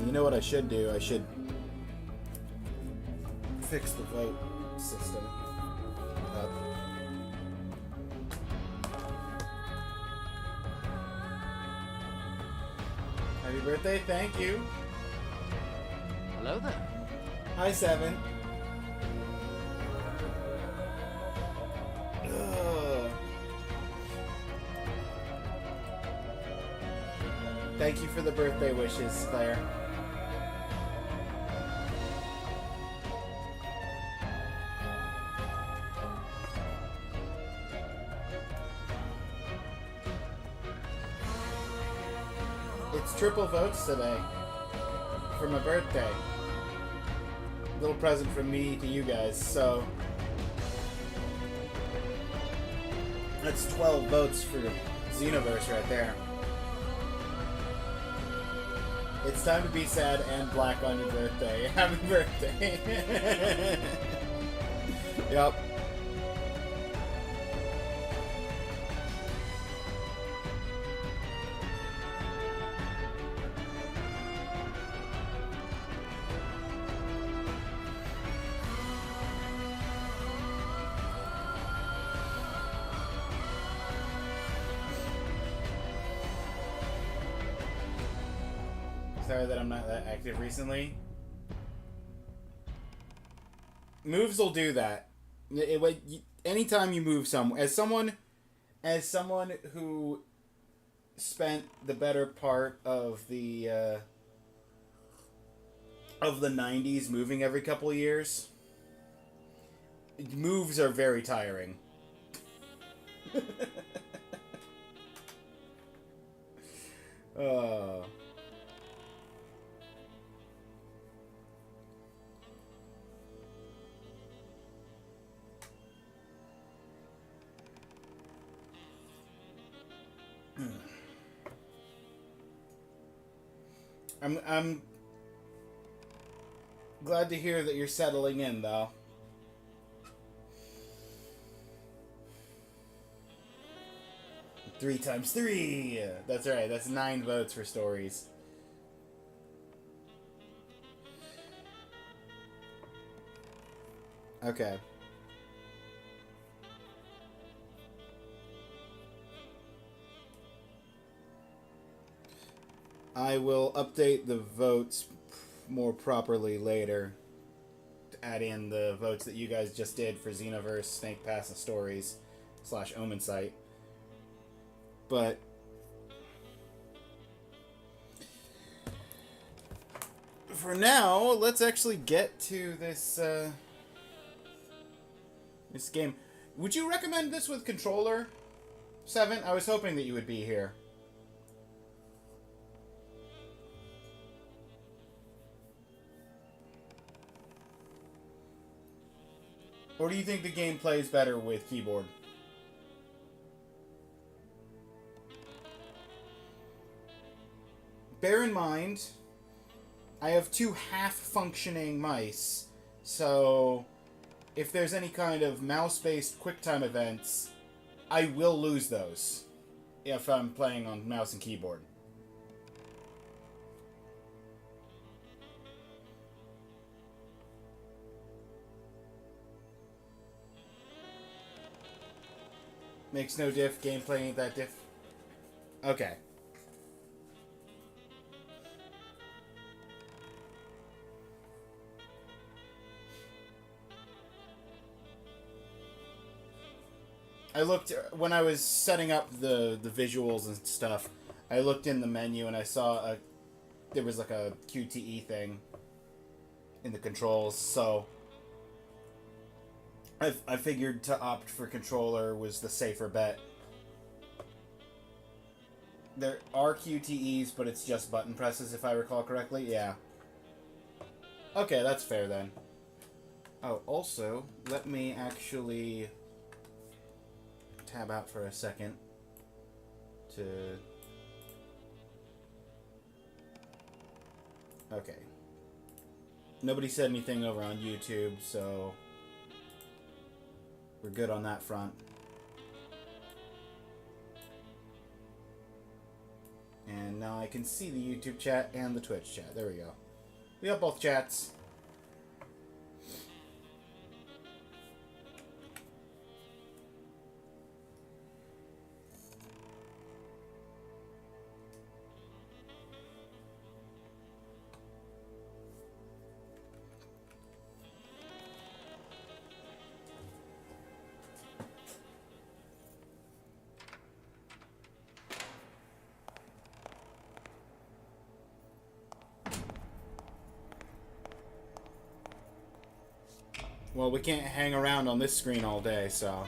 You know what I should do? I should fix the vote system up. Happy birthday, thank you. Hello there. Hi, Seven. Ugh. Thank you for the birthday wishes, Claire. It's triple votes today for my birthday. Little present from me to you guys, so that's 12 votes for Xenoverse right there. It's time to be sad and black on your birthday. Happy birthday. Yep. Sorry that I'm not that active recently. Moves will do that. Anytime you move somewhere, as someone who spent the better part of the 90s moving every couple of years, moves are very tiring. I'm glad to hear that you're settling in, though. Three times three! That's right, that's 9 votes for stories. Okay. I will update the votes more properly later to add in the votes that you guys just did for Xenoverse, Snake Pass, and Stories / Omen Site. But for now, let's actually get to this this game. Would you recommend this with controller, Seven? I was hoping that you would be here. Or do you think the game plays better with keyboard? Bear in mind, I have 2 half-functioning mice, so if there's any kind of mouse-based QuickTime events, I will lose those if I'm playing on mouse and keyboard. Makes no diff. Gameplay ain't that diff. Okay. I looked when I was setting up the visuals and stuff. I looked in the menu and I saw there was like a QTE thing in the controls, so I figured to opt for controller was the safer bet. There are QTEs, but it's just button presses, if I recall correctly. Yeah. Okay, that's fair then. Oh, also, let me actually tab out for a second to... Okay. Nobody said anything over on YouTube, so we're good on that front. And now I can see the YouTube chat and the Twitch chat. There we go. We got both chats. Well, we can't hang around on this screen all day, so...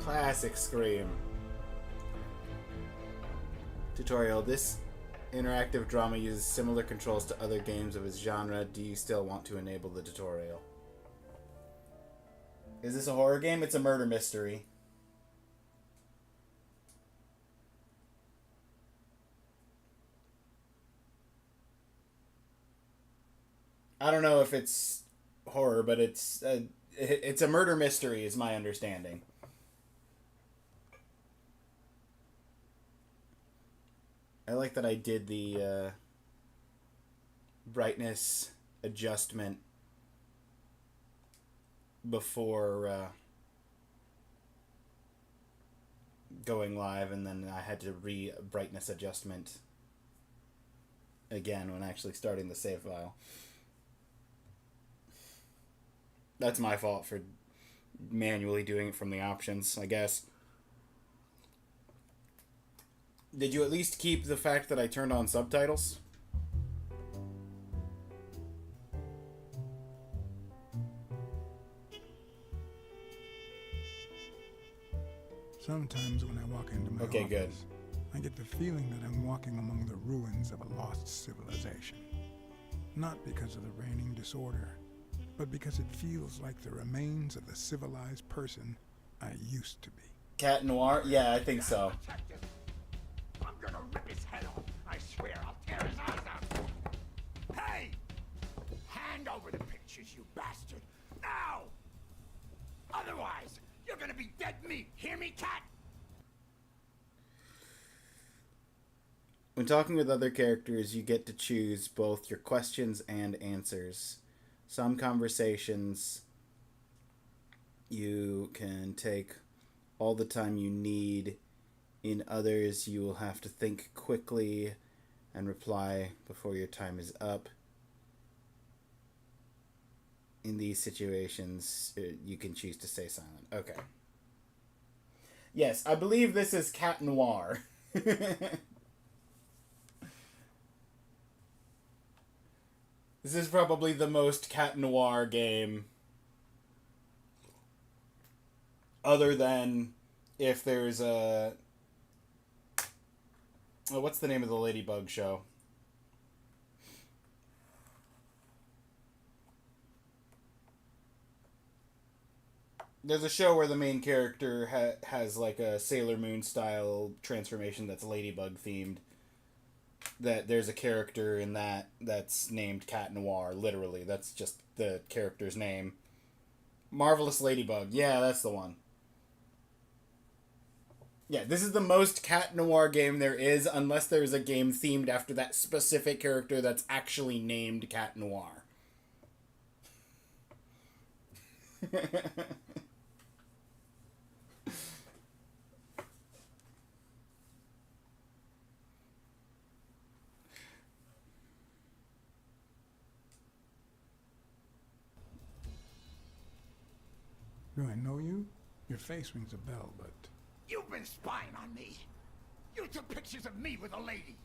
Classic Scream. Tutorial. This interactive drama uses similar controls to other games of its genre. Do you still want to enable the tutorial? Is this a horror game? It's a murder mystery. I don't know if it's horror, but it's a murder mystery is my understanding. I like that I did the brightness adjustment before going live, and then I had to brightness adjustment again when actually starting the save file. That's my fault for manually doing it from the options, I guess. Did you at least keep the fact that I turned on subtitles? Sometimes when I walk into my Okay, office, good. I get the feeling that I'm walking among the ruins of a lost civilization. Not because of the reigning disorder, but because it feels like the remains of the civilized person I used to be. Cat Noir? Yeah, I think so. I'm gonna rip his head off. I swear I'll tear his eyes out. Hey! Hand over the pictures, you bastard. Now! Otherwise, you're gonna be dead meat. Hear me, cat? When talking with other characters, you get to choose both your questions and answers. Some conversations you can take all the time you need. In others, you will have to think quickly and reply before your time is up. In these situations, you can choose to stay silent. Okay. Yes, I believe this is Cat Noir. This is probably the most Cat Noir game. Other than if there's a... Oh, what's the name of the Ladybug show? There's a show where the main character has like a Sailor Moon style transformation that's Ladybug themed. That there's a character in that's named Cat Noir, literally. That's just the character's name. Marvelous Ladybug. Yeah, that's the one. Yeah, this is the most Cat Noir game there is, unless there's a game themed after that specific character that's actually named Cat Noir. Do I know you? Your face rings a bell, but... You've been spying on me. You took pictures of me with a lady.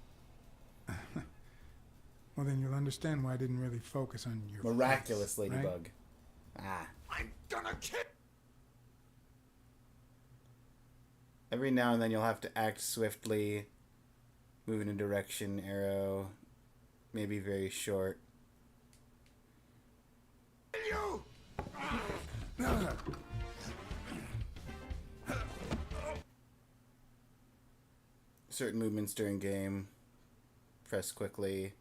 Well, then you'll understand why I didn't really focus on your Miraculous face, Ladybug. Right? Ah. I'm gonna kill... Every now and then you'll have to act swiftly, move in a direction, arrow, maybe very short. Certain movements during game. Press quickly.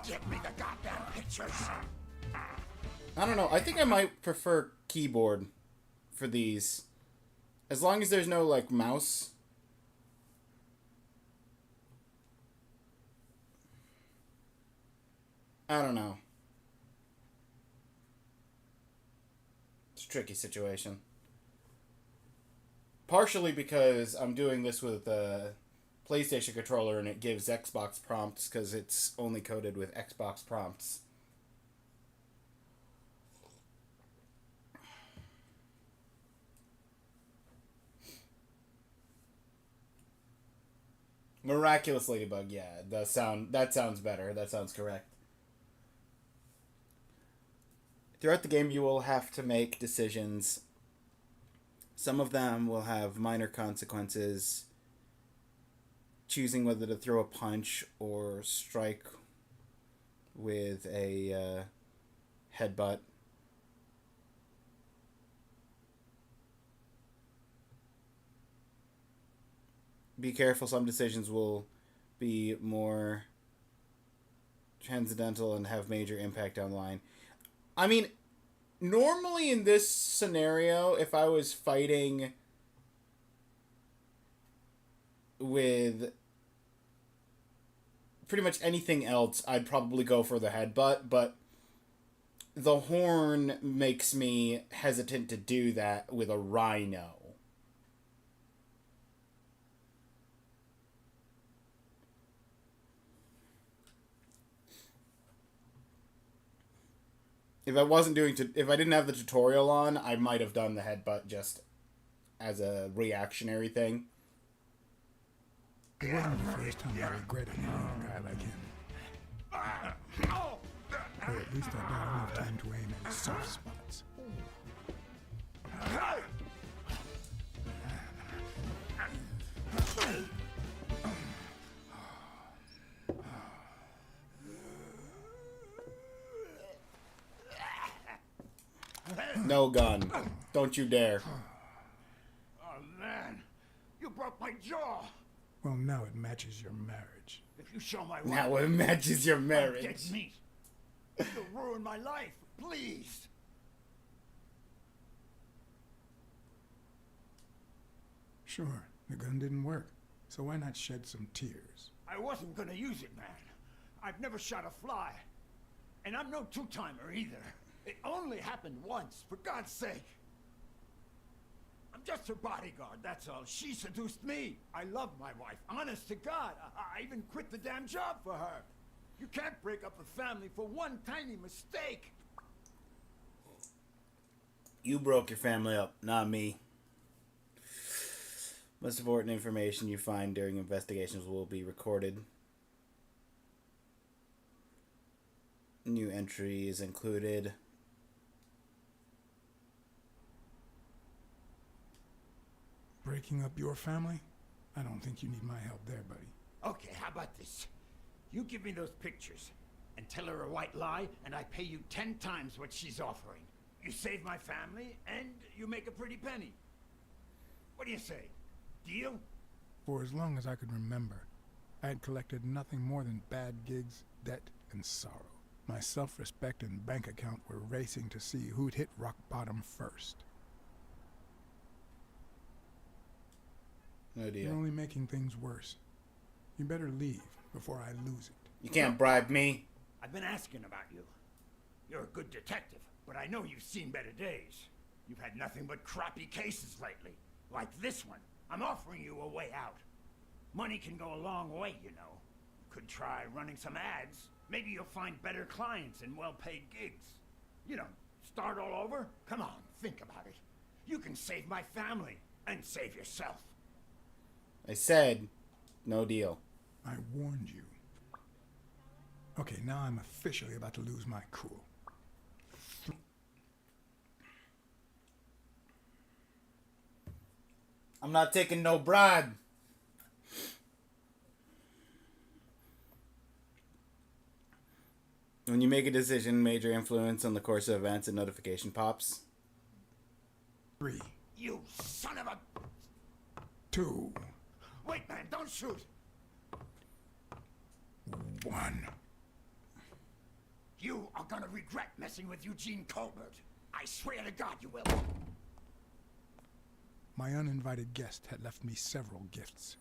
Give me the goddamn pictures. I don't know. I think I might prefer keyboard for these. As long as there's no, like, mouse. I don't know. It's a tricky situation. Partially because I'm doing this with a PlayStation controller and it gives Xbox prompts because it's only coded with Xbox prompts. Miraculous Ladybug, yeah. That sounds better. That sounds correct. Throughout the game, you will have to make decisions. Some of them will have minor consequences. Choosing whether to throw a punch or strike with a headbutt. Be careful, some decisions will be more transcendental and have major impact down the line. I mean, normally in this scenario, if I was fighting with pretty much anything else, I'd probably go for the headbutt, but the horn makes me hesitant to do that with a rhino. If I didn't have the tutorial on, I might have done the headbutt just as a reactionary thing. It wasn't the first time I regretted hitting a guy like him. Or at least I got enough time to aim at his soft spots. No gun. Don't you dare. Oh, man. You broke my jaw. Well, now it matches your marriage. If you show my wife... Now it matches your I'm marriage. dead meat. You'll ruin my life. Please. Sure, the gun didn't work. So why not shed some tears? I wasn't gonna use it, man. I've never shot a fly. And I'm no two-timer either. It only happened once, for God's sake. I'm just her bodyguard, that's all. She seduced me. I love my wife, honest to God. I even quit the damn job for her. You can't break up a family for one tiny mistake. You broke your family up, not me. Most important information you find during investigations will be recorded. New entries included. Breaking up your family? I don't think you need my help there, buddy. Okay, how about this? You give me those pictures and tell her a white lie, and I pay you 10 times what she's offering. You save my family, and you make a pretty penny. What do you say? Deal? For as long as I could remember, I had collected nothing more than bad gigs, debt, and sorrow. My self-respect and bank account were racing to see who'd hit rock bottom first. No deal. You're only making things worse. You better leave before I lose it. You can't bribe me. I've been asking about you. You're a good detective, but I know you've seen better days. You've had nothing but crappy cases lately. Like this one. I'm offering you a way out. Money can go a long way, you know. Could try running some ads. Maybe you'll find better clients and well-paid gigs. You know, start all over? Come on, think about it. You can save my family and save yourself. I said, no deal. I warned you. Okay, now I'm officially about to lose my cool. I'm not taking no bribe. When you make a decision, major influence on the course of events, a notification pops. 3, You son of a... 2, Wait, man, don't shoot. 1. You are gonna regret messing with Eugene Colbert. I swear to God you will. My uninvited guest had left me several gifts.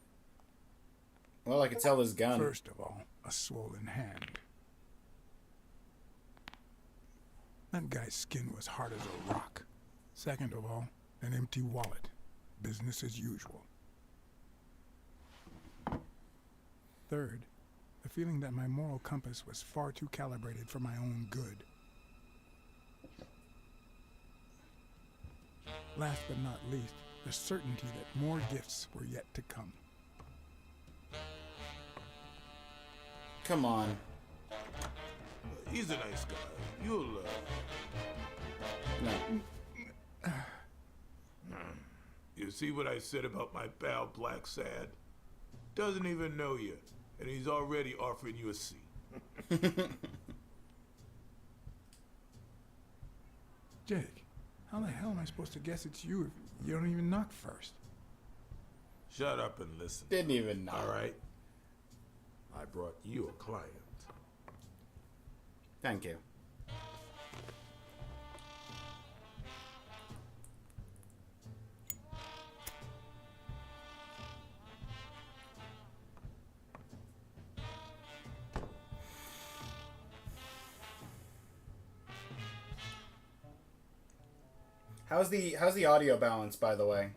Well, I could sell his gun. First of all, a swollen hand. That guy's skin was hard as a rock. Second of all, an empty wallet. Business as usual. Third, the feeling that my moral compass was far too calibrated for my own good. Last but not least, the certainty that more gifts were yet to come. Come on. He's a nice guy. You'll, No. You see what I said about my pal Blacksad? Doesn't even know you, and he's already offering you a seat. Jake, how the hell am I supposed to guess it's you if you don't even knock first? Shut up and listen. Didn't even know. All right? I brought you a client. Thank you. How's the audio balance, by the way?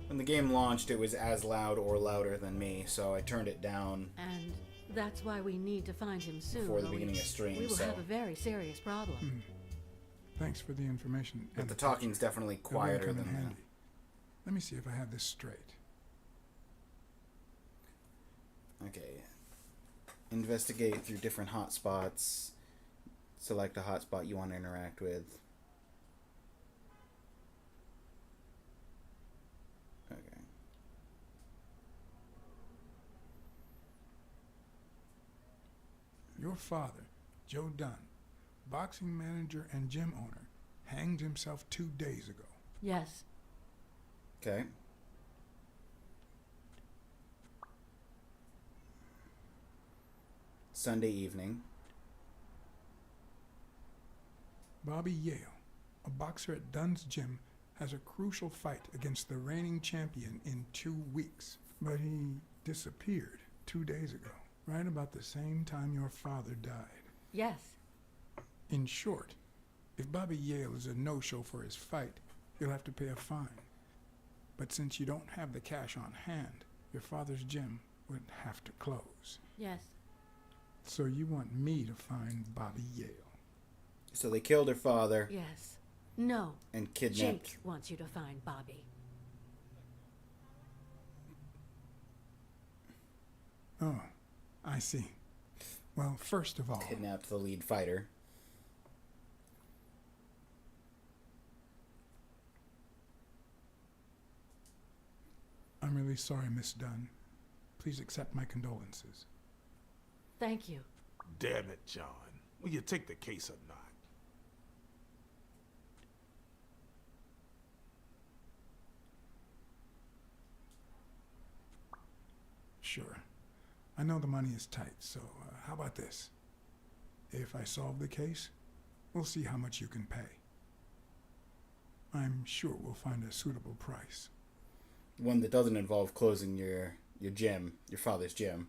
When the game launched, it was as loud or louder than me, so I turned it down. And that's why we need to find him soon. Before the or beginning of stream, we will so- have a very serious problem. Thanks for the information. But and the the talking's definitely picture. They're gonna quieter come than in that. handy. Let me see if I have this straight. Okay. Investigate through different hotspots. Select a hotspot you want to interact with. Okay. Your father, Joe Dunn, boxing manager and gym owner, hanged himself 2 days ago. Yes. Okay. Sunday evening. Bobby Yale, a boxer at Dunn's gym, has a crucial fight against the reigning champion in 2 weeks. But he disappeared 2 days ago, right about the same time your father died. Yes. In short, if Bobby Yale is a no-show for his fight, you'll have to pay a fine. But since you don't have the cash on hand, your father's gym would have to close. Yes. So you want me to find Bobby Yale. So they killed her father Yes. No. and kidnapped. Jake wants you to find Bobby. Oh, I see. Well, first of all, Kidnapped the lead fighter. I'm really sorry, Miss Dunn. Please accept my condolences. Thank you. Damn it, John. Will you take the case or not? Sure. I know the money is tight, so how about this? If I solve the case, we'll see how much you can pay. I'm sure we'll find a suitable price. One that doesn't involve closing your gym, your father's gym.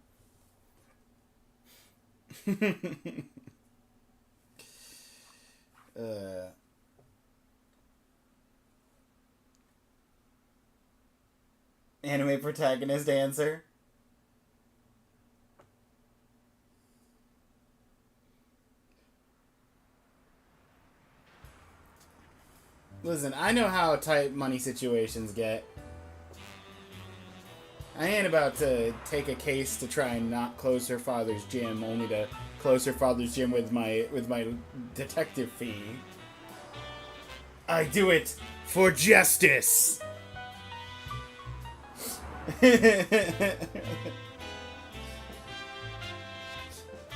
Anime protagonist answer. Listen, I know how tight money situations get. I ain't about to take a case to try and not close her father's gym, only to close her father's gym with my detective fee. I do it for justice.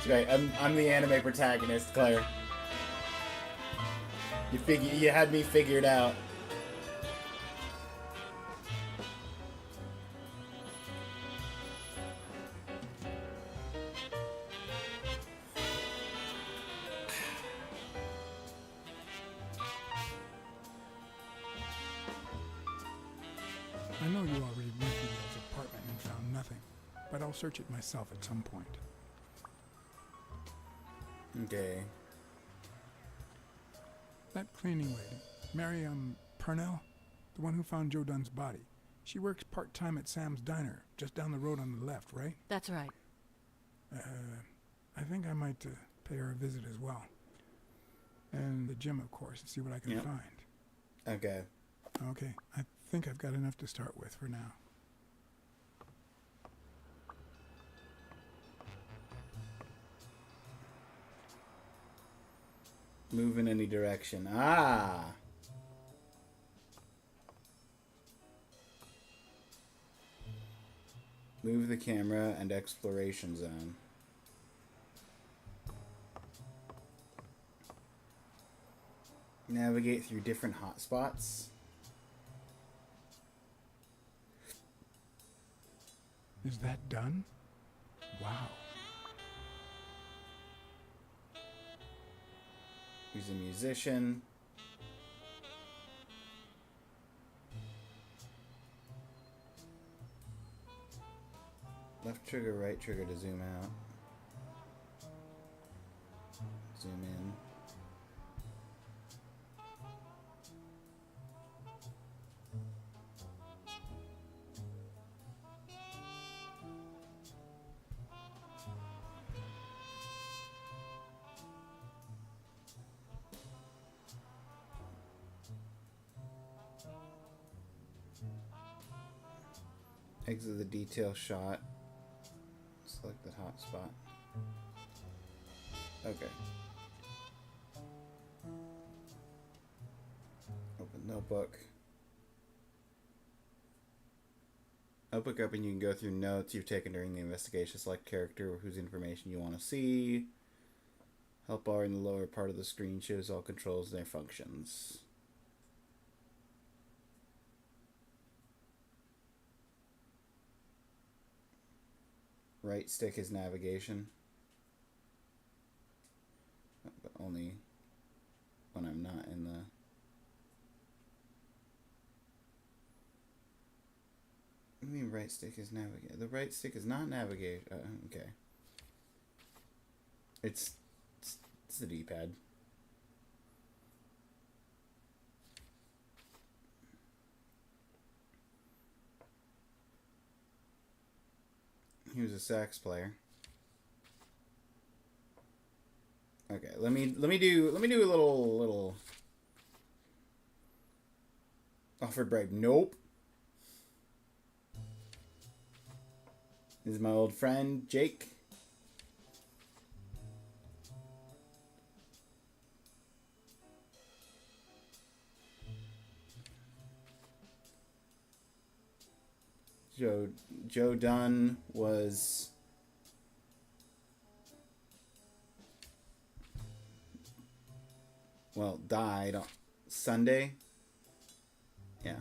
Right, I'm the anime protagonist, Claire. You had me figured out. I know you already went to Yale's apartment and found nothing, but I'll search it myself at some point. Okay. That cleaning lady, Mary, Purnell, the one who found Joe Dunn's body. She works part-time at Sam's Diner, just down the road on the left, right? That's right. I think I might pay her a visit as well. And the gym, of course, and see what I can find. Okay. Okay, I think I've got enough to start with for now. Move in any direction. Ah! Move the camera and exploration zone. Navigate through different hotspots. Is that done? Wow. He's a musician. Left trigger, right trigger to zoom out. Zoom in. Exit the detail shot. Select the hotspot. Okay. Open notebook. Notebook open, you can go through notes you've taken during the investigation. Select character whose information you want to see. Help bar in the lower part of the screen shows all controls and their functions. Right stick is navigation. But only when I'm not in the... What do you mean right stick is navigate? The right stick is not navigate. Okay. It's the D-pad. He was a sax player. Okay, let me do a little offered bribe. Nope. This is my old friend Jake. Joe Dunn was died on Sunday. Yeah.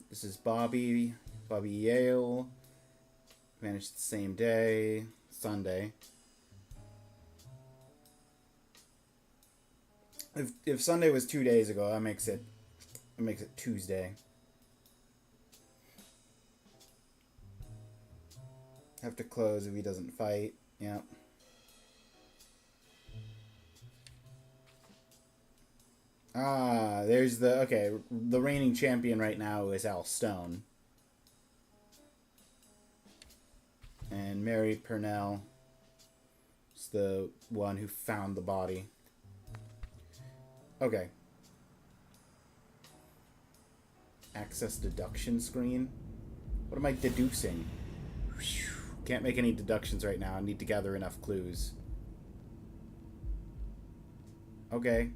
This is Bobby Yale. Vanished the same day, Sunday. If Sunday was 2 days ago, that makes it Tuesday. Have to close if he doesn't fight. Yep. Ah, there's the reigning champion right now is Al Stone. And Mary Purnell is the one who found the body. Okay. Access deduction screen? What am I deducing? Whew. Can't make any deductions right now. I need to gather enough clues. Okay.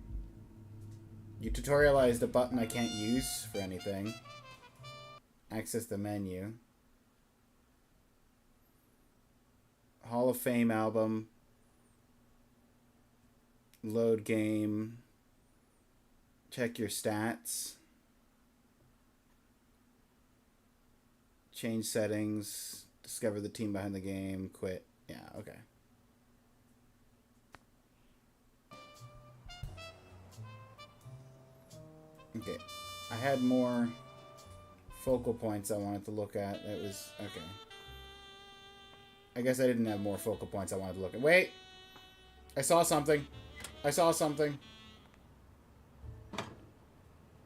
You tutorialized a button I can't use for anything. Access the menu. Hall of Fame album. Load game. Check your stats. Change settings. Discover the team behind the game. Quit. Yeah, okay. Okay. I had more focal points I wanted to look at. It was... Okay. I guess I didn't have more focal points I wanted to look at. Wait! I saw something. I saw something.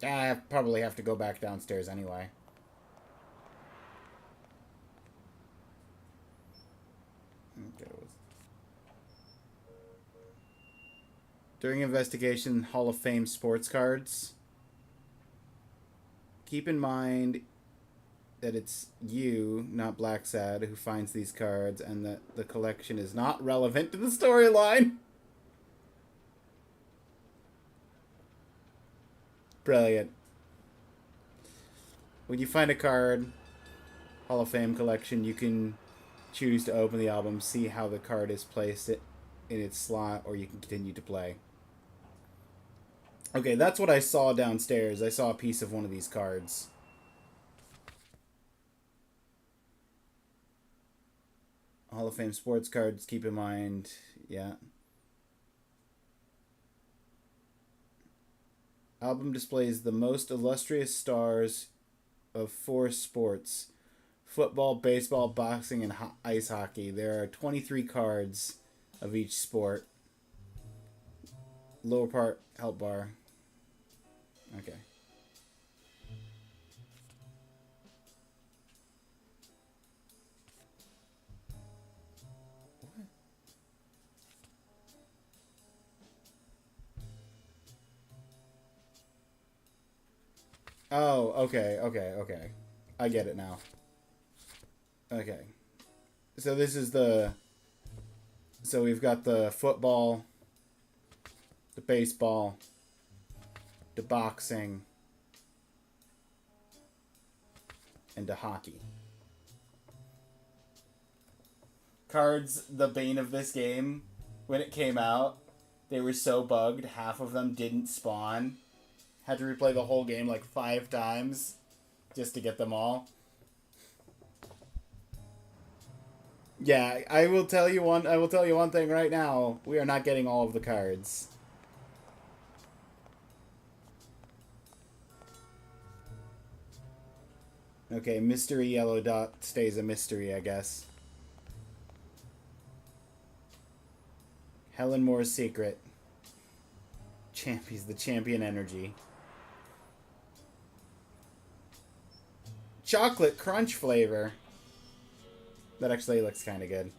I probably have to go back downstairs anyway. Okay. During investigation, Hall of Fame sports cards. Keep in mind that it's you, not Blacksad, who finds these cards, and that the collection is not relevant to the storyline. Brilliant. When you find a card, Hall of Fame collection, you can choose to open the album, see how the card is placed in its slot, or you can continue to play. Okay, that's what I saw downstairs. I saw a piece of one of these cards. Hall of Fame sports cards, keep in mind. Yeah. Album displays the most illustrious stars of 4 sports: football, baseball, boxing, and ice hockey. There are 23 cards of each sport. Lower part, help bar. Okay. Oh, okay. I get it now. Okay. So this is the... So we've got the football, the baseball, the boxing, and the hockey. Cards, the bane of this game. When it came out, they were so bugged, half of them didn't spawn. Had to replay the whole game like 5 times just to get them all. Yeah, I will tell you one thing right now. We are not getting all of the cards. Okay, mystery yellow dot stays a mystery, I guess. Helen Moore's secret. He's the champion energy. Chocolate crunch flavor. That actually looks kind of good.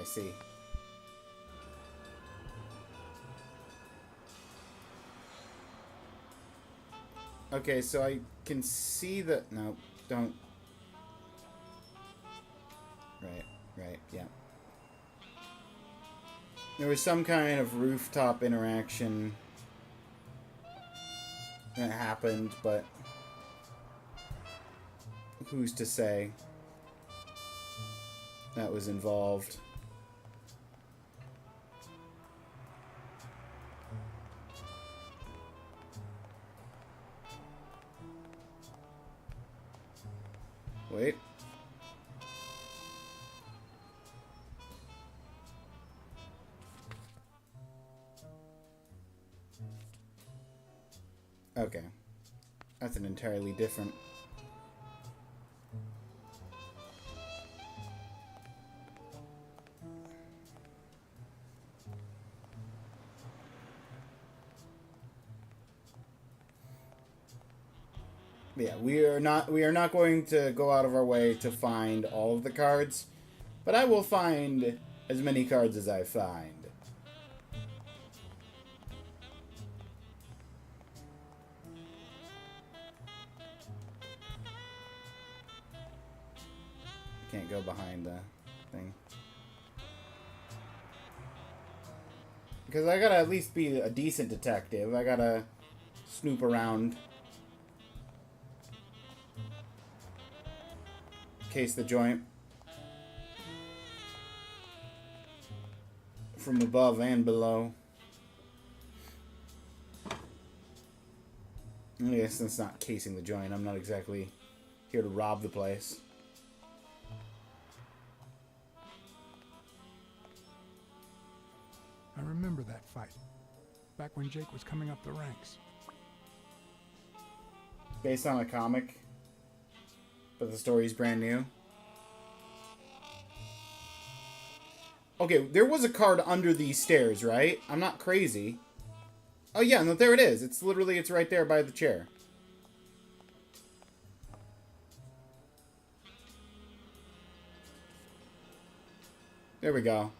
I see. Okay, so I can see that... No, don't. Right, yeah. There was some kind of rooftop interaction that happened, but who's to say that was involved? Wait. Okay. That's an entirely different... Yeah, we are not going to go out of our way to find all of the cards, but I will find as many cards as I find. Can't go behind the thing. Because I gotta at least be a decent detective. I gotta snoop around. Case the joint. From above and below. I guess that's not casing the joint. I'm not exactly here to rob the place. I remember that fight. Back when Jake was coming up the ranks. Based on a comic, but the story's brand new. Okay, there was a card under these stairs, right? I'm not crazy. Oh yeah, no, there it is. It's right there by the chair. There we go.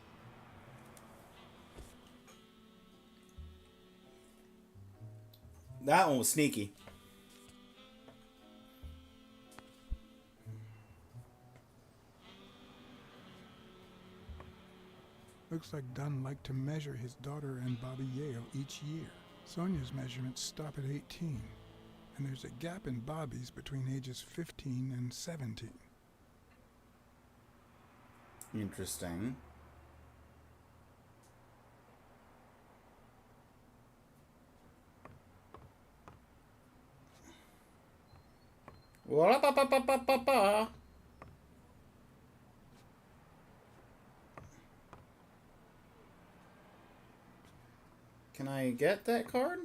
That one was sneaky. Looks like Dunn liked to measure his daughter and Bobby Yale each year. Sonia's measurements stop at 18, and there's a gap in Bobby's between ages 15 and 17. Interesting. Wa-da-ba-ba-ba-ba-ba. Can I get that card?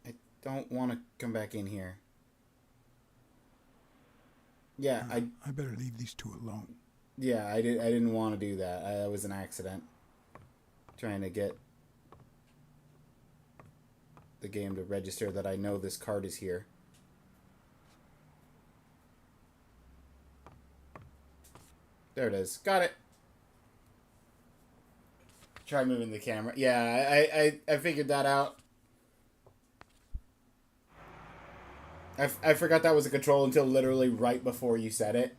I don't want to come back in here. Yeah, I better leave these two alone. Yeah, I didn't want to do that. That was an accident. Trying to get the game to register that I know this card is here. There it is. Got it. Try moving the camera. Yeah, I figured that out. I forgot that was a control until literally right before you said it.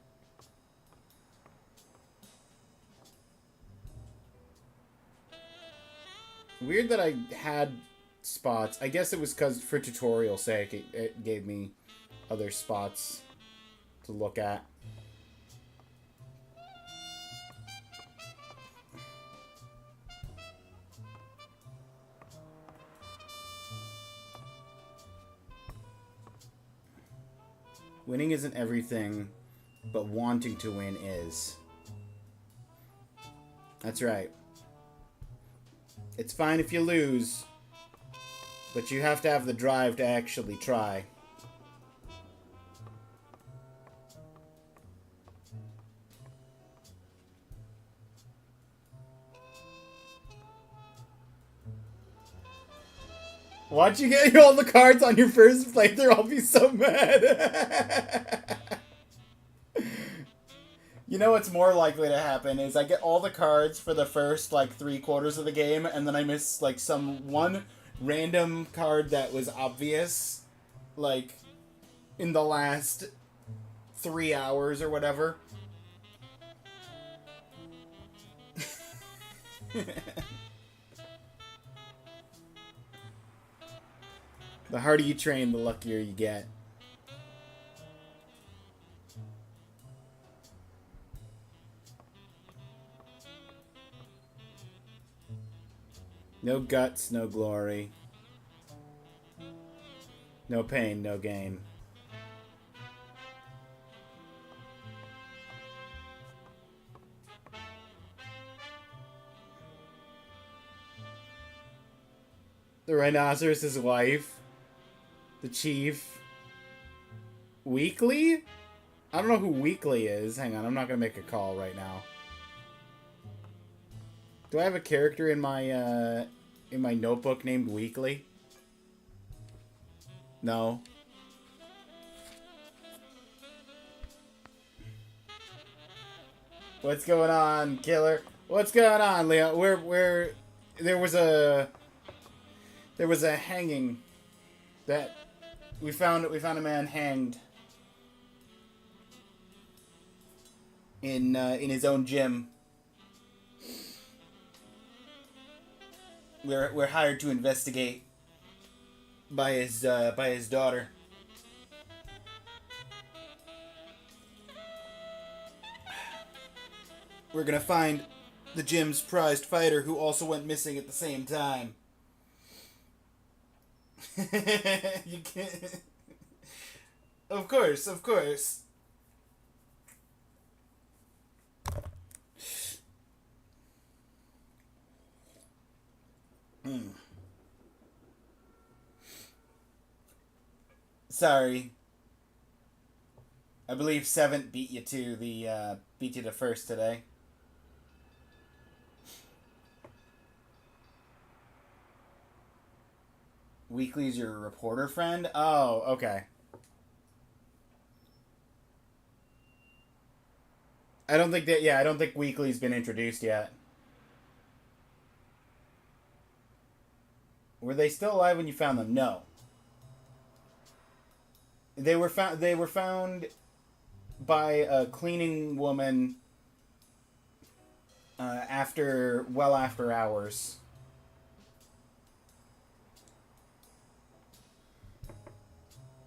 Weird that I had spots. I guess it was because for tutorial sake it gave me other spots to look at. Winning isn't everything, but wanting to win is. That's right. It's fine if you lose, but you have to have the drive to actually try. Why'd you get all the cards on your first playthrough? I'll be so mad. You know what's more likely to happen is I get all the cards for the first, like, 3/4 of the game, and then I miss, like, one random card that was obvious, like, in the last 3 hours or whatever. The harder you train, the luckier you get. No guts, no glory. No pain, no gain. The rhinoceros' wife. The chief. Weekly? I don't know who Weekly is. Hang on, I'm not going to make a call right now. Do I have a character in my in my notebook named Weekly? No. What's going on, killer? What's going on, Leo? There was a hanging that we found a man hanged in his own gym. We're hired to investigate by his daughter. We're gonna find the gym's prized fighter who also went missing at the same time. You can't. Of course. Sorry. I believe 7 beat you to first today. Weekly's your reporter friend? Oh, okay. I don't think Weekly's been introduced yet. Were they still alive when you found them? No. They were found by a cleaning woman after hours.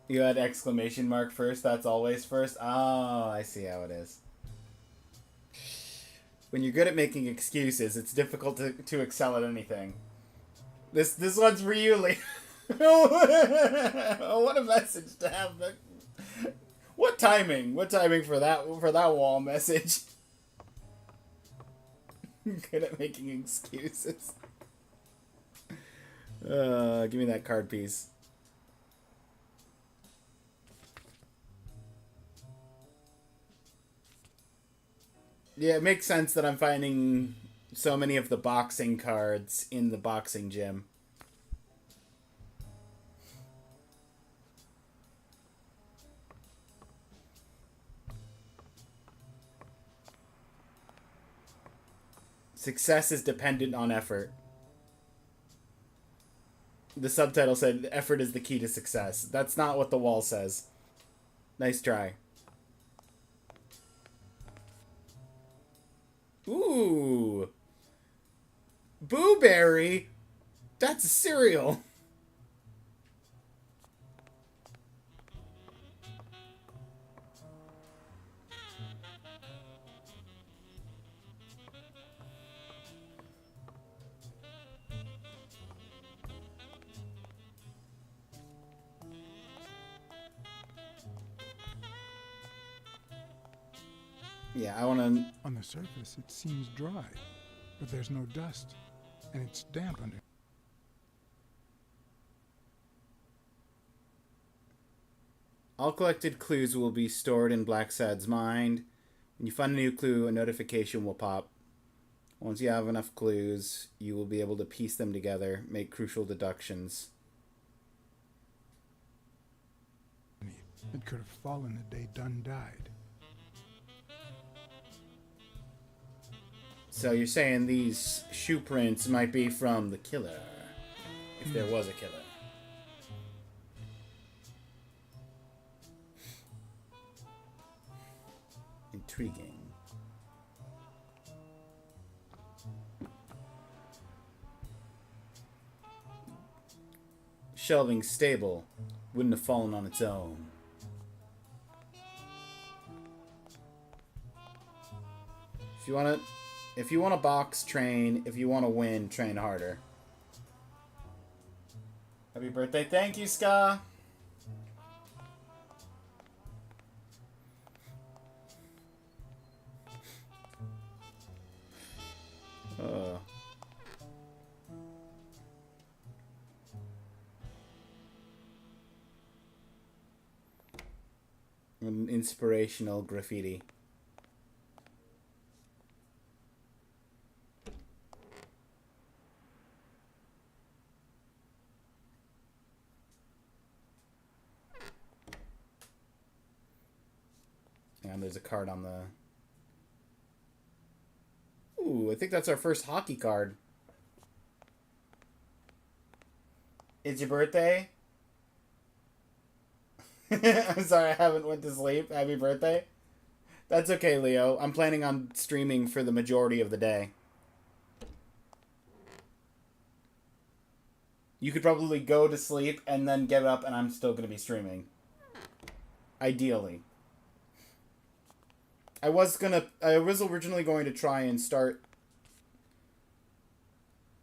You had exclamation mark first, that's always first? Oh, I see how it is. When you're good at making excuses, it's difficult to excel at anything. This one's for you, Lee. Oh, what a message to have. What timing? What timing for that wall message? Good at making excuses. Give me that card piece. Yeah, it makes sense that I'm finding so many of the boxing cards in the boxing gym. Success is dependent on effort. The subtitle said, effort is the key to success. That's not what the wall says. Nice try. Ooh. Booberry? That's a cereal. Yeah, I want to... On the surface, it seems dry, but there's no dust, and it's damp under. All collected clues will be stored in Blacksad's mind. When you find a new clue, a notification will pop. Once you have enough clues, you will be able to piece them together, make crucial deductions. It could have fallen the day Dunn died. So you're saying these shoe prints might be from the killer, if there was a killer. Intriguing. Shelving stable. Wouldn't have fallen on its own. If you want to box, train. If you want to win, train harder. Happy birthday. Thank you, Ska. An inspirational graffiti. And there's a card on the... Ooh, I think that's our first hockey card. It's your birthday? I'm sorry, I haven't went to sleep. Happy birthday. That's okay, Leo. I'm planning on streaming for the majority of the day. You could probably go to sleep and then get up and I'm still going to be streaming. Ideally. I was originally going to try and start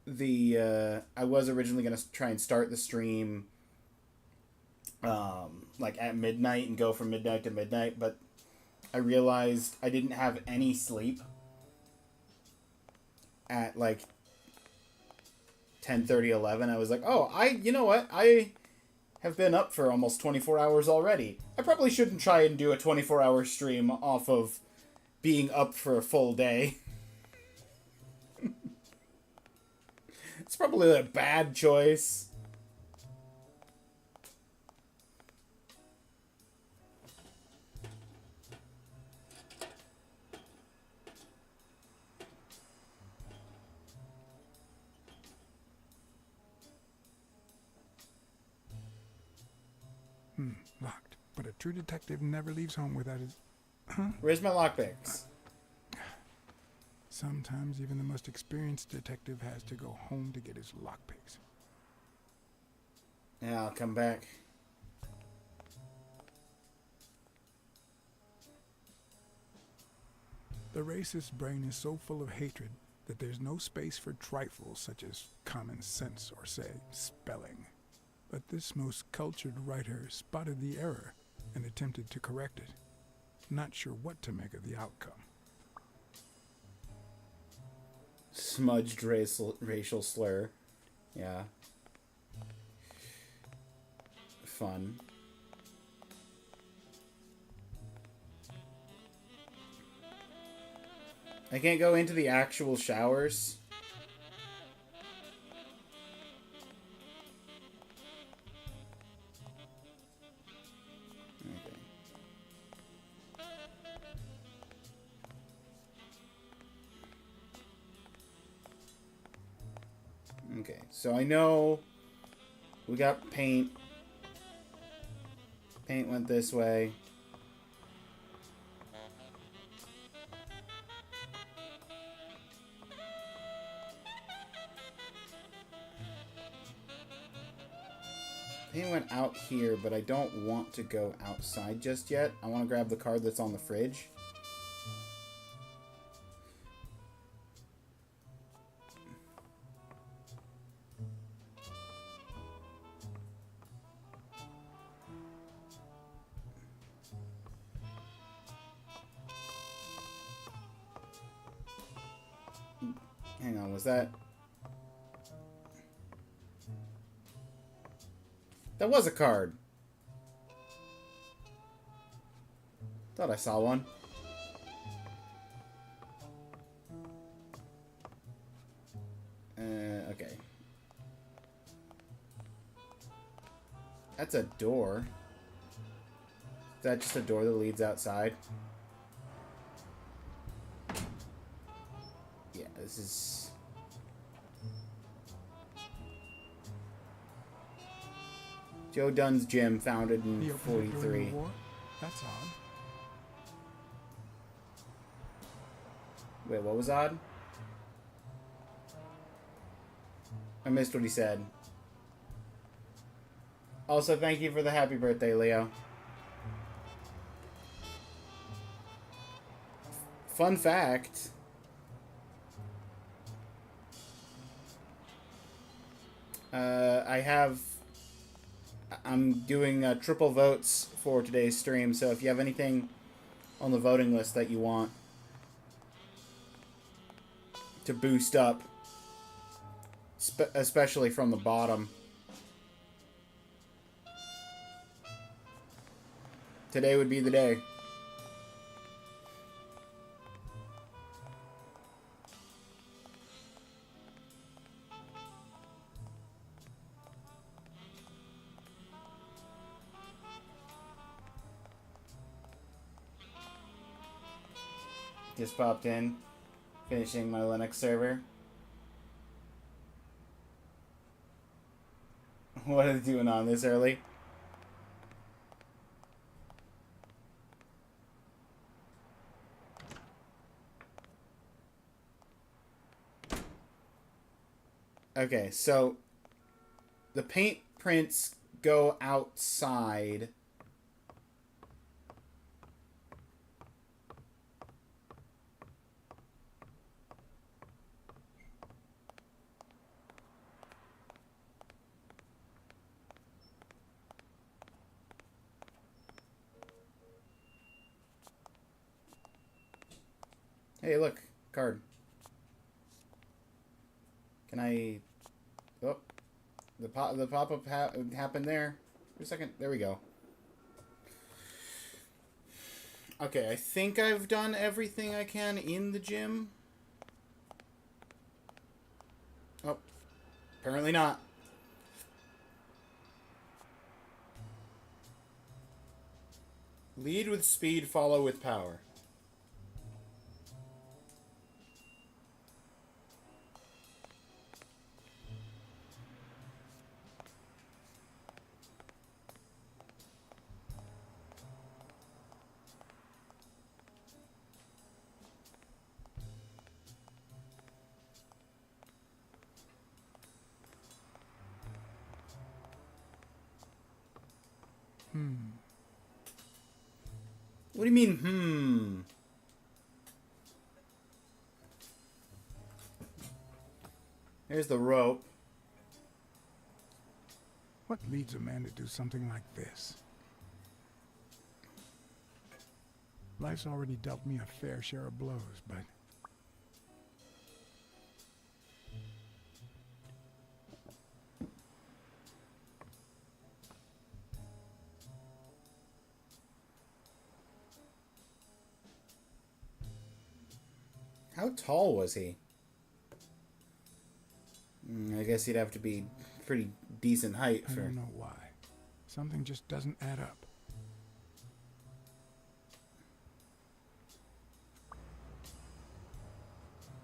the, I was originally going to try and start the stream, like at midnight and go from midnight to midnight, but I realized I didn't have any sleep at like 10:30, 11. I was like, oh, you know what? I have been up for almost 24 hours already. I probably shouldn't try and do a 24-hour stream off of being up for a full day. It's probably a bad choice. Locked. But a true detective never leaves home without his... Where's my lockpicks? Sometimes even the most experienced detective has to go home to get his lockpicks. Yeah, I'll come back. The racist brain is so full of hatred that there's no space for trifles such as common sense or, say, spelling. But this most cultured writer spotted the error and attempted to correct it, not sure what to make of the outcome. Smudged racial slur. Yeah. Fun. I can't go into the actual showers. Okay, so I know we got paint. Paint went this way. Paint went out here, but I don't want to go outside just yet. I want to grab the card that's on the fridge. Hang on, was that... That was a card. Thought I saw one. Okay. That's a door. Is that just a door that leads outside? Yeah, this is... Joe Dunn's gym, founded in He opened it during 43. the war? That's odd. Wait, what was odd? I missed what he said. Also, thank you for the happy birthday, Leo. Fun fact. I'm doing triple votes for today's stream, so if you have anything on the voting list that you want to boost up, especially from the bottom, today would be the day. Just popped in, finishing my Linux server. What are they doing on this early? Okay, so the paint prints go outside. Hey, look, card. Can I? Oh, the pop-up happened there. For a second, there we go. Okay, I think I've done everything I can in the gym. Oh, apparently not. Lead with speed, follow with power. What do you mean, Here's the rope. What leads a man to do something like this? Life's already dealt me a fair share of blows, but... How tall was he? I guess he'd have to be pretty decent height I for... don't know why. Something just doesn't add up.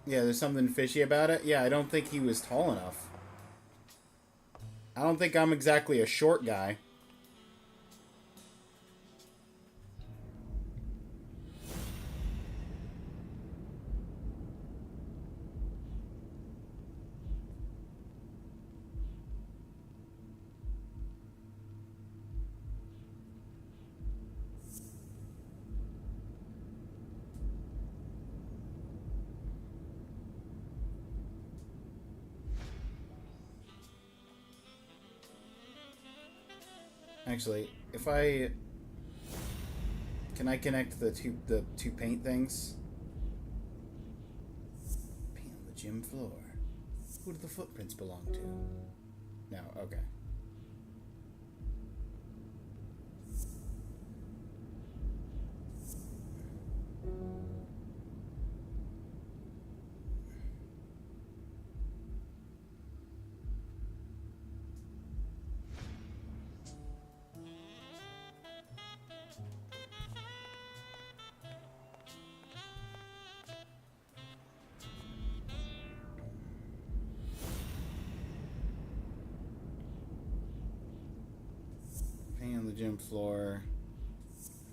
Yeah, there's something fishy about it. Yeah, I don't think he was tall enough. I don't think I'm exactly a short guy. Actually, if I... Can I connect the two paint things? Paint on the gym floor. Who do the footprints belong to? No, okay. Paint on the gym floor.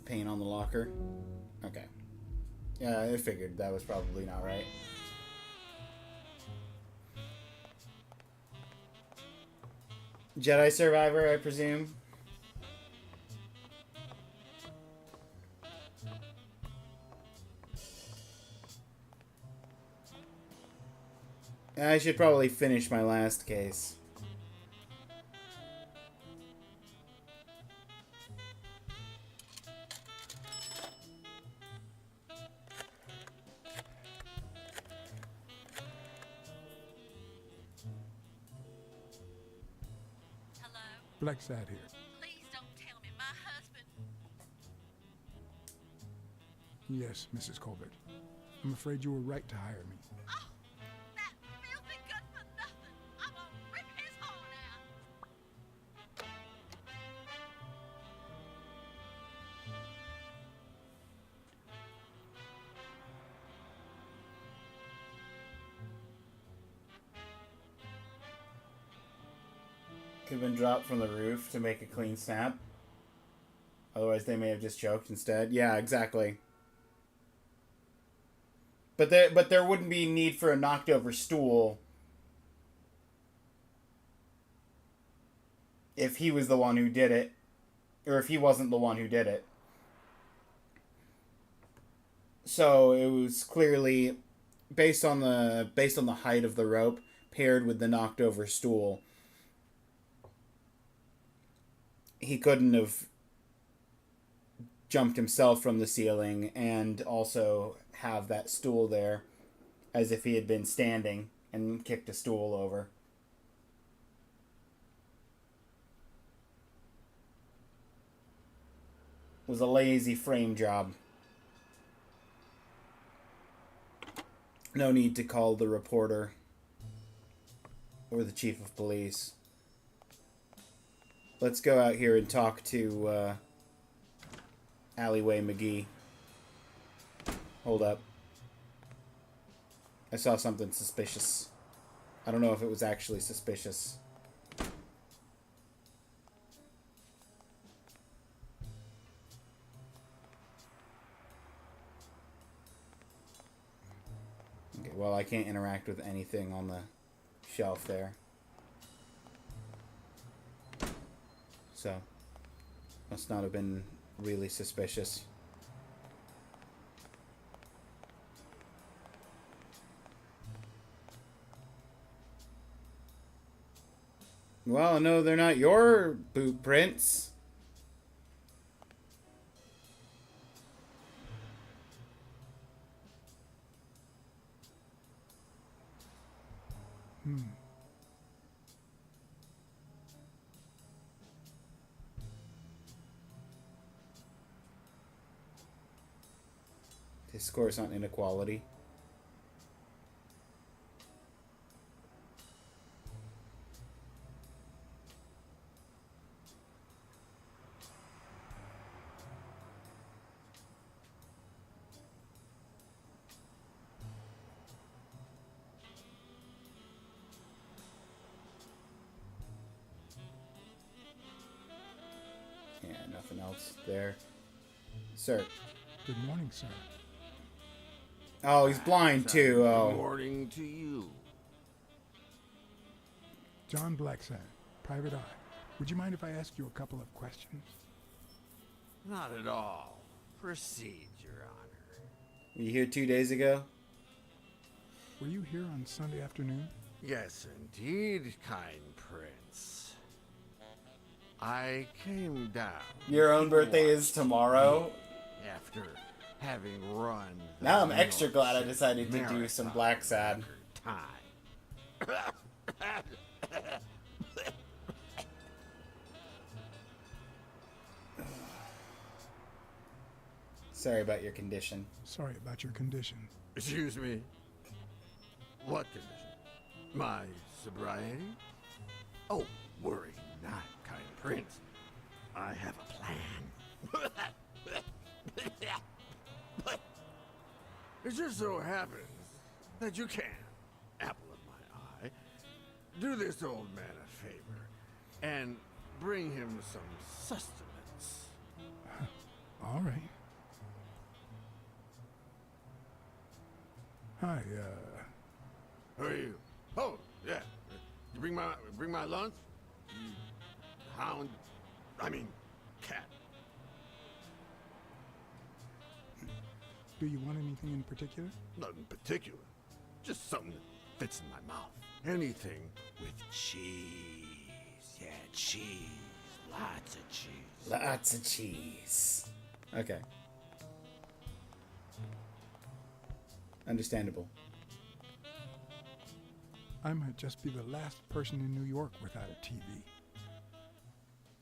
Paint on the locker. Okay. Yeah, I figured that was probably not right. Jedi Survivor, I presume. I should probably finish my last case. Hello? Blacksad here. Please don't tell me my husband. Yes, Mrs. Colbert. I'm afraid you were right to hire me. Oh, that filthy good for nothing. I'm gonna rip his heart out. Could have been dropped from the roof to make a clean snap. Otherwise, they may have just choked instead. Yeah, exactly. But there wouldn't be need for a knocked over stool if he was the one who did it, or if he wasn't the one who did it. So it was clearly based on the height of the rope paired with the knocked over stool. He couldn't have jumped himself from the ceiling and also have that stool there as if he had been standing and kicked a stool over. It was a lazy frame job. No need to call the reporter or the chief of police. Let's go out here and talk to Alleyway McGee. Hold up. I saw something suspicious. I don't know if it was actually suspicious. Okay, well, I can't interact with anything on the shelf there. So, must not have been really suspicious. Well, no, they're not your boot prints. His score's on inequality. Yeah, nothing else there. Sir. Good morning, sir. Oh, he's blind too. Good Oh. morning to you. John Blacksad, Private Eye. Would you mind if I asked you a couple of questions? Not at all. Proceed, Your Honor. Were you here 2 days ago? Were you here on Sunday afternoon? Yes, indeed, kind prince. I came down. Your own birthday is tomorrow? After having run. the Now I'm New extra York glad I City decided to do some Marathon Blacksad. record time. Sorry about your condition. Sorry about your condition. Excuse me. What condition? My sobriety? Oh, worry not, kind prince. I have a plan. It just so happens that you can, apple of my eye, do this old man a favor and bring him some sustenance. All right. Hi, Who are you? Oh, yeah. You bring my lunch? You hound. I mean, cat. do you want anything in particular? Nothing particular. Just something that fits in my mouth. Anything with cheese. Yeah, cheese. Lots of cheese. Lots of cheese. Okay. Understandable. I might just be the last person in New York without a TV.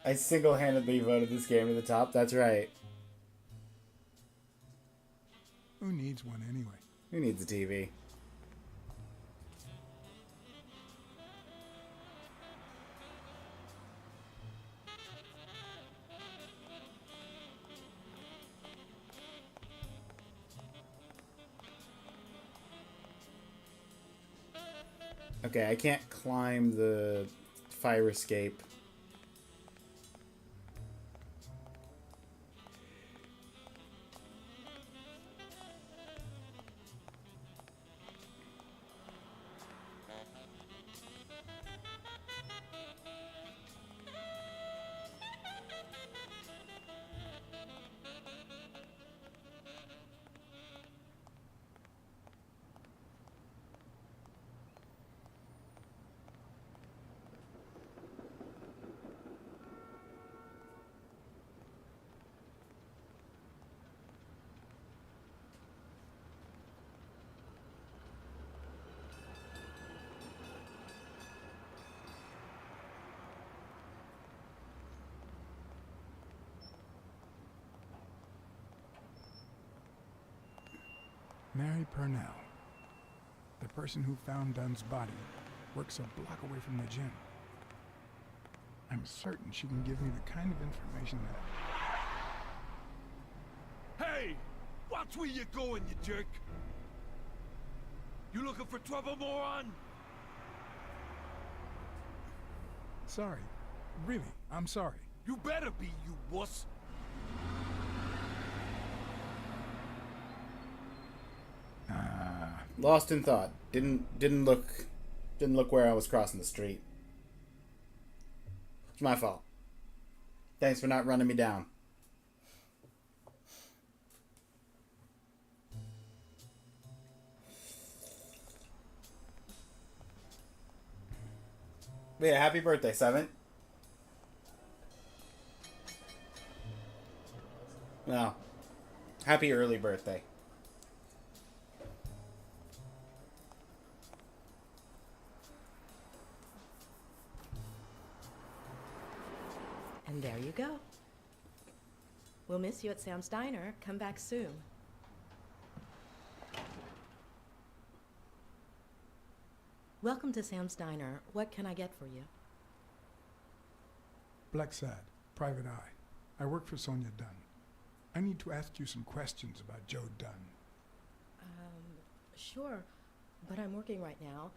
I single-handedly voted this game to the top. That's right. Who needs one anyway? Who needs a TV? Okay, I can't climb the fire escape Mary Purnell, the person who found Dunn's body, works a block away from the gym. I'm certain she can give me the kind of information that... Hey! Watch where you're going, you jerk! You looking for trouble, moron? Sorry. Really, I'm sorry. You better be, you wuss! Lost in thought. Didn't look where I was crossing the street. It's my fault. Thanks for not running me down. But yeah, happy birthday, 7. No. Happy early birthday. And there you go. We'll miss you at Sam's Diner. Come back soon. Welcome to Sam's Diner. What can I get for you? Blacksad, Private Eye. I work for Sonia Dunn. I need to ask you some questions about Joe Dunn. Sure, but I'm working right now.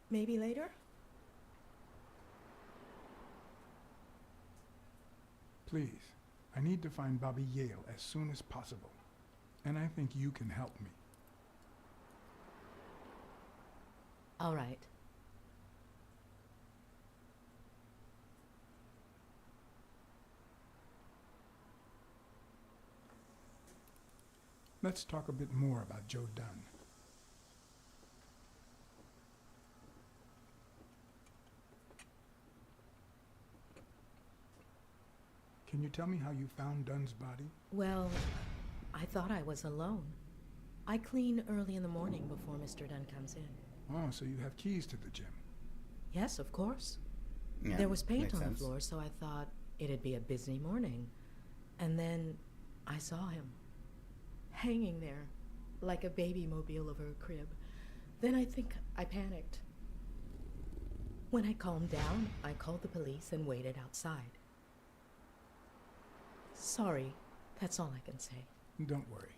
Maybe later? Please, I need to find Bobby Yale as soon as possible. And I think you can help me. All right. Let's talk a bit more about Joe Dunn. Can you tell me how you found Dunn's body? Well, I thought I was alone. I clean early in the morning before Mr. Dunn comes in. Oh, so you have keys to the gym. Yes, of course. Yeah, There was paint makes on sense. the floor, so I thought it'd be a busy morning. And then I saw him hanging there like a baby mobile over a crib. Then I think I panicked. When I calmed down, I called the police and waited outside. Sorry, that's all I can say. Don't worry.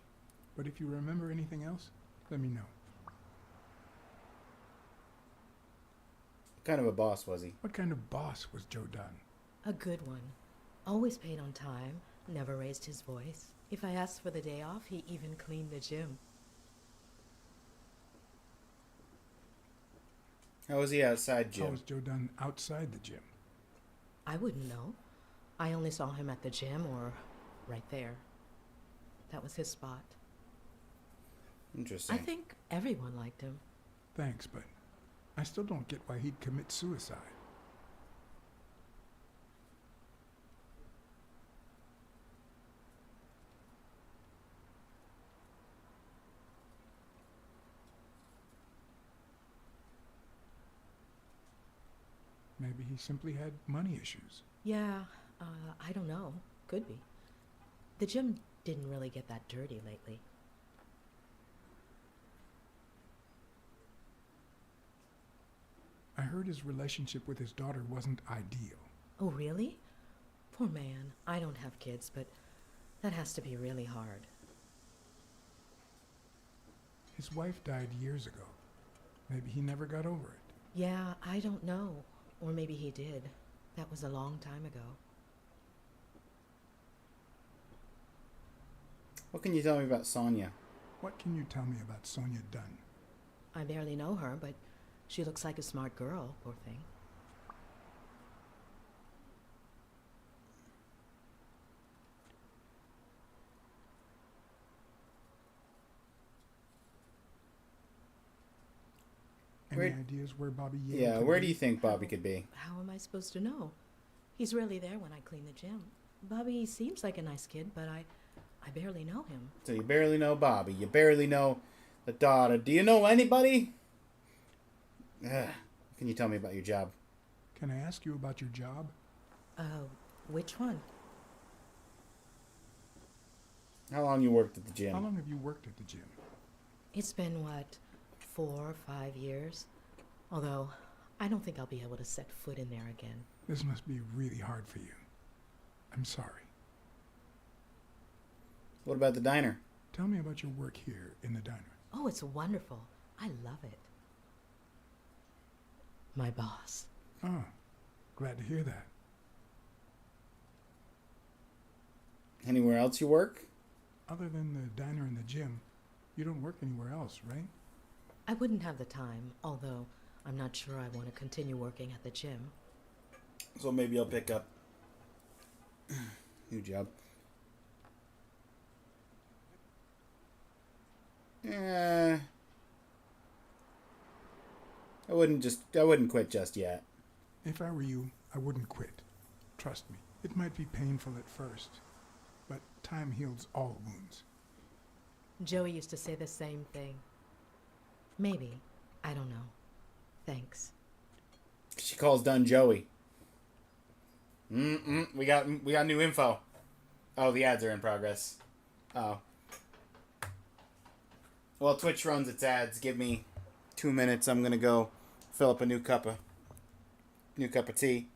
But if you remember anything else, let me know. What kind of a boss was he? What kind of boss was Joe Dunn? A good one. Always paid on time, never raised his voice. If I asked for the day off, he even cleaned the gym. How was he outside, How Jim? was Joe Dunn outside the gym? I wouldn't know. I only saw him at the gym or right there. That was his spot. Interesting. I think everyone liked him. Thanks, but I still don't get why he'd commit suicide. Maybe he simply had money issues. Yeah, I don't know. Could be. The gym didn't really get that dirty lately. I heard his relationship with his daughter wasn't ideal. Oh, really? Poor man. I don't have kids, but that has to be really hard. His wife died years ago. Maybe he never got over it. Yeah, I don't know. Or maybe he did. That was a long time ago. What can you tell me about Sonia? What can you tell me about Sonia Dunn? I barely know her, but she looks like a smart girl, poor thing. Any ideas where Bobby Yale Yeah, could where be? do you think Bobby could be? How am I supposed to know? He's rarely there when I clean the gym. Bobby seems like a nice kid, but I barely know him. So you barely know Bobby. You barely know the daughter. Do you know anybody? Ugh. Can you tell me about your job? Can I ask you about your job? Which one? How long you worked at the gym? How long have you worked at the gym? It's been, what, 4 or 5 years? Although, I don't think I'll be able to set foot in there again. This must be really hard for you. I'm sorry. What about the diner? Tell me about your work here in the diner. Oh, it's wonderful. I love it. My boss. Oh, glad to hear that. Anywhere else you work? Other than the diner and the gym, you don't work anywhere else, right? I wouldn't have the time, although I'm not sure I want to continue working at the gym. So maybe I'll pick up new job. I wouldn't quit just yet. If I were you, I wouldn't quit. Trust me, it might be painful at first, but time heals all wounds. Joey used to say the same thing. Maybe. I don't know. Thanks. She calls Dunn Joey. We got new info. Oh, the ads are in progress. Oh. Well, Twitch runs its ads. Give me 2 minutes. I'm gonna go fill up a new cup of tea.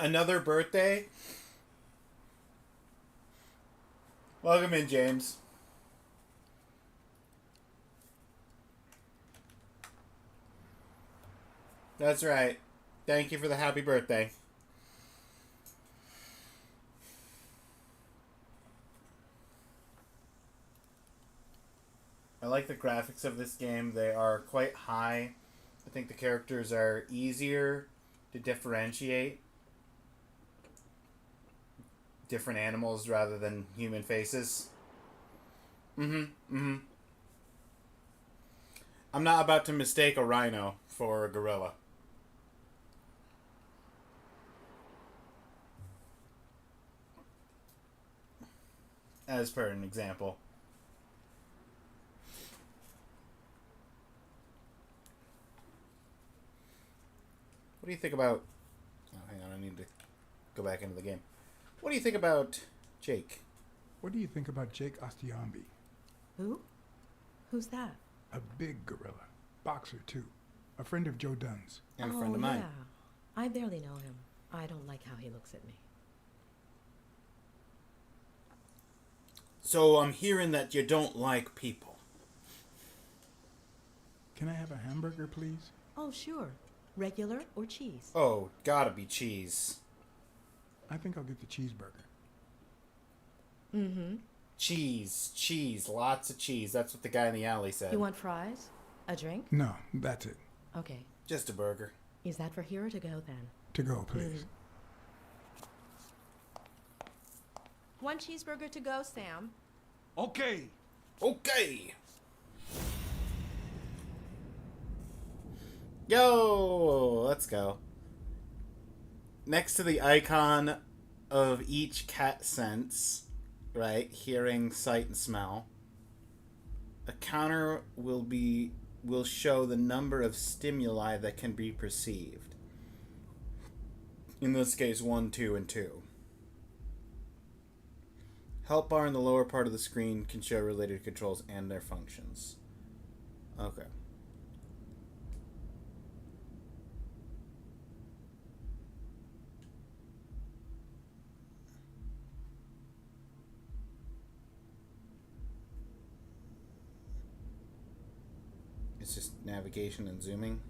Another birthday? Welcome in, James. That's right. Thank you for the happy birthday. I like the graphics of this game. They are quite high. I think the characters are easier to differentiate. Different animals rather than human faces. I'm not about to mistake a rhino for a gorilla. As per an example. What do you think about... Oh, hang on, I need to go back into the game. What do you think about Jake? What do you think about Jake Ostiambi? Who? Who's that? A big gorilla. Boxer, too. A friend of Joe Dunn's. And a friend of mine. Yeah. I barely know him. I don't like how he looks at me. So I'm hearing that you don't like people. Can I have a hamburger, please? Oh, sure. Regular or cheese? Oh, gotta be cheese. I think I'll get the cheeseburger. Mm-hmm. Cheese, lots of cheese. That's what the guy in the alley said. You want fries? A drink? No, that's it. Okay. Just a burger. Is that for here or to go then? To go, please. One cheeseburger to go, Sam. Okay. Okay. Yo, let's go. Next to the icon of each cat sense, right? Hearing, sight, and smell. A counter will show the number of stimuli that can be perceived. In this case, 1, 2, and 2. Help bar in the lower part of the screen can show related controls and their functions. Okay. It's just navigation and zooming.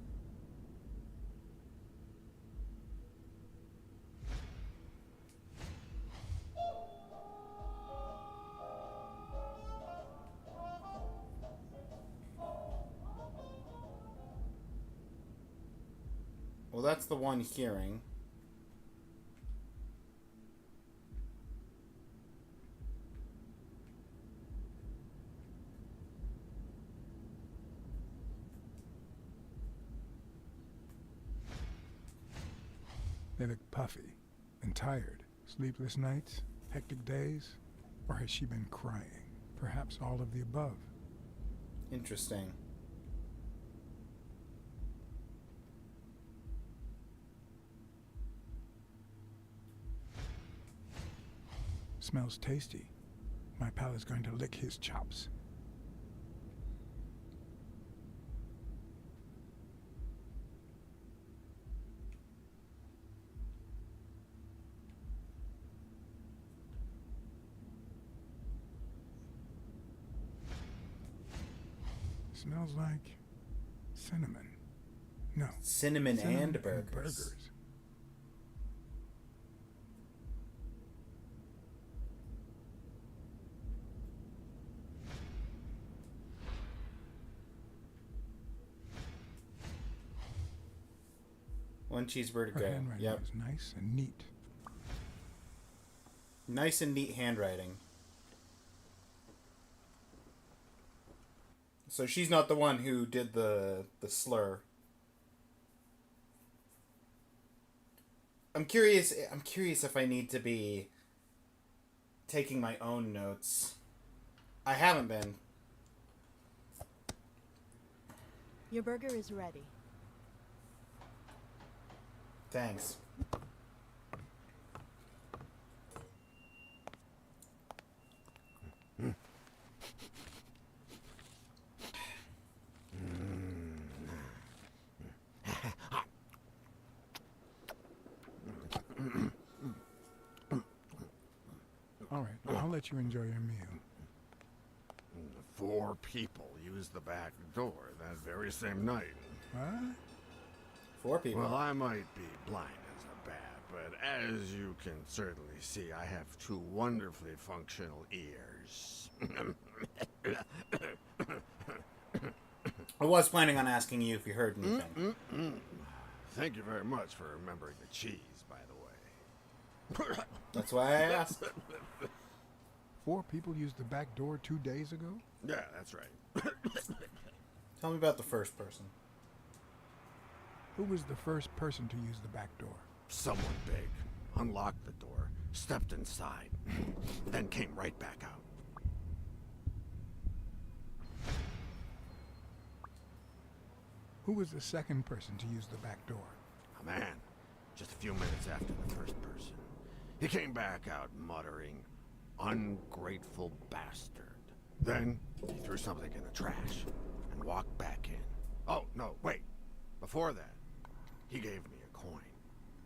Well, that's the one hearing. They look puffy and tired. Sleepless nights, hectic days, or has she been crying? Perhaps all of the above. Interesting. Smells tasty. My pal is going to lick his chops. Smells like cinnamon. No. Cinnamon and burgers. One cheeseburger Her go. handwriting Yep. is nice and neat. Nice and neat handwriting. So she's not the one who did the slur. I'm curious if I need to be taking my own notes. I haven't been. Your burger is ready. Thanks. right, I'll let you enjoy your meal. 4 people used the back door that very same night. What? 4 people. Well, I might be blind as a bat, but as you can certainly see, I have 2 wonderfully functional ears. I was planning on asking you if you heard anything. Thank you very much for remembering the cheese, by the way. That's why I asked. 4 people used the back door 2 days ago? Yeah, that's right. Tell me about the first person. Who was the first person to use the back door? Someone big unlocked the door, stepped inside, then came right back out. Who was the second person to use the back door? A man, just a few minutes after the first person. He came back out muttering, "Ungrateful bastard." Then he threw something in the trash and walked back in. Oh, no, wait. Before that, he gave me a coin.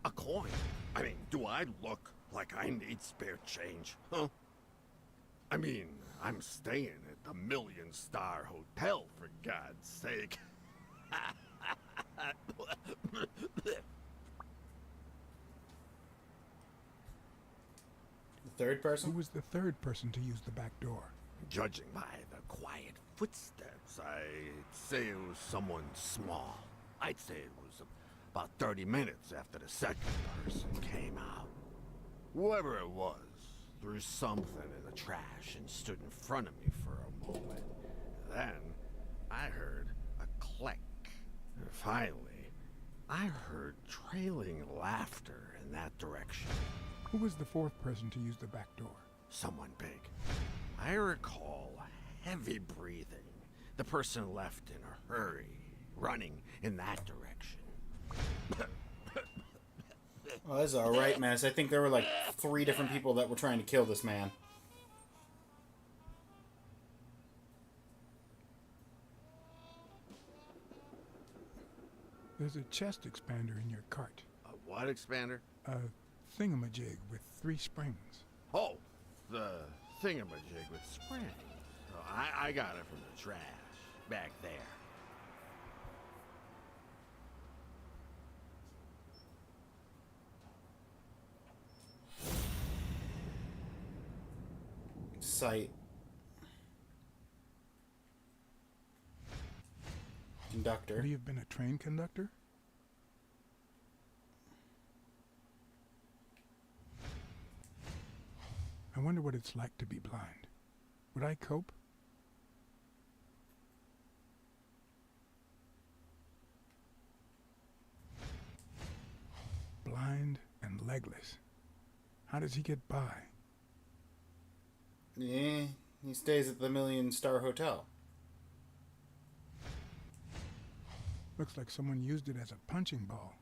A coin? I mean, do I look like I need spare change, huh? I mean, I'm staying at the Million-Star Hotel, for God's sake. The third person? Who was the third person to use the back door? Judging by the quiet footsteps, I'd say it was someone small. I'd say it was about 30 minutes after the second person came out. Whoever it was threw something in the trash and stood in front of me for a moment. Then I heard a click. And finally, I heard trailing laughter in that direction. Who was the fourth person to use the back door? Someone big. I recall heavy breathing. The person left in a hurry, running in that direction. Well, that's alright, man. I think there were like 3 different people that were trying to kill this man. There's a chest expander in your cart. A what expander? A thingamajig with 3 springs. Oh, the thingamajig with springs. Oh, I got it from the trash back there. Sight. Conductor. Could he have been a train conductor? I wonder what it's like to be blind. Would I cope? Blind and legless. How does he get by? Yeah, he stays at the Million-Star Hotel. Looks like someone used it as a punching ball.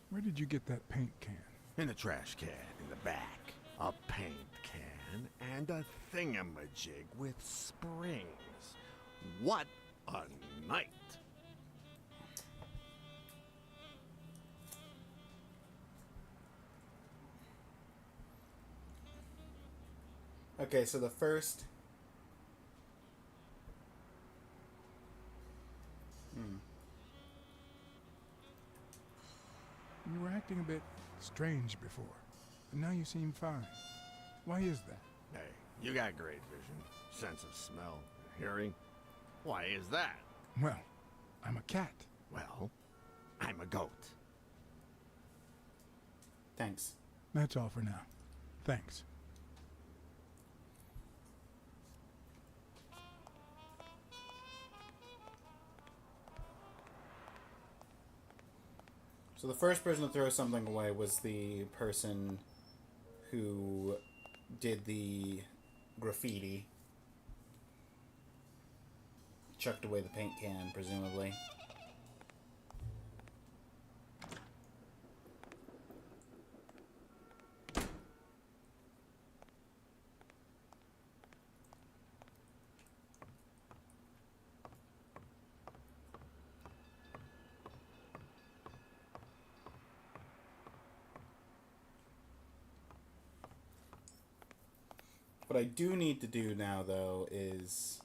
Where did you get that paint can? In the trash can in the back. A paint can and a thingamajig with springs. What a night! Okay, so the first... You were acting a bit strange before, but now you seem fine. Why is that? Hey, you got great vision, sense of smell, hearing. Why is that? Well, I'm a cat. Well, I'm a goat. Thanks. That's all for now. Thanks. So the first person to throw something away was the person who did the graffiti. Chucked away the paint can, presumably. What I do need to do now, though, is...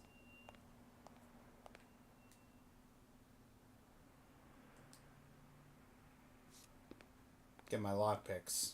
get my lockpicks.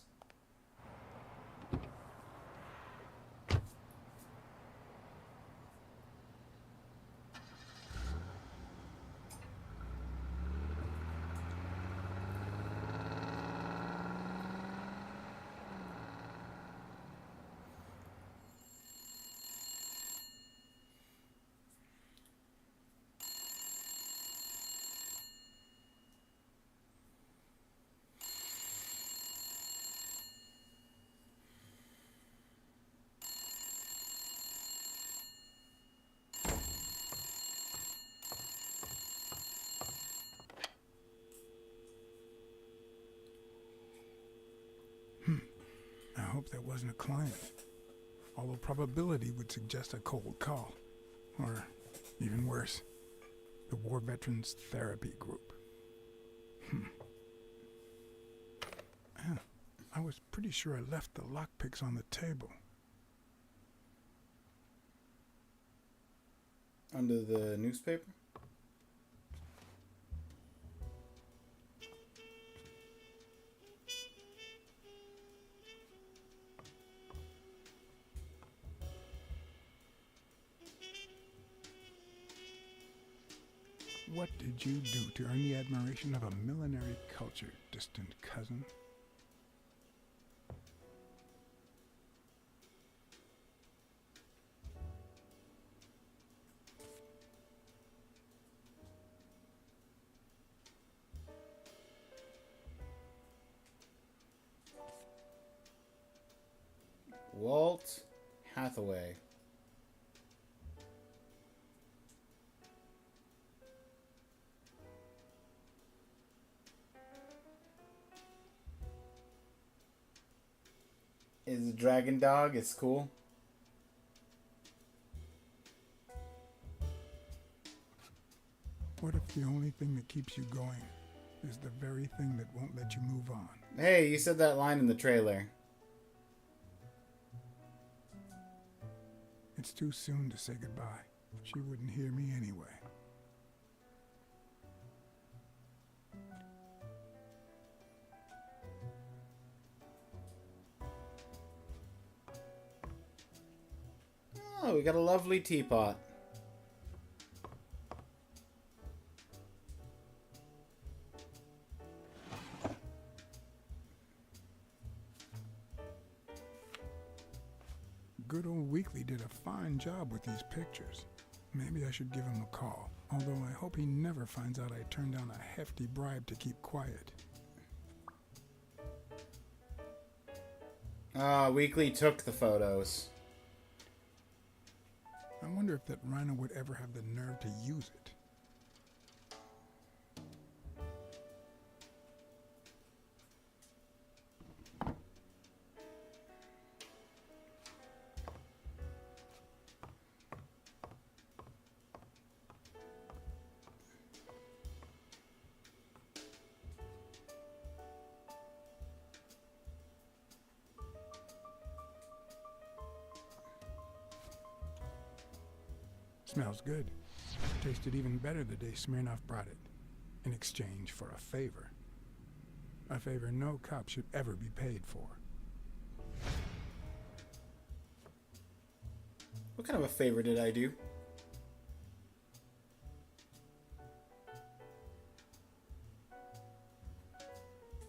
I hope that wasn't a client. Although probability would suggest a cold call. Or, even worse, the War Veterans Therapy Group. I was pretty sure I left the lockpicks on the table. Under the newspaper? What did you do to earn the admiration of a millinery culture, distant cousin? Walt Hathaway. Is a dragon dog. It's cool. What if the only thing that keeps you going is the very thing that won't let you move on? Hey, you said that line in the trailer. It's too soon to say goodbye. She wouldn't hear me anyway. Oh, we got a lovely teapot. Good old Weekly did a fine job with these pictures. Maybe I should give him a call, although I hope he never finds out I turned down a hefty bribe to keep quiet. Weekly took the photos. I wonder if that rhino would ever have the nerve to use it. Smells good. Tasted even better the day Smirnoff brought it, in exchange for a favor. A favor no cop should ever be paid for. What kind of a favor did I do?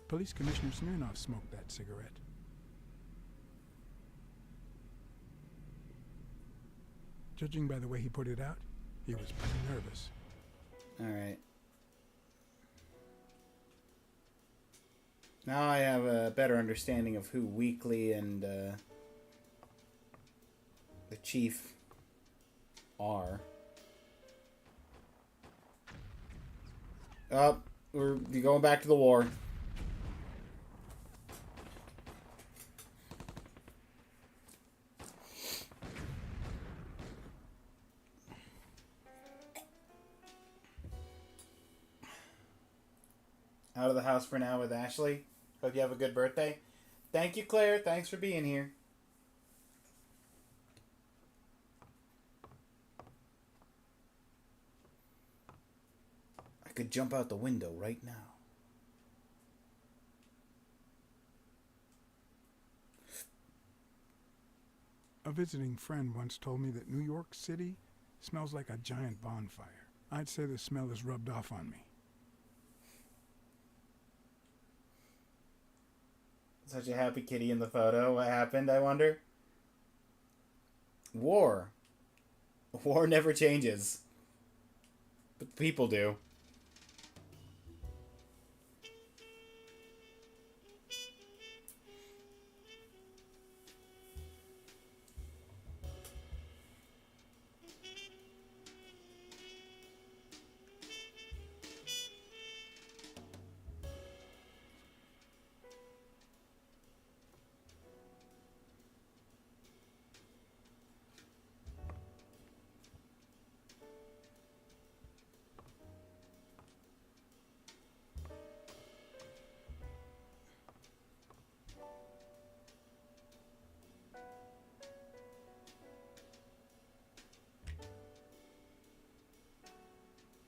Police Commissioner Smirnoff smoked that cigarette. Judging by the way he put it out, he was pretty nervous. Alright. Now I have a better understanding of who Weekly and the Chief are. Oh, we're going back to the war. Out of the house for now with Ashley. Hope you have a good birthday. Thank you, Claire. Thanks for being here. could jump out the window right now. A visiting friend once told me that New York City smells like a giant bonfire. I'd say the smell is rubbed off on me. Such a happy kitty in the photo. What happened, I wonder? War. War never changes. But people do.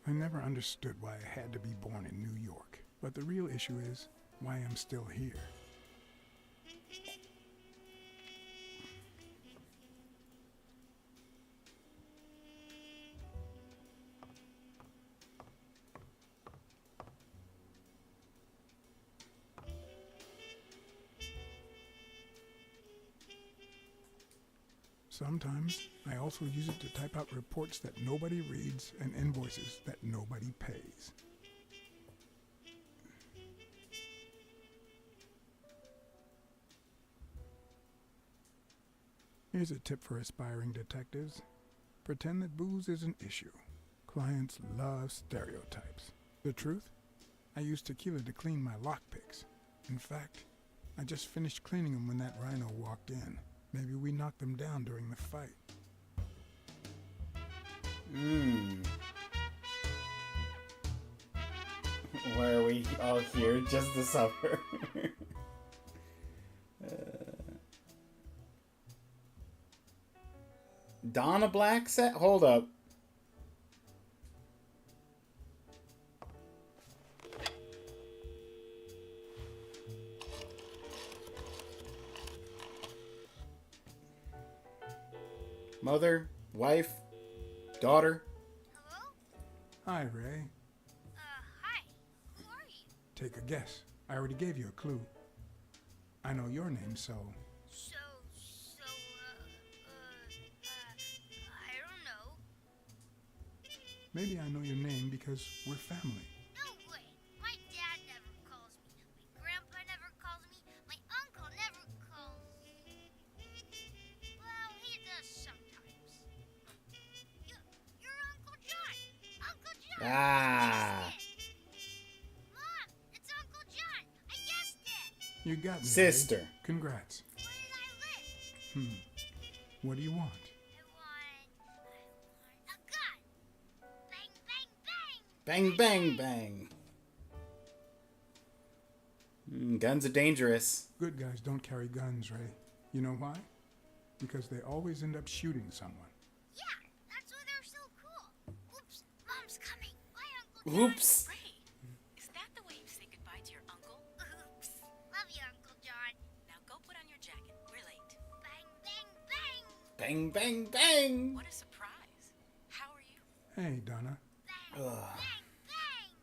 I never understood why I had to be born in New York, but the real issue is why I'm still here. Sometimes I also use it to type out reports that nobody reads and invoices that nobody pays. Here's a tip for aspiring detectives. Pretend that booze is an issue. Clients love stereotypes. The truth? I use tequila to clean my lockpicks. In fact, I just finished cleaning them when that rhino walked in. Maybe we knocked them down during the fight. Why are we all here just to suffer? Donna Blacksad? Hold up. Mother, wife, daughter. Hello? Hi, Ray. Hi. Who are you? Take a guess. I already gave you a clue. I know your name, so... I don't know. Maybe I know your name because we're family. No way. My dad never calls me. My grandpa never calls me. My uncle never calls. Well, he does sometimes. You're Uncle John. Uncle John. Ah. Mom, it's Uncle John. I guessed it. You got me, Sister. Ray. Congrats. Where did I live? What do you want? I want a gun. Bang, bang, bang. Bang, bang, bang. Guns are dangerous. Good guys don't carry guns, Ray. You know why? Because they always end up shooting someone. Yeah, that's why they're so cool. Oops, Mom's coming. Bye, Uncle John. Oops. Ray, is that the way you say goodbye to your uncle? Oops. Love you, Uncle John. Now go put on your jacket. We're late. Bang, bang, bang. Bang, bang, bang. What a surprise. How are you? Hey, Donna. Bang, bang, bang.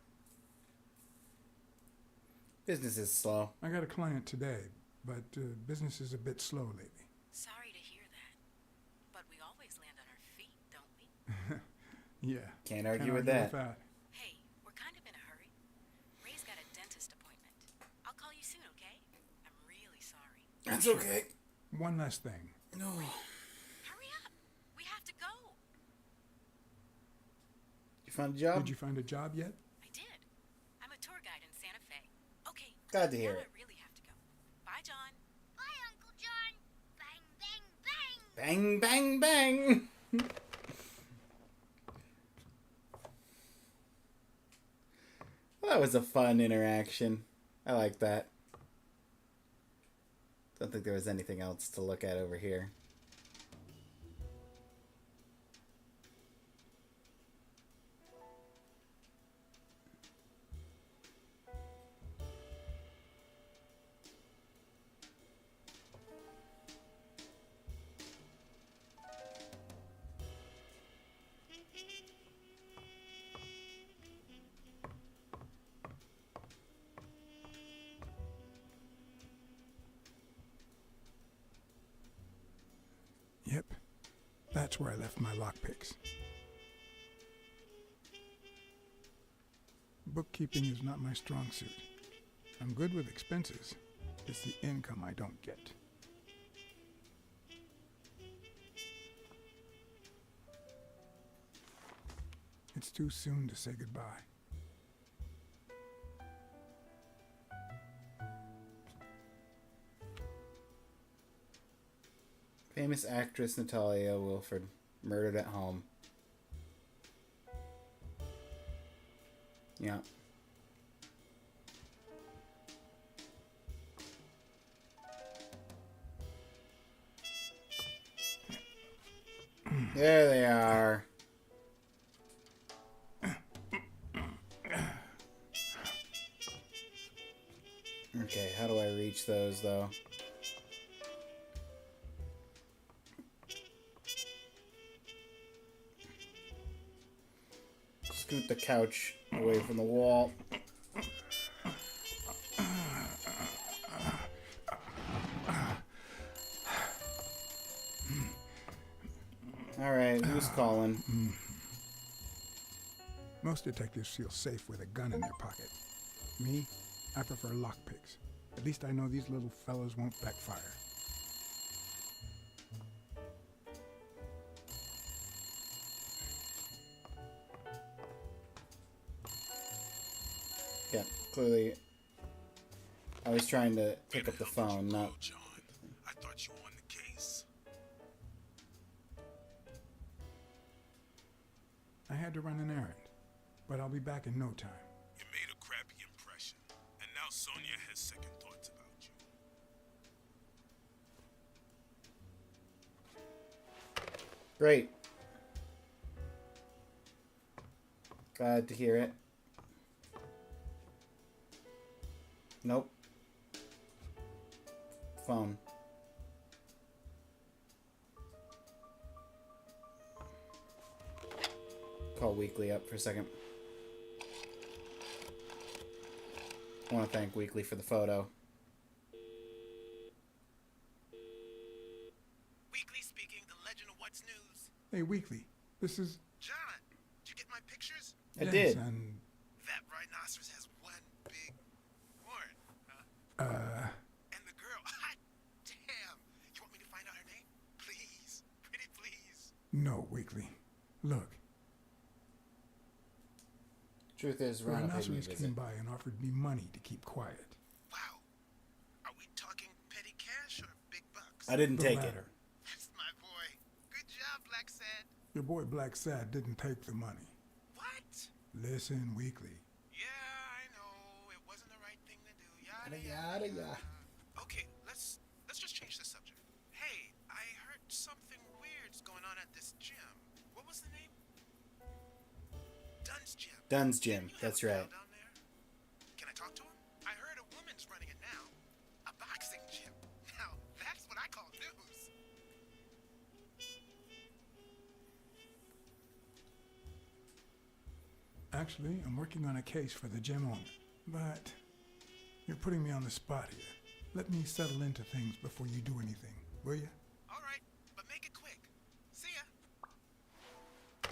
Business is slow. I got a client today, but business is a bit slow lately. Sorry to hear that. But we always land on our feet, don't we? Yeah. Can't argue with that. Hey, we're kind of in a hurry. Ray's got a dentist appointment. I'll call you soon, okay? I'm really sorry. That's okay. One last thing. No. Hurry up. We have to go. You found a job? Did you find a job yet? I did. I'm a tour guide in Santa Fe. Okay. Glad to hear now it. I really have to go. Bye, John. Bye, Uncle John. Bang, bang, bang. Bang, bang, bang. Well, that was a fun interaction. I like that. Don't think there was anything else to look at over here. That's where I left my lockpicks. Bookkeeping is not my strong suit. I'm good with expenses. It's the income I don't get. It's too soon to say goodbye. Famous actress Natalia Wilford, murdered at home. Yeah. There they are. Okay, how do I reach those, though? Scoot the couch away from the wall. Alright, who's calling? Most detectives feel safe with a gun in their pocket. Me, I prefer lockpicks. At least I know these little fellas won't backfire. Yeah, clearly I was trying to pick up the phone, not... John, I thought you won the case. I had to run an errand, but I'll be back in no time. You made a crappy impression, and now Sonia has second thoughts about you. Great. Glad to hear it. Nope. Phone. Call Weekly up for a second. I want to thank Weekly for the photo. Weekly speaking, the legend of what's news. Hey, Weekly, this is... John, did you get my pictures? I Yes, did. And... That rhinoceros has one big horn, huh? And the girl, hot damn. You want me to find out her name? Please, pretty please. No, Weekly. Look, Truth is, the Ron paid me a rhinoceros visit. came by and offered me money to keep quiet. Wow. Are we talking petty cash or big bucks? I didn't The take it. latter. That's my boy. Good job, Blacksad. Your boy Blacksad didn't take the money. What? Listen, Weekly. Yeah, I know. It wasn't the right thing to do. Yada, Yada, yada. Okay, let's just change the subject. Hey, I heard something weird's going on at this gym. What was the name? Dunn's Gym. Dunn's Gym, You have that's a pal right. down there? Can I talk to him? I heard a woman's running it now. A boxing gym. Now, that's what I call news. Actually, I'm working on a case for the gym owner. But you're putting me on the spot here. Let me settle into things before you do anything, will you? All right, but make it quick. See ya.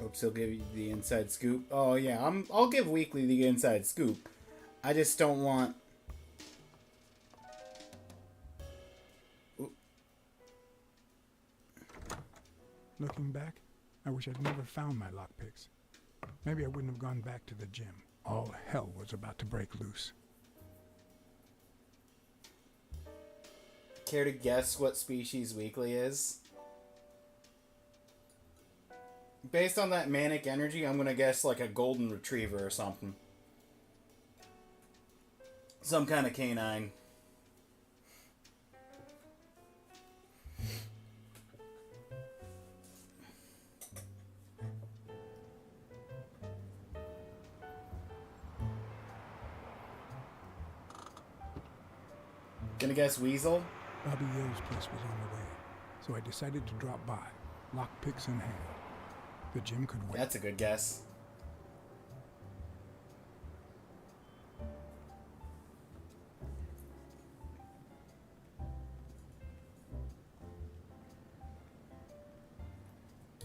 Hopes he'll give you the inside scoop. Oh yeah, I'll give Weekly the inside scoop. I just don't want... Looking back, I wish I'd never found my lockpicks. Maybe I wouldn't have gone back to the gym. All hell was about to break loose. Care to guess what species Weekly is? Based on that manic energy, I'm gonna guess like a golden retriever or something. Some kind of canine. Gonna guess weasel? Bobby Yale's place was on the way, so I decided to drop by, lockpicks in hand. The gym could wait. That's a good guess.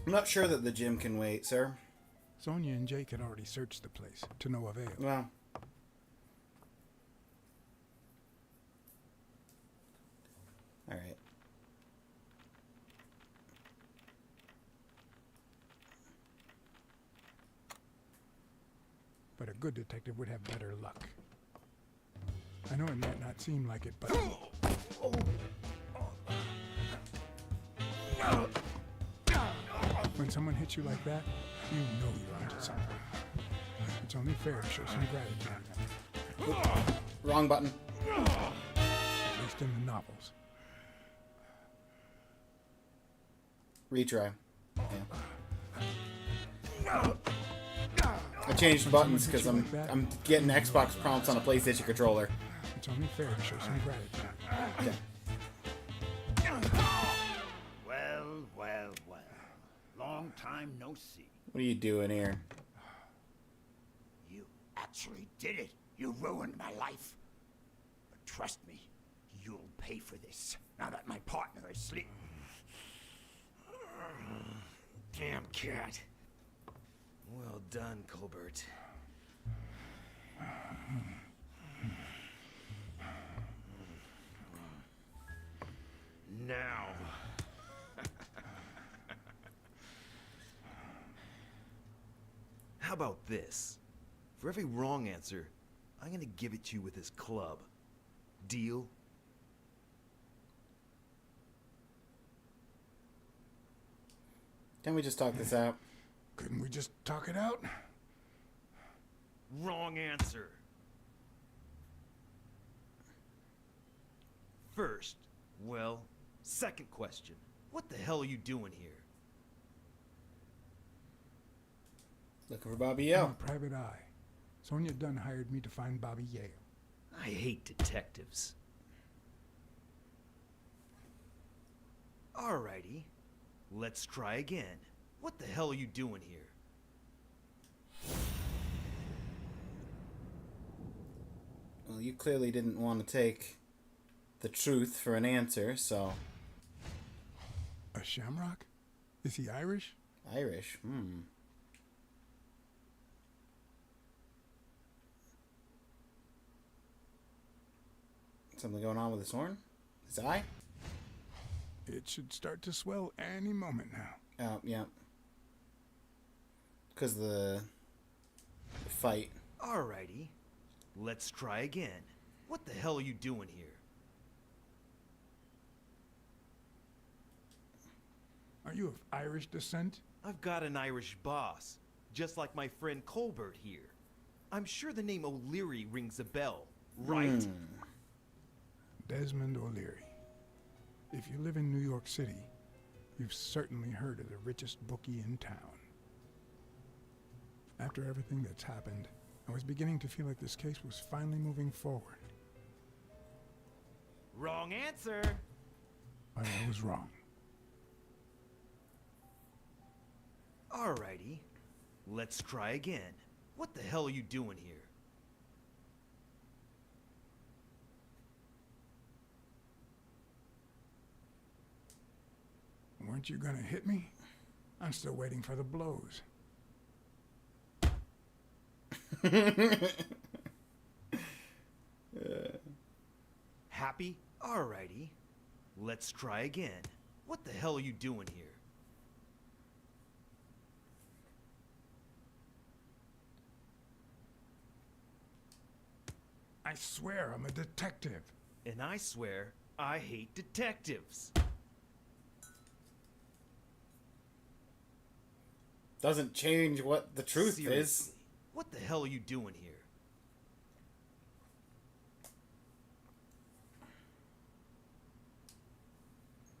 I'm not sure that the gym can wait, sir. Sonia and Jake had already searched the place, to no avail. Well. Alright. But a good detective would have better luck. I know it might not seem like it, but... When someone hits you like that, you know you're onto something. It's only fair to show some gratitude. Wrong button. At least in the novels. Retry. Yeah. I changed buttons because I'm getting Xbox prompts on a PlayStation controller. It's only fair to show some gratitude. Yeah. Well, well, well. Long time no see. What are you doing here? You actually did it. You ruined my life. But trust me, you'll pay for this now that my partner is asleep. Damn cat. Well done, Colbert. Now. How about this? For every wrong answer, I'm gonna give it to you with this club. Deal? Can't we just talk this out? Couldn't we just talk it out? Wrong answer. First, well, second question. What the hell are you doing here? Looking for Bobby I'm Yale. a private eye. Sonia Dunn hired me to find Bobby Yale. I hate detectives. Alrighty. Let's try again. What the hell are you doing here? Well, you clearly didn't want to take the truth for an answer, so... A shamrock? Is he Irish? Irish? Something going on with his horn? His eye? It should start to swell any moment now. Oh, yeah. Because of the fight. Alrighty. Let's try again. What the hell are you doing here? Are you of Irish descent? I've got an Irish boss, just like my friend Colbert here. I'm sure the name O'Leary rings a bell, right? Desmond O'Leary. If you live in New York City, you've certainly heard of the richest bookie in town. After everything that's happened, I was beginning to feel like this case was finally moving forward. Wrong answer. But I was wrong. Alrighty. Let's try again. What the hell are you doing here? Weren't you gonna hit me? I'm still waiting for the blows. Happy? Alrighty. Let's try again. What the hell are you doing here? I swear I'm a detective. And I swear, I hate detectives. Doesn't change what the truth Seriously, is. what the hell are you doing here?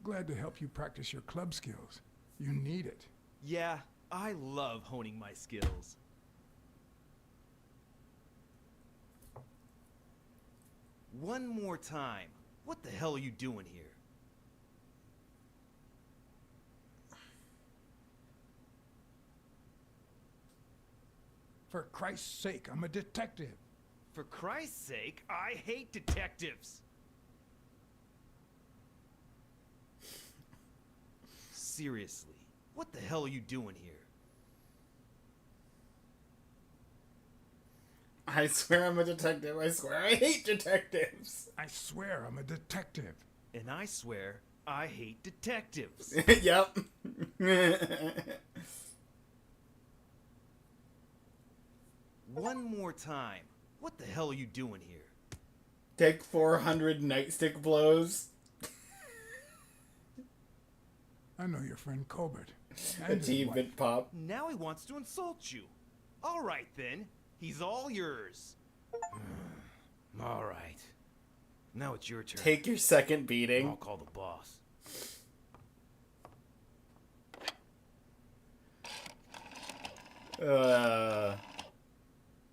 Glad to help you practice your club skills. You need it. Yeah, I love honing my skills. One more time. What the hell are you doing here? For Christ's sake, I'm a detective. For Christ's sake, I hate detectives. Seriously, What the hell are you doing here? I swear I'm a detective. I swear I hate detectives. I swear I'm a detective. And I swear I hate detectives. Yep. One more time. What the hell are you doing here? Take 400 nightstick blows. I know your friend Colbert. And his Achievement wife. pop. Now he wants to insult you. All right, then. He's all yours. All right. Now it's your turn. Take your second I'll beating. call the boss.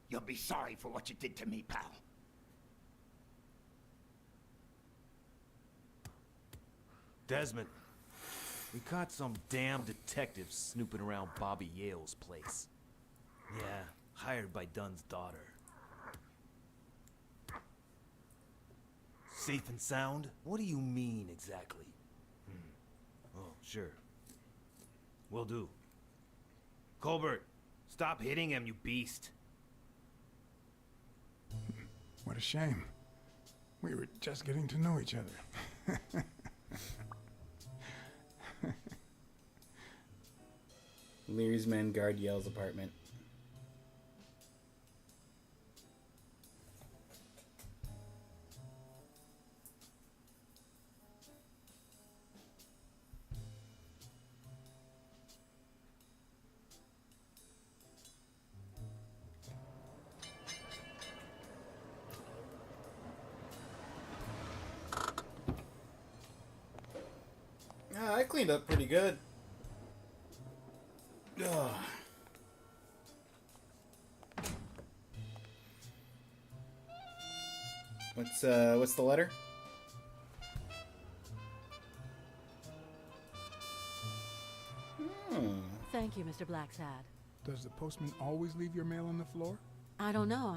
You'll be sorry for what you did to me, pal. Desmond, we caught some damn detective snooping around Bobby Yale's place. Yeah, hired by Dunn's daughter. Safe and sound? What do you mean exactly? Oh, sure. Will do. Colbert, stop hitting him, you beast. What a shame. We were just getting to know each other. Leary's men guard Yale's apartment. I cleaned up pretty good. Ugh. What's the letter? Thank you, Mr. Blacksad. Does the postman always leave your mail on the floor? I don't know,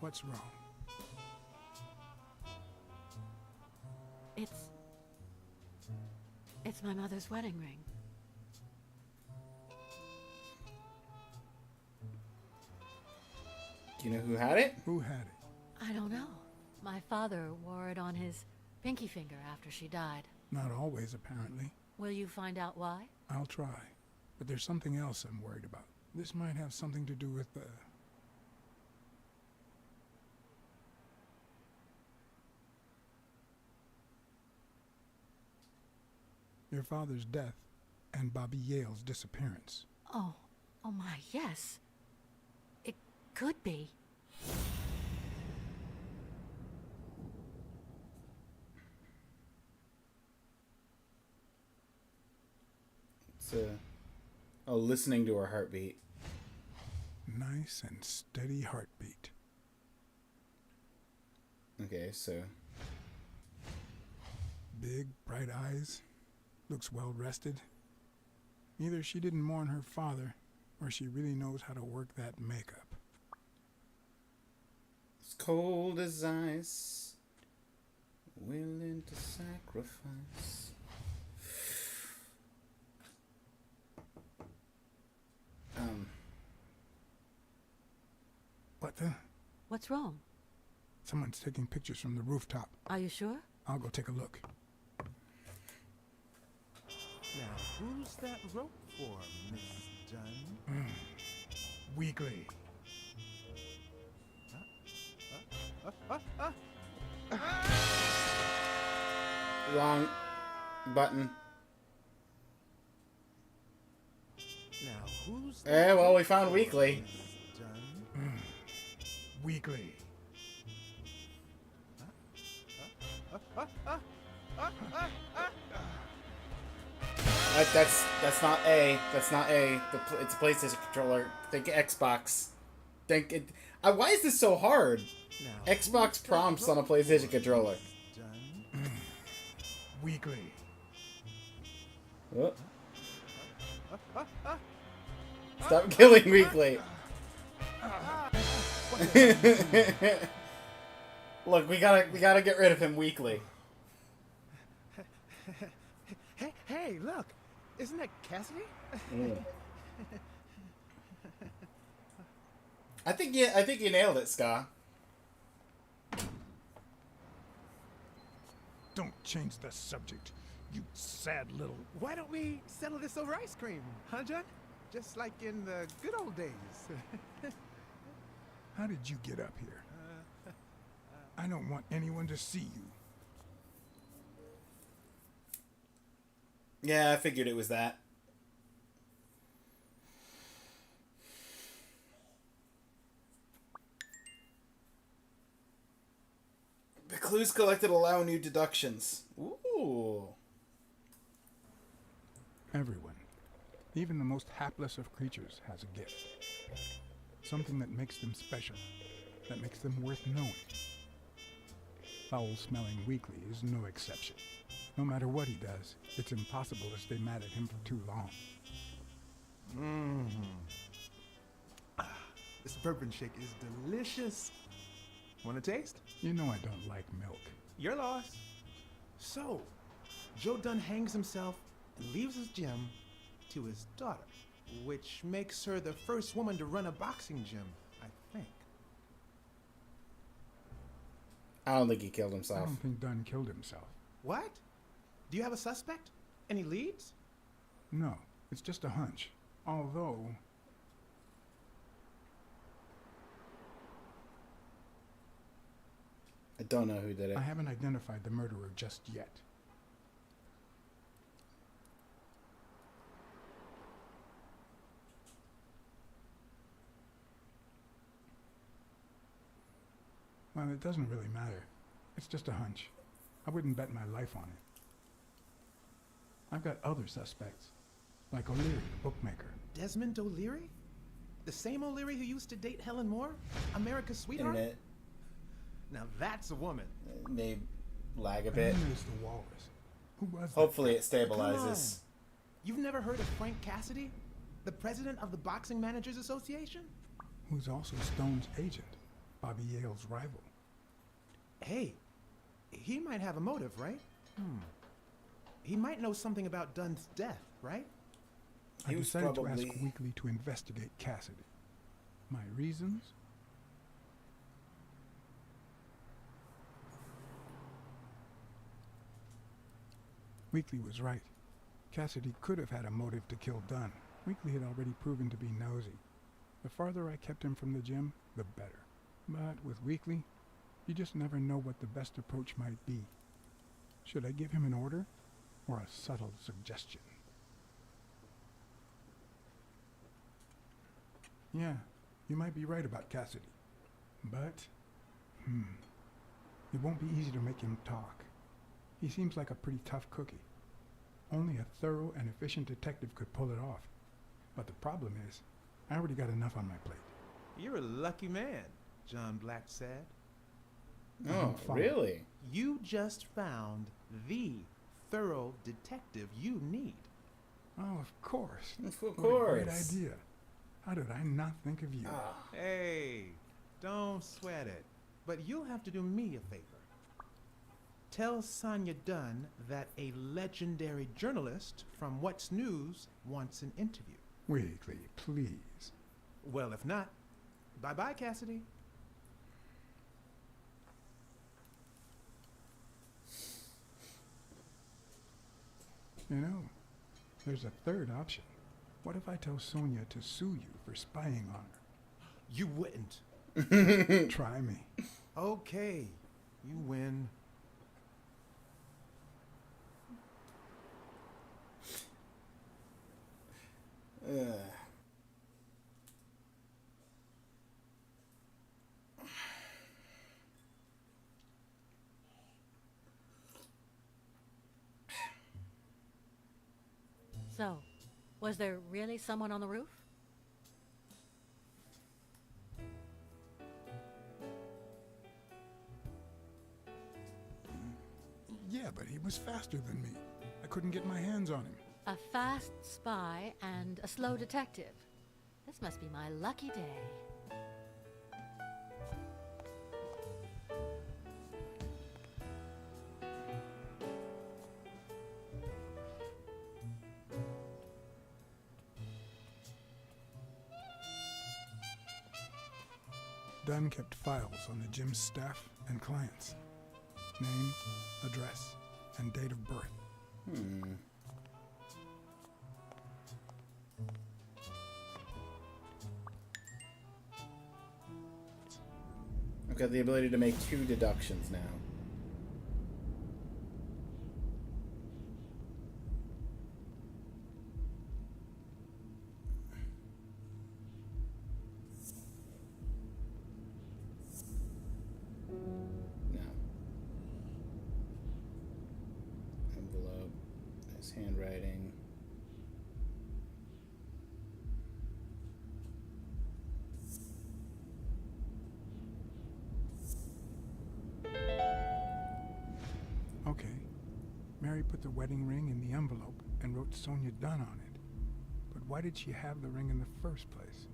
What's wrong? It's my mother's wedding ring. Do you know who had it? Who had it? I don't know. My father wore it on his pinky finger after she died. Not always, apparently. Will you find out why? I'll try. But there's something else I'm worried about. This might have something to do with the... your father's death and Bobby Yale's disappearance. Oh my, yes. It could be. It's listening to her heartbeat. Nice and steady heartbeat. Okay, so big, bright eyes. Looks well rested. Either she didn't mourn her father, or she really knows how to work that makeup. It's cold as ice, willing to sacrifice. What the? What's wrong? Someone's taking pictures from the rooftop. Are you sure? I'll go take a look. Now, who's that rope for, Miss Dunn? Weekly. Wrong button. Now, who's that Eh, well, we rope found for, Weekly. Miss Dunn? Weekly. That's not A. That's not A. It's a PlayStation controller. Think Xbox. Think it. Why is this so hard? Now, Xbox prompts on a PlayStation controller. Dunn? Weekly. Oh. Stop killing Weekly. Look, we gotta get rid of him weekly. Hey, look. Isn't that Cassidy? I think you nailed it, Ska. Don't change the subject, you sad little... Why don't we settle this over ice cream, huh, John? Just like in the good old days. How did you get up here? I don't want anyone to see you. Yeah, I figured it was that. The clues collected allow new deductions. Ooh. Everyone, even the most hapless of creatures, has a gift. Something that makes them special, that makes them worth knowing. Foul-smelling Weekly is no exception. No matter what he does, it's impossible to stay mad at him for too long. This bourbon shake is delicious. Want a taste? You know I don't like milk. Your loss. So, Joe Dunn hangs himself and leaves his gym to his daughter, which makes her the first woman to run a boxing gym, I think. I don't think he killed I himself. don't think Dunn killed himself. What? Do you have a suspect? Any leads? No, it's just a hunch. Although... I don't know who did it. I haven't identified the murderer just yet. Well, it doesn't really matter. It's just a hunch. I wouldn't bet my life on it. I've got other suspects, like O'Leary, the bookmaker. Desmond O'Leary? The same O'Leary who used to date Helen Moore? America's sweetheart? Internet Now that's a woman. may lag a bit. And then there's the walrus. Who was that? Hopefully it Come on. stabilizes. You've never heard of Frank Cassidy? The president of the Boxing Managers Association? Who's also Stone's agent, Bobby Yale's rival. Hey, he might have a motive, right? He might know something about Dunn's death, right? I He was decided to ask probably- Weekly to investigate Cassidy. My reasons? Weekly was right. Cassidy could have had a motive to kill Dunn. Weekly had already proven to be nosy. The farther I kept him from the gym, the better. But with Weekly, you just never know what the best approach might be. Should I give him an order or a subtle suggestion? Yeah, you might be right about Cassidy. But, it won't be easy to make him talk. He seems like a pretty tough cookie. Only a thorough and efficient detective could pull it off. But the problem is, I already got enough on my plate. You're a lucky man, John Blacksad. Oh, really? You just found the thorough detective you need. Oh, of course. Of What a course. great idea. How did I not think of you? Hey, don't sweat it. But you'll have to do me a favor. Tell Sonia Dunn that a legendary journalist from What's News wants an interview. Weekly, please. Well, if not, bye-bye, Cassidy. You know, there's a third option. What if I tell Sonia to sue you for spying on You wouldn't. her? Try me. Okay, you win. So, was there really someone on the roof? Yeah, but he was faster than me. I couldn't get my hands on him. A fast spy and a slow detective. This must be my lucky day. Dunn kept files on the gym's staff and clients. Name, address, and date of birth. I've got the ability to make 2 deductions now. No. Envelope. Nice handwriting. Okay. Mary put the wedding ring in the envelope and wrote Sonia Dunn on it. But why did she have the ring in the first place?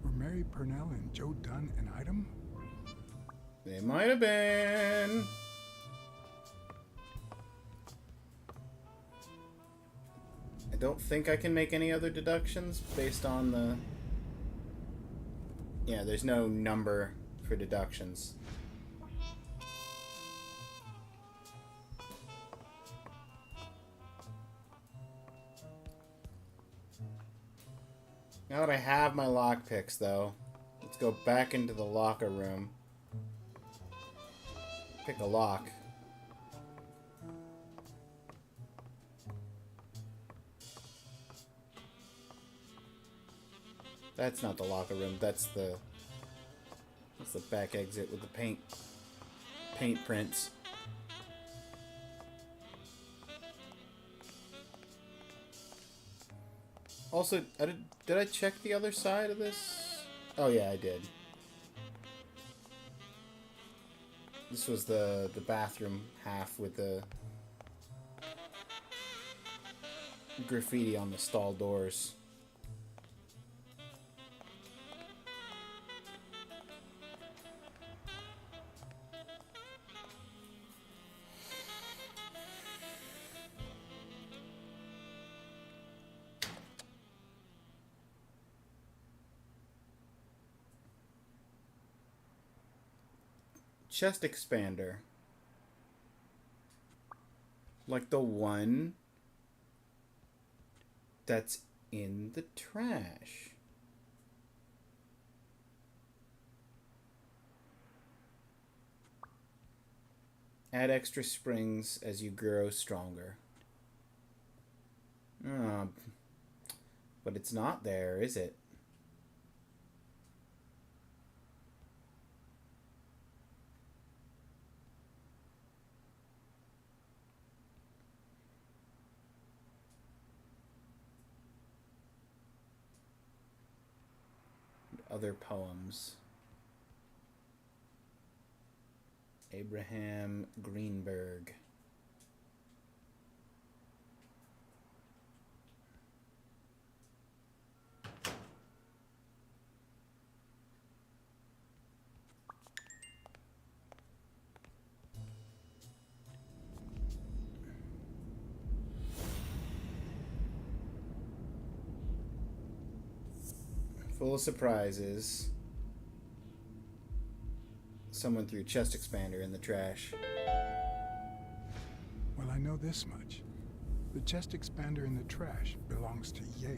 Were Mary Purnell and Joe Dunn an item? They might have been. I don't think I can make any other deductions based on the... Yeah, there's no number for deductions. Now that I have my lockpicks, though, let's go back into the locker room. Pick a lock. That's not the locker room. That's the back exit with the paint prints. Also, did I check the other side of this? Oh yeah, I did. This was the bathroom half with the graffiti on the stall doors. Chest expander. Like the one that's in the trash. Add extra springs as you grow stronger. But it's not there, is it? Other poems. Abraham Greenberg. Full of surprises. Someone threw chest expander in the trash. Well, I know this much. The chest expander in the trash belongs to Yale.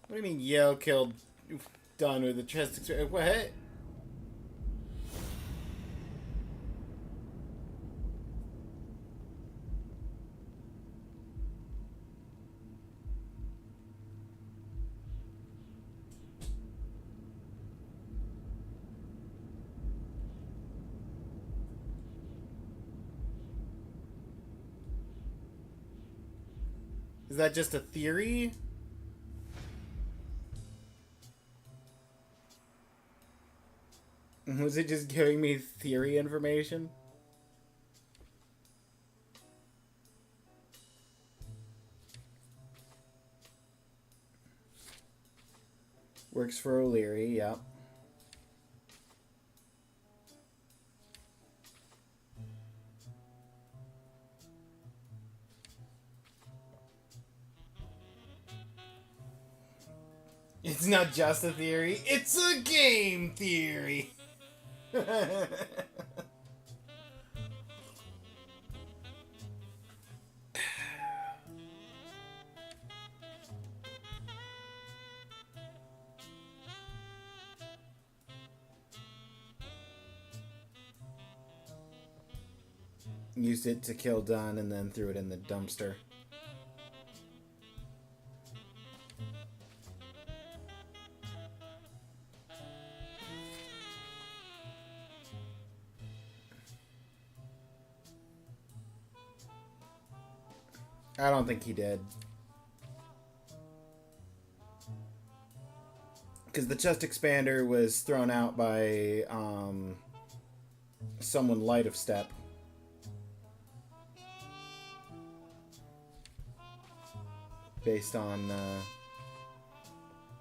What do you mean Yale killed Dunn with the chest expander? What? Is that just a theory? Was it just giving me theory information? Works for O'Leary, yep. It's not just a theory, it's a game theory! Used it to kill Dunn and then threw it in the dumpster. I don't think he did. Because the chest expander was thrown out by someone light of step. Based on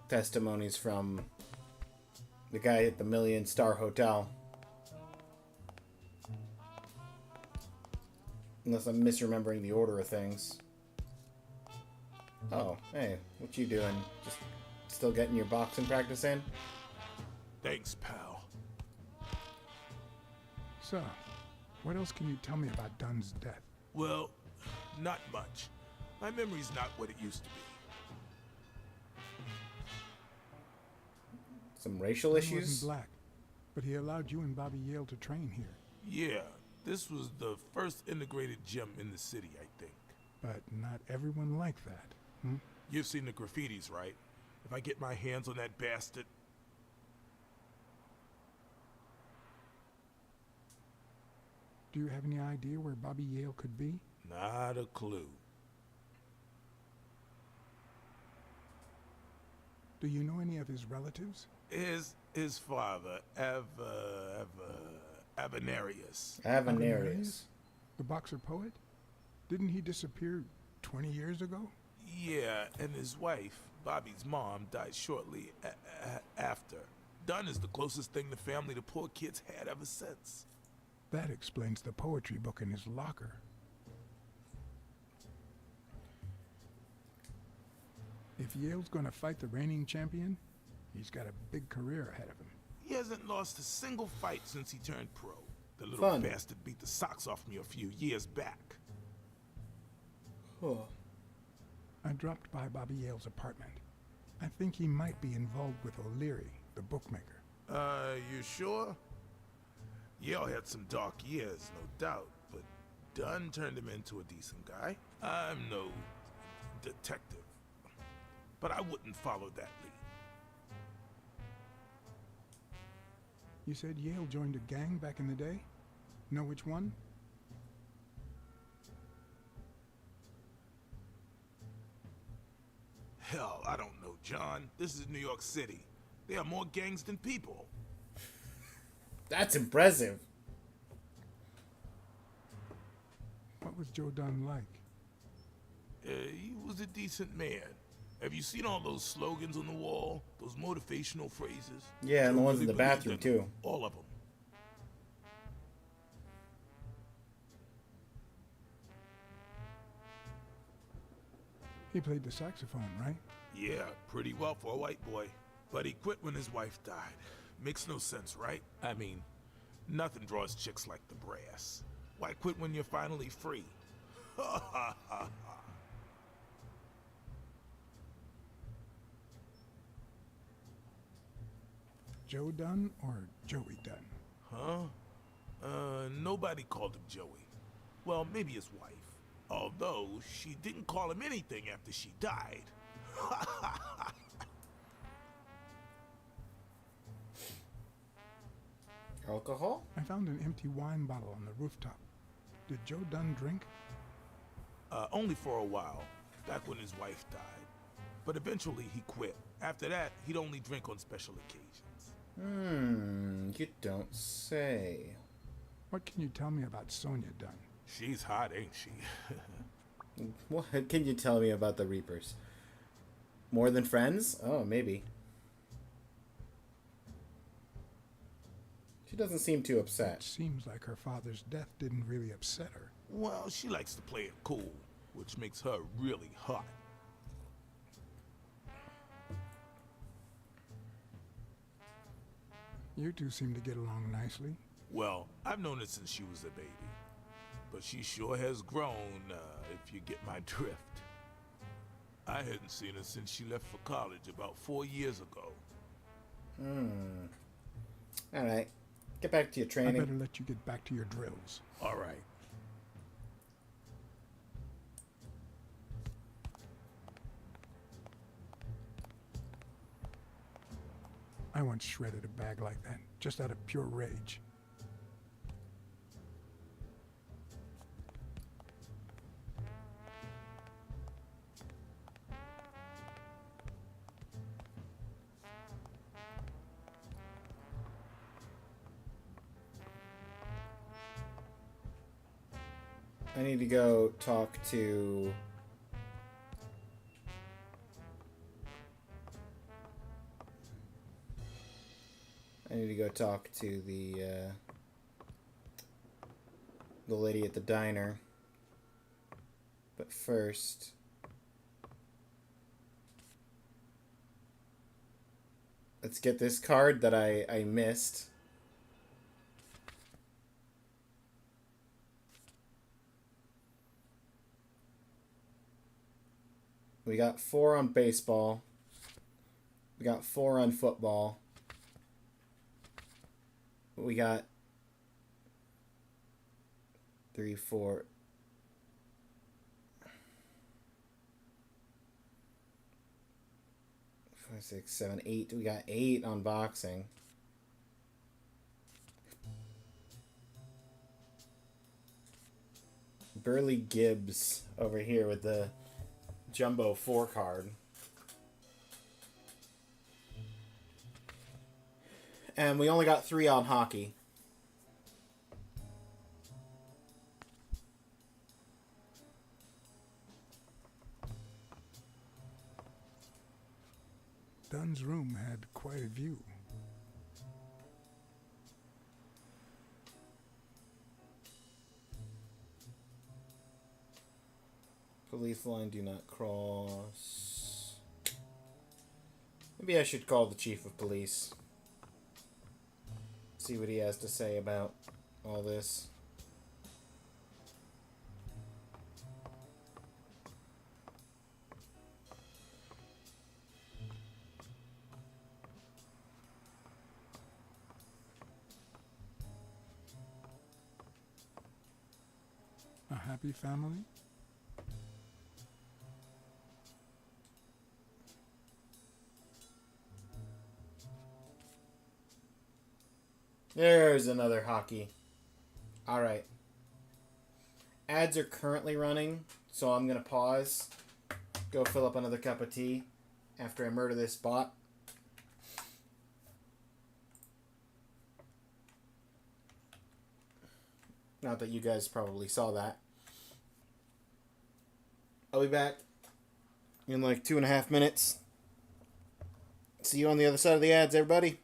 testimonies from the guy at the Million Star Hotel. Unless I'm misremembering the order of things. Oh, hey, what you doing? Just still getting your boxing practice in? Thanks, pal. So, what else can you tell me about Dunn's death? Well, not much. My memory's not what it used to be. Some racial Dunn issues? wasn't black, but he allowed you and Bobby Yale to train here. Yeah, this was the first integrated gym in the city, I think. But not everyone liked that, hmm? You've seen the graffitis, right? If I get my hands on that bastard... Do you have any idea where Bobby Yale could be? Not a clue. Do you know any of his relatives? His father, Avenarius. Avenarius. The boxer poet? Didn't he disappear 20 years ago? Yeah, and his wife, Bobby's mom, died shortly after. Dunn is the closest thing the family the poor kids had ever since. That explains the poetry book in his locker. If Yale's gonna fight the reigning champion, he's got a big career ahead of him. He hasn't lost a single fight since he turned pro. The little Fun. bastard beat the socks off me a few years back. Oh. I dropped by Bobby Yale's apartment. I think he might be involved with O'Leary, the bookmaker. You sure? Yale had some dark years, no doubt, but Dunn turned him into a decent guy. I'm no detective, but I wouldn't follow that lead. You said Yale joined a gang back in the day? Know which one? Hell, I don't know, John. This is New York City. There are more gangs than people. That's impressive. What was Joe Dunn like? He was a decent man. Have you seen all those slogans on the wall? Those motivational phrases? Yeah, and the Joe ones in really the bathroom, believed in too. them. All of them. He played the saxophone, right? Yeah, pretty well for a white boy. But he quit when his wife died. Makes no sense, right? I mean, nothing draws chicks like the brass. Why quit when you're finally free? Ha ha ha ha. Joe Dunn or Joey Dunn? Huh? Nobody called him Joey. Well, maybe his wife. Although, she didn't call him anything after she died. Alcohol? I found an empty wine bottle on the rooftop. Did Joe Dunn drink? Only for a while. back when his wife died. But eventually he quit. After that, he'd only drink on special occasions. You don't say. What can you tell me about Sonya Dunn? She's hot, ain't she? What can you tell me about the Reapers? More than friends? Oh, maybe. She doesn't seem too upset. It seems like her father's death didn't really upset her. Well, she likes to play it cool, which makes her really hot. You two seem to get along nicely. Well, I've known her since she was a baby. But she sure has grown, if you get my drift. I hadn't seen her since she left for college about 4 years ago. Alright. Get back to your training. I better let you get back to your drills. All right. I once shredded a bag like that, just out of pure rage. I need to go talk to... the lady at the diner. But first... let's get this card that I missed. We got 4 on baseball. We got 4 on football. We got 3, 4. 5, 6, 7, 8. We got 8 on boxing. Burley Gibbs over here with the Jumbo 4 card. And we only got 3 on hockey. Dunn's room had quite a view. Police line, do not cross. Maybe I should call the chief of police. See what he has to say about all this. A happy family? There's another hockey. Alright. Ads are currently running, so I'm going to pause. Go fill up another cup of tea after I murder this bot. Not that you guys probably saw that. I'll be back in like 2.5 minutes. See you on the other side of the ads, everybody.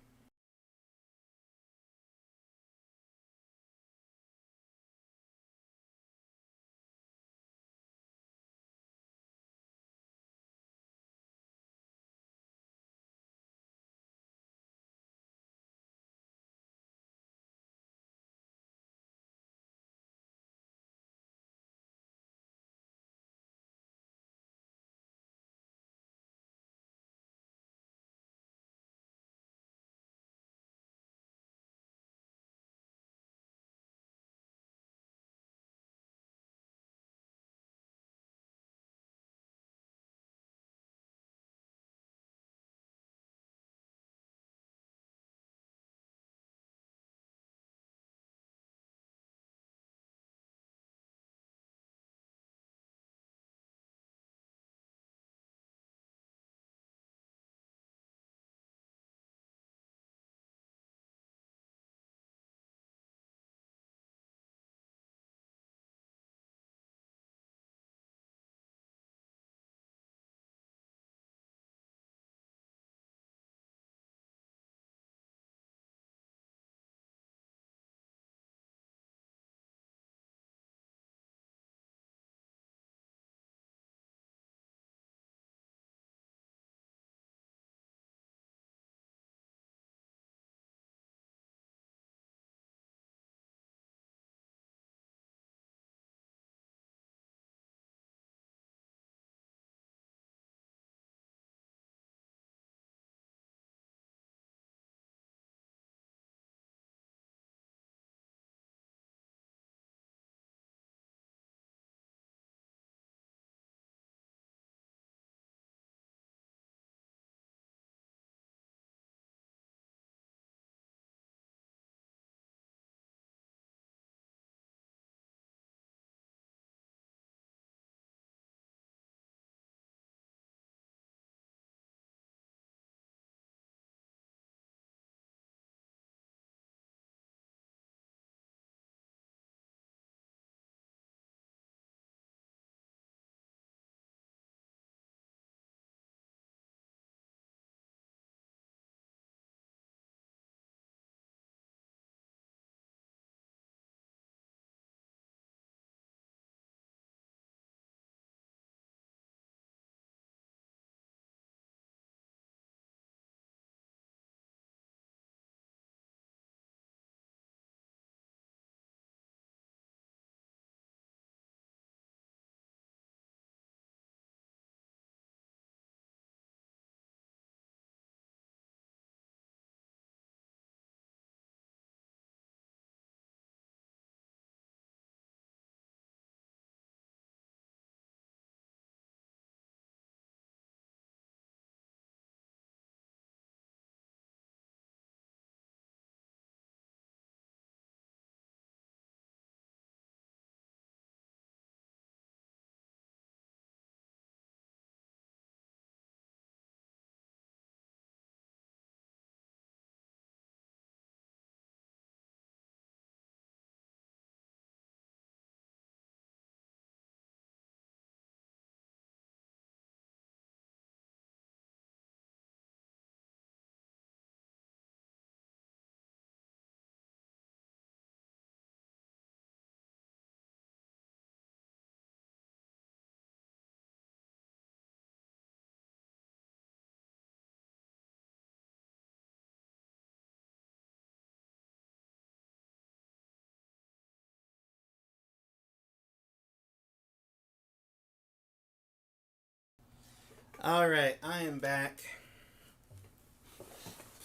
Alright, I am back.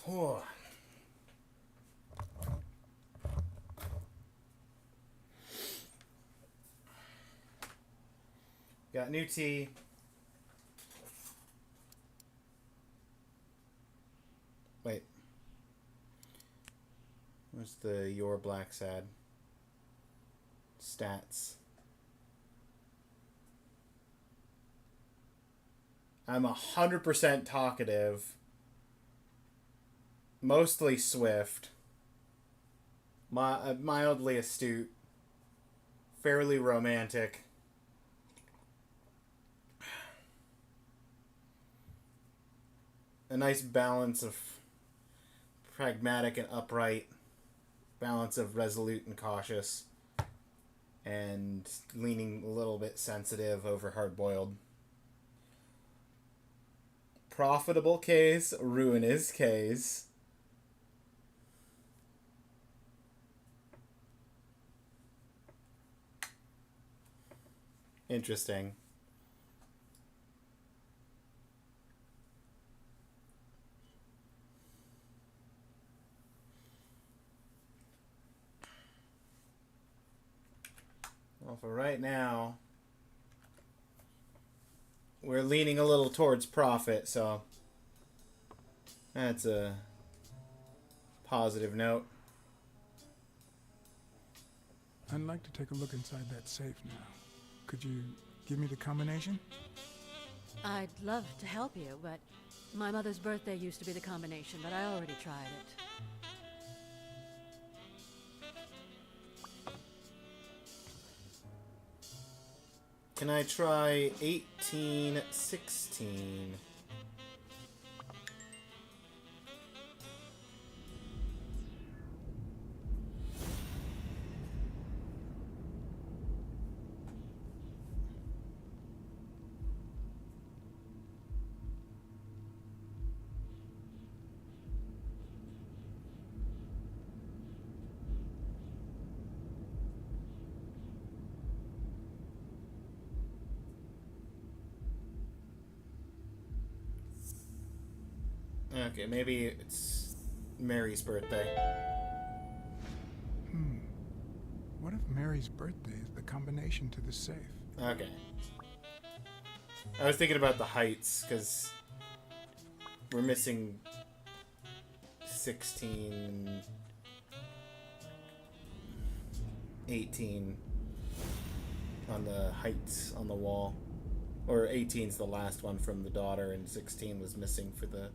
Oh. Got new tea. Wait. Where's your Blacksad? Stats. I'm 100% talkative. Mostly swift. Mildly astute. Fairly romantic. A nice balance of pragmatic and upright. Balance of resolute and cautious. And leaning a little bit sensitive over hard-boiled. Profitable case, ruinous case. Interesting. Well, for right now, we're leaning a little towards profit, so that's a positive note. I'd like to take a look inside that safe now. Could you give me the combination? I'd love to help you, but my mother's birthday used to be the combination, but I already tried it. Can I try 1816? Okay, maybe it's Mary's birthday. What if Mary's birthday is the combination to the safe? Okay. I was thinking about the heights, because we're missing 16, 18 on the heights on the wall. Or 18's the last one from the daughter, and 16 was missing for the...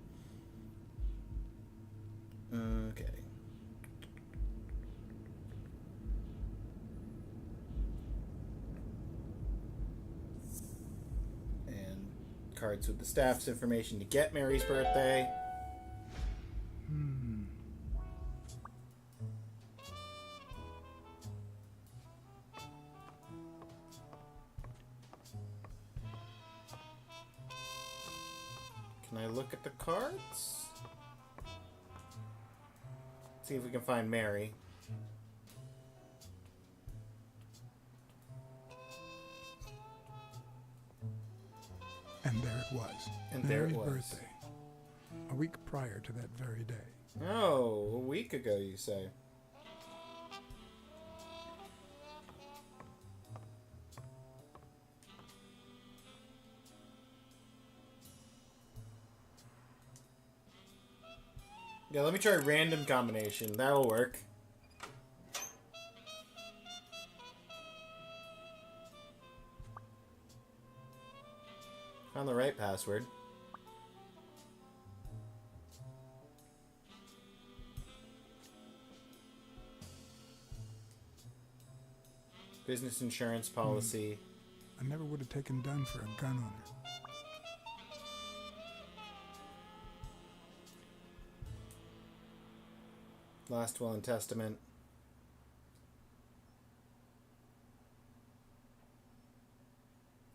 Okay. And cards with the staff's information to get Mary's birthday. Can I look at the cards? See if we can find Mary. And there it was. And there it Mary's was. birthday. A week prior to that very day. Oh, a week ago, you say? Yeah, let me try random combination. That'll work. Found the right password. Business insurance policy. I never would have taken Dunn for a gun owner. Last will and testament.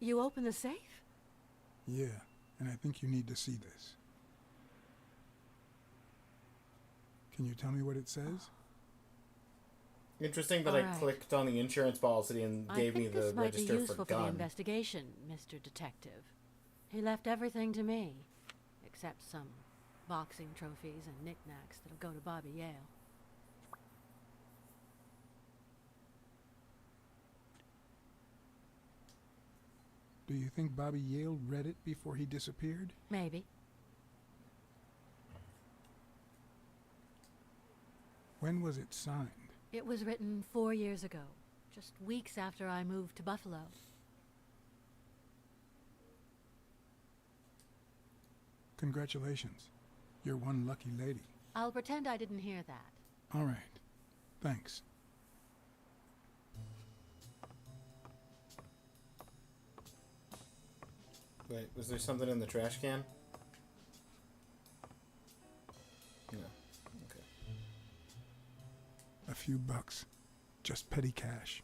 You open the safe? Yeah, and I think you need to see this. Can you tell me what it says? Interesting that All I right. clicked on the insurance policy and I gave me think the this might be register useful for for the gun. investigation, Mr. Detective. He left everything to me, except some boxing trophies and knickknacks that'll go to Bobby Yale. Do you think Bobby Yale read it before he disappeared? Maybe. When was it signed? It was written 4 years ago, just weeks after I moved to Buffalo. Congratulations. You're one lucky lady. I'll pretend I didn't hear that. All right. Thanks. Wait, was there something in the trash can? No. Okay. A few bucks. Just petty cash.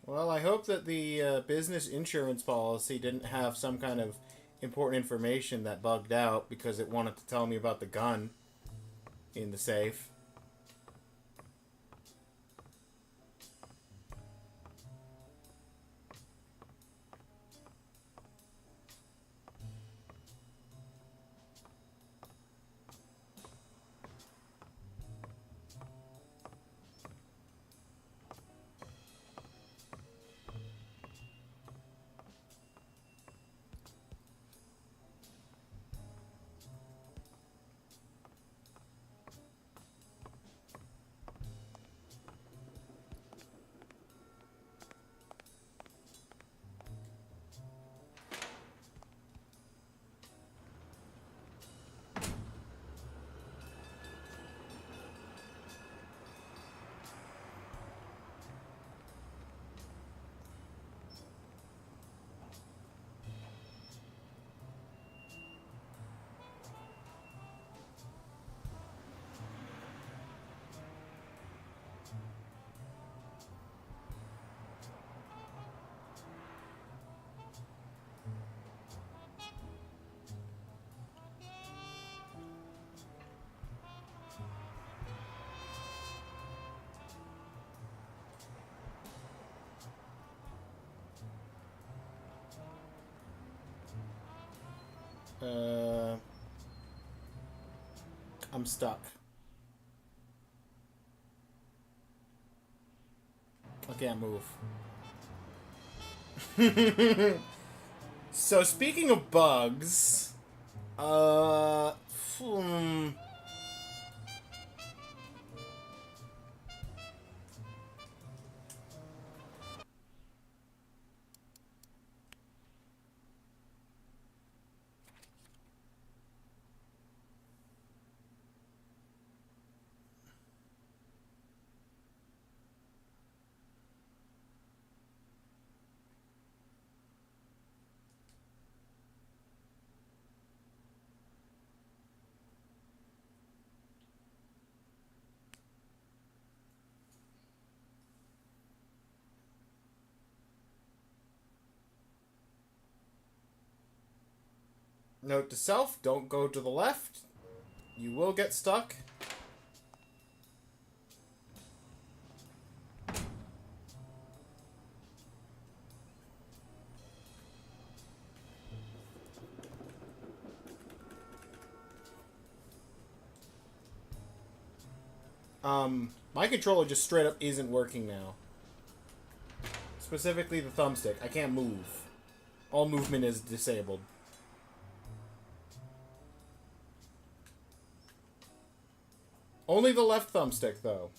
Well, I hope that the business insurance policy didn't have some kind of important information that bugged out because it wanted to tell me about the gun in the safe. I'm stuck. I can't move. So speaking of bugs, note to self, don't go to the left. You will get stuck. My controller just straight up isn't working now. Specifically the thumbstick. I can't move. All movement is disabled. Only the left thumbstick, though.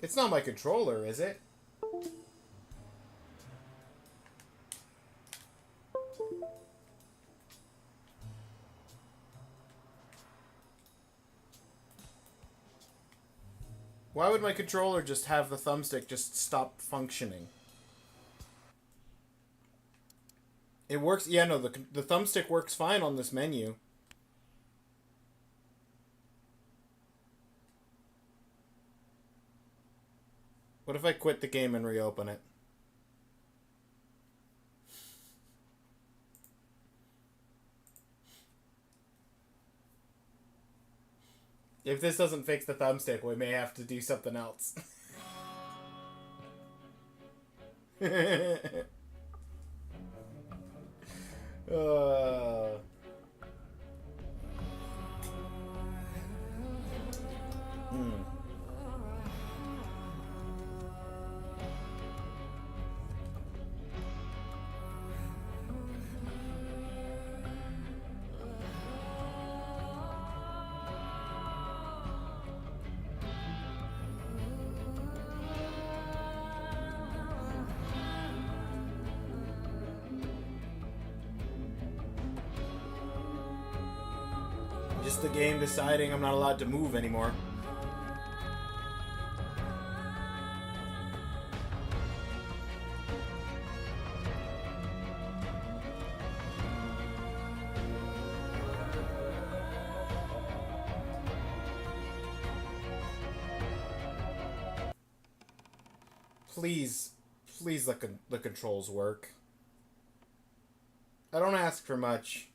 It's not my controller, is it? Why would my controller just have the thumbstick just stop functioning? It works. Yeah, no, the thumbstick works fine on this menu. What if I quit the game and reopen it? If this doesn't fix the thumbstick, we may have to do something else. uh... Just the game deciding I'm not allowed to move anymore. Please, please let the controls work. I don't ask for much.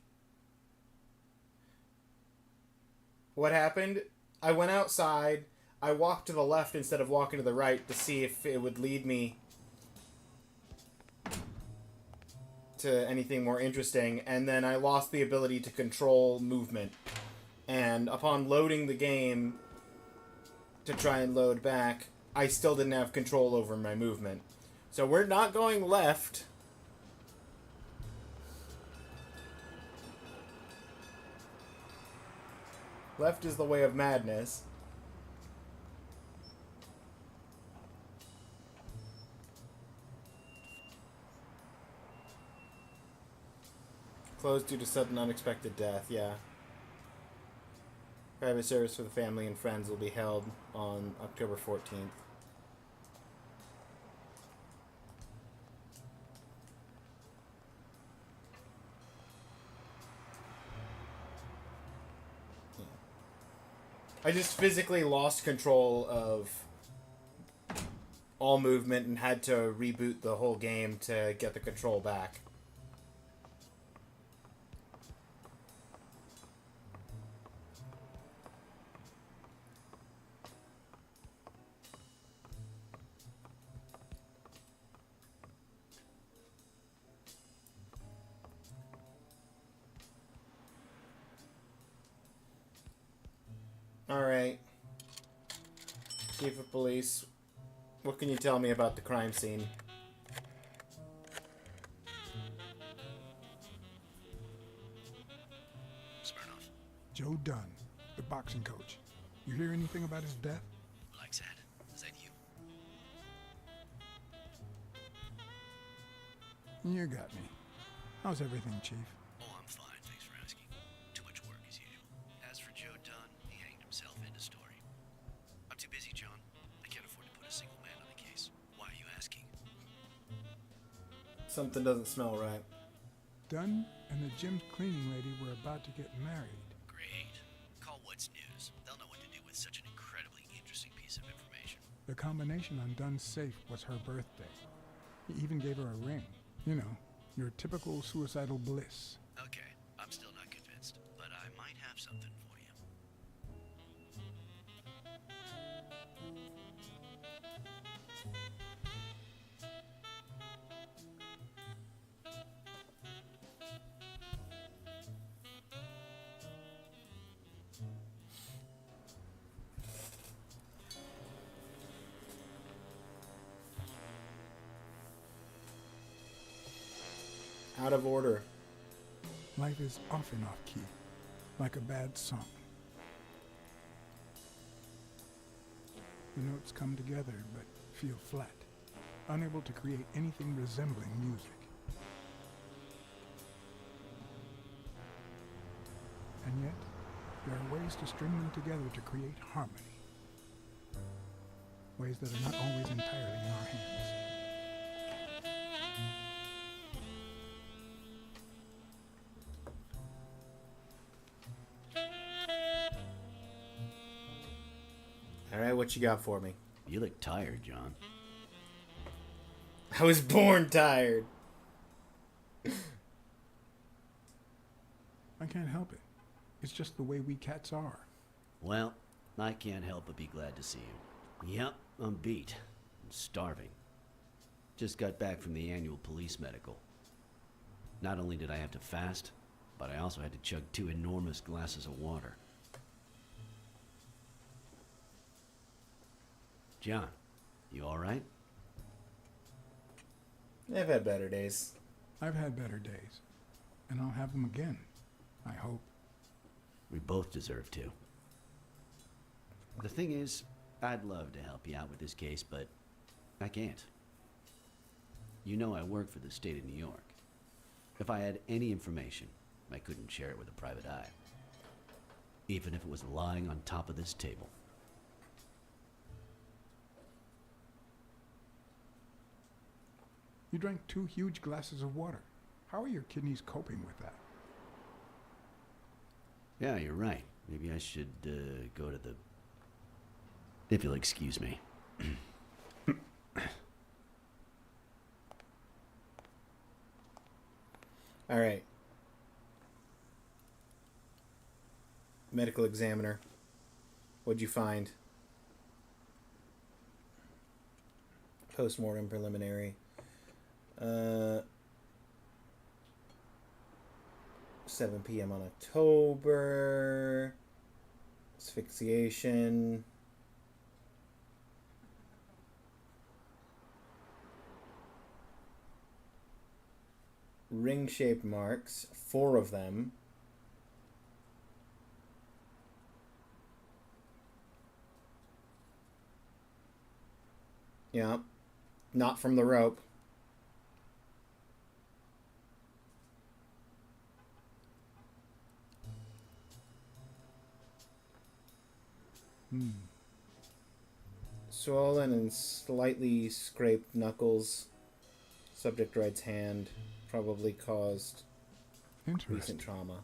What happened? I went outside, I walked to the left instead of walking to the right to see if it would lead me to anything more interesting, and then I lost the ability to control movement. And upon loading the game to try and load back, I still didn't have control over my movement. So we're not going left. Left is the way of madness. Closed due to sudden unexpected death, yeah. Private service for the family and friends will be held on October 14th. I just physically lost control of all movement and had to reboot the whole game to get the control back. Alright. Chief of Police, what can you tell me about the crime scene? Joe Dunn, the boxing coach. You hear anything about his death? Blacksad, is that you? You got me. How's everything, Chief? Oh, I'm fine, thanks for asking. Too much work as usual. As for Joe Dunn, he hanged himself in the story. I'm too busy, John. I can't afford to put a single man on the case. Why are you asking? Something doesn't smell right. Dunn and the gym's cleaning lady were about to get married. Great. Call What's News. They'll know what to do with such an incredibly interesting piece of information. The combination on Dunn's safe was her birthday. He even gave her a ring. You know, your typical suicidal bliss. Okay, I'm still not convinced, but I might have something for you. Out of order. Life is off and off key, like a bad song. The notes come together but feel flat, unable to create anything resembling music. And yet, there are ways to string them together to create harmony. Ways that are not always entirely in our hands. Alright, what you got for me? You look tired, John. I was born tired. I can't help it. It's just the way we cats are. Well, I can't help but be glad to see you. Yep, I'm beat. I'm starving. Just got back from the annual police medical. Not only did I have to fast, but I also had to chug 2 enormous glasses of water. John, you alright? I've had better days. I've had better days. And I'll have them again, I hope. We both deserve to. The thing is, I'd love to help you out with this case, but I can't. You know I work for the state of New York. If I had any information, I couldn't share it with a private eye. Even if it was lying on top of this table. You drank 2 huge glasses of water. How are your kidneys coping with that? Yeah, you're right. Maybe I should go to the... If you'll excuse me. All right. Medical examiner. What'd you find? Postmortem preliminary. 7 p.m. on October. Asphyxiation. Ring-shaped marks, 4 of them. Yeah, not from the rope. Swollen and slightly scraped knuckles. Subject right's hand. Probably caused recent trauma.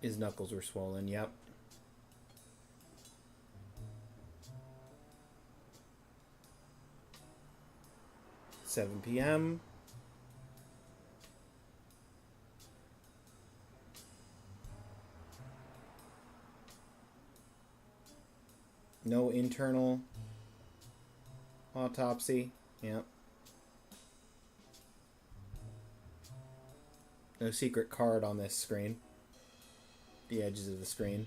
His knuckles were swollen, yep. $7 p.m. No internal autopsy. Yep. No secret card on this screen. The edges of the screen.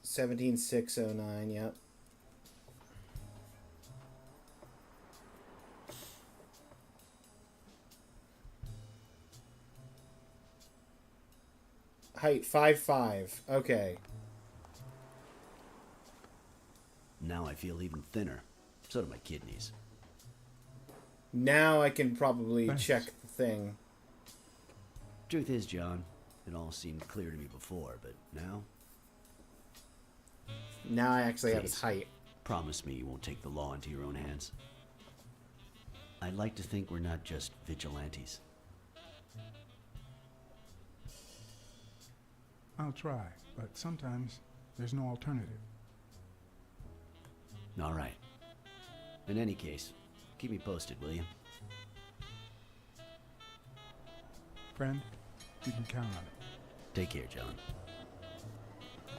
17609, yep. Height 5'5". Okay. Now I feel even thinner. So do my kidneys. Now I can probably check the thing. Truth is, John, it all seemed clear to me before, but now... Now I actually have his height. Promise me you won't take the law into your own hands. I'd like to think we're not just vigilantes. I'll try, but sometimes there's no alternative. All right. In any case, keep me posted, will you? Friend, you can count on it. Take care, John.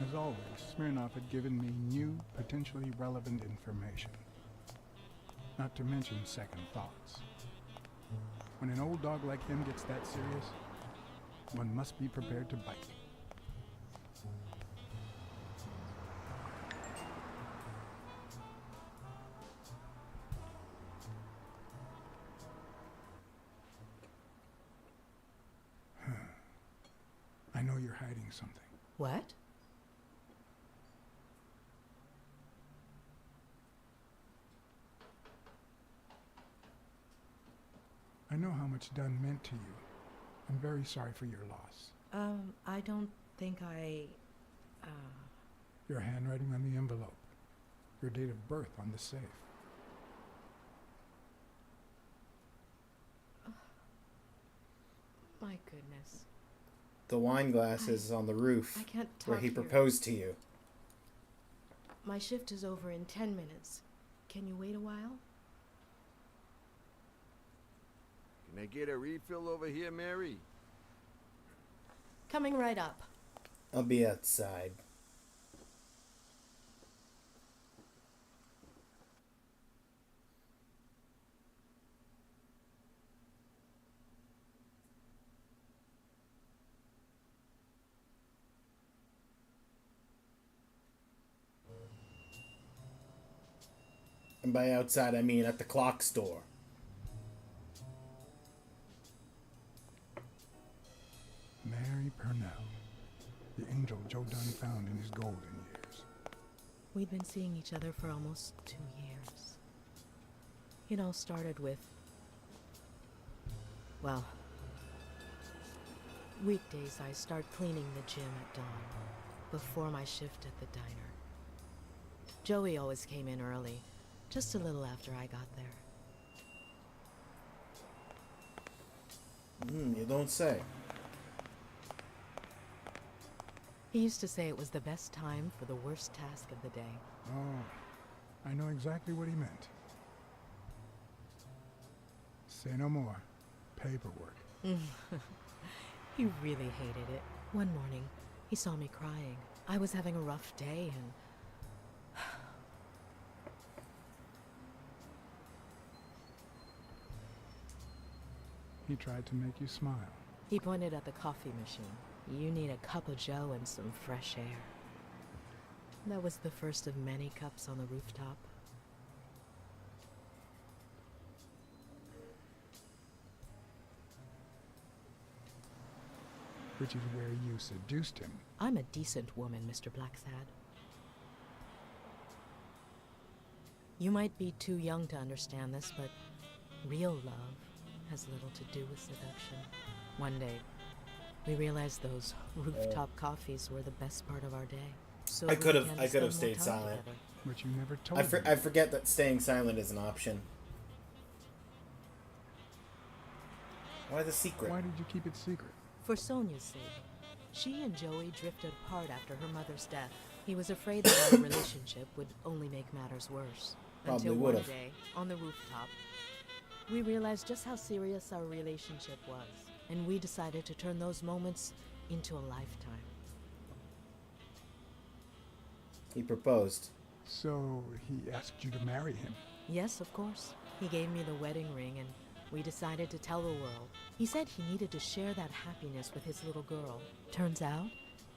As always, Smirnoff had given me new, potentially relevant information. Not to mention second thoughts. When an old dog like him gets that serious, one must be prepared to bite. I know you're hiding something. What? I know how much Dunn meant to you. I'm very sorry for your loss. I don't think I... Your handwriting on the envelope. Your date of birth on the safe. My goodness. The wine glass is on the roof I can't talk where he here. proposed to you. My shift is over in 10 minutes. Can you wait a while? Can I get a refill over here, Mary? Coming right up. I'll be outside. And by outside, I mean at the clock store. Mary Purnell, the angel Joe Dunn found in his golden years. We'd been seeing each other for almost 2 years. It all started with, well, weekdays I start cleaning the gym at dawn, before my shift at the diner. Joey always came in early, just a little after I got there. You don't say. He used to say it was the best time for the worst task of the day. Oh, I know exactly what he meant. Say no more. Paperwork. He really hated it. One morning, he saw me crying. I was having a rough day and... He tried to make you smile. He pointed at the coffee machine. You need a cup of joe and some fresh air. That was the first of many cups on the rooftop. Which is where you seduced him. I'm a decent woman, Mr. Blacksad. You might be too young to understand this, but real love has little to do with seduction. One day, we realized those rooftop coffees were the best part of our day. So I could have stayed stayed silent. Together. But you never told me. I forget that staying silent is an option. Why the secret? Why did you keep it secret? For Sonia's sake. She and Joey drifted apart after her mother's death. He was afraid that our relationship would only make matters worse. Probably Until would've. one day, on the rooftop, we realized just how serious our relationship was. And we decided to turn those moments into a lifetime. He proposed. So he asked you to marry him. Yes, of course. He gave me the wedding ring and we decided to tell the world. He said he needed to share that happiness with his little girl. Turns out,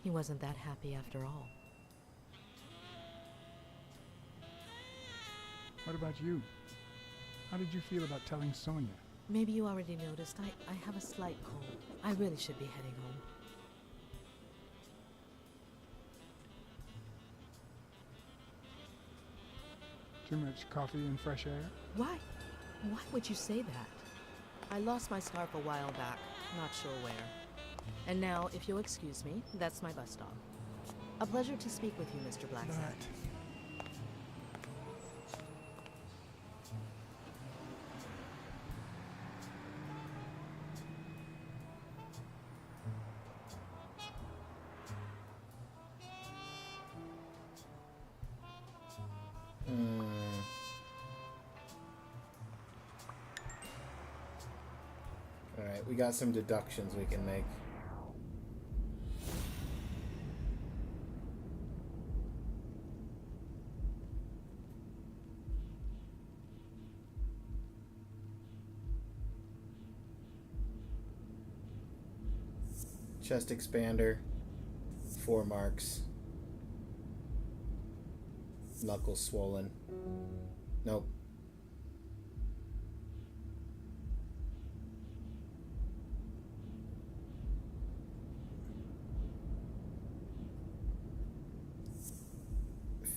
he wasn't that happy after all. What about you? How did you feel about telling Sonia? Maybe you already noticed, I have a slight cold. I really should be heading home. Too much coffee and fresh air? Why? Why would you say that? I lost my scarf a while back, not sure where. And now, if you'll excuse me, that's my bus stop. A pleasure to speak with you, Mr. Blacksad. Alright, we got some deductions we can make. Chest expander, 4 marks. Knuckles swollen. Nope.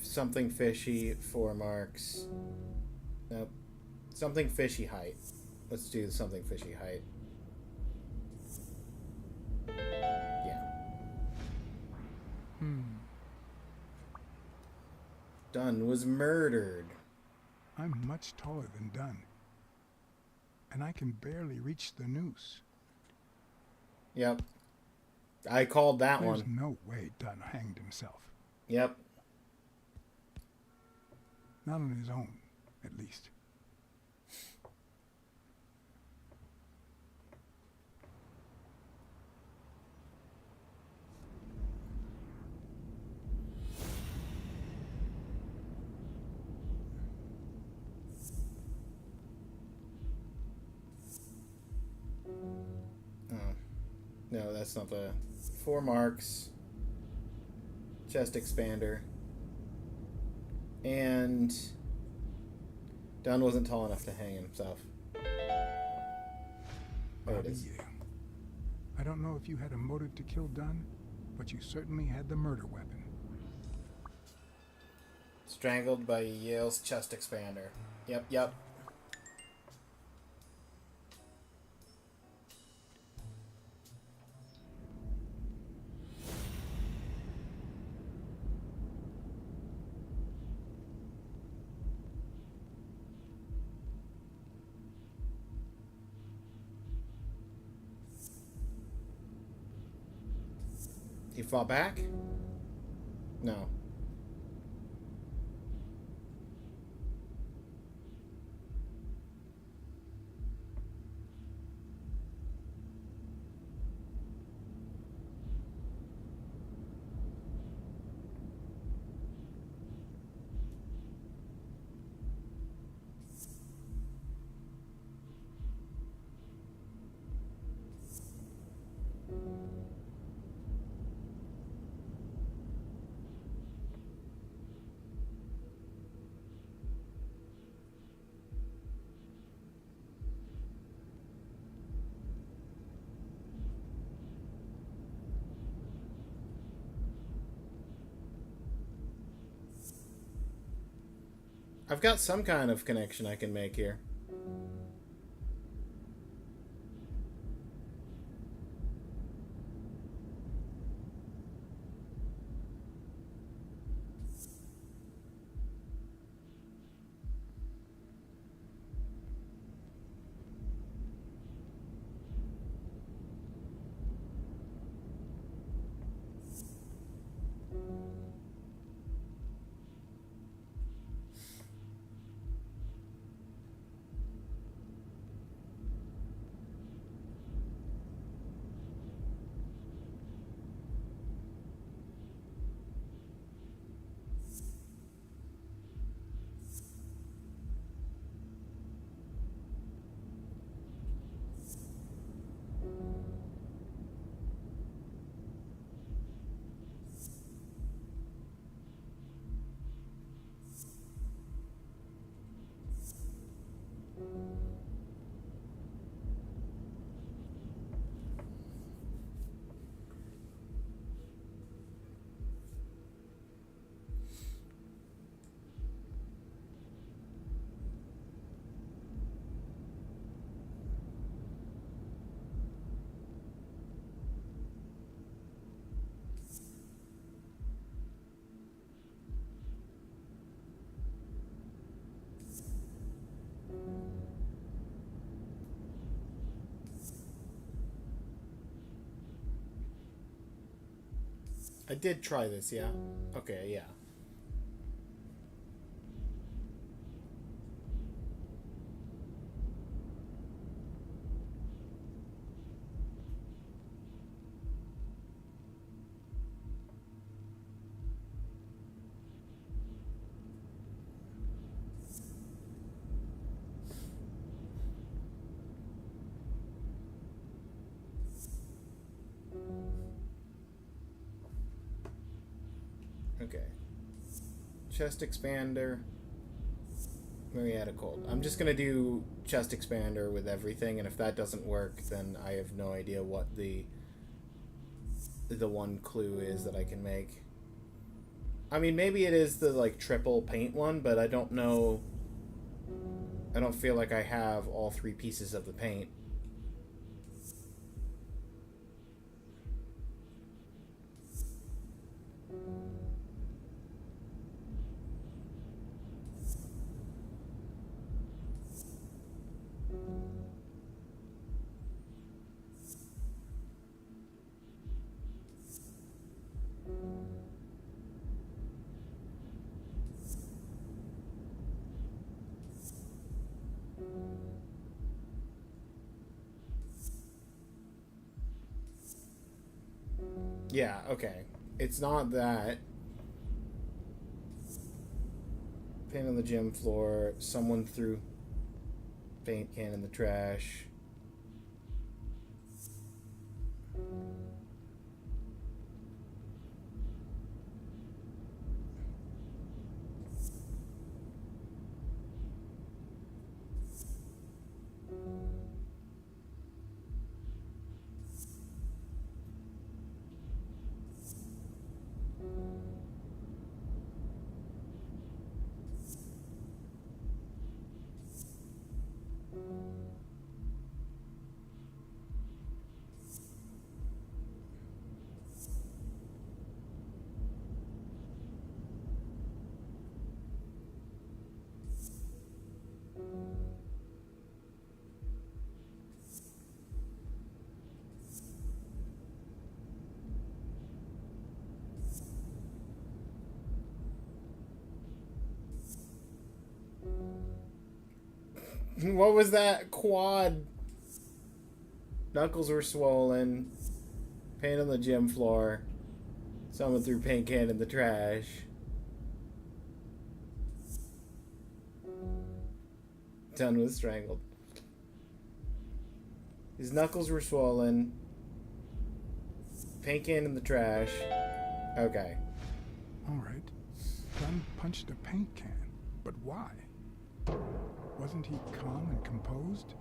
Something fishy, 4 marks. Nope. Something fishy height. Let's do something fishy height. Yeah. Dunn was murdered. I'm much taller than Dunn. And I can barely reach the noose. Yep. I called that There's one. no way Dunn hanged himself. Yep. Not on his own, at least. No, that's not the... 4 marks. Chest expander. And... Dunn wasn't tall enough to hang himself. There it is. I don't know if you had a motive to kill Dunn, but you certainly had the murder weapon. Strangled by Yale's chest expander. Yep, yep. He fought back? No. I've got some kind of connection I can make here. I did try this, yeah? Okay, yeah. Okay. Chest expander. Marietta cold. I'm just gonna do chest expander with everything, and if that doesn't work, then I have no idea what the one clue is that I can make. I mean, maybe it is the, like, triple paint one, but I don't know. I don't feel like I have all 3 pieces of the paint. Yeah, okay. It's not that. Paint on the gym floor. Someone threw paint can in the trash. What was that? Quad. Knuckles were swollen. Pain on the gym floor. Someone threw paint can in the trash. Done was strangled. His knuckles were swollen. Paint can in the trash. Okay. All right. Dunn punched a paint can. But why? Wasn't he calm and composed?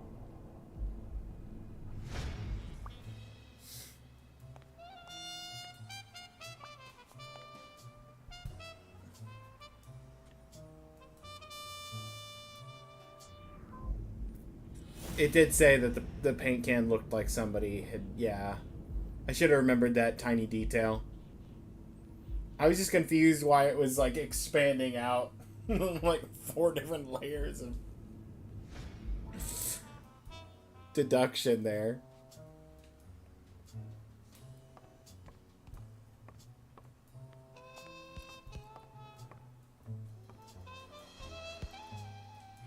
It did say that the paint can looked like somebody had... Yeah. I should have remembered that tiny detail. I was just confused why it was, like, expanding out. Like, 4 different layers of... deduction there.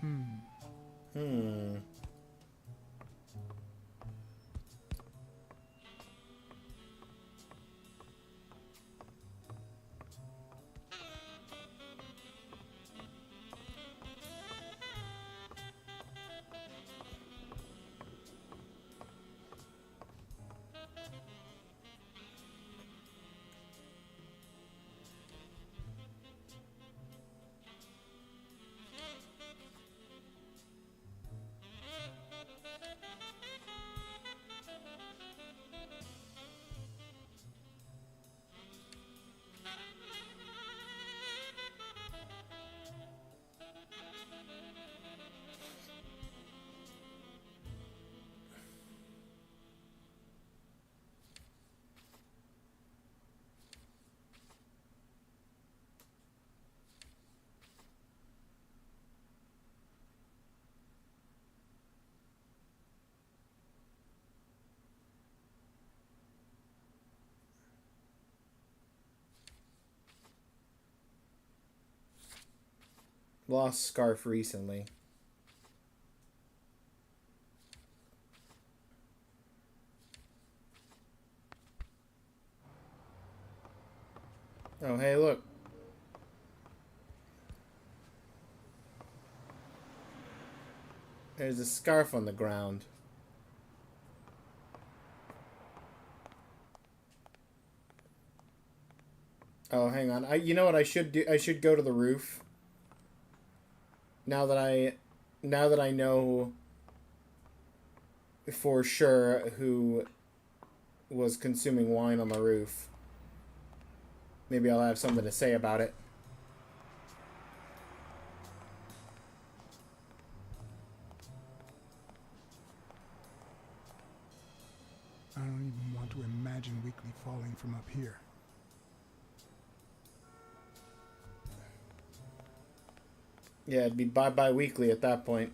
Hmm. Lost scarf recently. Oh, hey, look. There's a scarf on the ground. Oh, hang on. You know what I should do? I should go to the roof. Now that I know for sure who was consuming wine on the roof. Maybe I'll have something to say about it. I don't even want to imagine Weekly falling from up here. Yeah, it'd be bye-bye Weekly at that point.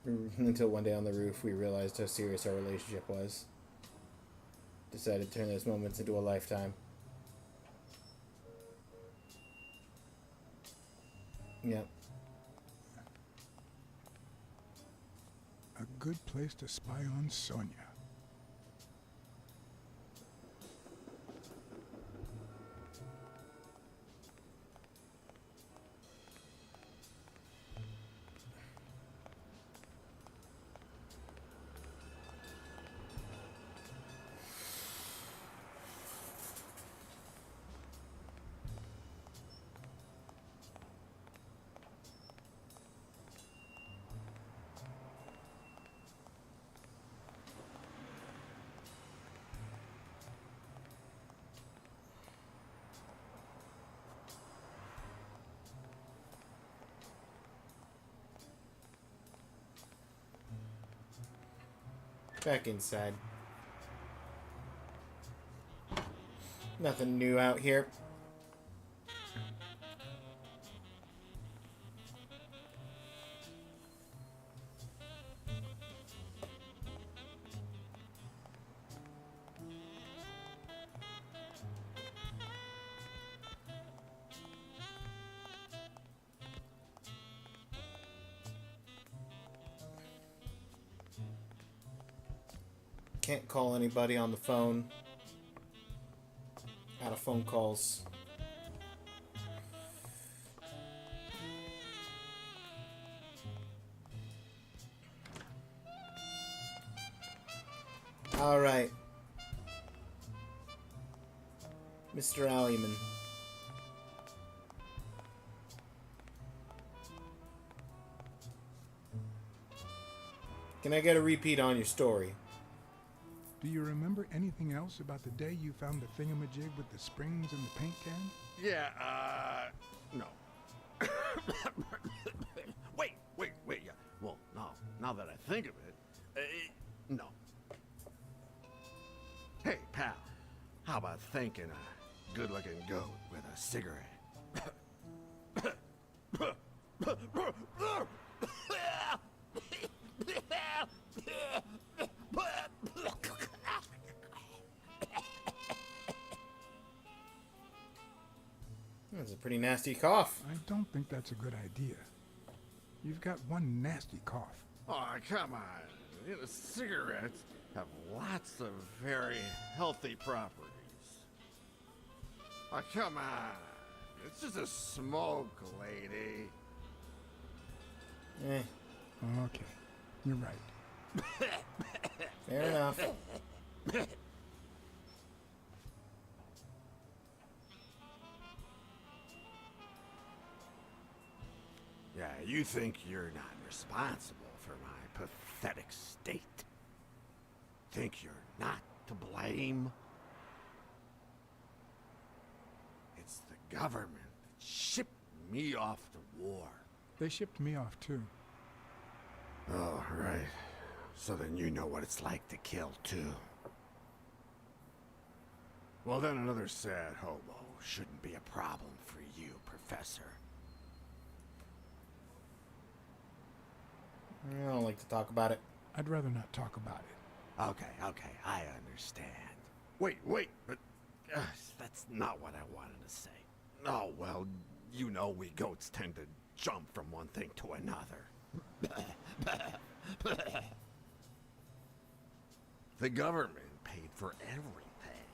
Until one day on the roof, we realized how serious our relationship was. Decided to turn those moments into a lifetime. Yep. A good place to spy on Sonya. Back inside. Nothing new out here. Can't call anybody on the phone. Out of phone calls. Alright. Mr. Alleyman. Can I get a repeat on your story? Do you remember anything else about the day you found the thingamajig with the springs and the paint can? Yeah, no. wait, yeah. Well, no, now that I think of it, no. Hey, pal, how about thanking a good-looking goat with a cigarette? That's a pretty nasty cough. I don't think that's a good idea. You've got one nasty cough. Oh, come on. You know, cigarettes have lots of very healthy properties. Oh, come on. It's just a smoke, lady. Eh. Okay, you're right. Fair enough. Yeah, you think you're not responsible for my pathetic state? Think you're not to blame? It's the government that shipped me off to war. They shipped me off too. Oh, right. So then you know what it's like to kill too. Well, then another sad hobo shouldn't be a problem for you, Professor. I don't like to talk about it. I'd rather not talk about it. Okay, I understand. Wait, but that's not what I wanted to say. Oh, well, you know we goats tend to jump from one thing to another. The government paid for everything.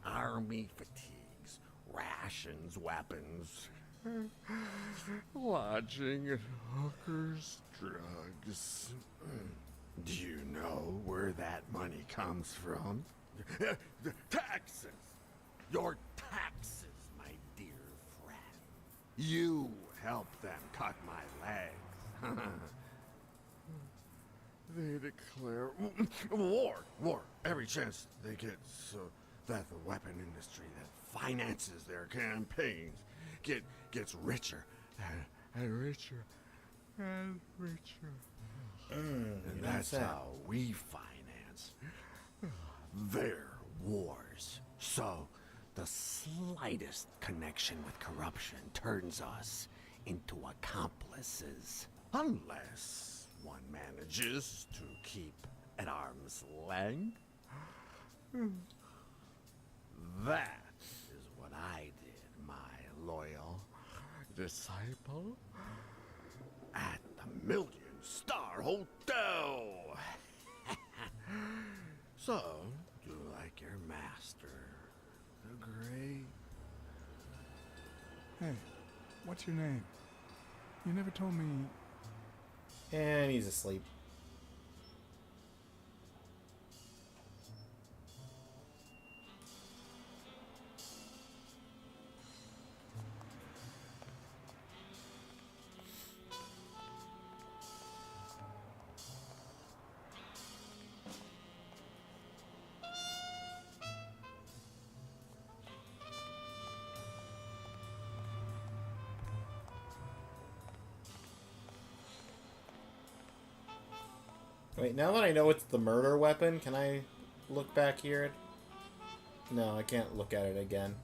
Army fatigues, rations, weapons, lodging, hookers, drugs. Do you know where that money comes from? Taxes! Your taxes, my dear friend. You helped them cut my legs. They declare war every chance they get, so that the weapon industry that finances their campaigns gets richer and richer and richer. And that's how we finance their wars. So the slightest connection with corruption turns us into accomplices. Unless one manages to keep at arm's length. That is what I did, my loyal disciple, at the Million-Star Hotel. So, do you like your master, the great? Hey, what's your name? You never told me. And he's asleep. Wait, now that I know it's the murder weapon, can I look back here? No, I can't look at it again.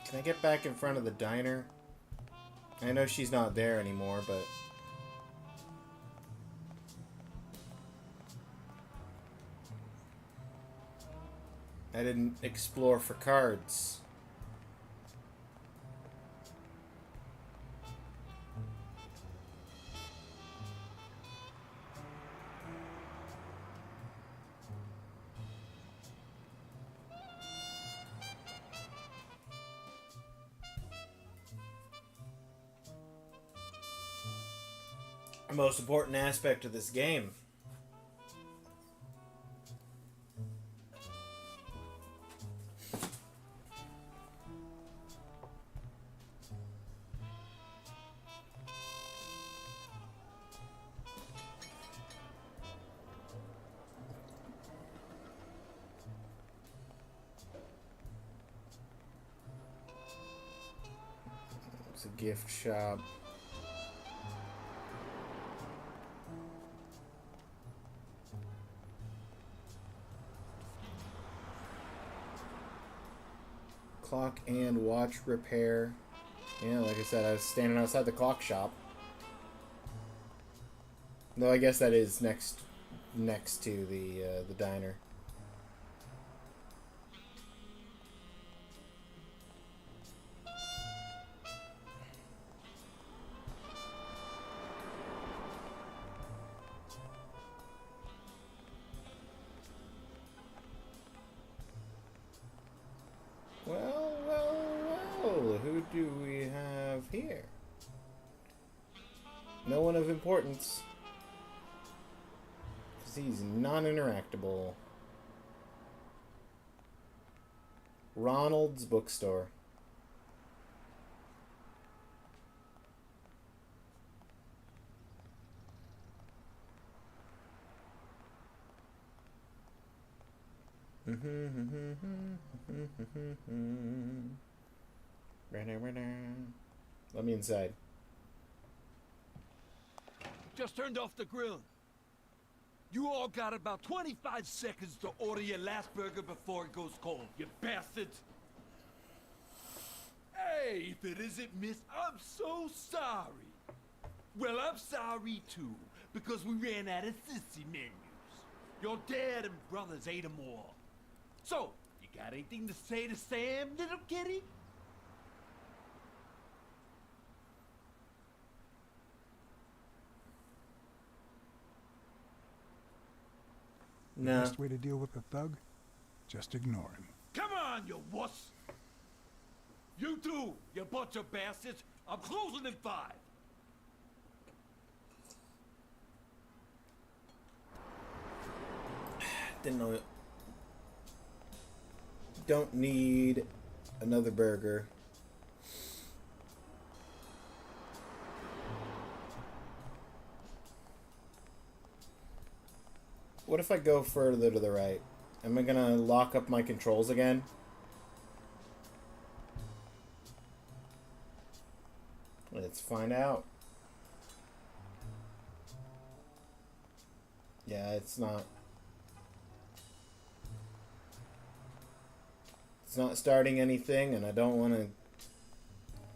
Can I get back in front of the diner? I know she's not there anymore, but... I didn't explore for cards. The most important aspect of this game. It's a gift shop. Clock and watch repair. Yeah, like I said, I was standing outside the clock shop. Though I guess that is next to the diner. Well, who do we have here? No one of importance. 'Cause he's non-interactable. Ronald's Bookstore. Let me inside. Just turned off the grill. You all got about 25 seconds to order your last burger before it goes cold, you bastards. Hey, if it isn't Miss, I'm so sorry. Well, I'm sorry too, because we ran out of sissy menus. Your dad and brothers ate them all. So, you got anything to say to Sam, little kitty? The best way to deal with a thug? Just ignore him. Come on, you wuss! You too, you bunch of bastards! I'm closing in 5. Didn't know it. Don't need another burger. What if I go further to the right? Am I gonna lock up my controls again? Let's find out. Yeah, it's not. It's not starting anything, and I don't want to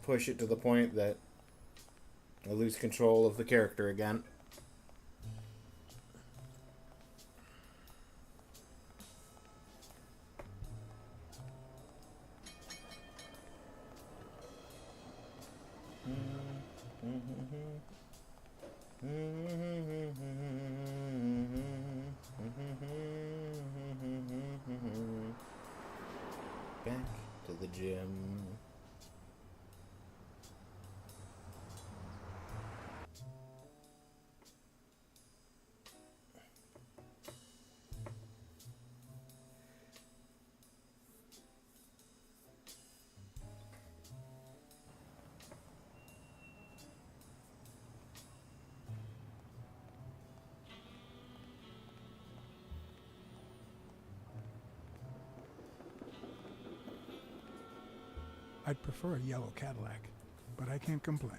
push it to the point that I lose control of the character again. Back to the gym. I'd prefer a yellow Cadillac, but I can't complain.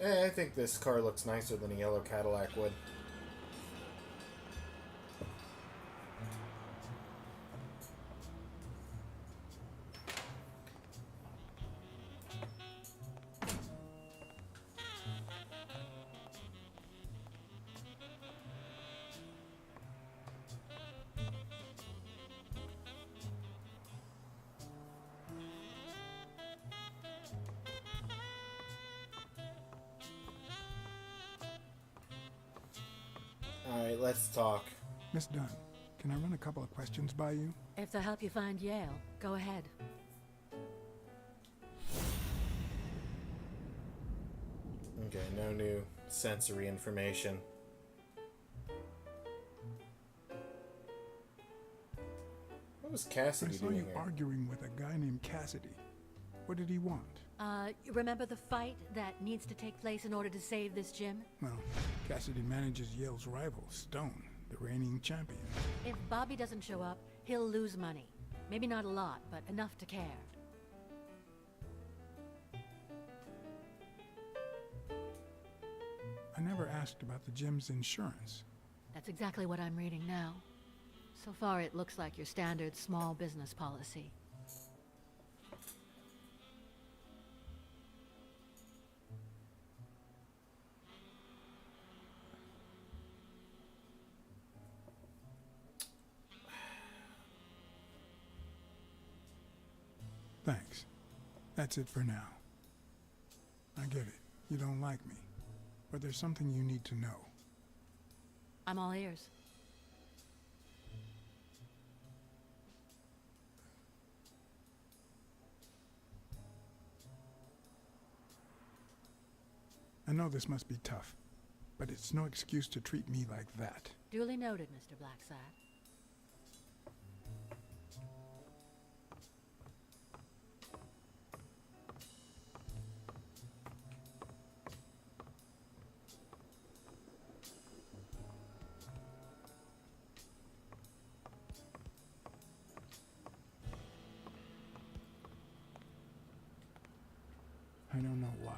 I think this car looks nicer than a yellow Cadillac would. Alright, let's talk. Miss Dunn, can I run a couple of questions by you? If they'll help you find Yale, go ahead. Okay, no new sensory information. What was Cassidy I saw doing you here? arguing with a guy named Cassidy. What did he want? You remember the fight that needs to take place in order to save this gym? Well, Cassidy manages Yale's rival, Stone, the reigning champion. If Bobby doesn't show up, he'll lose money. Maybe not a lot, but enough to care. I never asked about the gym's insurance. That's exactly what I'm reading now. So far, it looks like your standard small business policy. Thanks. That's it for now. I get it. You don't like me. But there's something you need to know. I'm all ears. I know this must be tough, but it's no excuse to treat me like that. Duly noted, Mr. Blacksad. I don't know why.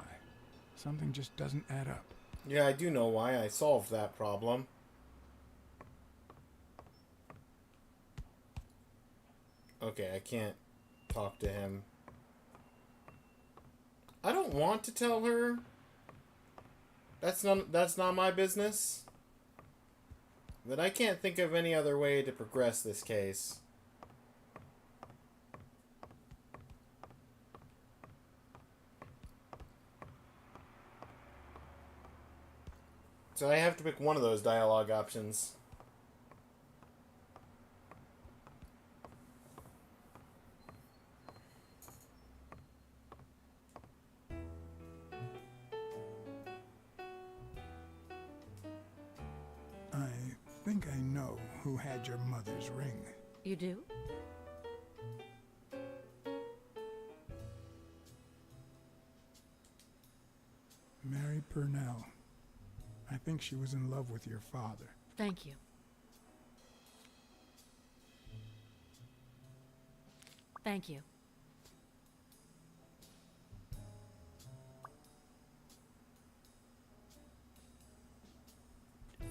Something just doesn't add up. Yeah, I do know why. I solved that problem. Okay, I can't talk to him. I don't want to tell her. That's not my business. But I can't think of any other way to progress this case. So I have to pick one of those dialogue options. I think I know who had your mother's ring. You do? Mary Purnell. I think she was in love with your father. Thank you. Thank you.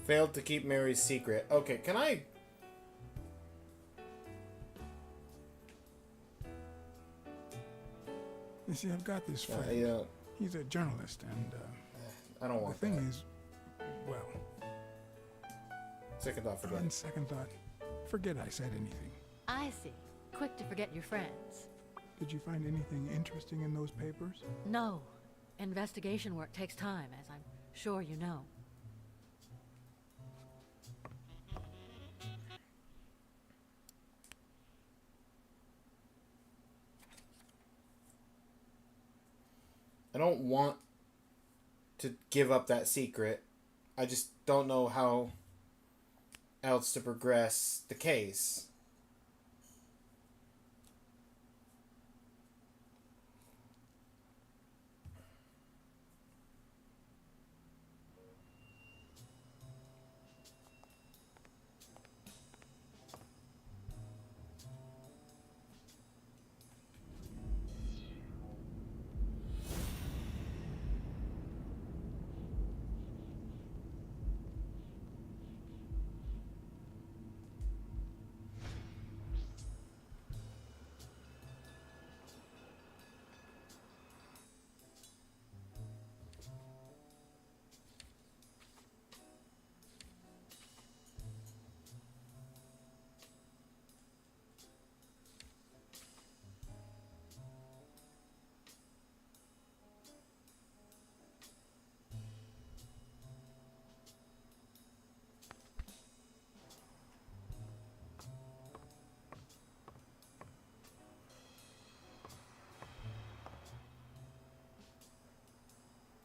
Failed to keep Mary's secret. Okay, can I... You see, I've got this friend. yeah. He's a journalist, and I don't want the thing that. is, well, Second thought, forget. on second thought, forget I said anything. I see. Quick to forget your friends. Did you find anything interesting in those papers? No. Investigation work takes time, as I'm sure you know. I don't want to give up that secret. I just don't know how else to progress the case.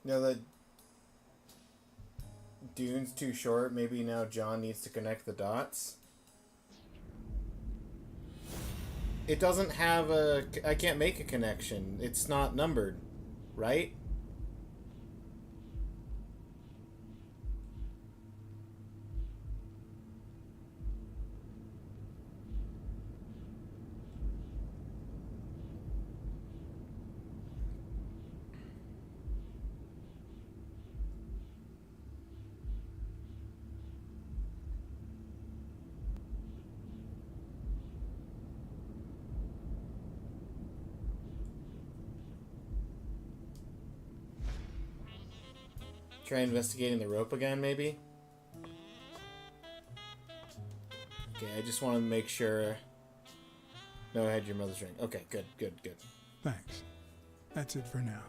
You know, the dune's too short. Maybe now John needs to connect the dots. It doesn't have a... I can't make a connection. It's not numbered, right? Try investigating the rope again, maybe? Okay, I just want to make sure... No, I had your mother's ring. Okay, good, good, good. Thanks. That's it for now.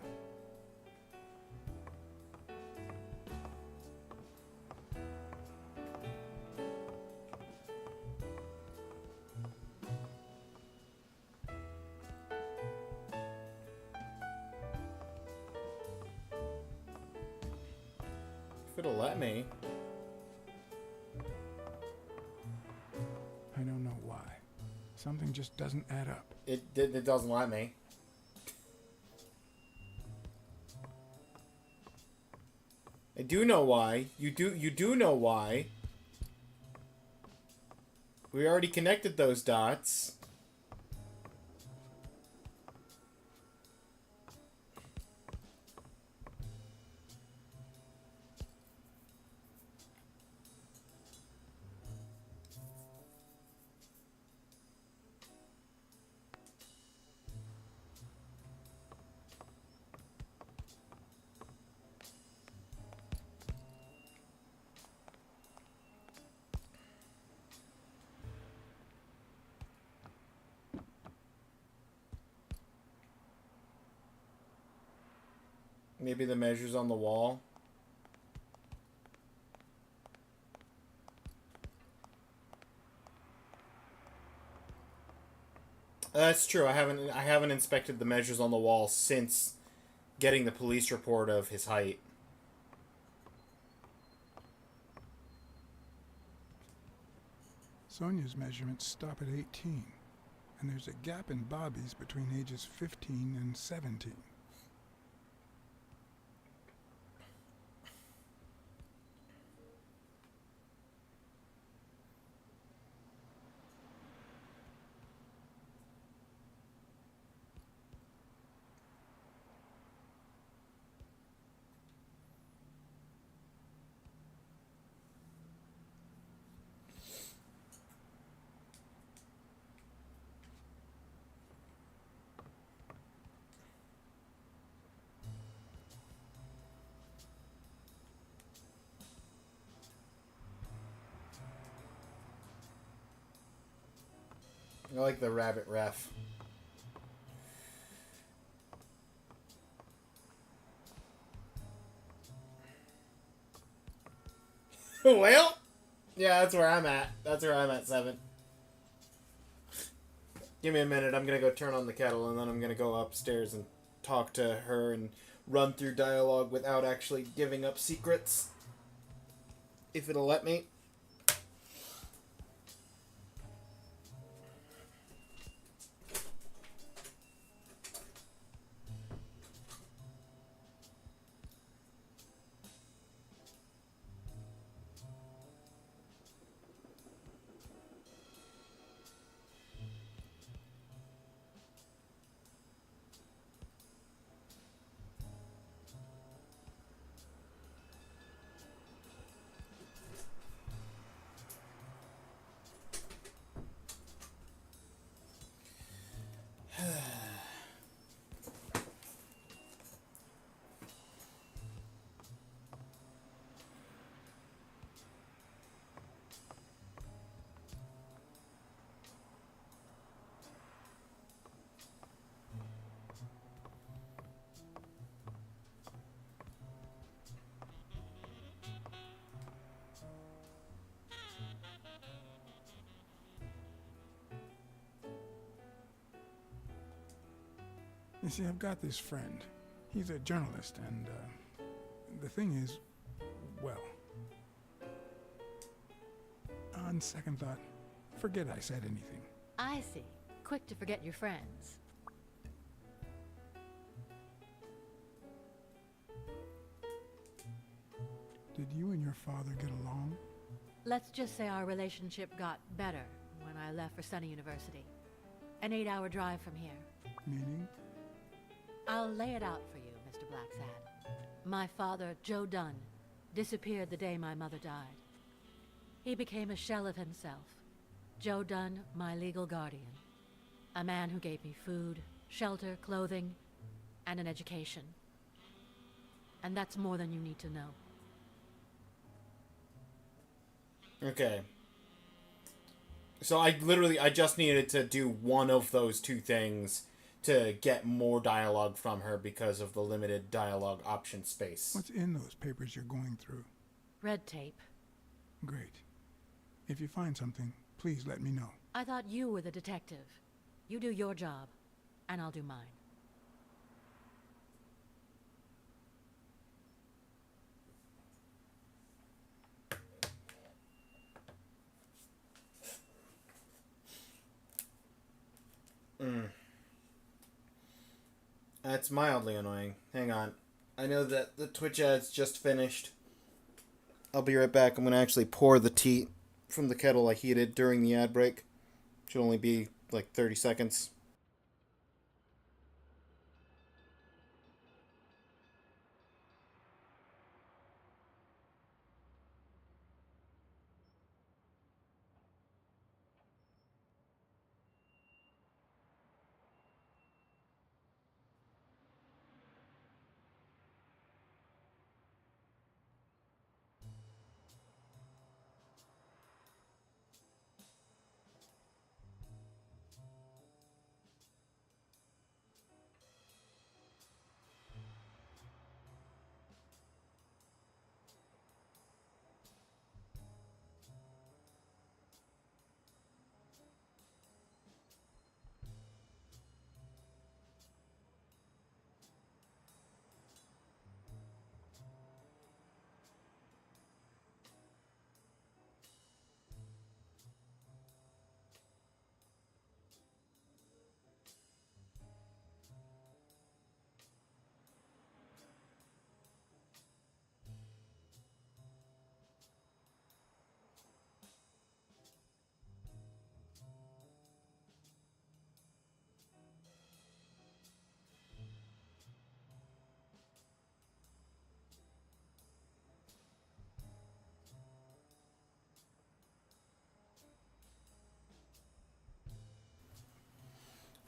If it'll let me. I don't know why. Something just doesn't add up. It doesn't let me. I do know why. You do know why. We already connected those dots. Maybe the measures on the wall. That's true. I haven't inspected the measures on the wall since getting the police report of his height. Sonia's measurements stop at 18, and there's a gap in Bobby's between ages 15 and 17. I like the rabbit ref. Well, yeah, that's where I'm at. That's where I'm at, 7. Give me a minute. I'm going to go turn on the kettle, and then I'm going to go upstairs and talk to her and run through dialogue without actually giving up secrets. If it'll let me. You see, I've got this friend. He's a journalist, and The thing is, well, on second thought, forget I said anything. I see. Quick to forget your friends. Did you and your father get along? Let's just say our relationship got better when I left for Sunny University. An 8-hour drive from here. Meaning? I'll lay it out for you, Mr. Blacksad. My father, Joe Dunn, disappeared the day my mother died. He became a shell of himself. Joe Dunn, my legal guardian. A man who gave me food, shelter, clothing, and an education. And that's more than you need to know. Okay. So I just needed to do one of those two things to get more dialogue from her because of the limited dialogue option space. What's in those papers you're going through? Red tape. Great. If you find something, please let me know. I thought you were the detective. You do your job, and I'll do mine. That's mildly annoying. Hang on. I know that the Twitch ad's just finished. I'll be right back. I'm going to actually pour the tea from the kettle I heated during the ad break. Should only be like 30 seconds.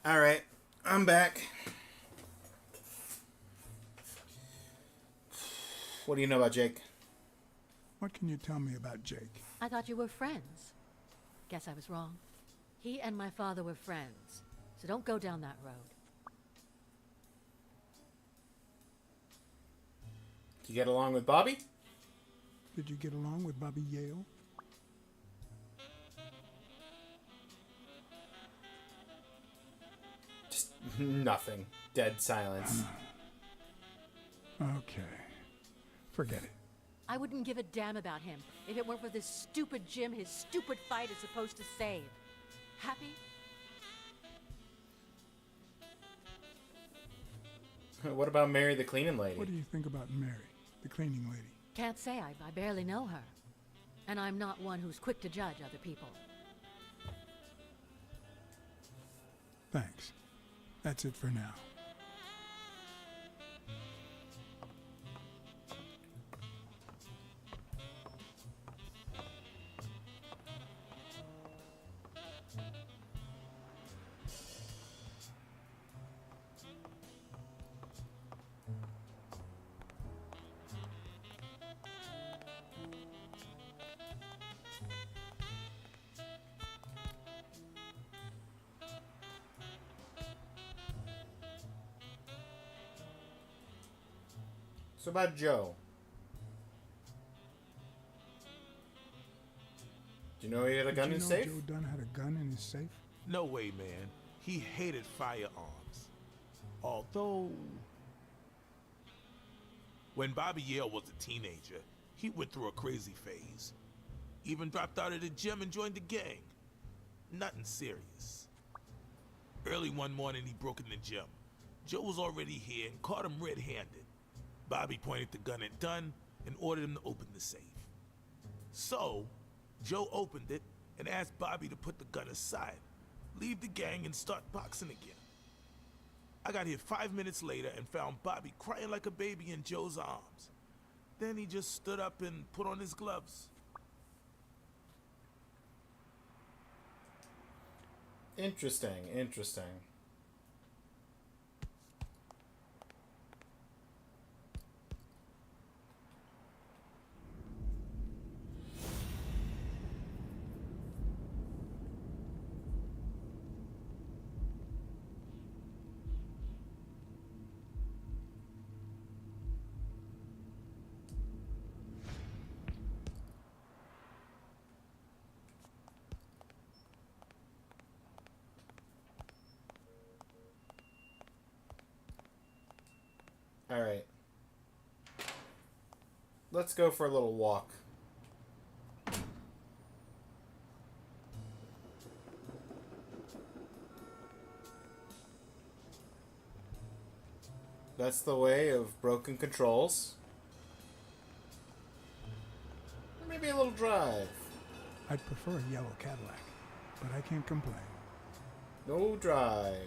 Alright, I'm back. What do you know about Jake? What can you tell me about Jake? I thought you were friends. Guess I was wrong. He and my father were friends, so don't go down that road. Did you get along with Bobby? Did you get along with Bobby Yale? Just nothing. Dead silence. Okay. Forget it. I wouldn't give a damn about him if it weren't for this stupid Jim his stupid fight is supposed to save. Happy? What about Mary the cleaning lady? What do you think about Mary, the cleaning lady? Can't say. I barely know her. And I'm not one who's quick to judge other people. Thanks. That's it for now. So about Joe. Do you know he had a gun in his safe? Joe Dunn had a gun in his safe? No way, man. He hated firearms. Although... When Bobby Yale was a teenager, he went through a crazy phase. Even dropped out of the gym and joined the gang. Nothing serious. Early one morning, he broke in the gym. Joe was already here and caught him red-handed. Bobby pointed the gun at Dunn and ordered him to open the safe. So, Joe opened it and asked Bobby to put the gun aside, leave the gang, and start boxing again. I got here 5 minutes later and found Bobby crying like a baby in Joe's arms. Then he just stood up and put on his gloves. Interesting, interesting. Alright. Let's go for a little walk. That's the way of broken controls. Maybe a little drive. I'd prefer a yellow Cadillac, but I can't complain. No drive.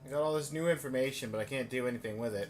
I got all this new information, but I can't do anything with it.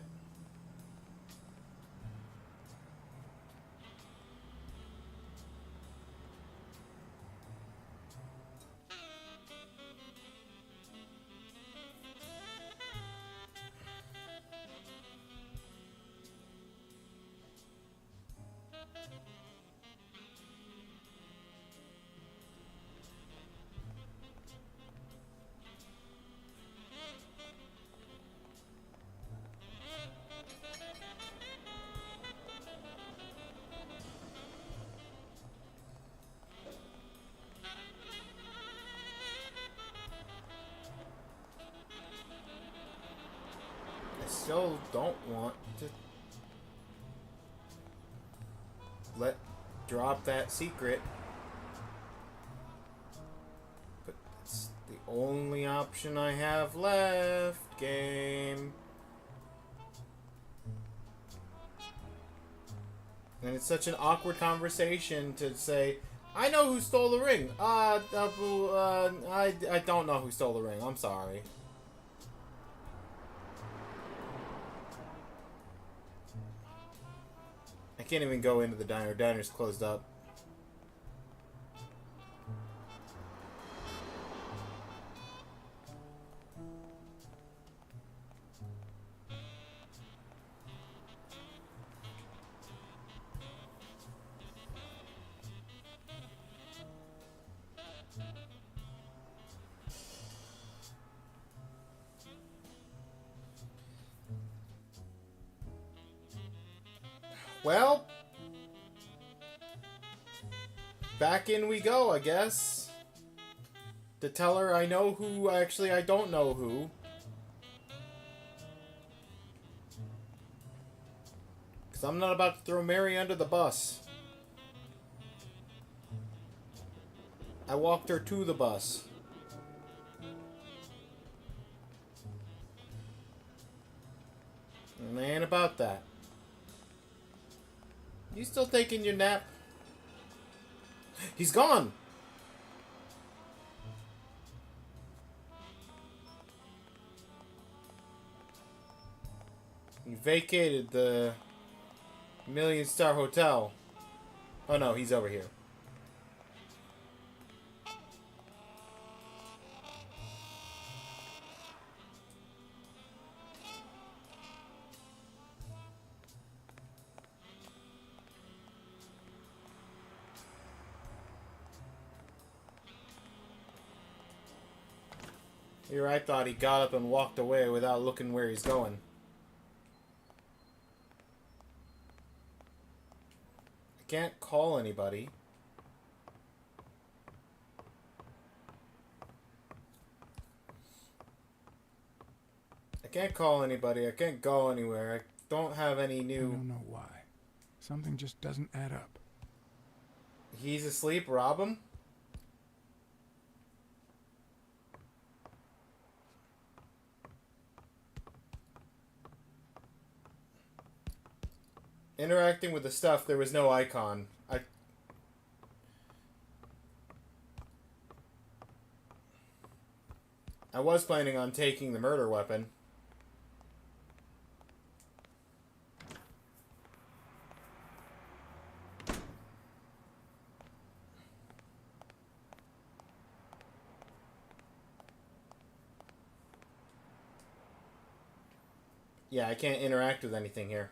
I still don't want to drop that secret. But it's the only option I have left, game. And it's such an awkward conversation to say, I know who stole the ring. I don't know who stole the ring. I'm sorry. I can't even go into the diner. Diner's closed up. Well, back in we go, I guess. To tell her I know who, actually I don't know who. Because I'm not about to throw Mary under the bus. I walked her to the bus. And ain't about that. You still taking your nap? He's gone! You vacated the million-star hotel. Oh no, he's over here. Here I thought he got up and walked away without looking where he's going. I can't call anybody. I can't call anybody. I can't go anywhere. I don't have any new... I don't know why. Something just doesn't add up. He's asleep. Rob him? Interacting with the stuff, there was no icon. I was planning on taking the murder weapon. Yeah, I can't interact with anything here.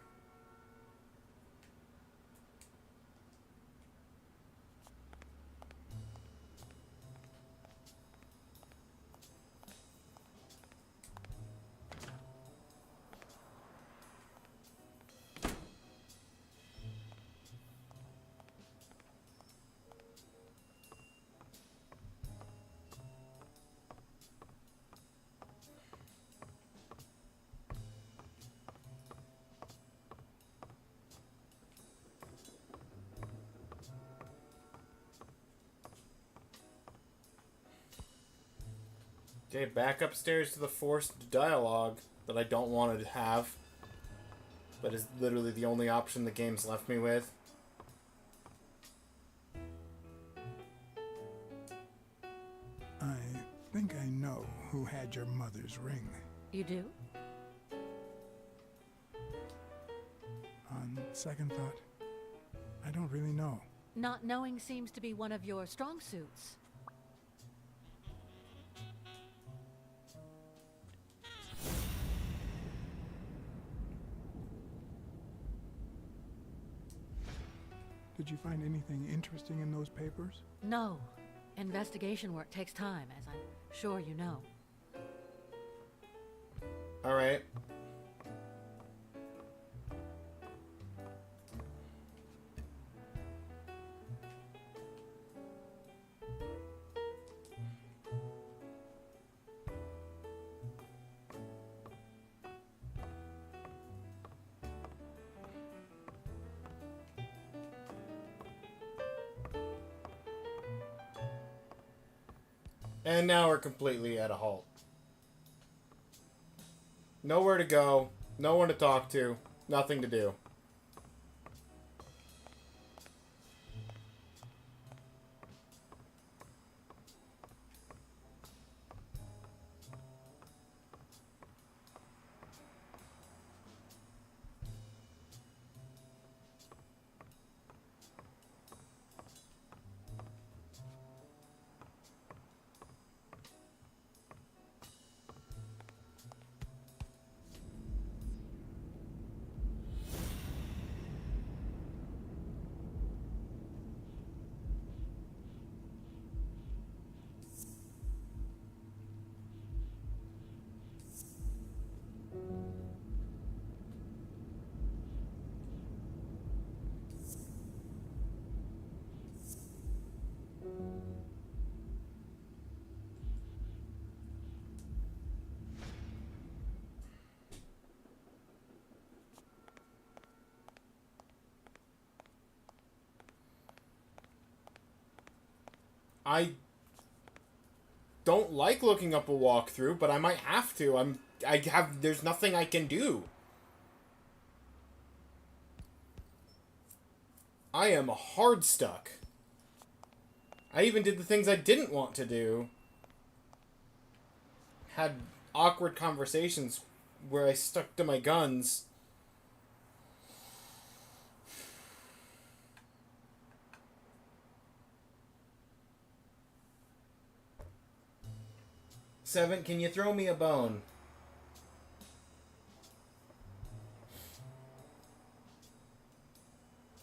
Okay, back upstairs to the forced dialogue that I don't want to have, but is literally the only option the game's left me with. I think I know who had your mother's ring. You do? On second thought, I don't really know. Not knowing seems to be one of your strong suits. Did you find anything interesting in those papers? No. Investigation work takes time, as I'm sure you know. Alright. And now we're completely at a halt. Nowhere to go, no one to talk to, nothing to do. I don't like looking up a walkthrough, but I might have to. There's nothing I can do. I am hard stuck. I even did the things I didn't want to do. Had awkward conversations where I stuck to my guns. Seven, can you throw me a bone?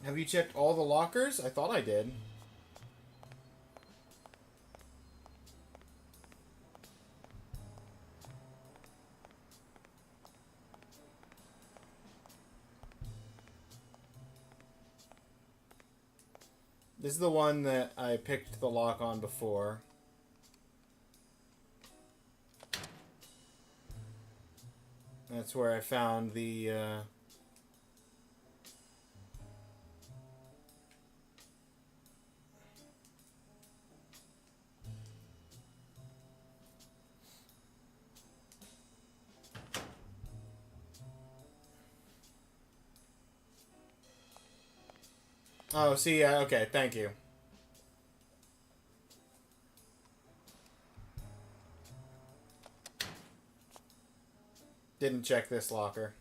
Have you checked all the lockers? I thought I did. This is the one that I picked the lock on before. That's where I found the, Oh, see, okay, thank you. Didn't check this locker.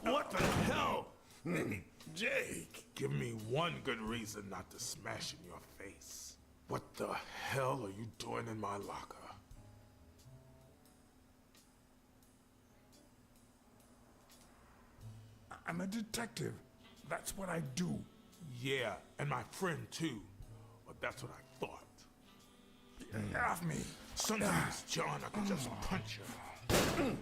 What the hell? Jake, give me one good reason not to smash in your face. What the hell are you doing in my locker? I'm a detective. That's what I do. Yeah, and my friend too. But that's what I thought. Get off me. Sometimes, John, I could just punch you.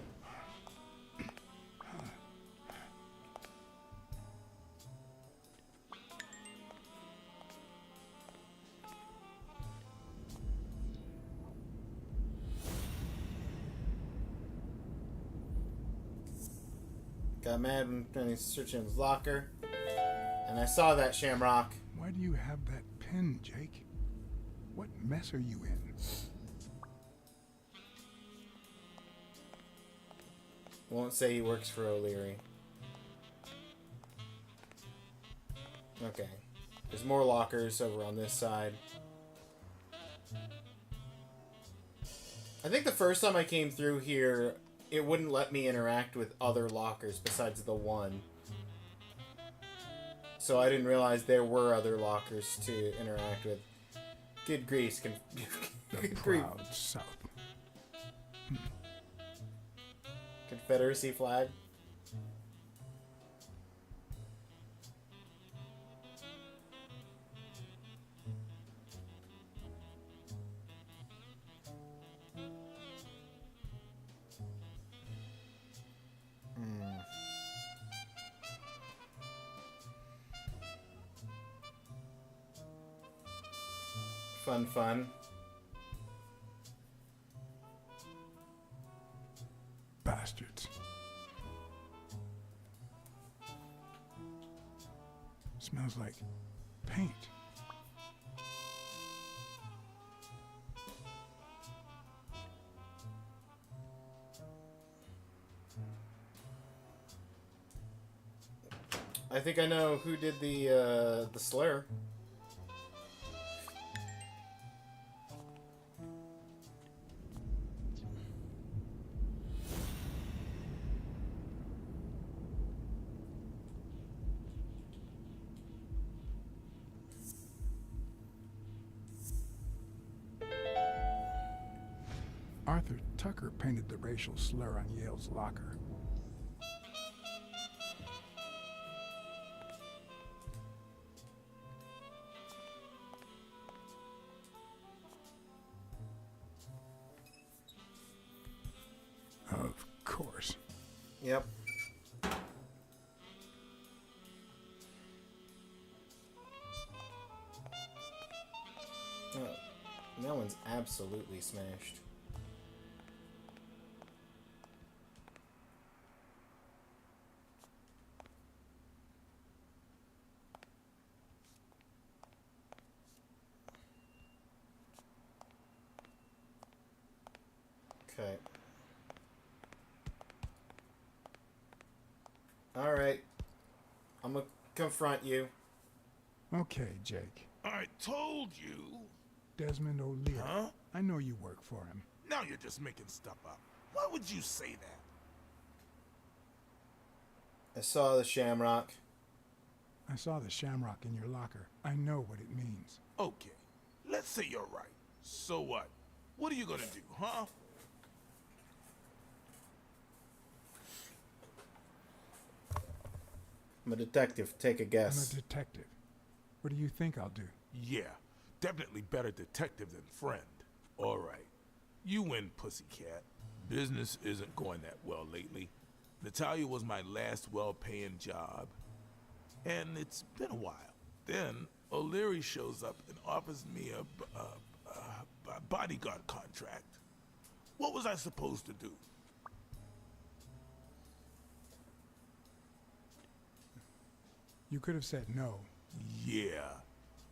Got mad when he's searching his locker. And I saw that shamrock. Why do you have that pen, Jake? What mess are you in? Won't say he works for O'Leary. Okay. There's more lockers over on this side. I think the first time I came through here, it wouldn't let me interact with other lockers besides the one. So I didn't realize there were other lockers to interact with. Good grease. The proud South. Confederacy flag. Fun. Bastards. Smells like paint. I think I know who did the slur. Arthur Tucker painted the racial slur on Yale's locker. Of course. Yep. Oh, that one's absolutely smashed. Okay. Alright. I'm gonna confront you. Okay, Jake. I told you. Desmond O'Leary. Huh? I know you work for him. Now you're just making stuff up. Why would you say that? I saw the shamrock. I saw the shamrock in your locker. I know what it means. Okay, let's say you're right. So what? What are you gonna do, huh? I'm a detective. Take a guess. I'm a detective. What do you think I'll do? Yeah, definitely better detective than friend. All right. You win, pussycat. Business isn't going that well lately. Natalia was my last well-paying job, and it's been a while. Then O'Leary shows up and offers me a bodyguard contract. What was I supposed to do? You could have said no. Yeah,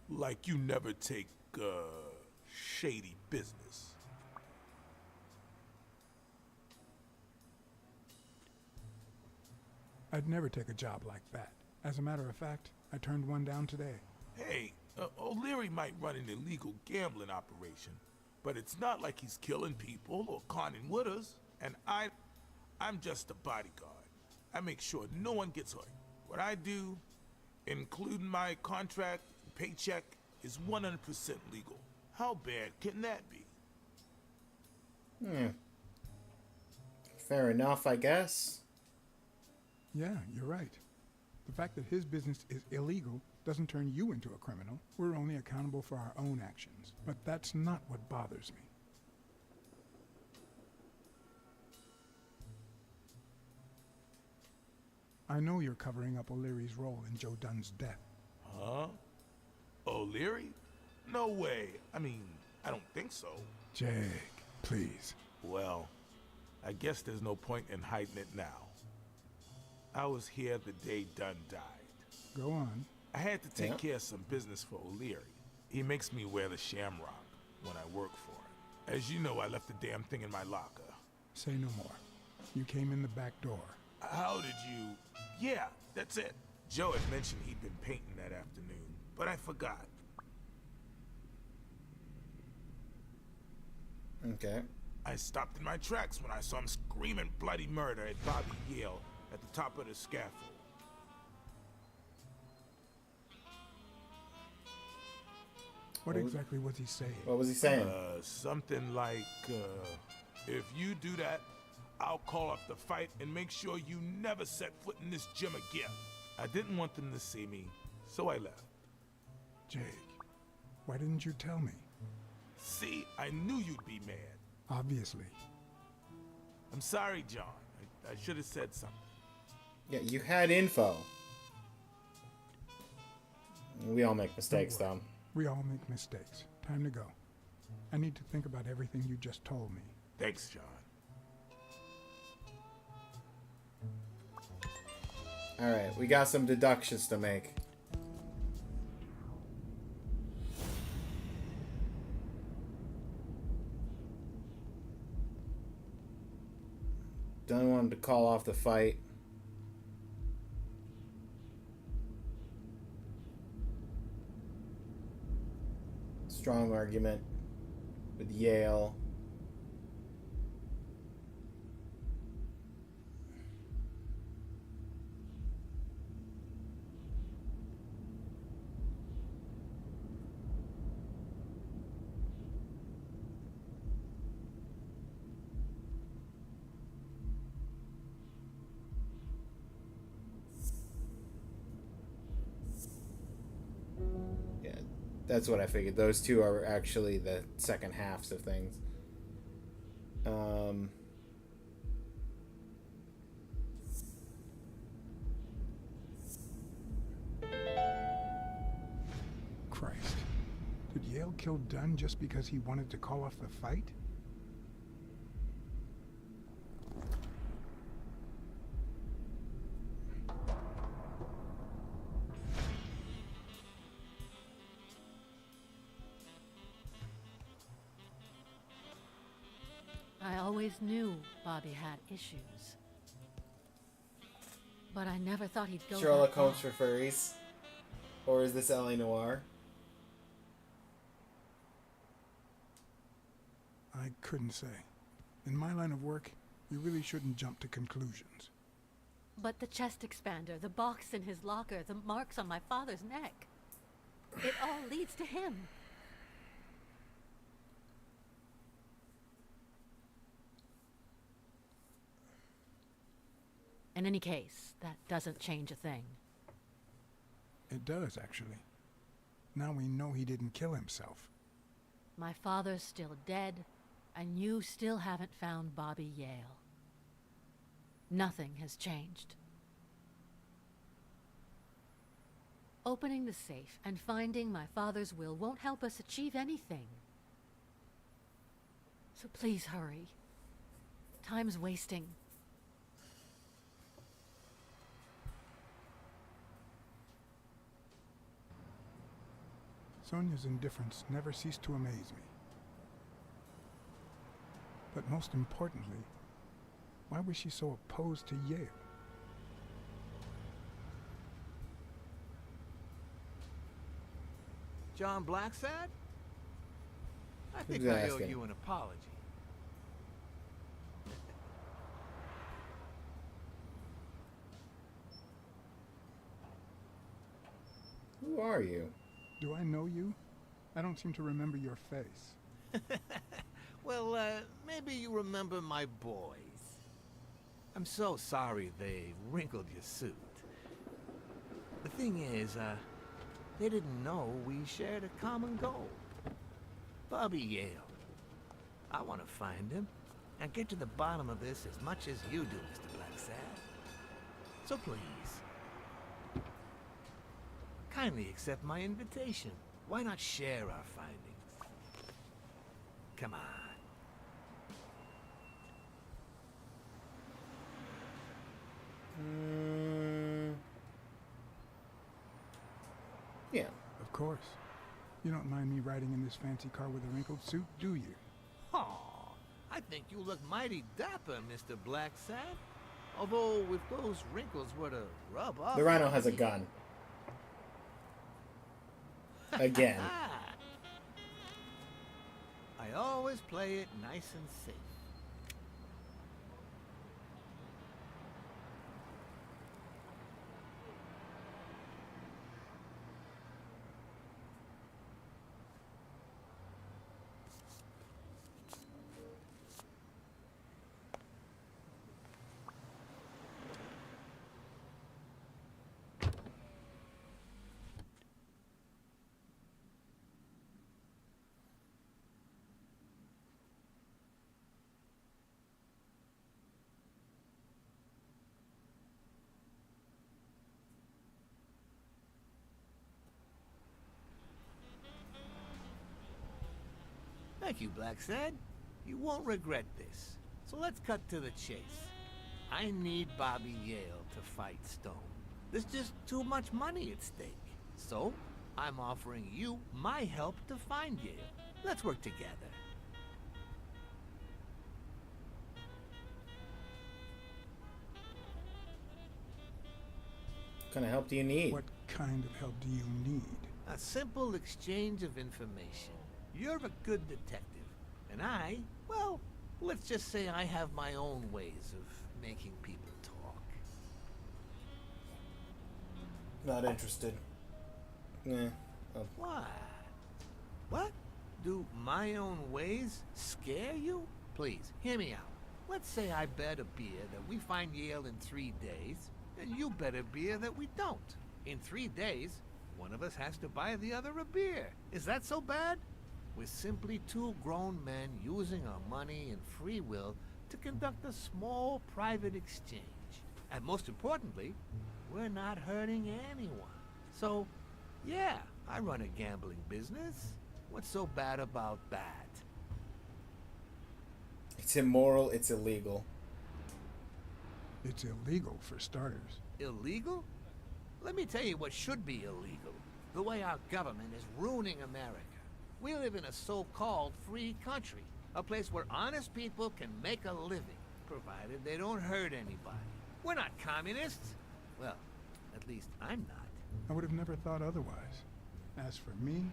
like you never take, shady business. I'd never take a job like that. As a matter of fact, I turned one down today. Hey, O'Leary might run an illegal gambling operation, but it's not like he's killing people or conning widows. And I'm just a bodyguard. I make sure no one gets hurt. What I do, including my contract and paycheck, is 100% legal. How bad can that be? Fair enough, I guess. Yeah, you're right. The fact that his business is illegal doesn't turn you into a criminal. We're only accountable for our own actions. But that's not what bothers me. I know you're covering up O'Leary's role in Joe Dunn's death. Huh? O'Leary? No way. I mean, I don't think so. Jake, please. Well, I guess there's no point in hiding it now. I was here the day Dunn died. Go on. I had to take care of some business for O'Leary. He makes me wear the shamrock when I work for him. As you know, I left the damn thing in my locker. Say no more. You came in the back door. How did you... Yeah, that's it. Joe had mentioned he'd been painting that afternoon, but I forgot. Okay. I stopped in my tracks when I saw him screaming bloody murder at Bobby Yale at the top of the scaffold. What exactly was he saying? What was he saying? Something like, if you do that, I'll call off the fight and make sure you never set foot in this gym again. I didn't want them to see me, so I left. Jake, why didn't you tell me? See, I knew you'd be mad. Obviously. I'm sorry, John. I should have said something. Yeah, you had info. We all make mistakes, though. We all make mistakes. Time to go. I need to think about everything you just told me. Thanks, John. Alright, we got some deductions to make. Dunn wanted to call off the fight. Strong argument with Yale. That's what I figured. Those two are actually the second halves of things. Christ. Did Yale kill Dunn just because he wanted to call off the fight? I always knew Bobby had issues. But I never thought he'd go Sherlock that far. Holmes for furries? Or is this L.A. Noire? I couldn't say. In my line of work, you really shouldn't jump to conclusions. But the chest expander, the box in his locker, the marks on my father's neck. It all leads to him. In any case, that doesn't change a thing. It does, actually. Now we know he didn't kill himself. My father's still dead, and you still haven't found Bobby Yale. Nothing has changed. Opening the safe and finding my father's will won't help us achieve anything. So please hurry. Time's wasting. Sonia's indifference never ceased to amaze me. But most importantly, why was she so opposed to Yale? John Blacksad? I think Who's I owe asking? you an apology. Who are you? Do I know you? I don't seem to remember your face. Well, maybe you remember my boys. I'm so sorry they wrinkled your suit. The thing is, they didn't know we shared a common goal. Bobby Yale. I want to find him and get to the bottom of this as much as you do, Mr. Blacksad. So please, kindly accept my invitation. Why not share our findings? Come on. Yeah. Of course. You don't mind me riding in this fancy car with a wrinkled suit, do you? Aw, I think you look mighty dapper, Mr. Blacksad. Although, if those wrinkles were to rub off... The Rhino has a gun. Again. I always play it nice and safe. Thank you, Blacksad. You won't regret this. So let's cut to the chase. I need Bobby Yale to fight Stone. There's just too much money at stake. So, I'm offering you my help to find Yale. Let's work together. What kind of help do you need? What kind of help do you need? A simple exchange of information. You're a good detective, and I, well, let's just say I have my own ways of making people talk. Not interested. Yeah. Oh. What? Do my own ways scare you? Please, hear me out. Let's say I bet a beer that we find Yale in 3 days, and you bet a beer that we don't. In 3 days, one of us has to buy the other a beer. Is that so bad? We're simply two grown men using our money and free will to conduct a small private exchange. And most importantly, we're not hurting anyone. So, yeah, I run a gambling business. What's so bad about that? It's immoral, it's illegal. It's illegal, for starters. Illegal? Let me tell you what should be illegal. The way our government is ruining America. We live in a so-called free country, a place where honest people can make a living, provided they don't hurt anybody. We're not communists. Well, at least I'm not. I would have never thought otherwise. As for me,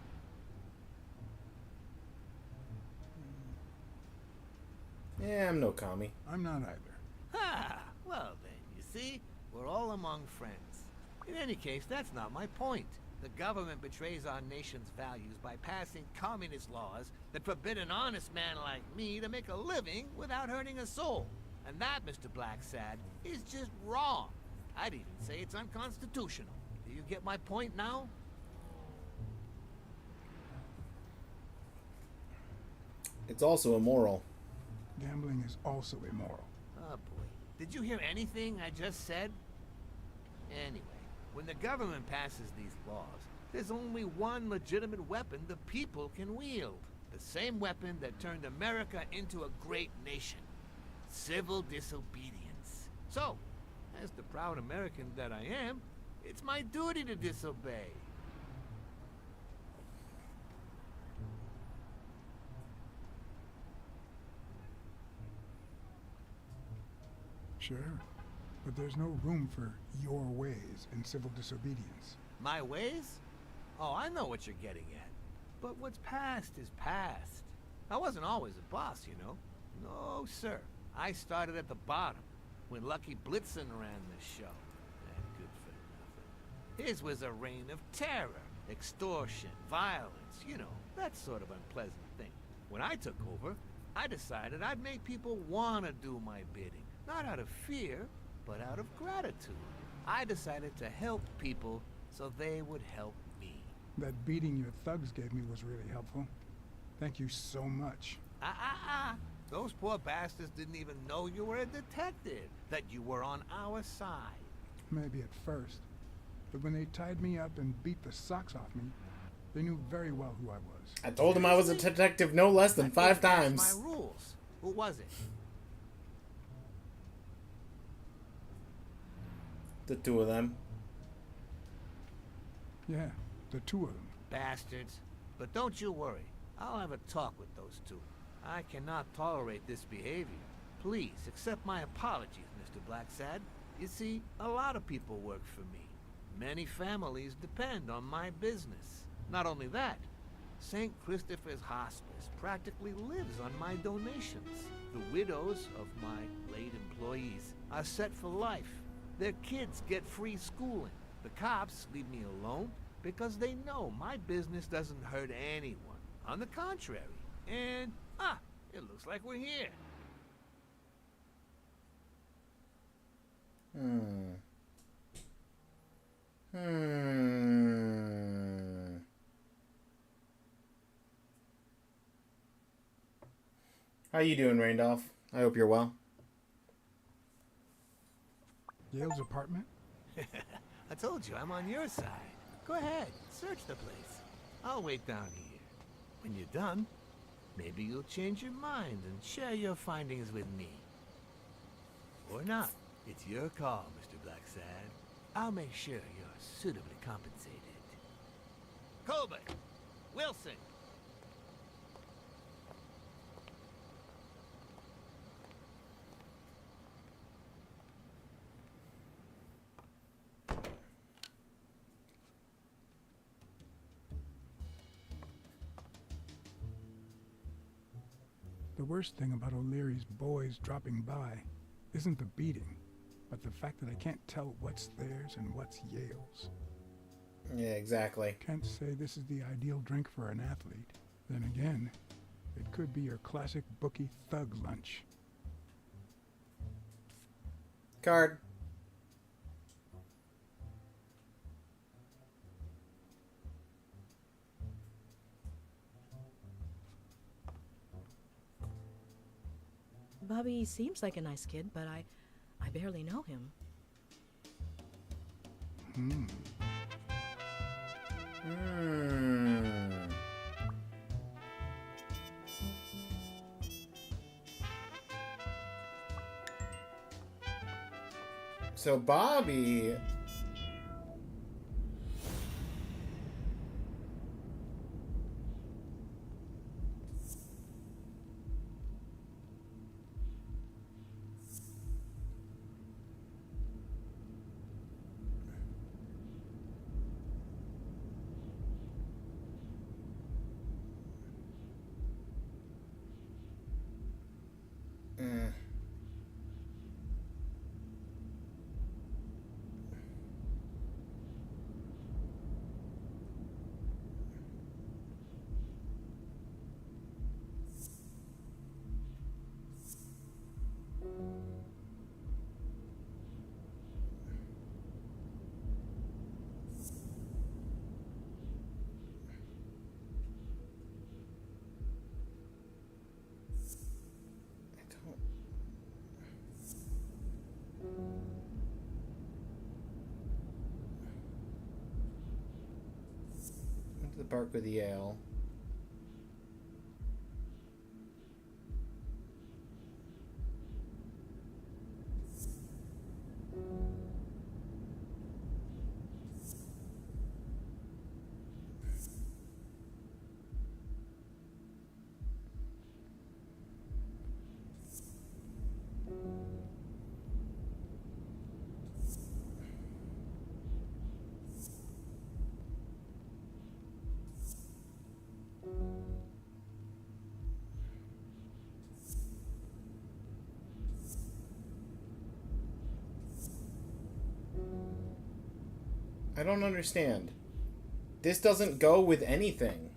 Yeah, I'm no commie. I'm not either. Ha! Well then, you see, we're all among friends. In any case, that's not my point. The government betrays our nation's values by passing communist laws that forbid an honest man like me to make a living without hurting a soul. And that, Mr. Blacksad, is just wrong. I'd even say it's unconstitutional. Do you get my point now? It's also immoral. Gambling is also immoral. Oh boy. Did you hear anything I just said? Anyway, when the government passes these laws, there's only one legitimate weapon the people can wield. The same weapon that turned America into a great nation. Civil disobedience. So, as the proud American that I am, it's my duty to disobey. Sure, but there's no room for your ways in civil disobedience. My ways? Oh, I know what you're getting at. But what's past is past. I wasn't always a boss, you know. No, sir. I started at the bottom, when Lucky Blitzen ran the show. And good for nothing. His was a reign of terror, extortion, violence, you know, that sort of unpleasant thing. When I took over, I decided I'd make people want to do my bidding. Not out of fear, but out of gratitude. I decided to help people so they would help me. That beating your thugs gave me was really helpful. Thank you so much. Those poor bastards didn't even know you were a detective, that you were on our side. Maybe at first. But when they tied me up and beat the socks off me, they knew very well who I was. I told them I was a detective no less than 5 times. My rules. Who was it? The 2 of them. Yeah, the 2 of them. Bastards. But don't you worry. I'll have a talk with those 2. I cannot tolerate this behavior. Please, accept my apologies, Mr. Blacksad. You see, a lot of people work for me. Many families depend on my business. Not only that, St. Christopher's Hospice practically lives on my donations. The widows of my late employees are set for life. Their kids get free schooling. The cops leave me alone because they know my business doesn't hurt anyone. On the contrary. And, it looks like we're here. How you doing, Randolph? I hope you're well. Yale's apartment? I told you, I'm on your side. Go ahead, search the place. I'll wait down here. When you're done, maybe you'll change your mind and share your findings with me. Or not. It's your call, Mr. Blacksad. I'll make sure you're suitably compensated. Colbert! Wilson! The worst thing about O'Leary's boys dropping by isn't the beating, but the fact that I can't tell what's theirs and what's Yale's. Yeah, exactly. Can't say this is the ideal drink for an athlete. Then again, it could be your classic bookie thug lunch. Card. Bobby seems like a nice kid, but I barely know him. So Bobby... Mm. The bark with Yale. I don't understand. This doesn't go with anything.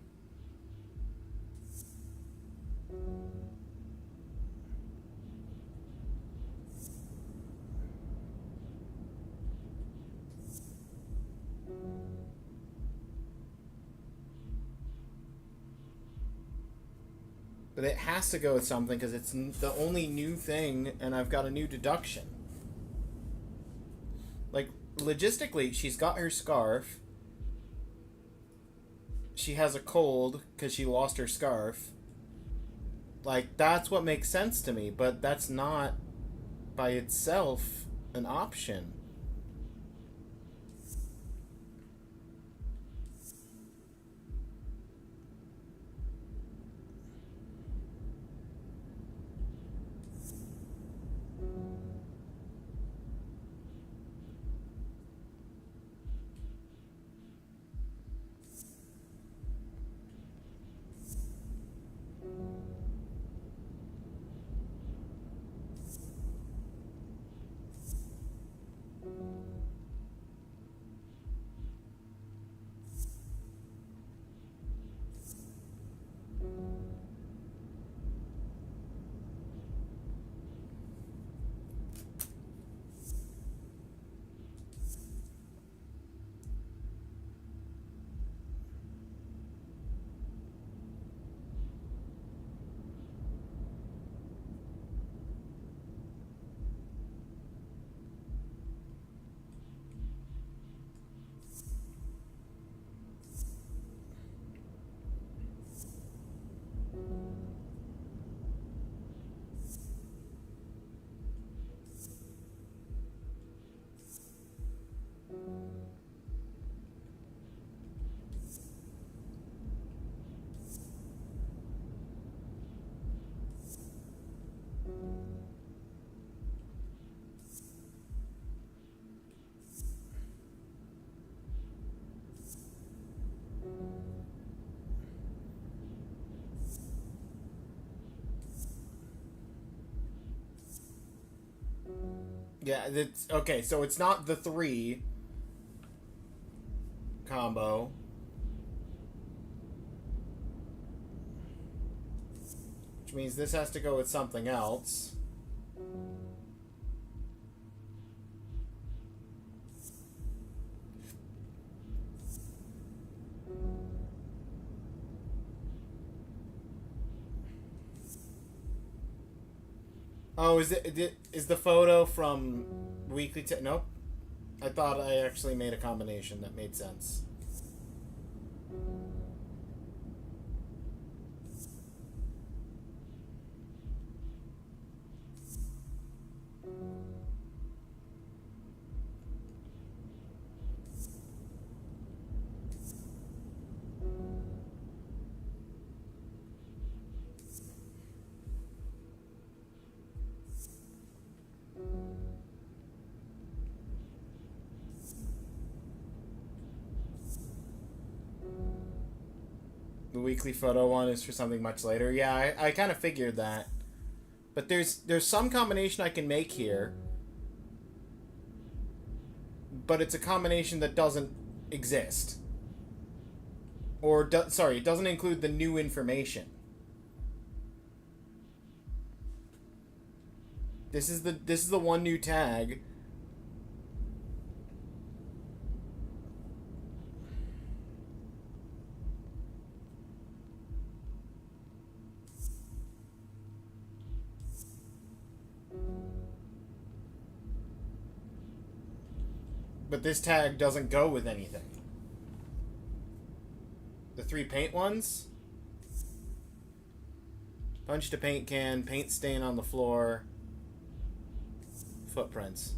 But it has to go with something because it's the only new thing and I've got a new deduction. Like, logistically, she's got her scarf. She has a cold because she lost her scarf. Like, that's what makes sense to me, but that's not by itself an option. Yeah, that's okay. So it's not the 3 combo. Which means this has to go with something else. Oh, is the photo from Weekly Nope. I thought I actually made a combination that made sense. The weekly photo one is for something much later. Yeah, I kind of figured that. But there's some combination I can make here. But it's a combination that doesn't exist. Or, sorry, it doesn't include the new information. This is the one new tag. But this tag doesn't go with anything. The 3 paint ones? Punched a paint can, paint stain on the floor, footprints.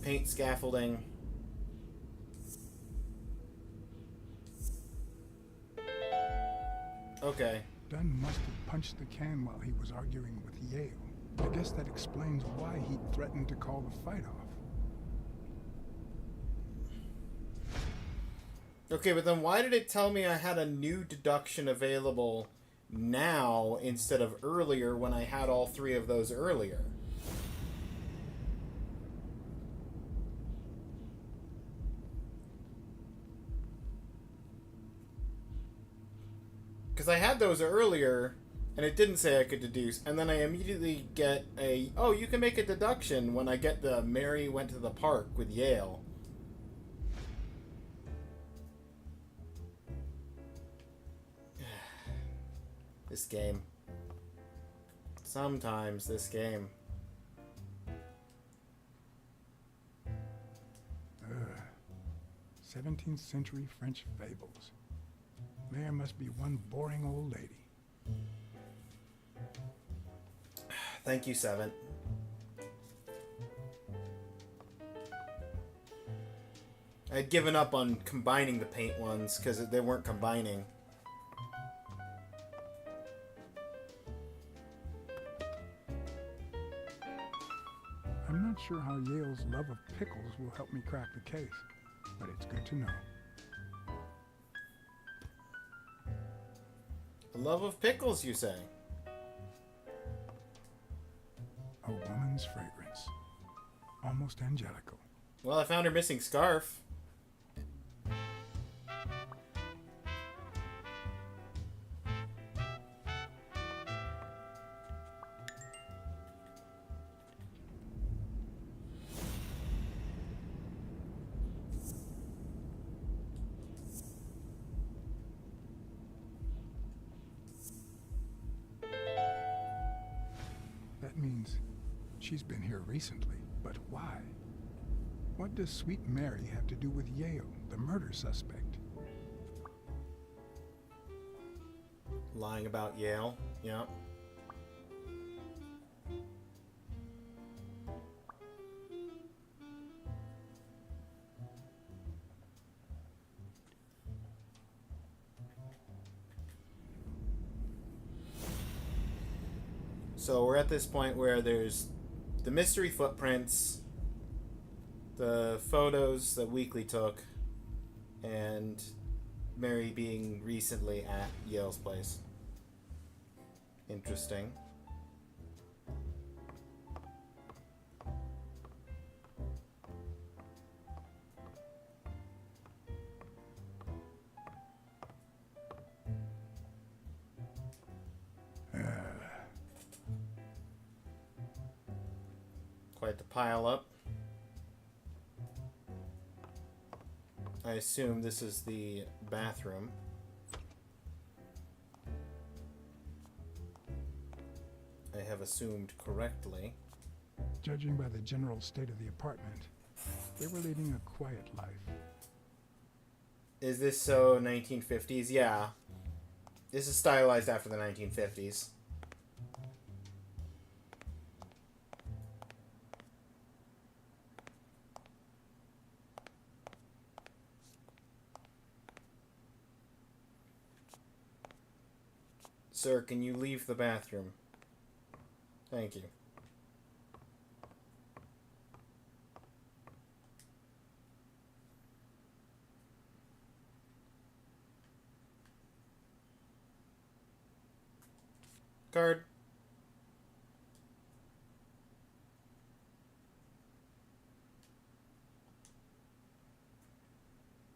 Paint scaffolding. Okay. Dunn must have punched the can while he was arguing with Yale. I guess that explains why he threatened to call the fight off. Okay, but then why did it tell me I had a new deduction available now instead of earlier when I had all 3 of those earlier? Because I had those earlier, and it didn't say I could deduce, and then I immediately get a, oh, you can make a deduction when I get the Mary went to the park with Yale. This game. Sometimes this game. 17th century French fables. There must be one boring old lady. Thank you, Seven. I'd given up on combining the paint ones because they weren't combining. I'm not sure how Yale's love of pickles will help me crack the case, but it's good to know. A love of pickles, you say? A woman's fragrance. Almost angelical. Well, I found her missing scarf. That means she's been here recently, but why? What does Sweet Mary have to do with Yale, the murder suspect? Lying about Yale. Yep. So we're at this point where there's the mystery footprints, the photos that Weekly took, and Mary being recently at Yale's place. Interesting. Quite the pile up. I assume this is the bathroom. I have assumed correctly. Judging by the general state of the apartment, they were leading a quiet life. Is this so 1950s? Yeah. This is stylized after the 1950s. Sir, can you leave the bathroom? Thank you. Card.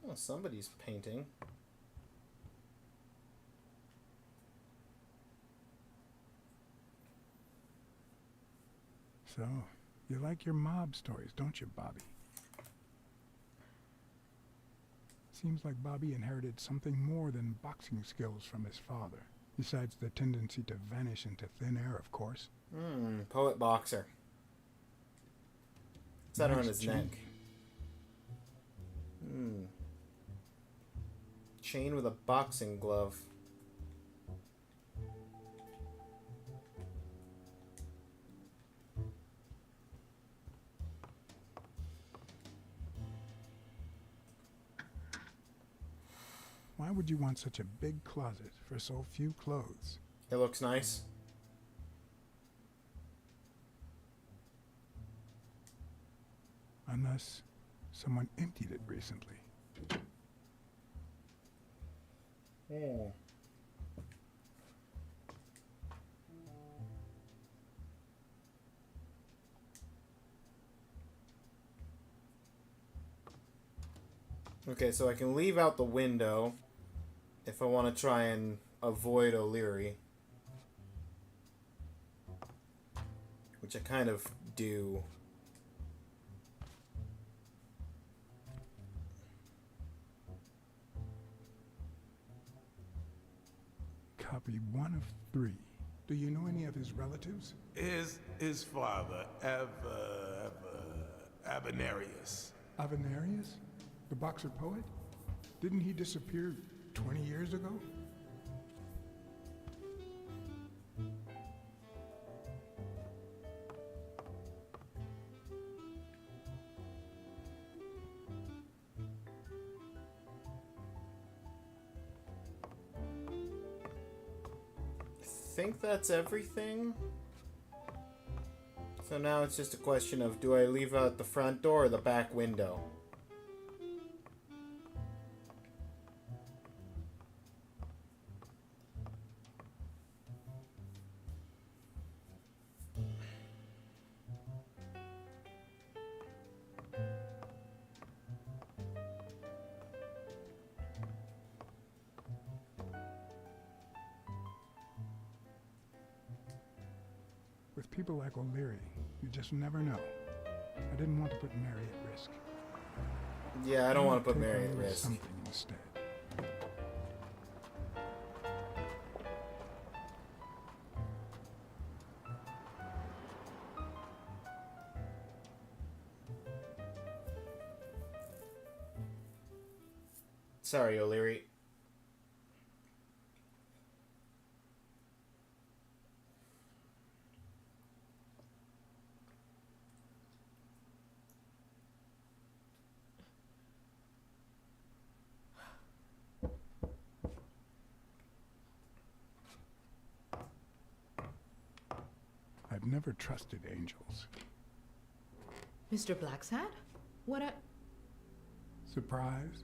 Oh, somebody's painting. So, you like your mob stories, don't you, Bobby? Seems like Bobby inherited something more than boxing skills from his father. Besides the tendency to vanish into thin air, of course. Poet boxer. What's that Nice around his chain. neck? Chain with a boxing glove. Why would you want such a big closet for so few clothes? It looks nice. Unless someone emptied it recently. Yeah. Okay, so I can leave out the window if I want to try and avoid O'Leary. Which I kind of do. Copy 1 of 3. Do you know any of his relatives? His father, Avenarius. Avenarius? The boxer poet? Didn't he disappear 20 years ago? I think that's everything. So now it's just a question of, do I leave out the front door or the back window? With people like O'Leary, you just never know. I didn't want to put Mary at risk. Yeah, I don't want to put Take Mary a at little risk. Something instead. Sorry, O'Leary. I've never trusted angels. Mr. Blacksad? What a... Surprise?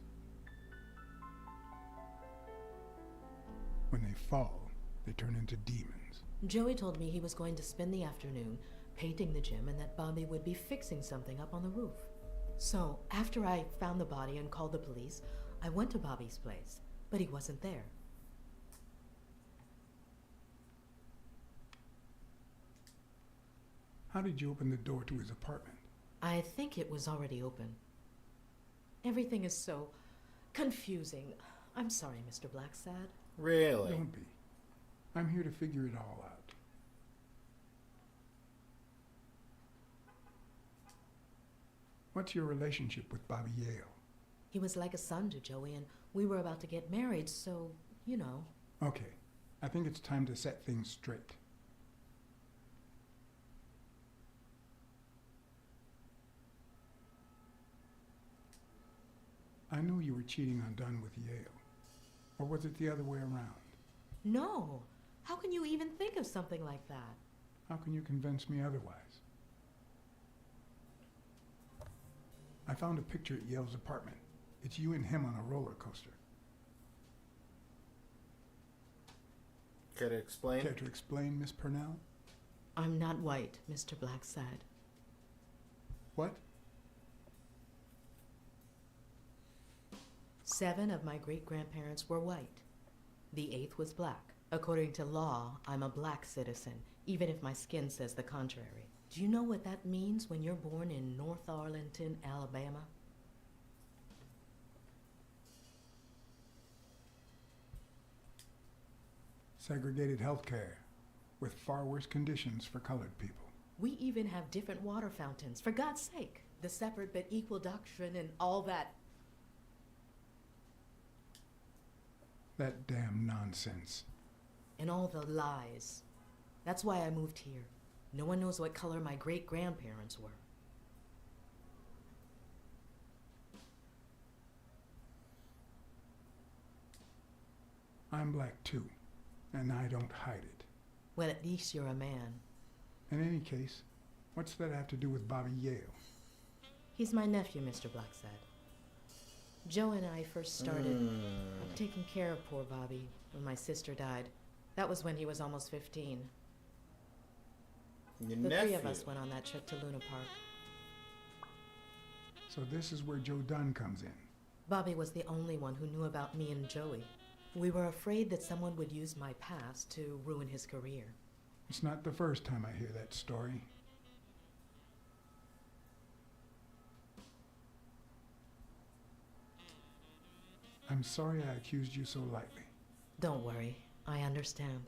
When they fall, they turn into demons. Joey told me he was going to spend the afternoon painting the gym and that Bobby would be fixing something up on the roof. So, after I found the body and called the police, I went to Bobby's place, but he wasn't there. How did you open the door to his apartment? I think it was already open. Everything is so confusing. I'm sorry, Mr. Blacksad. Really? Don't be. I'm here to figure it all out. What's your relationship with Bobby Yale? He was like a son to Joey, and we were about to get married, so, you know. Okay, I think it's time to set things straight. I knew you were cheating on Dunn with Yale. Or was it the other way around? No. How can you even think of something like that? How can you convince me otherwise? I found a picture at Yale's apartment. It's you and him on a roller coaster. Care to explain? Care to explain, Miss Purnell? I'm not white, Mr. Blacksad. What? 7 of my great-grandparents were white. The 8th was black. According to law, I'm a black citizen, even if my skin says the contrary. Do you know what that means when you're born in North Arlington, Alabama? Segregated healthcare, with far worse conditions for colored people. We even have different water fountains, for God's sake. The separate but equal doctrine and all that. That damn nonsense. And all the lies. That's why I moved here. No one knows what color my great-grandparents were. I'm black too, and I don't hide it. Well, at least you're a man. In any case, what's that have to do with Bobby Yale? He's my nephew, Mr. Blacksad. Joe and I first started taking care of poor Bobby when my sister died. That was when he was almost 15. Your the nephew. 3 of us went on that trip to Luna Park. So this is where Joe Dunn comes in. Bobby was the only one who knew about me and Joey. We were afraid that someone would use my past to ruin his career. It's not the first time I hear that story. I'm sorry I accused you so lightly. Don't worry, I understand.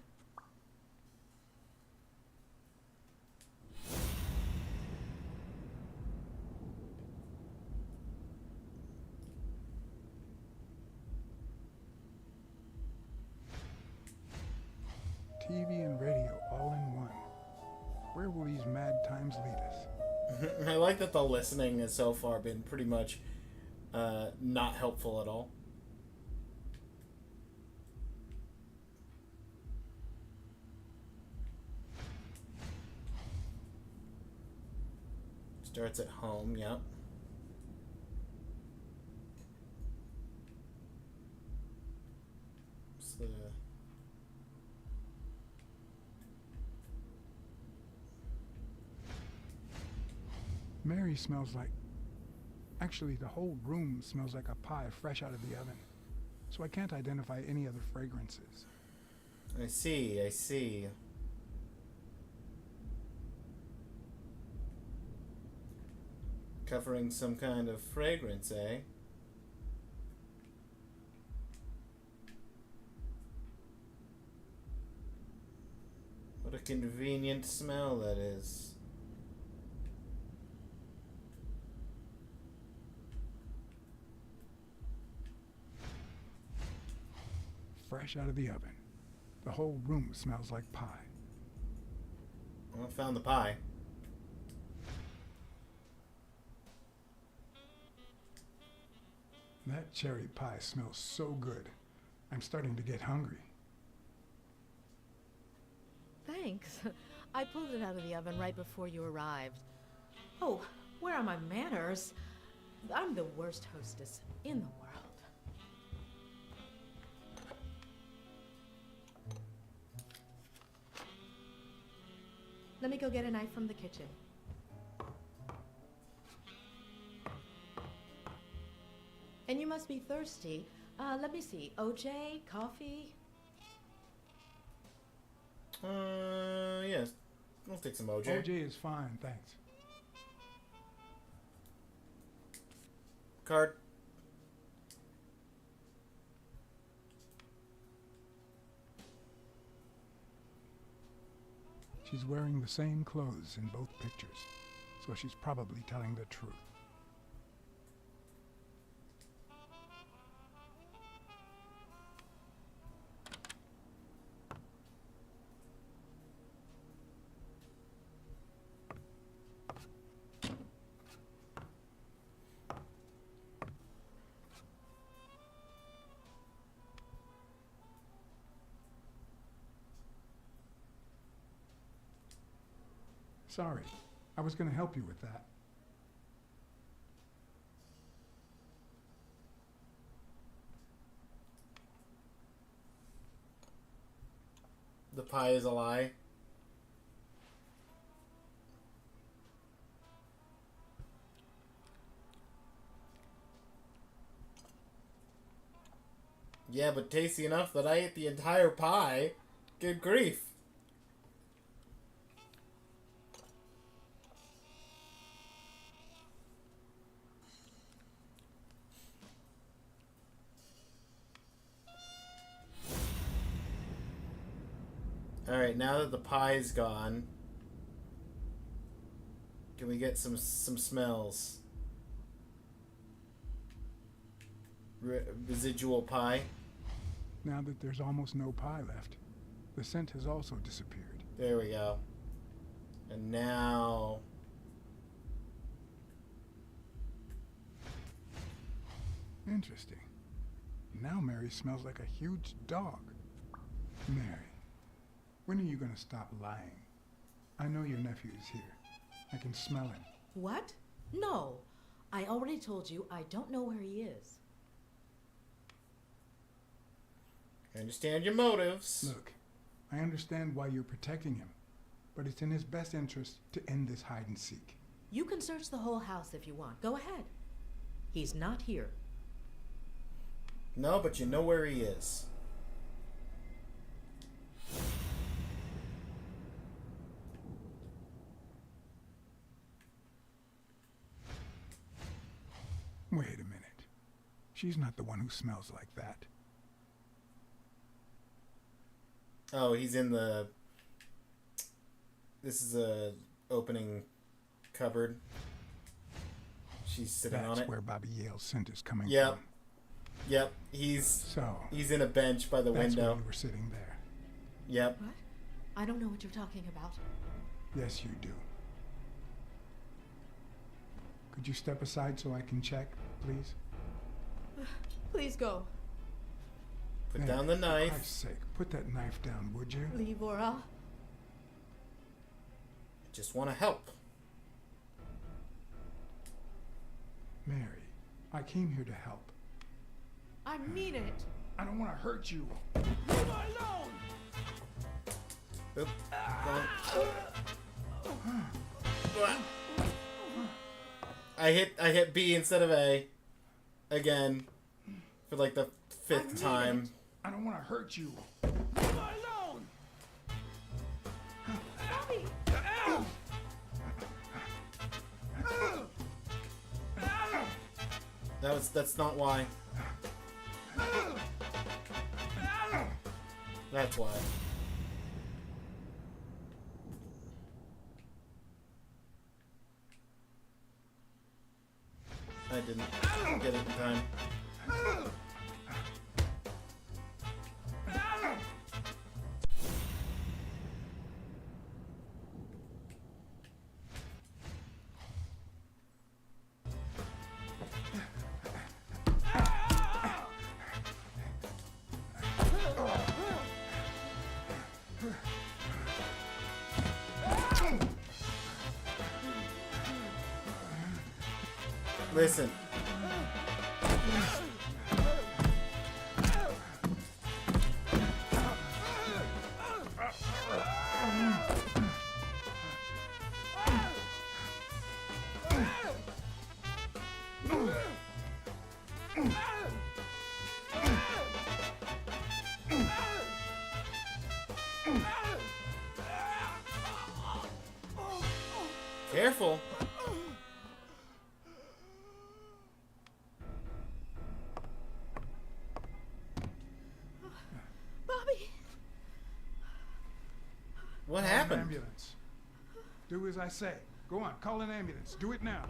TV and radio all in one. Where will these mad times lead us? I like that the listening has so far been pretty much not helpful at all. Starts at home, yep. So, Mary smells like... Actually, the whole room smells like a pie fresh out of the oven. So I can't identify any other fragrances. I see, I see. Covering some kind of fragrance, eh? What a convenient smell that is. Fresh out of the oven. The whole room smells like pie. Well, I found the pie. That cherry pie smells so good. I'm starting to get hungry. Thanks. I pulled it out of the oven right before you arrived. Oh, where are my manners? I'm the worst hostess in the world. Let me go get a knife from the kitchen. And you must be thirsty. Let me see. OJ? Coffee? Yes. I'll take some OJ. OJ is fine, thanks. Card. She's wearing the same clothes in both pictures, so she's probably telling the truth. Sorry. I was going to help you with that. The pie is a lie. Yeah, but tasty enough that I ate the entire pie. Good grief. Alright, now that the pie's gone, can we get some smells? Residual pie. Now that there's almost no pie left, the scent has also disappeared. There we go. And now... Interesting. Now Mary smells like a huge dog. Mary, when are you going to stop lying? I know your nephew is here. I can smell him. What? No. I already told you I don't know where he is. I understand your motives. Look, I understand why you're protecting him, but it's in his best interest to end this hide and seek. You can search the whole house if you want. Go ahead. He's not here. No, but you know where he is. Wait a minute. She's not the one who smells like that. Oh, he's in the... This is a opening cupboard. She's sitting on it. That's where Bobby Yale's scent is coming Yep. from. Yep. He's in a bench by the That's window. where you were sitting there. Yep. What? I don't know what you're talking about. Yes, you do. Could you step aside so I can check, please? Please go. Put down the knife. For Christ's sake, put that knife down, would you? Livora. Just want to help. Mary, I came here to help. I mean it. I don't want to hurt you. Leave her alone! Oop. I hit B instead of A. Again. For like the 5th time. I don't want to hurt you. Leave her alone! That's not why. That's why. I didn't get it in time. Listen. Careful. Bobby. What Call happened? An ambulance. Do as I say. Go on, call an ambulance. Do it now.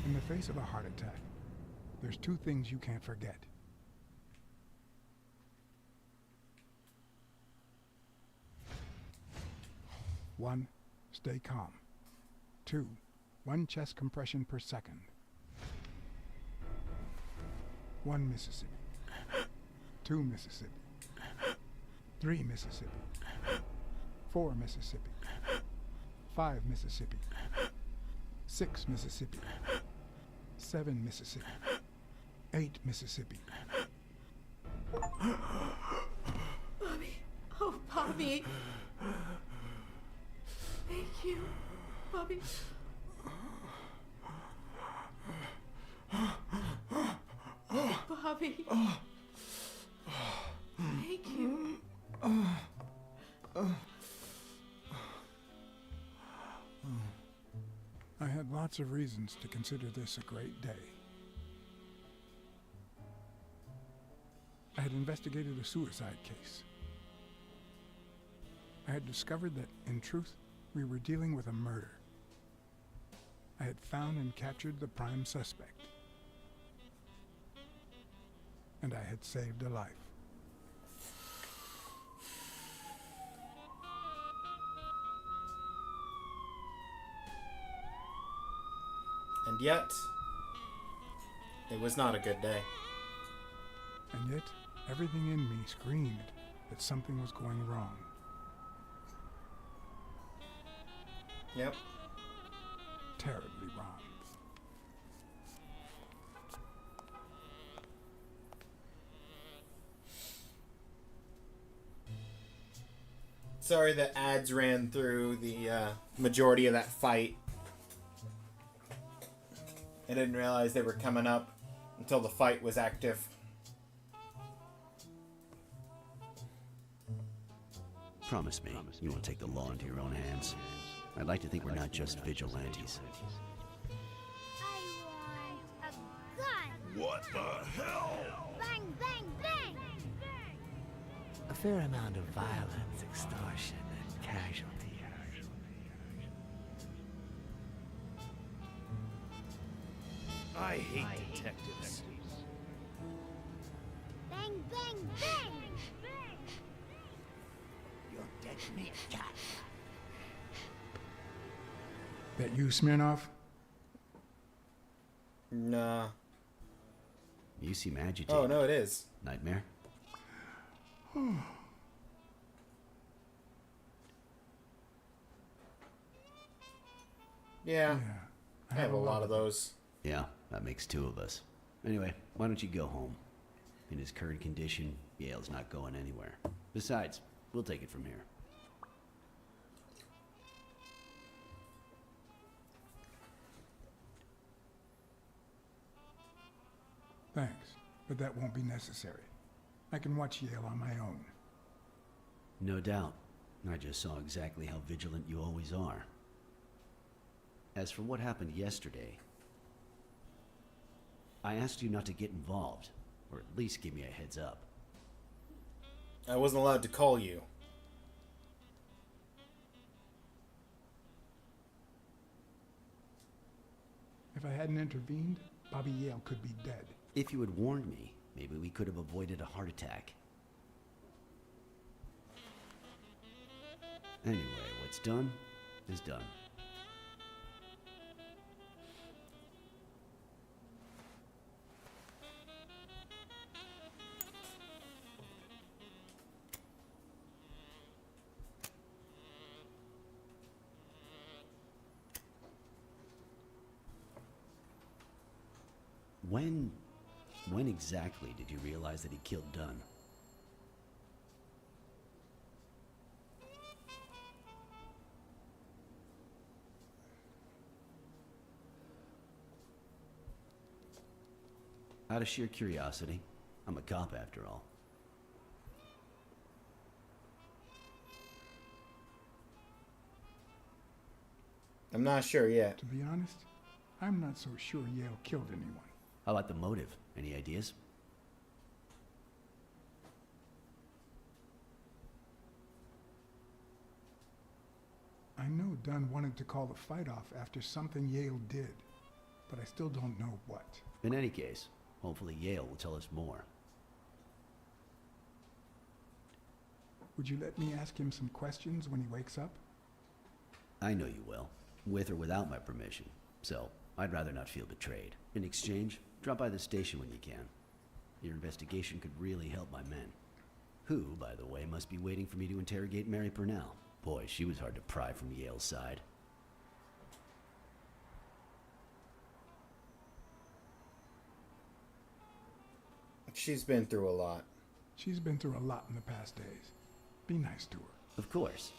In the face of a heart attack, there's 2 things you can't forget. 1, stay calm. 2, 1 chest compression per second. 1 Mississippi. 2 Mississippi. 3 Mississippi. 4 Mississippi. 5 Mississippi. 6 Mississippi. 7 Mississippi. 8 Mississippi. Bobby. Oh, Bobby. Thank you, Bobby. Bobby. Thank you. I had lots of reasons to consider this a great day. I had investigated a suicide case. I had discovered that, in truth, we were dealing with a murder. I had found and captured the prime suspect. And I had saved a life. And yet, it was not a good day. And yet, everything in me screamed that something was going wrong. Yep. Terribly wrong. Sorry that ads ran through the majority of that fight. I didn't realize they were coming up until the fight was active. Promise me you won't take the law into your own hands. I'd like to think we're not just vigilantes. I want a gun! What the hell? Bang, bang, bang! A fair amount of violence, extortion, and casualty. I hate detectives. Bang, bang, bang! You're dead meat, cat. That you, Smirnoff? Nah. You seem agitated. Oh, no, it is. Nightmare? Yeah. I have a lot of those. Yeah, that makes 2 of us. Anyway, why don't you go home? In his current condition, Yale's not going anywhere. Besides, we'll take it from here. Thanks, but that won't be necessary. I can watch Yale on my own. No doubt. I just saw exactly how vigilant you always are. As for what happened yesterday, I asked you not to get involved, or at least give me a heads up. I wasn't allowed to call you. If I hadn't intervened, Bobby Yale could be dead. If you had warned me, maybe we could have avoided a heart attack. Anyway, what's done is done. When exactly did you realize that he killed Dunn? Out of sheer curiosity. I'm a cop after all. I'm not sure yet. To be honest, I'm not so sure Yale killed anyone. How about the motive? Any ideas? I know Dunn wanted to call the fight off after something Yale did, but I still don't know what. In any case, hopefully Yale will tell us more. Would you let me ask him some questions when he wakes up? I know you will, with or without my permission, so I'd rather not feel betrayed. In exchange, drop by the station when you can. Your investigation could really help my men. Who, by the way, must be waiting for me to interrogate Mary Purnell. Boy, she was hard to pry from Yale's side. She's been through a lot. She's been through a lot in the past days. Be nice to her. Of course.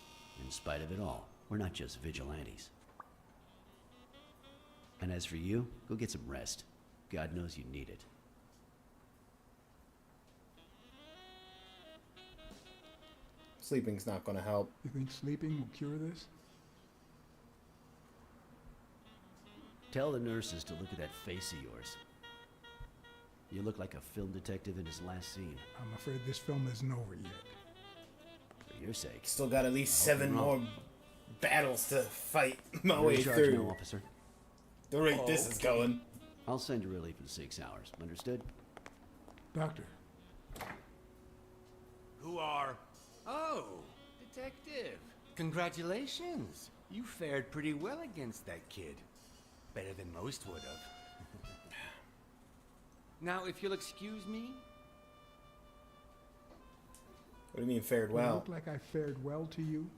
In spite of it all, we're not just vigilantes. And as for you, go get some rest. God knows you need it. Sleeping's not going to help. You think sleeping will cure this? Tell the nurses to look at that face of yours. You look like a film detective in his last scene. I'm afraid this film isn't over yet. For your sake. Still got at least 7 more battles to fight my You're way in charge through. now, officer. The rate this is going. I'll send you relief in 6 hours. Understood? Doctor. Who are? Oh, detective. Congratulations. You fared pretty well against that kid. Better than most would have. Now, if you'll excuse me. What do you mean fared Do I well? look like I fared well to you?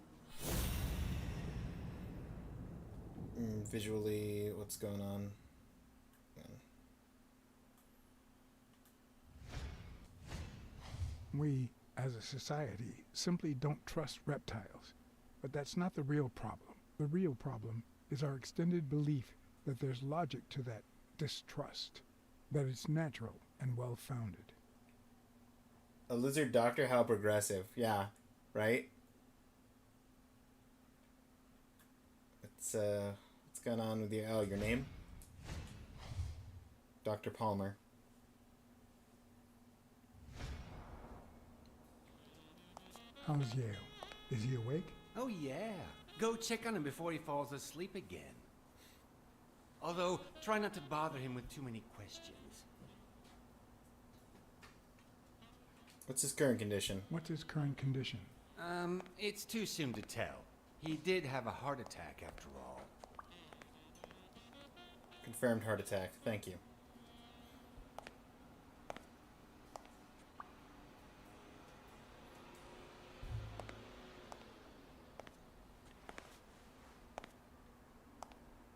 Visually, what's going on? We, as a society, simply don't trust reptiles. But that's not the real problem. The real problem is our extended belief that there's logic to that distrust, that it's natural and well-founded. A lizard doctor? How progressive. Yeah, right? What's going on with you? Oh, your name? Dr. Palmer. How's Yale? Is he awake? Oh, yeah. Go check on him before he falls asleep again. Although, try not to bother him with too many questions. What's his current condition? What's his current condition? It's too soon to tell. He did have a heart attack after all. Confirmed heart attack. Thank you.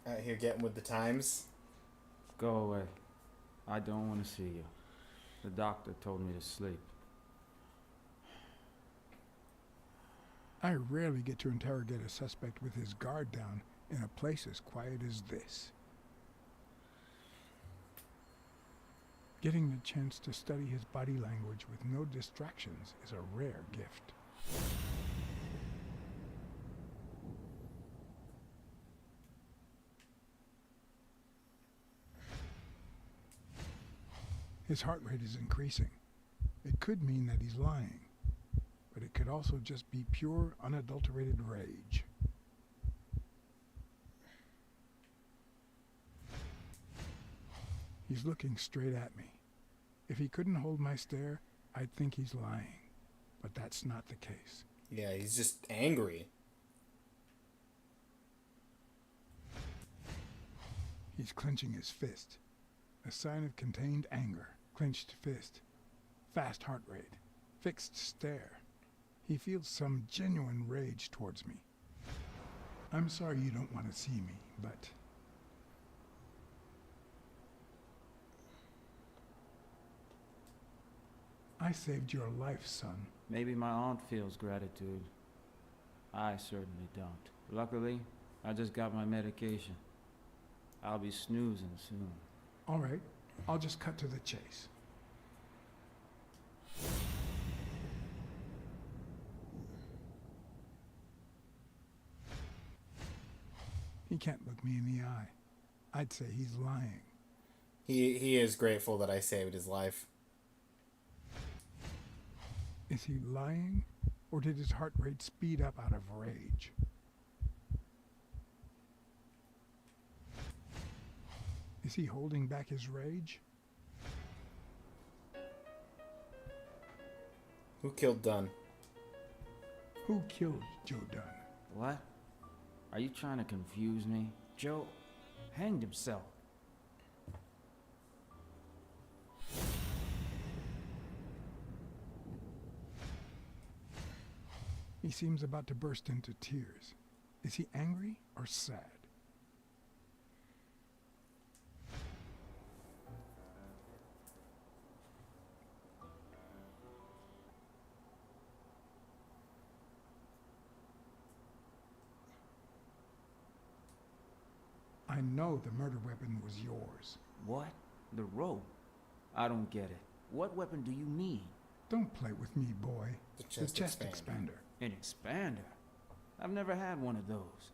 Out here getting with the times. Go away. I don't want to see you. The doctor told me to sleep. I rarely get to interrogate a suspect with his guard down in a place as quiet as this. Getting the chance to study his body language with no distractions is a rare gift. His heart rate is increasing. It could mean that he's lying, but it could also just be pure, unadulterated rage. He's looking straight at me. If he couldn't hold my stare, I'd think he's lying, but that's not the case. Yeah, he's just angry. He's clenching his fist, a sign of contained anger. Clenched fist, fast heart rate, fixed stare. He feels some genuine rage towards me. I'm sorry you don't want to see me, but... I saved your life, son. Maybe my aunt feels gratitude. I certainly don't. Luckily, I just got my medication. I'll be snoozing soon. All right, I'll just cut to the chase. He can't look me in the eye. I'd say he's lying. He is grateful that I saved his life. Is he lying, or did his heart rate speed up out of rage? Is he holding back his rage? Who killed Dunn? Who killed Joe Dunn? What? Are you trying to confuse me? Joe hanged himself. He seems about to burst into tears. Is he angry or sad? I know the murder weapon was yours. What? The rope? I don't get it. What weapon do you mean? Don't play with me, boy. The chest expander. An expander? I've never had one of those.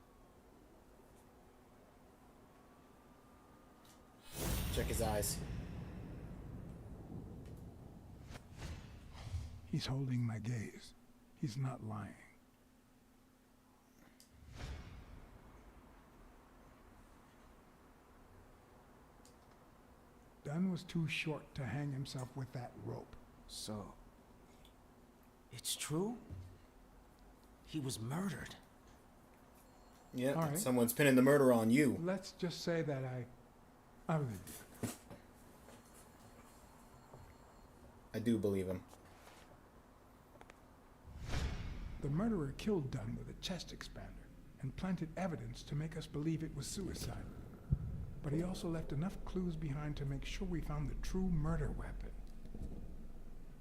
Check his eyes. He's holding my gaze. He's not lying. Dunn was too short to hang himself with that rope. So, it's true? He was murdered. Yeah, All right. Someone's pinning the murder on you. Let's just say that I believe you. I do believe him. The murderer killed Dunn with a chest expander and planted evidence to make us believe it was suicide. But he also left enough clues behind to make sure we found the true murder weapon.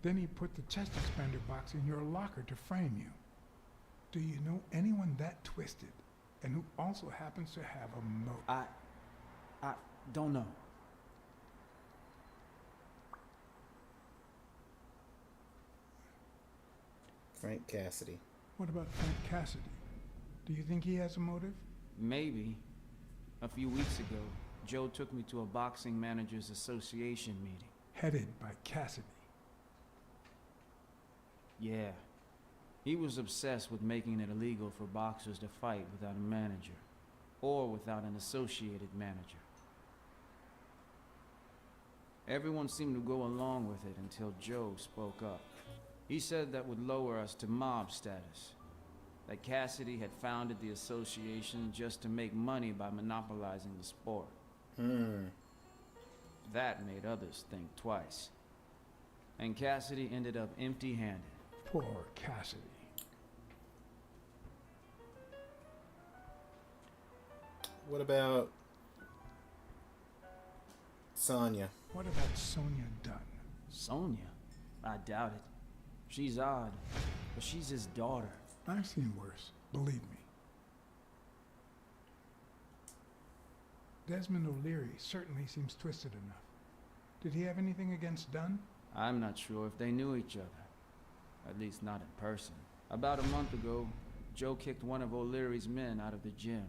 Then he put the chest expander box in your locker to frame you. Do you know anyone that twisted and who also happens to have a motive? I don't know. Frank Cassidy. What about Frank Cassidy? Do you think he has a motive? Maybe. A few weeks ago, Joe took me to a boxing managers association meeting. Headed by Cassidy. Yeah. He was obsessed with making it illegal for boxers to fight without a manager, or without an associated manager. Everyone seemed to go along with it until Joe spoke up. He said that would lower us to mob status. That Cassidy had founded the association just to make money by monopolizing the sport. That made others think twice. And Cassidy ended up empty-handed. Poor Cassidy. What about Sonya? What about Sonya Dunn? Sonya? I doubt it. She's odd, but she's his daughter. I've seen worse, believe me. Desmond O'Leary certainly seems twisted enough. Did he have anything against Dunn? I'm not sure if they knew each other. At least not in person. About a month ago, Joe kicked one of O'Leary's men out of the gym.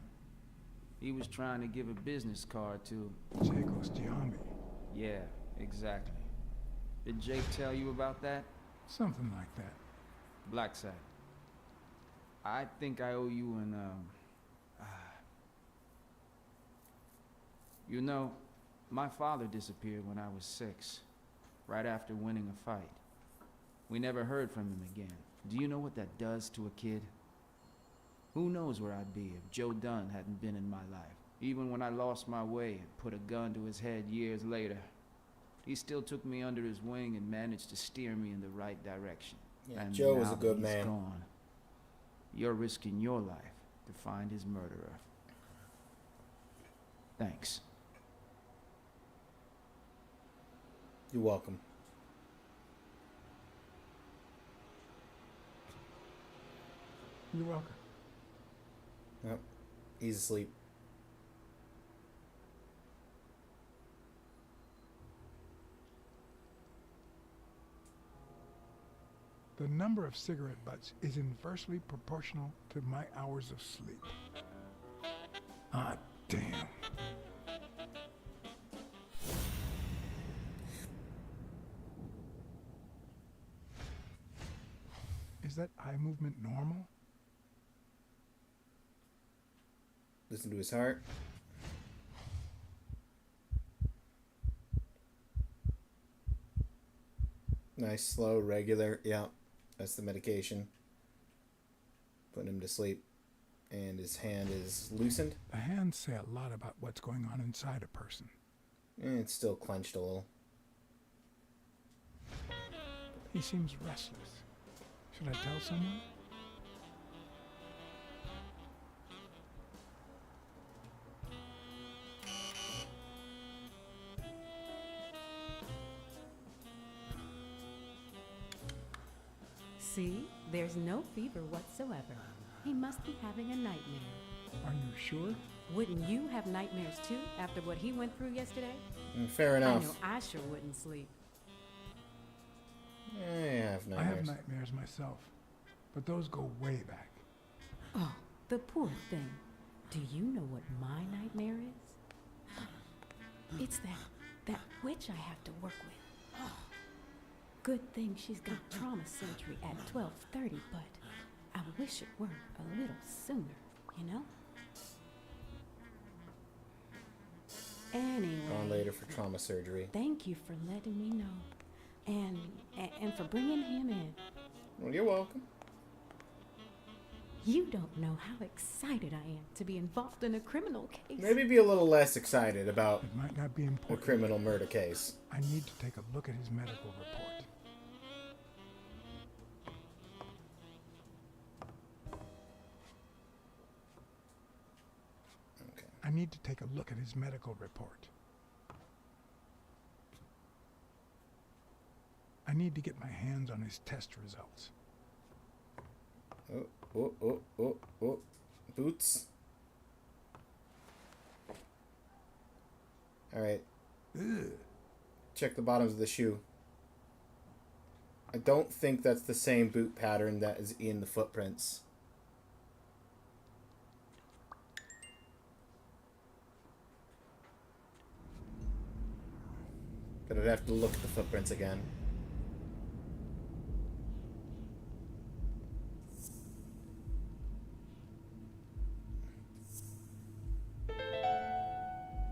He was trying to give a business card to... Jacob's Giambi. Yeah, exactly. Did Jake tell you about that? Something like that. Blacksad. I think I owe you an, You know, my father disappeared when I was 6, right after winning a fight. We never heard from him again. Do you know what that does to a kid? Who knows where I'd be if Joe Dunn hadn't been in my life. Even when I lost my way and put a gun to his head years later, he still took me under his wing and managed to steer me in the right direction. Yeah, and Joe was now a good he's man. Gone. You're risking your life to find his murderer. Thanks. You're welcome. You're welcome. Yep. He's asleep. The number of cigarette butts is inversely proportional to my hours of sleep. Ah, damn. Is that eye movement normal? Listen to his heart. Nice, slow, regular. Yeah, that's the medication. Putting him to sleep. And his hand is loosened. The hands say a lot about what's going on inside a person. And it's still clenched a little. He seems restless. Should I tell someone? See? There's no fever whatsoever. He must be having a nightmare. Are you sure? Wouldn't you have nightmares too after what he went through yesterday? Fair enough. I know I sure wouldn't sleep. I have nightmares. I have nightmares myself, but those go way back. Oh, the poor thing. Do you know what my nightmare is? It's that witch I have to work with. Oh, good thing she's got trauma surgery at 12:30, but I wish it were a little sooner, you know? Anyway. On later for trauma surgery. Thank you for letting me know. And for bringing him in. Well, you're welcome. You don't know how excited I am to be involved in a criminal case. Maybe be a little less excited about It might not be important. a criminal murder case. I need to take a look at his medical report. Okay. I need to take a look at his medical report. I need to get my hands on his test results. Oh. Boots. Alright. Check the bottoms of the shoe. I don't think that's the same boot pattern that is in the footprints. But I'd have to look at the footprints again.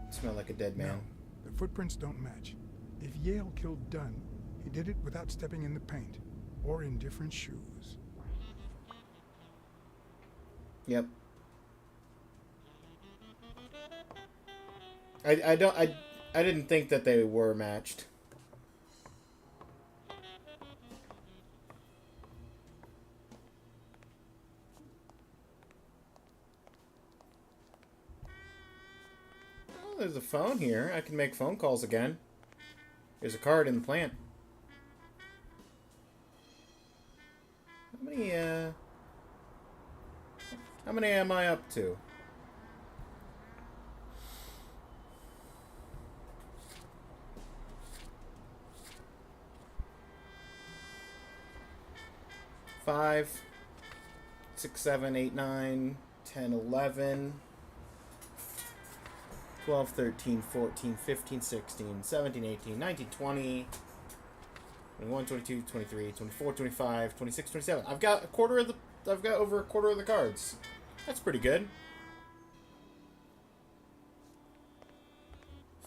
Smell like a dead man. No, the footprints don't match. If Yale killed Dunn, he did it without stepping in the paint or in different shoes. Yep. I didn't think that they were matched. There's a phone here. I can make phone calls again. There's a card in the plant. How many am I up to? Five, 6, 7, 8, 9, 10, 11. 12, 13, 14, 15, 16, 17, 18, 19, 20, 21, 22, 23, 24, 25, 26, 27. I've got over a quarter of the cards. That's pretty good.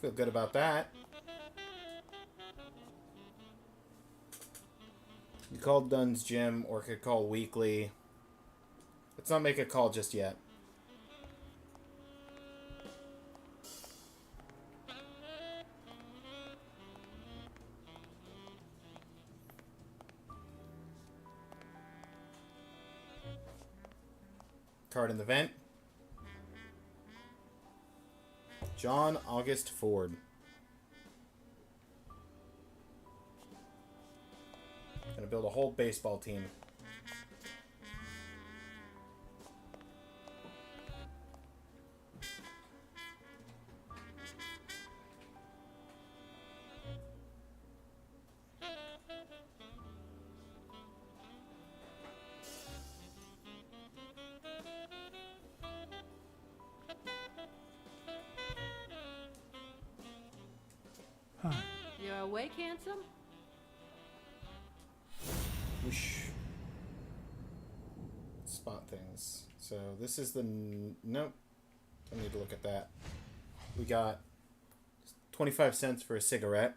Feel good about that. You called Dunn's gym or could call weekly. Let's not make a call just yet. Card in the vent. John August Ford. Gonna build a whole baseball team. Huh. You're awake, handsome? Whoosh. Spot things. So this is the... Nope. I need to look at that. We got 25 cents for a cigarette.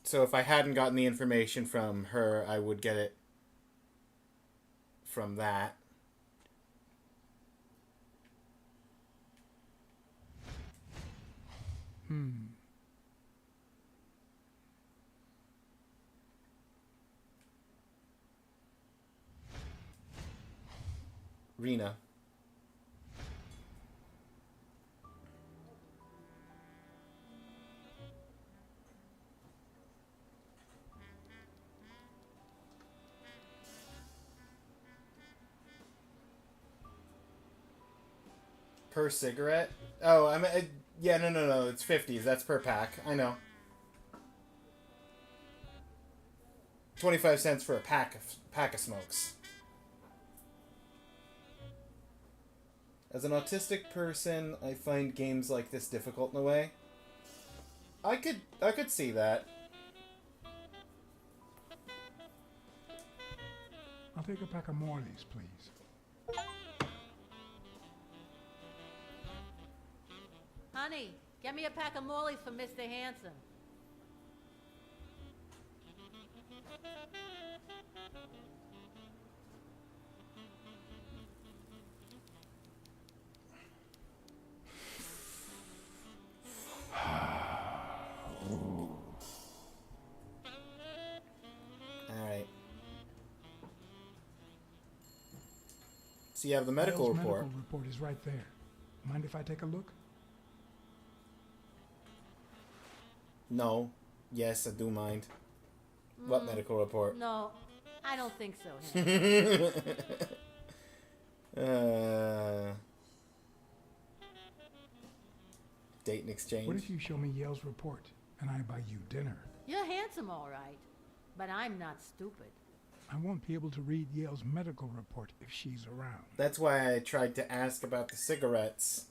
So if I hadn't gotten the information from her, I would get it from that. Rena. Per cigarette? Oh, I mean, yeah, no, it's 50s. That's per pack. I know. 25 cents for a pack of smokes. As an autistic person, I find games like this difficult in a way. I could see that. I'll take a pack of Morleys, please. Honey, get me a pack of Morleys for Mr. Handsome. Alright. So you have the medical Dale's report. medical report is right there. Mind if I take a look? No. Yes, I do mind. What medical report? No, I don't think so, Henry. Date and exchange. What if you show me Yale's report and I buy you dinner? You're handsome, all right, but I'm not stupid. I won't be able to read Yale's medical report if she's around. That's why I tried to ask about the cigarettes.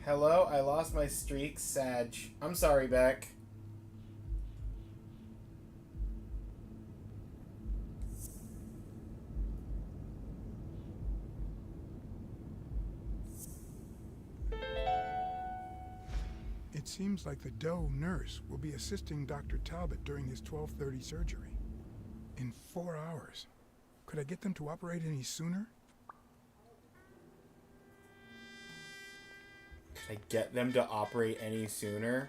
Hello, I lost my streak, Sag. I'm sorry, Beck. It seems like the Doe nurse will be assisting Dr. Talbot during his 12:30 surgery. In 4 hours. Could I get them to operate any sooner? Could I get them to operate any sooner?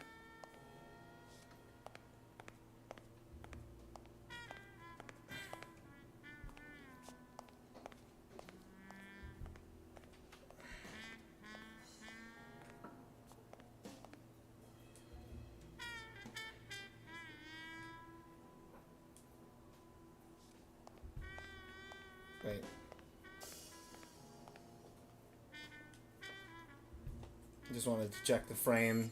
Wait. Just wanted to check the frame.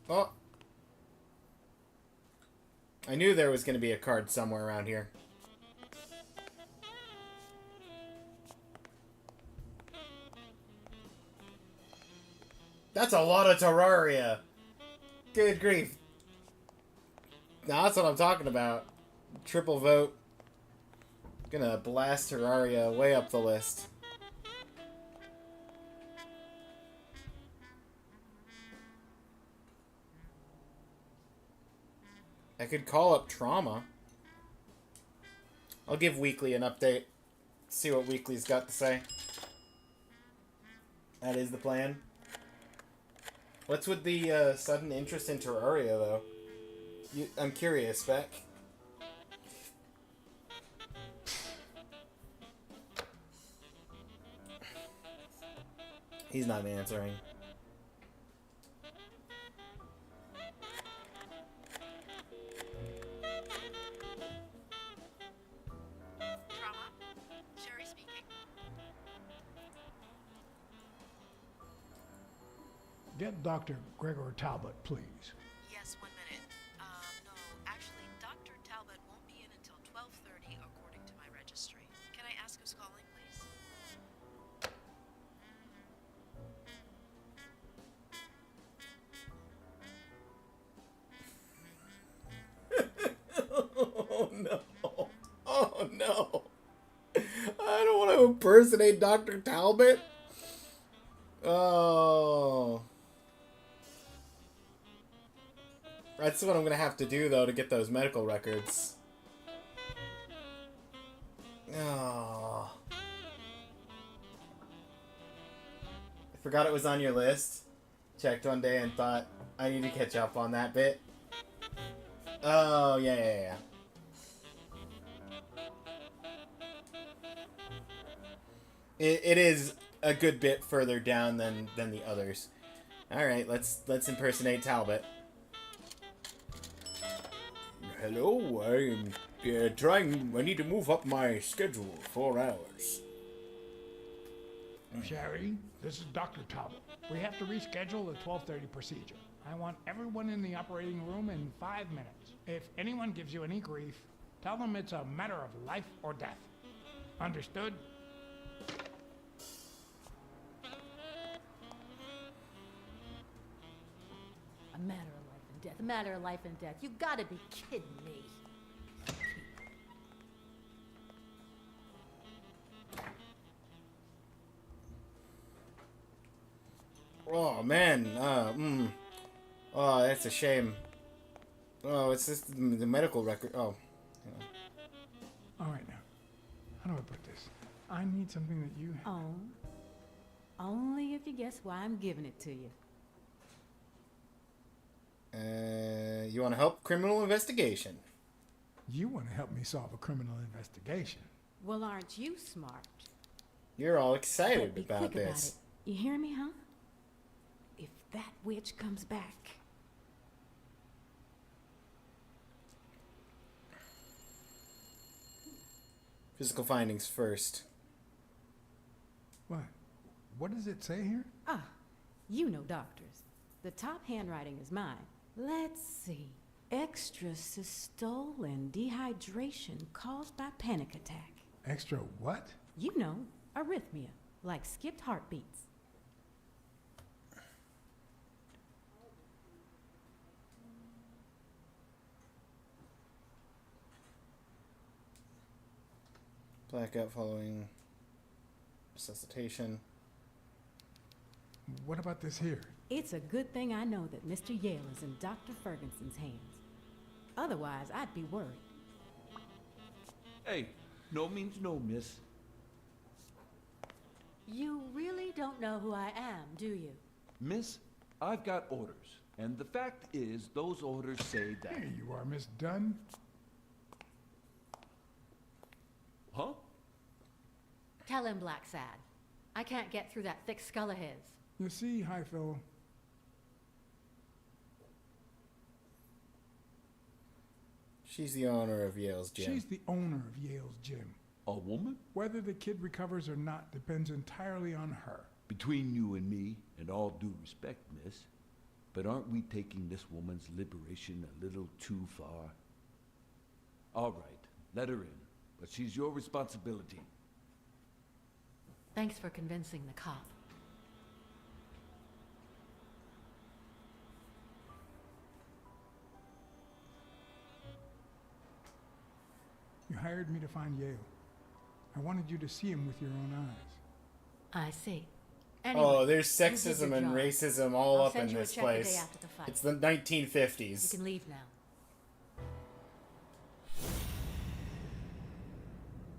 Oh! I knew there was going to be a card somewhere around here. That's a lot of Terraria. Good grief. Now that's what I'm talking about. Triple vote. Gonna blast Terraria way up the list. I could call up Trauma. I'll give Weekly an update. See what Weekly's got to say. That is the plan. What's with the sudden interest in Terraria, though? I'm curious, Beck. He's not answering. Trauma? Sherry speaking. Get Dr. Gregor Talbot, please. Yes, 1 minute. No, actually, Dr. Talbot won't be in until 12:30 according to my registry. Can I ask who's calling, please? Oh no. Oh no. I don't want to impersonate Dr. Talbot. Oh. That's what I'm going to have to do, though, to get those medical records. Oh. I forgot it was on your list. Checked one day and thought, I need to catch up on that bit. Oh, yeah. It is a good bit further down than the others. All right, let's impersonate Talbot. Hello, I'm trying. I need to move up my schedule 4 hours. Sherry, this is Dr. Talbot. We have to reschedule the 12:30 procedure. I want everyone in the operating room in 5 minutes. If anyone gives you any grief, tell them it's a matter of life or death. Understood? A matter of life and death. A matter of life and death. You gotta be kidding me. Oh man, oh, that's a shame. Oh, it's just the medical record. Oh, yeah. All right now. How do I put this? I need something that you. Oh, only if you guess why I'm giving it to you. You want to help criminal investigation? You want to help me solve a criminal investigation? Well, aren't you smart? You're all excited But be about quick this. about it. You hear me, huh? If that witch comes back, Physical findings first. What? What does it say here? you know doctors. The top handwriting is mine. Let's see. Extrasystole and dehydration caused by panic attack. Extra what? You know, arrhythmia, like skipped heartbeats. Blackout following resuscitation. What about this here? It's a good thing I know that Mr. Yale is in Dr. Ferguson's hands. Otherwise, I'd be worried. Hey, no means no, miss. You really don't know who I am, do you? Miss, I've got orders. And the fact is, those orders say that... Here you are, Miss Dunn. Huh? Tell him, Blacksad. I can't get through that thick skull of his. You see, hi, Phil. She's the owner of Yale's gym. She's the owner of Yale's gym. A woman? Whether the kid recovers or not depends entirely on her. Between you and me, and all due respect, miss, but aren't we taking this woman's liberation a little too far? All right, let her in, but she's your responsibility. Thanks for convincing the cop. You hired me to find Yale. I wanted you to see him with your own eyes. I see. Anyway, Oh, there's you did sexism your and job. racism all I'll up send in you a this check the day place. after the fight. It's the 1950s. You can leave now.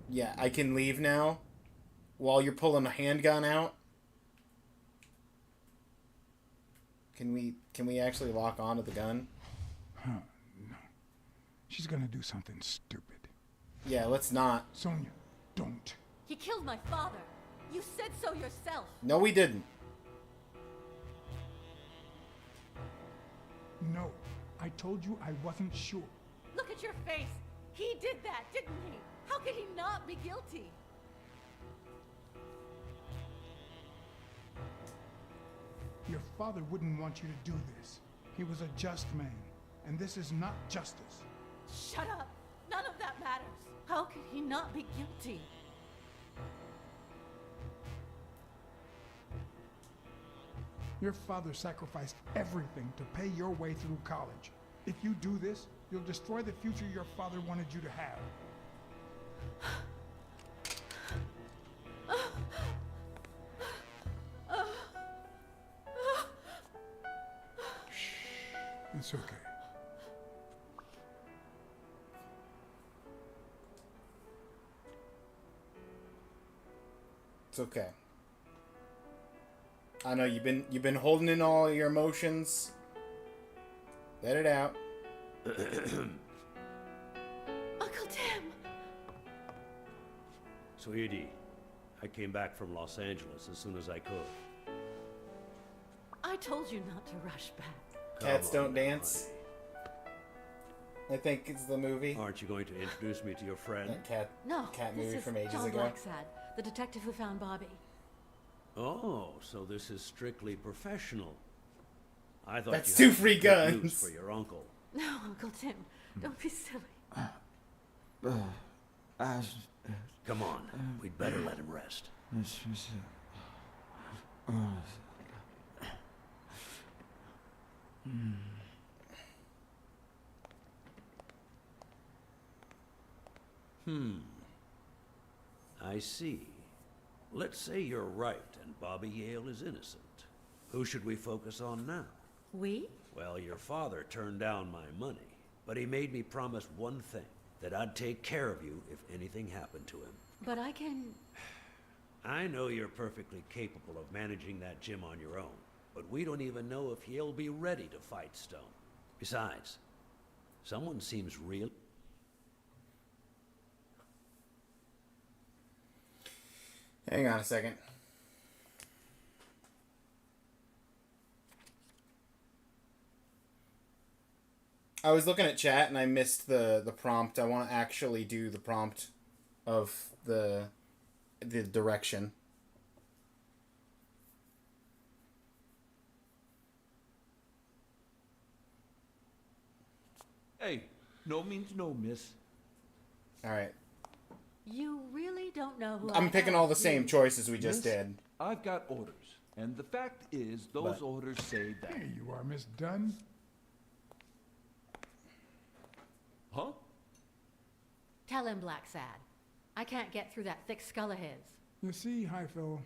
Yeah, I can leave now while you're pulling a handgun out. Can we actually lock onto the gun? Huh, no. She's gonna do something stupid. Yeah, let's not. Sonia, don't. He killed my father. You said so yourself. No, we didn't. No, I told you I wasn't sure. Look at your face. He did that, didn't he? How could he not be guilty? Your father wouldn't want you to do this. He was a just man, and this is not justice. Shut up. None of that matters. How could he not be guilty? Your father sacrificed everything to pay your way through college. If you do this, you'll destroy the future your father wanted you to have. It's okay. It's okay. I know you've been holding in all your emotions. Let it out. Uncle Tim! Sweetie, I came back from Los Angeles as soon as I could. I told you not to rush back. Cats don't dance. I think it's the movie. Aren't you going to introduce me to your friend? That cat movie this is from ages John ago. Blacksad, the detective who found Bobby. Oh, so this is strictly professional. I thought That's you two had free some good news guns. for your uncle. No, Uncle Tim, don't be silly. Come on, we'd better let him rest. I see. Let's say you're right and Bobby Yale is innocent. Who should we focus on now? We? Well, your father turned down my money, but he made me promise one thing, that I'd take care of you if anything happened to him. But I can... I know you're perfectly capable of managing that gym on your own, but we don't even know if he'll be ready to fight Stone. Besides, someone seems real... Hang on a second. I was looking at chat and I missed the prompt. I want to actually do the prompt of the direction. Hey, no means no, miss. All right. You really don't know who I'm picking am, all the do same you? choices we just Miss, did. I've got orders. And the fact is, those orders say that... Here you are, Miss Dunn. Huh? Tell him, Blacksad. I can't get through that thick skull of his. You see, Highfill,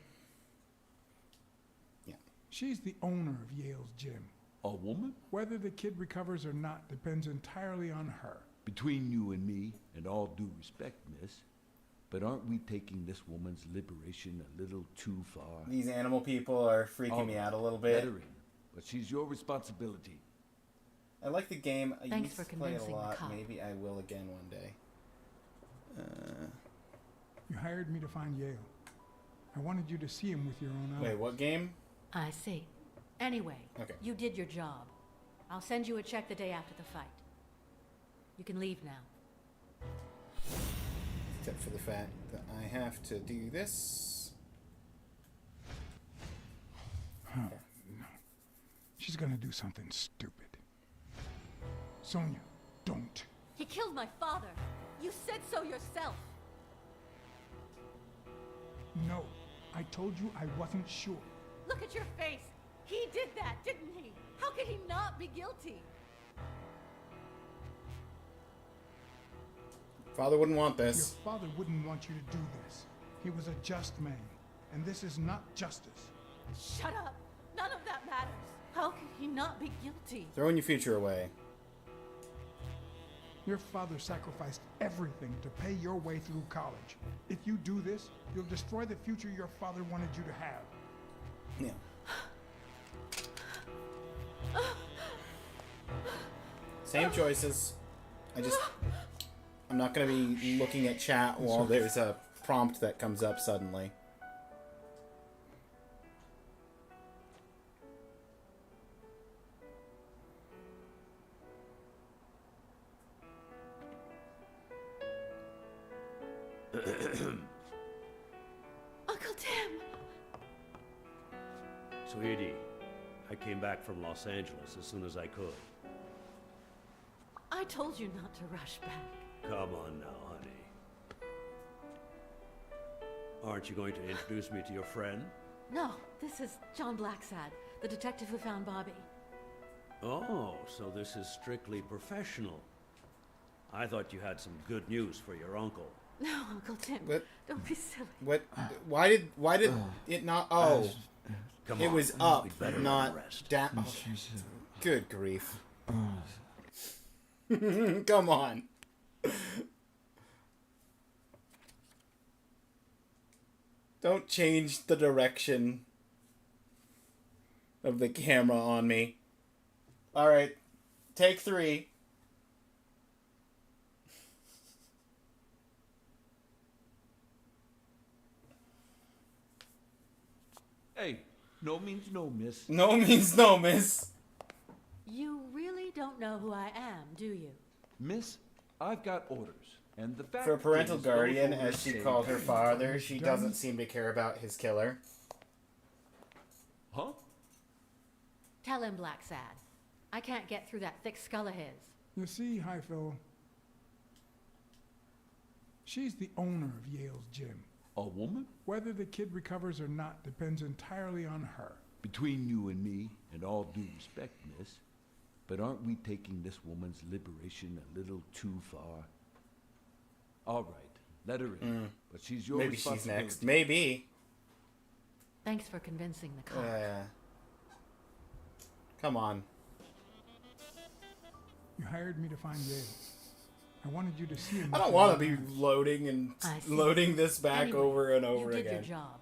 she's the owner of Yale's gym. A woman? Whether the kid recovers or not depends entirely on her. Between you and me, and all due respect, miss, but aren't we taking this woman's liberation a little too far? These animal people are freaking me out a little bit. Let her in, but she's your responsibility. I like the game. I Thanks used for to play it a convincing the lot. cop. Maybe I will again one day. You hired me to find Yale. I wanted you to see him with your own eyes. Wait, what game? I see. Anyway, Okay. you did your job. I'll send you a check the day after the fight. You can leave now. Except for the fact that I have to do this. Huh. No. She's gonna do something stupid. Sonia, don't. He killed my father. You said so yourself. No. I told you I wasn't sure. Look at your face. He did that, didn't he? How could he not be guilty? Father wouldn't want this. Your father wouldn't want you to do this. He was a just man, and this is not justice. Shut up. None of that matters. How could he not be guilty? Throwing your future away. Your father sacrificed everything to pay your way through college. If you do this, you'll destroy the future your father wanted you to have. Yeah. Same choices. I'm not going to be looking at chat while there's a prompt that comes up suddenly. Uncle Tim! Sweetie, I came back from Los Angeles as soon as I could. I told you not to rush back. Come on now, honey. Aren't you going to introduce me to your friend? No, this is John Blacksad, the detective who found Bobby. Oh, so this is strictly professional. I thought you had some good news for your uncle. No, Uncle Tim. What? Don't be silly. What? Why did it not? Oh, Come it on, was up, we'd better not rest. down. Oh, good grief! Come on. Don't change the direction of the camera on me. All right, take 3. Hey, no means no, miss. No means no, miss. You really don't know who I am, do you? Miss, I've got orders. And the fact For a parental is, guardian, those as orders she say- called her father, she doesn't seem to care about his killer. Huh? Tell him, Blacksad. I can't get through that thick skull of his. You see, Hypho, she's the owner of Yale's gym. A woman? Whether the kid recovers or not depends entirely on her. Between you and me, and all due respect, miss, but aren't we taking this woman's liberation a little too far? All right, let her in, but she's your Maybe she's responsibility. next. Maybe. Thanks for convincing the cop. Come on. You hired me to find Yale. I wanted you to see him. I don't want to be loading and I see. loading this back Anyway, over and over you did again. your job.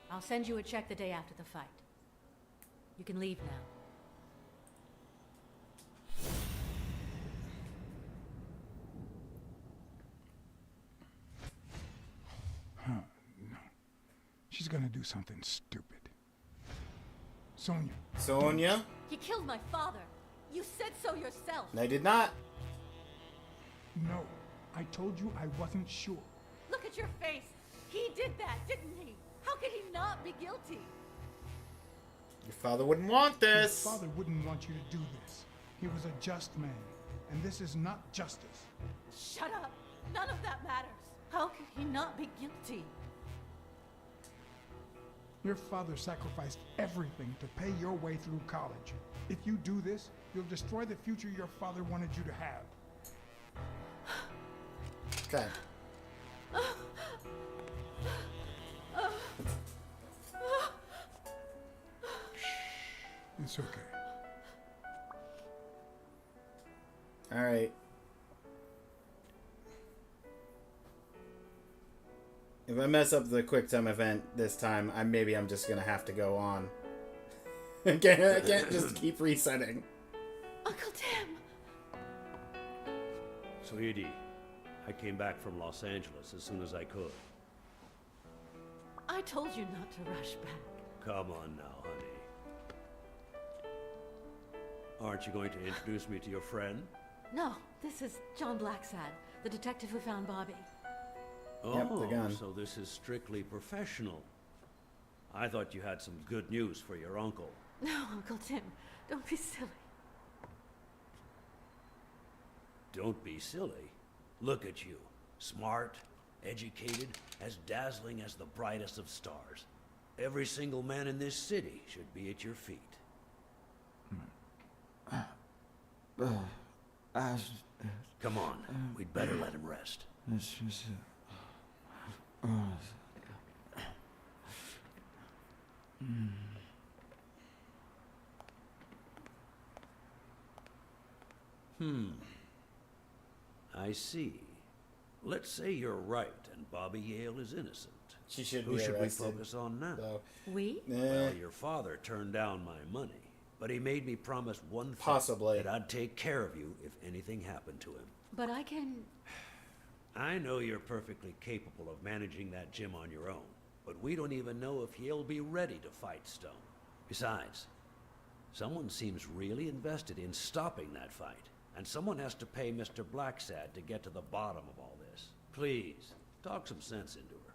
I'll send you a check the day after the fight. You can leave now. Huh, no. She's gonna do something stupid. Sonia. Sonia? He killed my father. You said so yourself. I did not. No. I told you I wasn't sure. Look at your face. He did that, didn't he? How could he not be guilty? Your father wouldn't want this. Your father wouldn't want you to do this. He was a just man, and this is not justice. Shut up. None of that matters. How could he not be guilty? Your father sacrificed everything to pay your way through college. If you do this, you'll destroy the future your father wanted you to have. Okay. It's okay. All right. If I mess up the quick time event this time, I'm just gonna have to go on. I can't just keep resetting. Uncle Tim! Sweetie, I came back from Los Angeles as soon as I could. I told you not to rush back. Come on now, honey. Aren't you going to introduce me to your friend? No, this is John Blacksad, the detective who found Bobby. Yep, the gun. So this is strictly professional. I thought you had some good news for your uncle. No, Uncle Tim, don't be silly. Don't be silly. Look at you. Smart, educated, as dazzling as the brightest of stars. Every single man in this city should be at your feet. Come on, we'd better let him rest. It's just... I see. Let's say you're right and Bobby Yale is innocent. She should Who be should arrested. we focus on now? So, We? Well, your father turned down my money, but he made me promise one thing. Possibly. That I'd take care of you if anything happened to him. But I can... I know you're perfectly capable of managing that gym on your own, but we don't even know if he'll be ready to fight Stone. Besides, someone seems really invested in stopping that fight, and someone has to pay Mr. Blacksad to get to the bottom of all this. Please, talk some sense into her.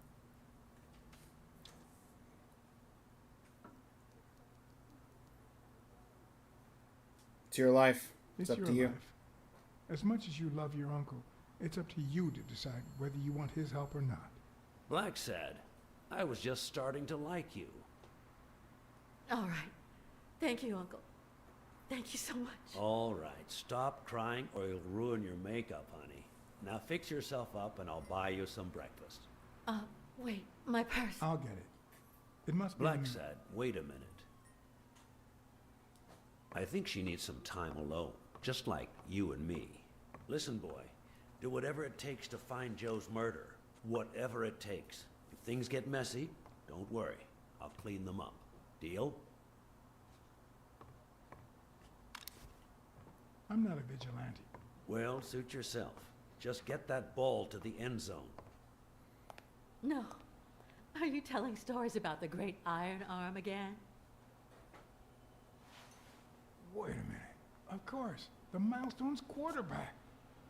it's your life. It's up your to you. life. As much as you love your uncle, it's up to you to decide whether you want his help or not. Blacksad, I was just starting to like you. All right. Thank you, Uncle. Thank you so much. All right, stop crying or you'll ruin your makeup, honey. Now fix yourself up and I'll buy you some breakfast. Wait, my purse. I'll get it. It must be... Blacksad, wait a minute. I think she needs some time alone, just like you and me. Listen, boy, do whatever it takes to find Joe's murder. Whatever it takes. If things get messy, don't worry. I'll clean them up. Deal? I'm not a vigilante. Well, suit yourself. Just get that ball to the end zone. No, I you telling stories about the great Iron Arm again? Wait a minute. Of course, the Milestone's quarterback,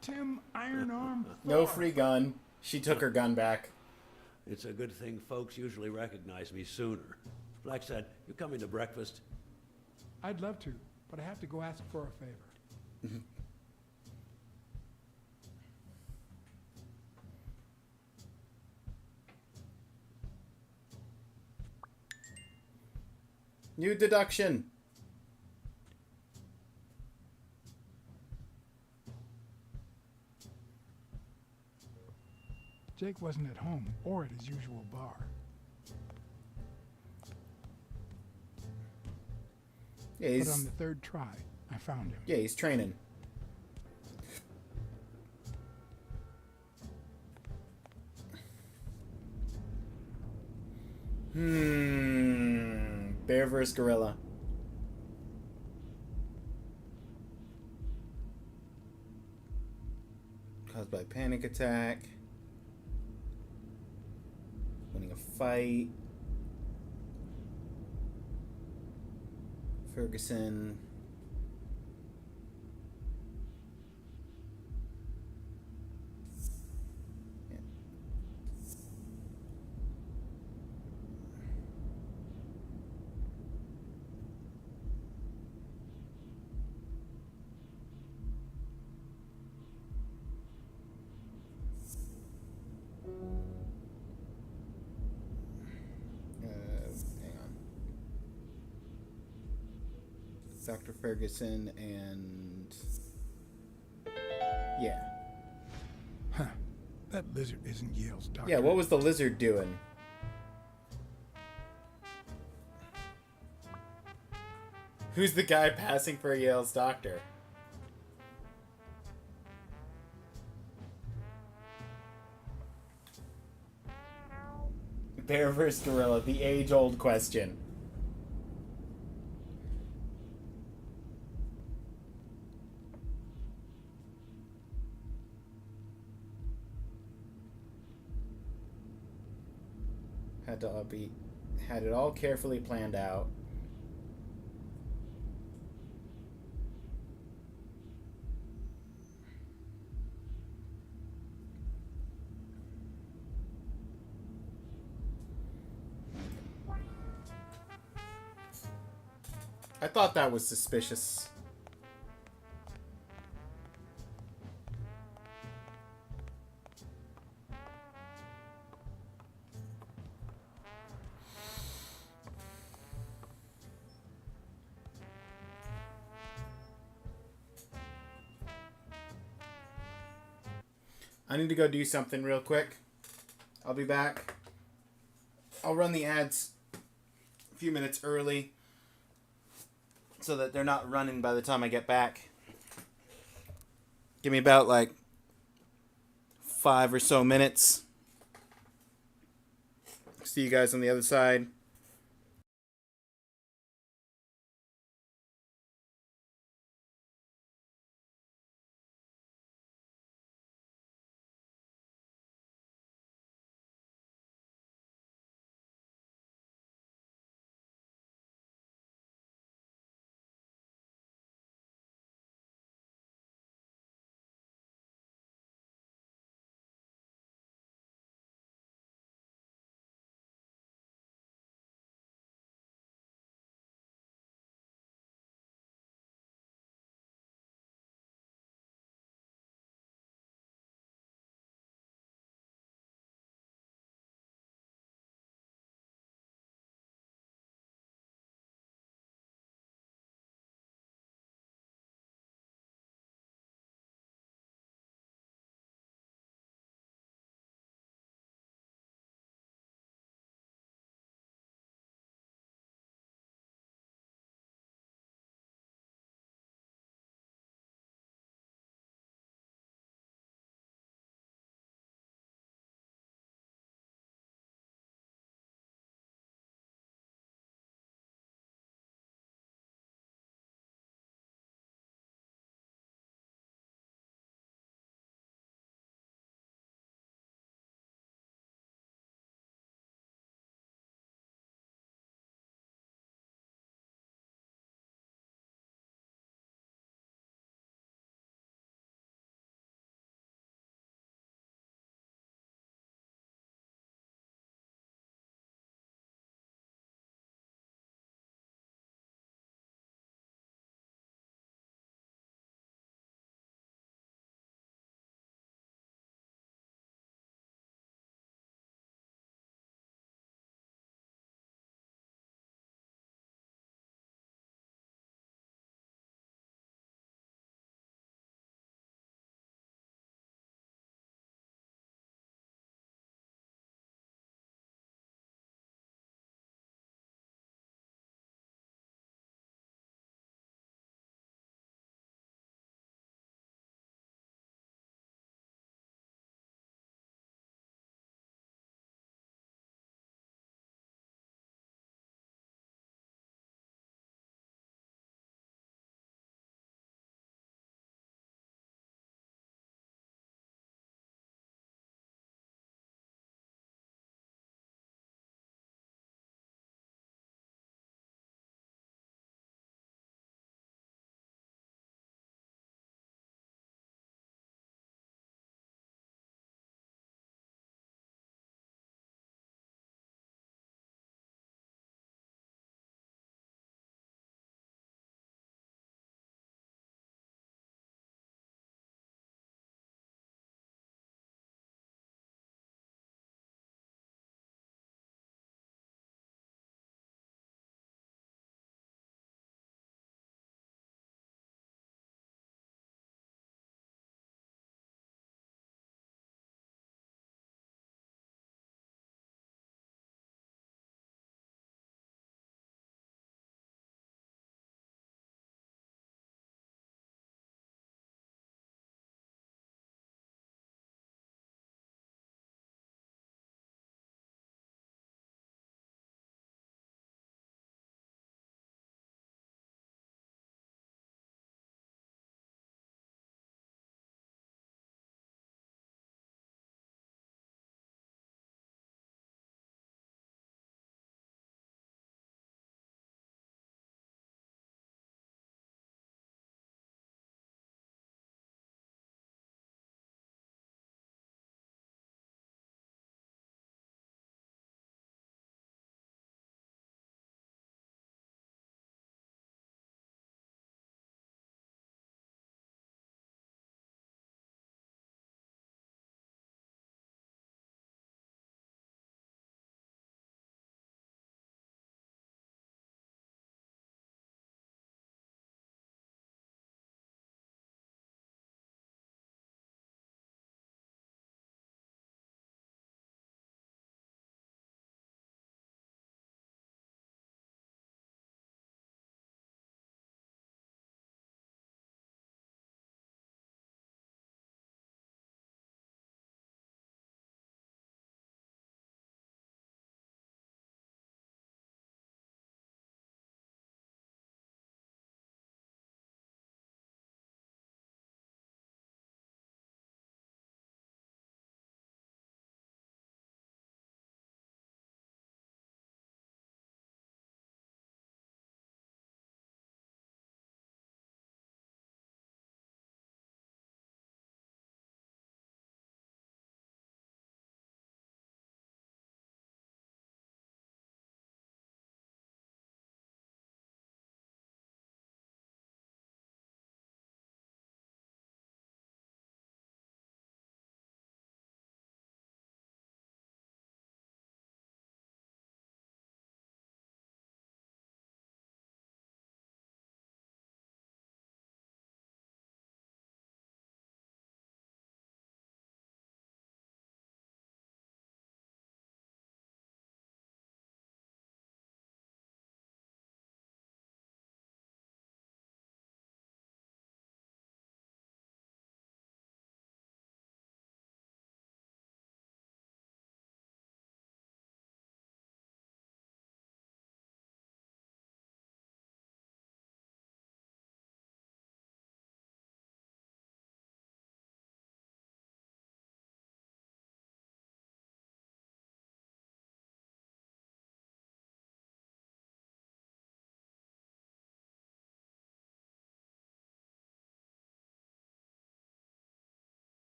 Tim Iron Arm Thor. No free gun. She took her gun back. It's a good thing folks usually recognize me sooner. Blacksad, you coming to breakfast? I'd love to, but I have to go ask for a favor. New deduction. Jake wasn't at home or at his usual bar. Yeah, but on the third try, I found him. Yeah, he's training. Bear vs. gorilla. Caused by panic attack. Winning a fight. Ferguson. Yeah. Hang on. Dr. Ferguson and... Yeah. Huh. That lizard isn't Yale's doctor. Yeah, what was the lizard doing? Who's the guy passing for Yale's doctor? Bear vs. gorilla, the age-old question. Had it all carefully planned out. I thought that was suspicious. I need to go do something real quick. I'll be back. I'll run the ads a few minutes early so that they're not running by the time I get back. Give me about like 5 or so minutes. See you guys on the other side.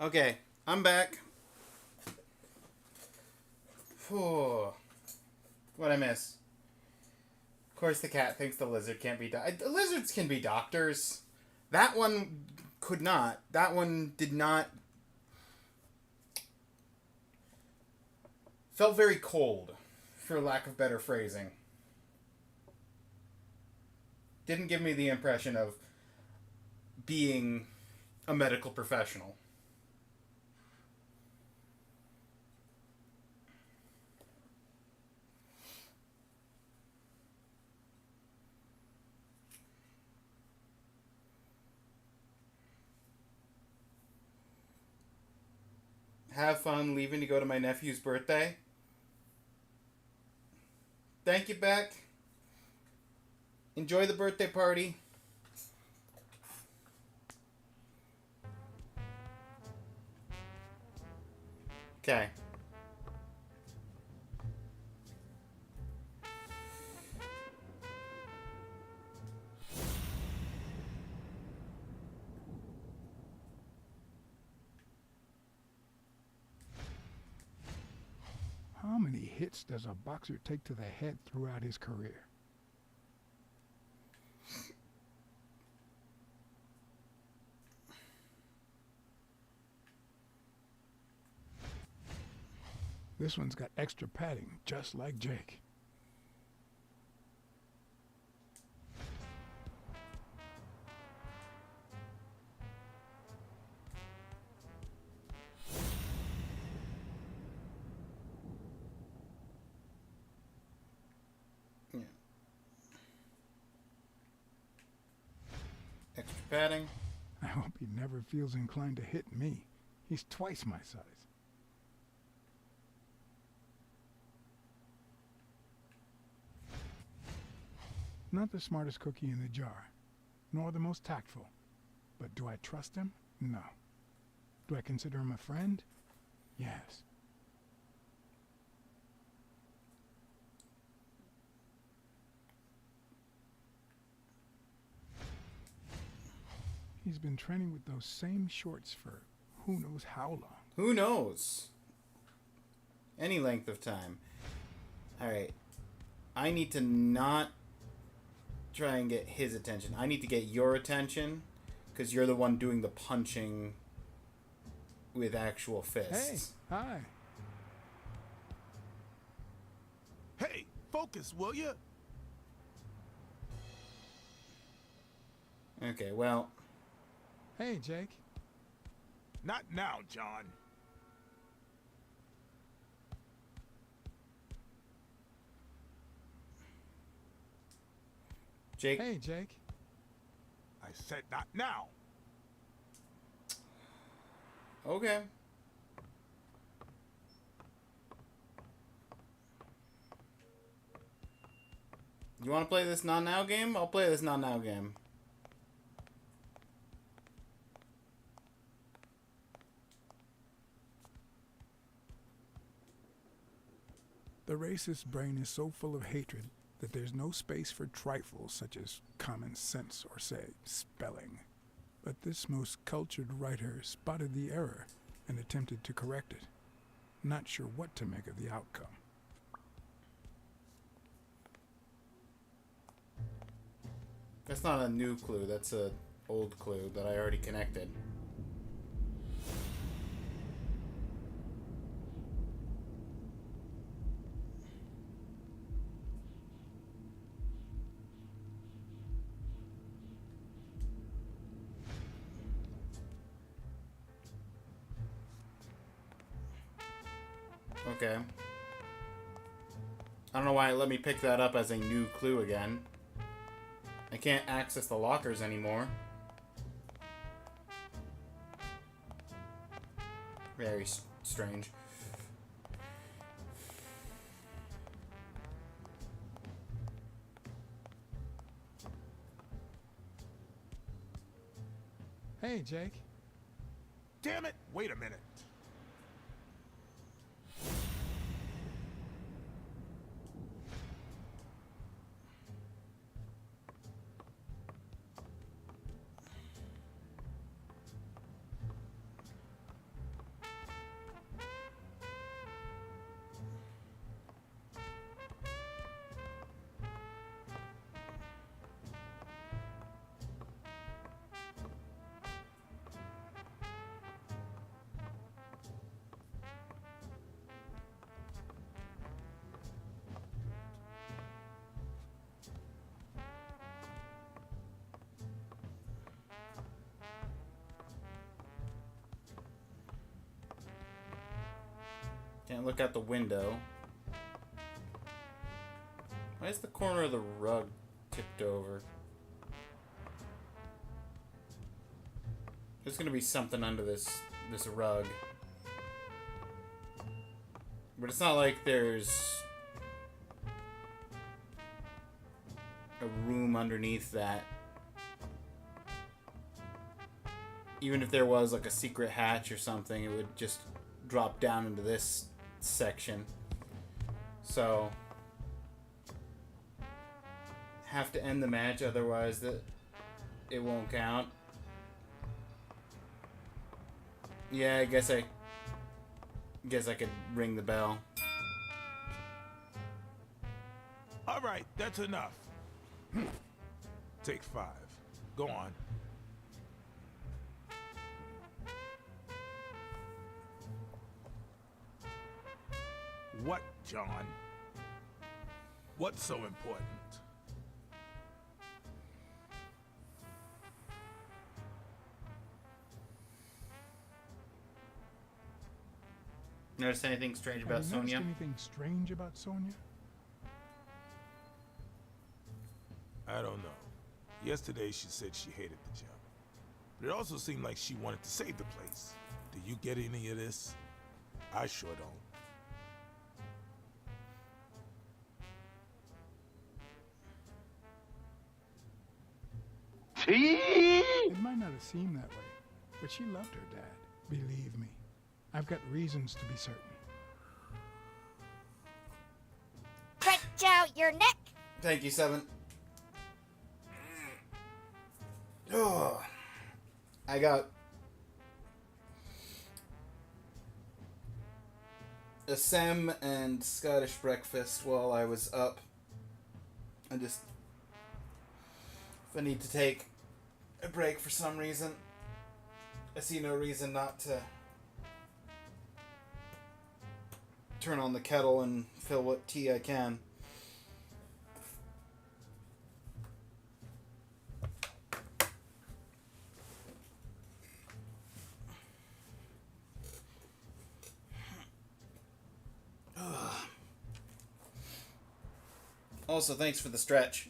Okay, I'm back. Whew. What'd I miss? Of course, the cat thinks the lizard can't be... Lizards can be doctors. That one could not. That one did not... Felt very cold, for lack of better phrasing. Didn't give me the impression of being a medical professional. Have fun leaving to go to my nephew's birthday. Thank you, Beck. Enjoy the birthday party. Okay. How many hits does a boxer take to the head throughout his career? This one's got extra padding, just like Jake. Yeah. Extra padding. I hope he never feels inclined to hit me. He's twice my size. Not the smartest cookie in the jar, nor the most tactful. But do I trust him? No. Do I consider him a friend? Yes. He's been training with those same shorts for who knows how long. Who knows? Any length of time. Alright. I need to not try and get his attention. I need to get your attention, because you're the one doing the punching with actual fists. Hey, hi. Hey, focus, will you? Okay, well... Hey, Jake. Not now, John. Jake. Hey, Jake. I said not now. Okay. You want to play this not-now game? I'll play this not-now game. The racist brain is so full of hatred that there's no space for trifles such as common sense or, say, spelling. But this most cultured writer spotted the error and attempted to correct it, not sure what to make of the outcome. That's not a new clue, that's a old clue that I already connected. Okay. I don't know why it let me pick that up as a new clue again. I can't access the lockers anymore. Very strange. Hey, Jake. Damn it! Wait a minute. Can't look out the window. Why is the corner of the rug tipped over? There's gonna be something under this rug. But it's not like there's a room underneath that. Even if there was like a secret hatch or something, it would just drop down into this section. So have to end the match, otherwise it won't count. Yeah, I guess I could ring the bell. All right, that's enough. Take 5. Go on. What, John? What's so important? Notice anything strange about Have you noticed Sonia? anything strange about Sonia? I don't know. Yesterday she said she hated the gym. But it also seemed like she wanted to save the place. Do you get any of this? I sure don't. It might not have seemed that way, but she loved her dad. Believe me, I've got reasons to be certain. Stretch out your neck. Thank you, 7. Oh, I got a Sem and Scottish breakfast while I was up. If I need to take a break for some reason, I see no reason not to turn on the kettle and fill what tea I can. Also, thanks for the stretch.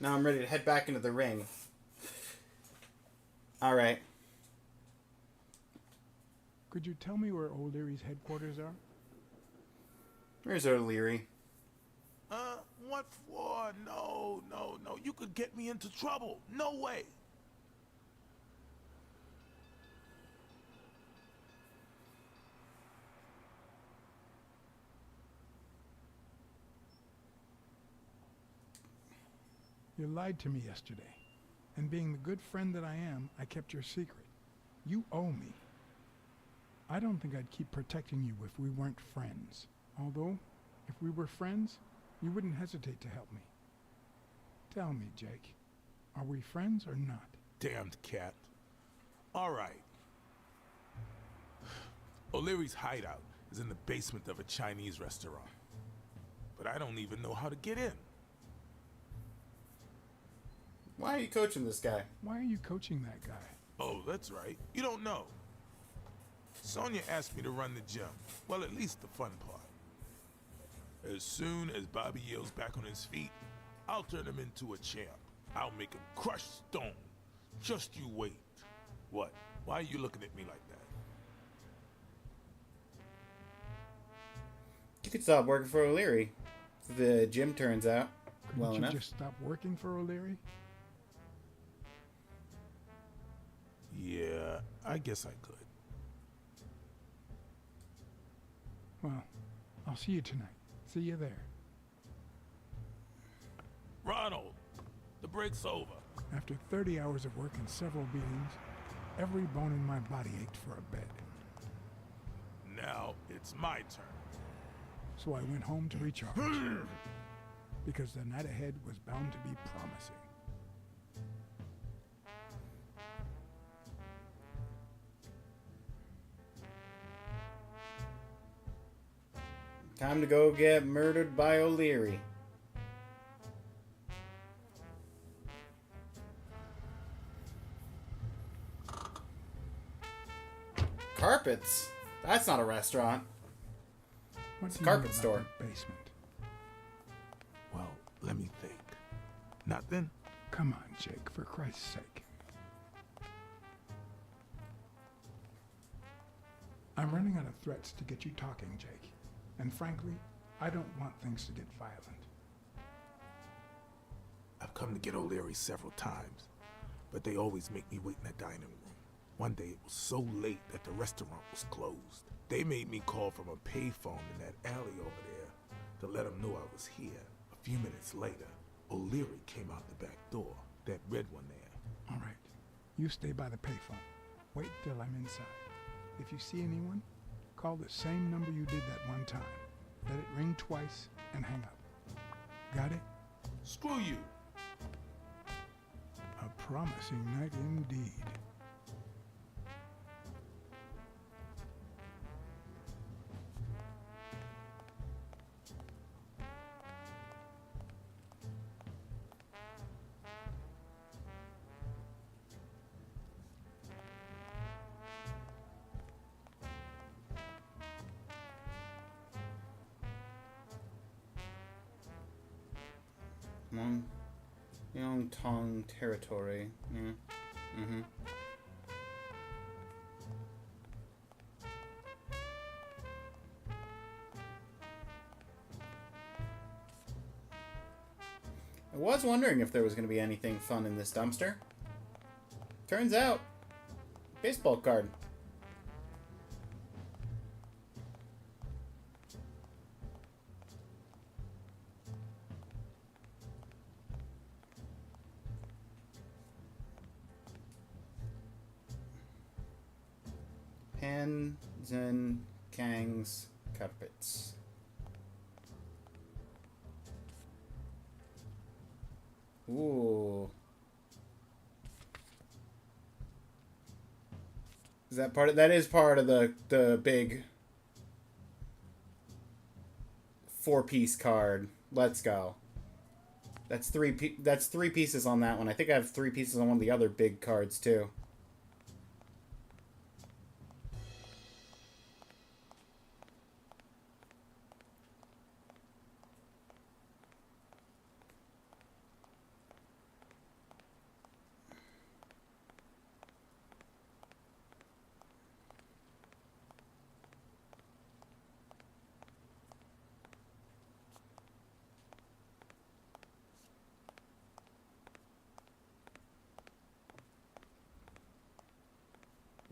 Now I'm ready to head back into the ring. Alright. Could you tell me where O'Leary's headquarters are? Where's O'Leary? What for? No. You could get me into trouble. No way. You lied to me yesterday. And being the good friend that I am, I kept your secret. You owe me. I don't think I'd keep protecting you if we weren't friends. Although, if we were friends, you wouldn't hesitate to help me. Tell me, Jake, are we friends or not? Damned cat. All right. O'Leary's hideout is in the basement of a Chinese restaurant. But I don't even know how to get in. Why are you coaching this guy? Why are you coaching that guy? Oh, that's right. You don't know. Sonia asked me to run the gym. Well, at least the fun part. As soon as Bobby Yale's back on his feet, I'll turn him into a champ. I'll make him crush stone. Just you wait. What? Why are you looking at me like that? You could stop working for O'Leary if the gym turns out well Couldn't enough. you just stop working for O'Leary? Yeah, I guess I could. Well, I'll see you tonight. See you there. Ronald, the break's over. After 30 hours of work and several beatings, every bone in my body ached for a bed. Now it's my turn. So I went home to recharge. Because the night ahead was bound to be promising. Time to go get murdered by O'Leary. carpets. That's not a restaurant. It's a carpet store. Basement. Well, let me think. Nothing? Come on, Jake, for Christ's sake. I'm running out of threats to get you talking, Jake. And frankly, I don't want things to get violent. I've come to get O'Leary several times, but they always make me wait in the dining room. One day it was so late that the restaurant was closed. They made me call from a payphone in that alley over there to let them know I was here. A few minutes later, O'Leary came out the back door, that red one there. All right, you stay by the payphone. Wait till I'm inside. If you see anyone, call the same number you did that one time. Let it ring twice and hang up. Got it? Screw you. A promising night indeed. Tong territory. Yeah. Mm-hmm. I was wondering if there was going to be anything fun in this dumpster. Turns out, baseball card. Pan Zen Kang's carpets. Ooh. Is that part of that is part of the big 4-piece card. Let's go. That's three pieces on that one. I think I have 3 pieces on one of the other big cards too.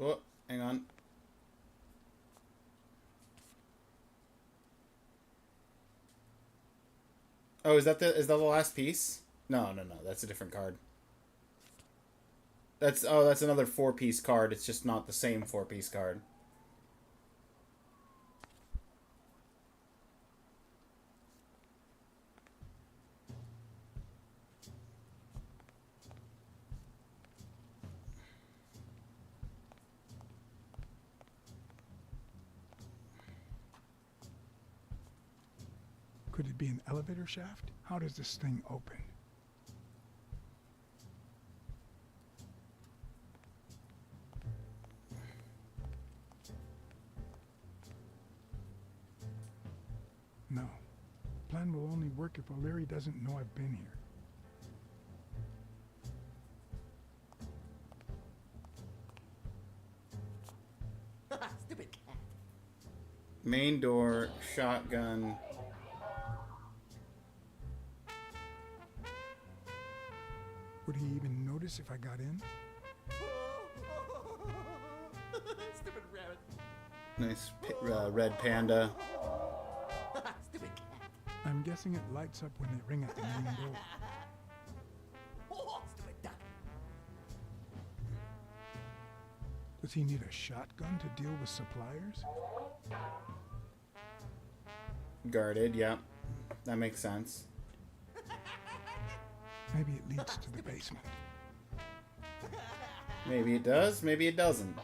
Oh, hang on. Oh, is that the last piece? No, that's a different card. That's another 4-piece card. It's just not the same 4-piece card. Could it be an elevator shaft? How does this thing open? No. Plan will only work if O'Leary doesn't know I've been here. Stupid cat. Main door, shotgun. Would he even notice if I got in? Stupid rabbit. Nice red panda. Stupid cat. I'm guessing it lights up when they ring at the main door. Stupid duck. Does he need a shotgun to deal with suppliers? Guarded, yeah. That makes sense. Maybe it leads to the basement. Maybe it does, maybe it doesn't.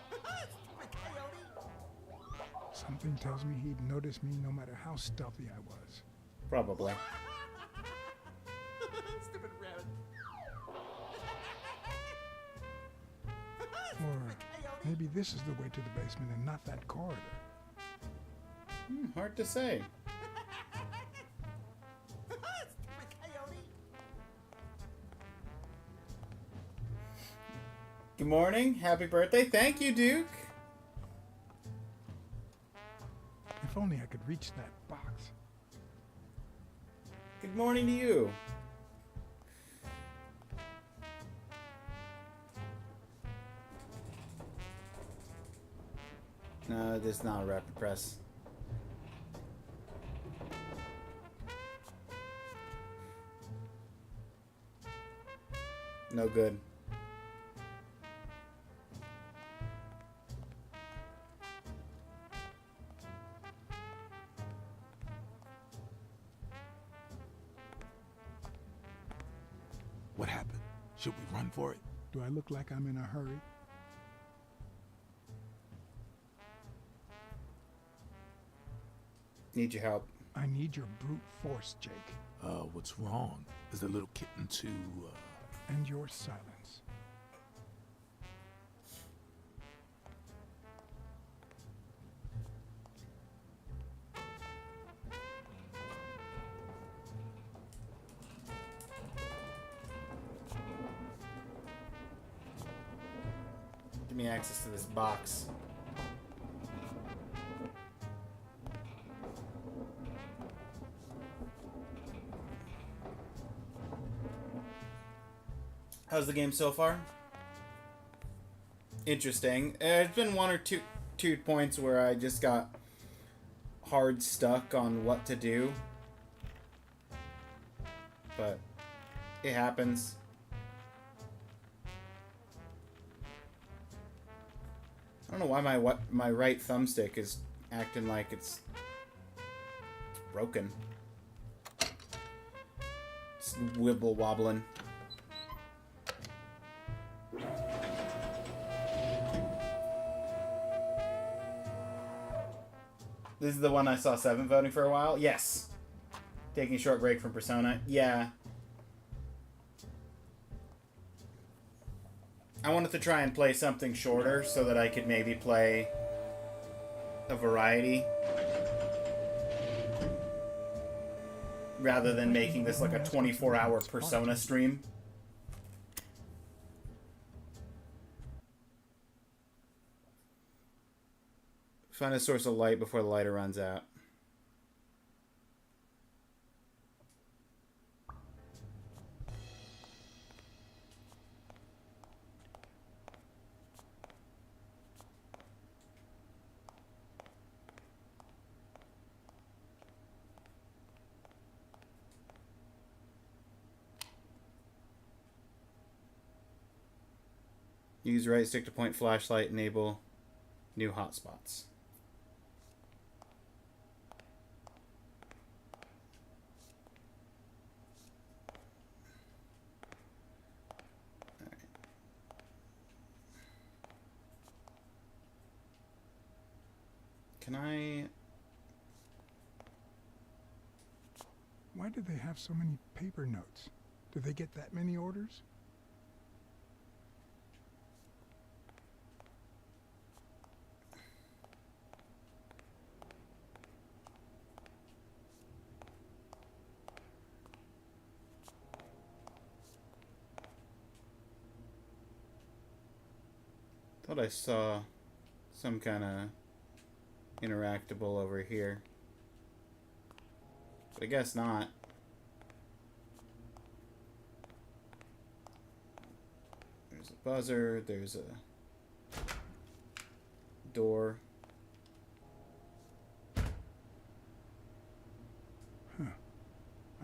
Something tells me he'd notice me no matter how stealthy I was. Probably. Stupid rabbit. Or Maybe this is the way to the basement and not that corridor. Hard to say. Good morning. Happy birthday. Thank you, Duke. If only I could reach that box. Good morning to you. No, this is not a rapid press. No good. What happened? Should we run for it? Do I look like I'm in a hurry? Need your help. I need your brute force, Jake. What's wrong? Is the little kitten too, And your silence. Give me access to this box. How's the game so far? Interesting. There's been one or two points where I just got hard stuck on what to do. But it happens. I don't know why my right thumbstick is acting like it's broken. It's wibble wobbling. This is the one I saw 7 voting for a while? Yes. Taking a short break from Persona? Yeah. I wanted to try and play something shorter so that I could maybe play a variety. Rather than making this like a 24-hour Persona stream. Find a source of light before the lighter runs out. Use right stick to point flashlight, enable new hotspots. Can I... Why do they have so many paper notes? Do they get that many orders? Thought I saw some kind of interactable over here. But I guess not. There's a buzzer, there's a door. Huh.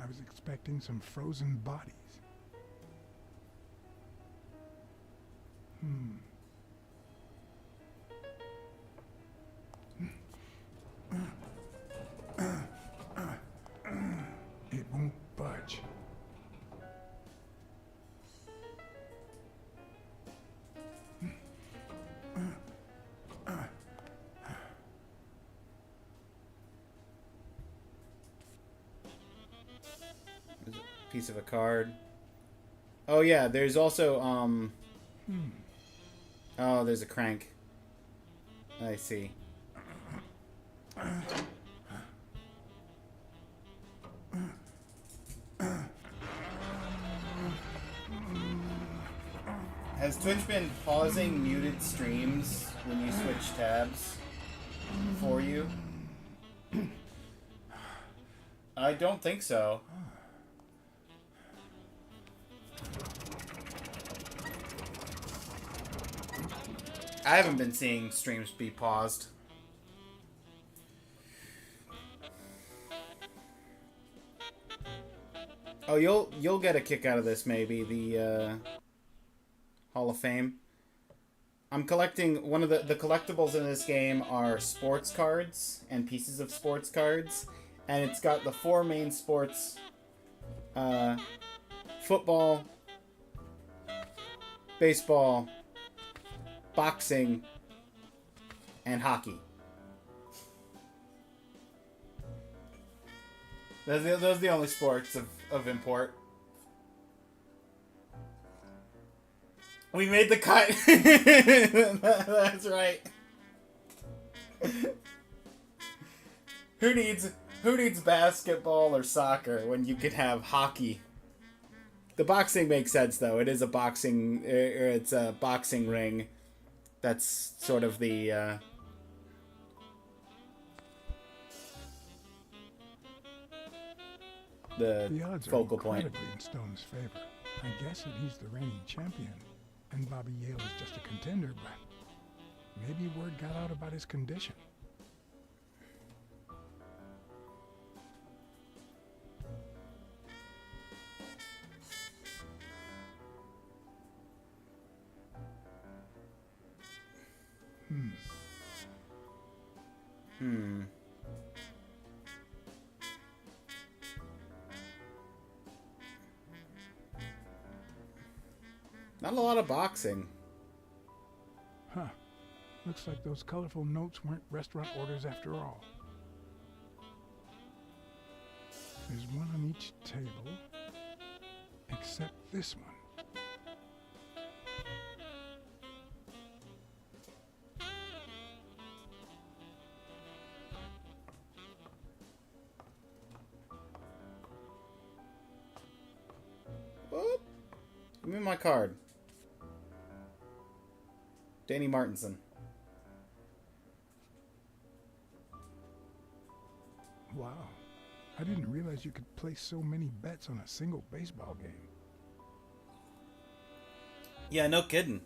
I was expecting some frozen bodies. It won't budge. There's a piece of a card. Oh yeah, there's also oh, there's a crank. I see. Has Twitch been pausing muted streams when you switch tabs for you? I don't think so. I haven't been seeing streams be paused. Oh, you'll get a kick out of this maybe, the Hall of Fame. I'm collecting one of the collectibles in this game are sports cards and pieces of sports cards, and it's got the 4 main sports: football, baseball, boxing, and hockey. Those are the only sports of import. We made the cut. That's right. Who needs basketball or soccer when you could have hockey? The boxing makes sense though. It is a boxing. It's a boxing ring. That's sort of the. The odds focal are point. incredibly in Stone's favor. I guess that he's the reigning champion, and Bobby Yale is just a contender, but maybe word got out about his condition. Not a lot of boxing. Huh. Looks like those colorful notes weren't restaurant orders after all. There's one on each table, except this one. Whoop. Give me my card. Danny Martinson. Wow. I didn't realize you could place so many bets on a single baseball game. Yeah, no kidding.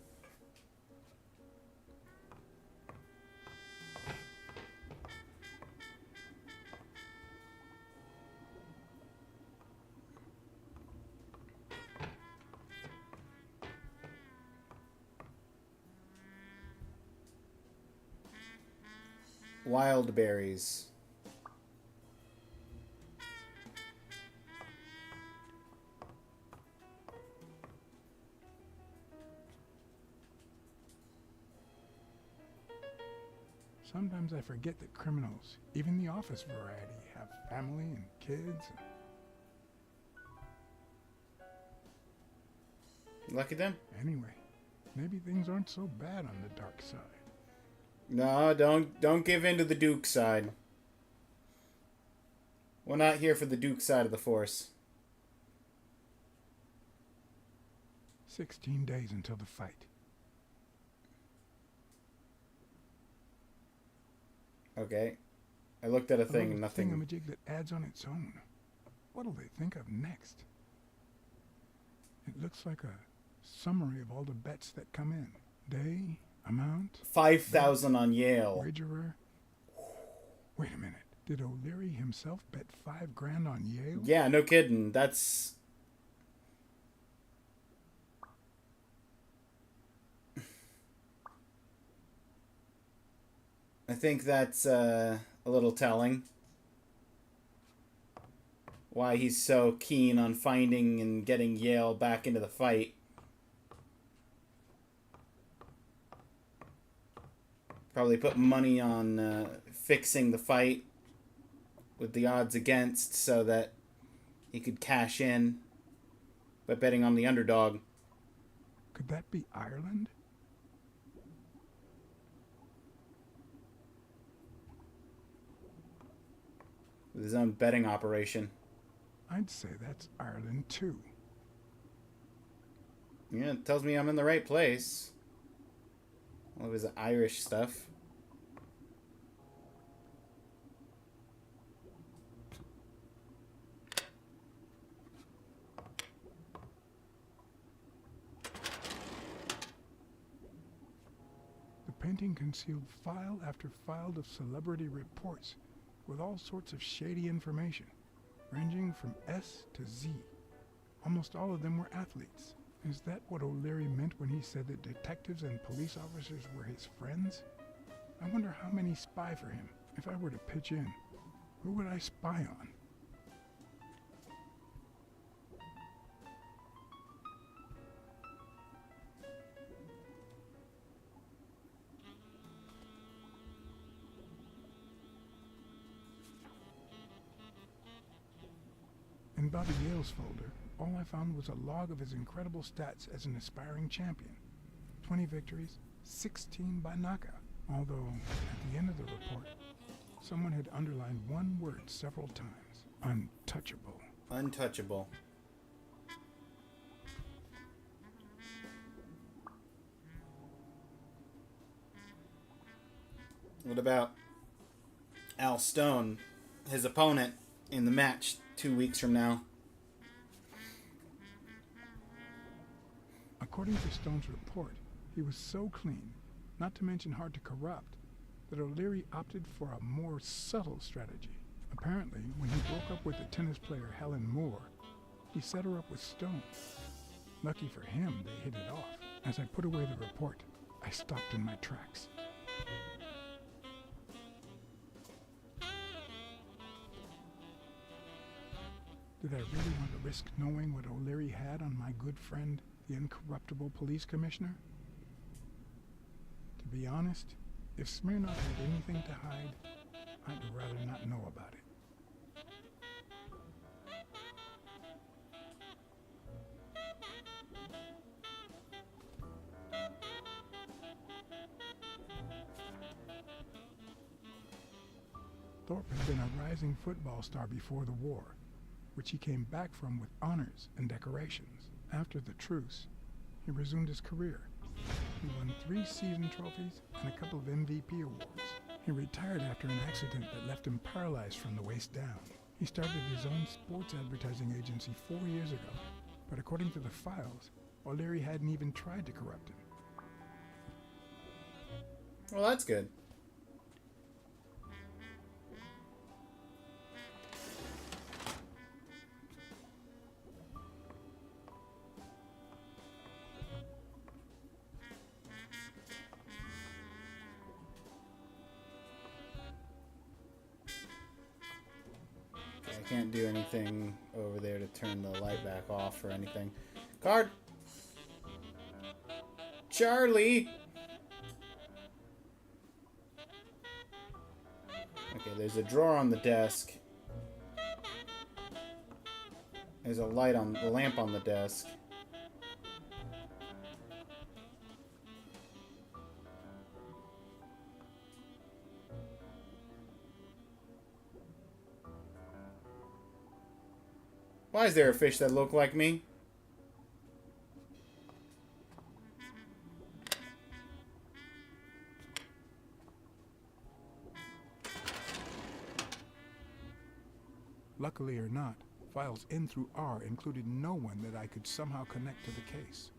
Wild berries. Sometimes I forget that criminals, even the office variety, have family and kids. Lucky them. Anyway, maybe things aren't so bad on the dark side. No, don't give in to the Duke side. We're not here for the Duke side of the Force. 16 days until the fight. Okay. I looked at a thing and nothing. Thingamajig that adds on its own. What'll they think of next? It looks like a summary of all the bets that come in. Day, amount. 5,000 on Yale. Wagerer. Wait a minute. Did O'Leary himself bet $5,000 on Yale? Yeah, no kidding. That's... I think that's a little telling. Why he's so keen on finding and getting Yale back into the fight. Probably put money on fixing the fight with the odds against so that he could cash in by betting on the underdog. Could that be Ireland? with his own betting operation. I'd say that's Ireland too. Yeah, it tells me I'm in the right place. All of his Irish stuff. The painting concealed file after file of celebrity reports with all sorts of shady information, ranging from S to Z. Almost all of them were athletes. Is that what O'Leary meant when he said that detectives and police officers were his friends? I wonder how many spy for him. If I were to pitch in, who would I spy on? In Bobby Yale's folder, all I found was a log of his incredible stats as an aspiring champion. 20 victories, 16 by knockout. Although, at the end of the report, someone had underlined one word several times. Untouchable. Untouchable. What about Al Stone, his opponent in the match 2 weeks from now? According to Stone's report, he was so clean, not to mention hard to corrupt, that O'Leary opted for a more subtle strategy. Apparently, when he broke up with the tennis player Helen Moore, he set her up with Stone. Lucky for him, they hit it off. As I put away the report, I stopped in my tracks. Did I really want to risk knowing what O'Leary had on my good friend, the incorruptible police commissioner? To be honest, if Smirnoff had anything to hide, I'd rather not know about it. Thorpe had been a rising football star before the war, which he came back from with honors and decorations. After the truce, he resumed his career. He won 3 season trophies and a couple of MVP awards. He retired after an accident that left him paralyzed from the waist down. He started his own sports advertising agency 4 years ago, but according to the files, O'Leary hadn't even tried to corrupt him. Well, that's good. I can't do anything over there to turn the light back off or anything. Card! Charlie! Okay, there's a drawer on the desk. There's a lamp on the desk. Why is there a fish that look like me? Luckily or not, files in through R included no one that I could somehow connect to the case.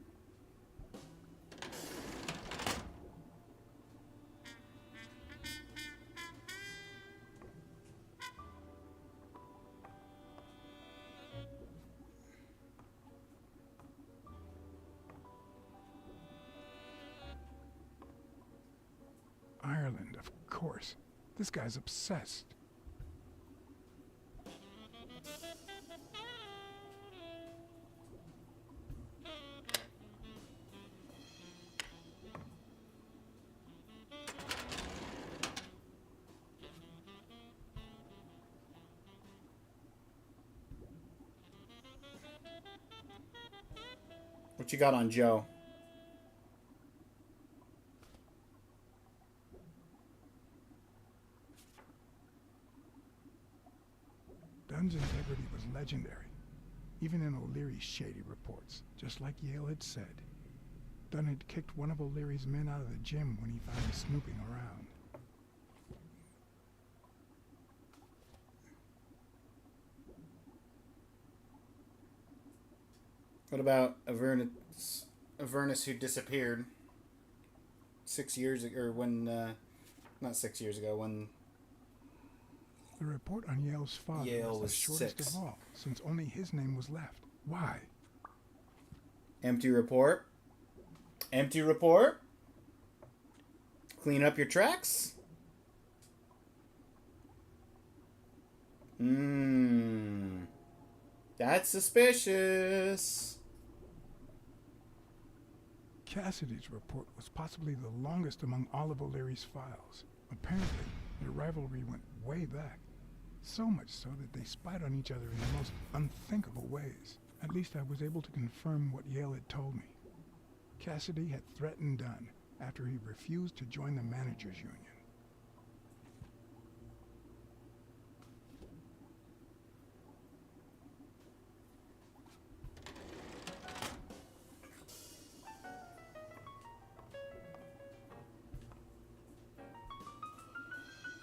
Ireland, of course. This guy's obsessed. What you got on Joe? Dunn's integrity was legendary, even in O'Leary's shady reports, just like Yale had said. Dunn had kicked one of O'Leary's men out of the gym when he found him snooping around. What about Avernus who disappeared 6 years ago, or when, not 6 years ago, when The report on Yale's father Yale was the was shortest 6. of all, since only his name was left. Why? Empty report? Empty report? Clean up your tracks? That's suspicious. Cassidy's report was possibly the longest among all of O'Leary's files. Apparently, their rivalry went way back. So much so that they spied on each other in the most unthinkable ways. At least I was able to confirm what Yale had told me. Cassidy had threatened Dunn after he refused to join the managers' union.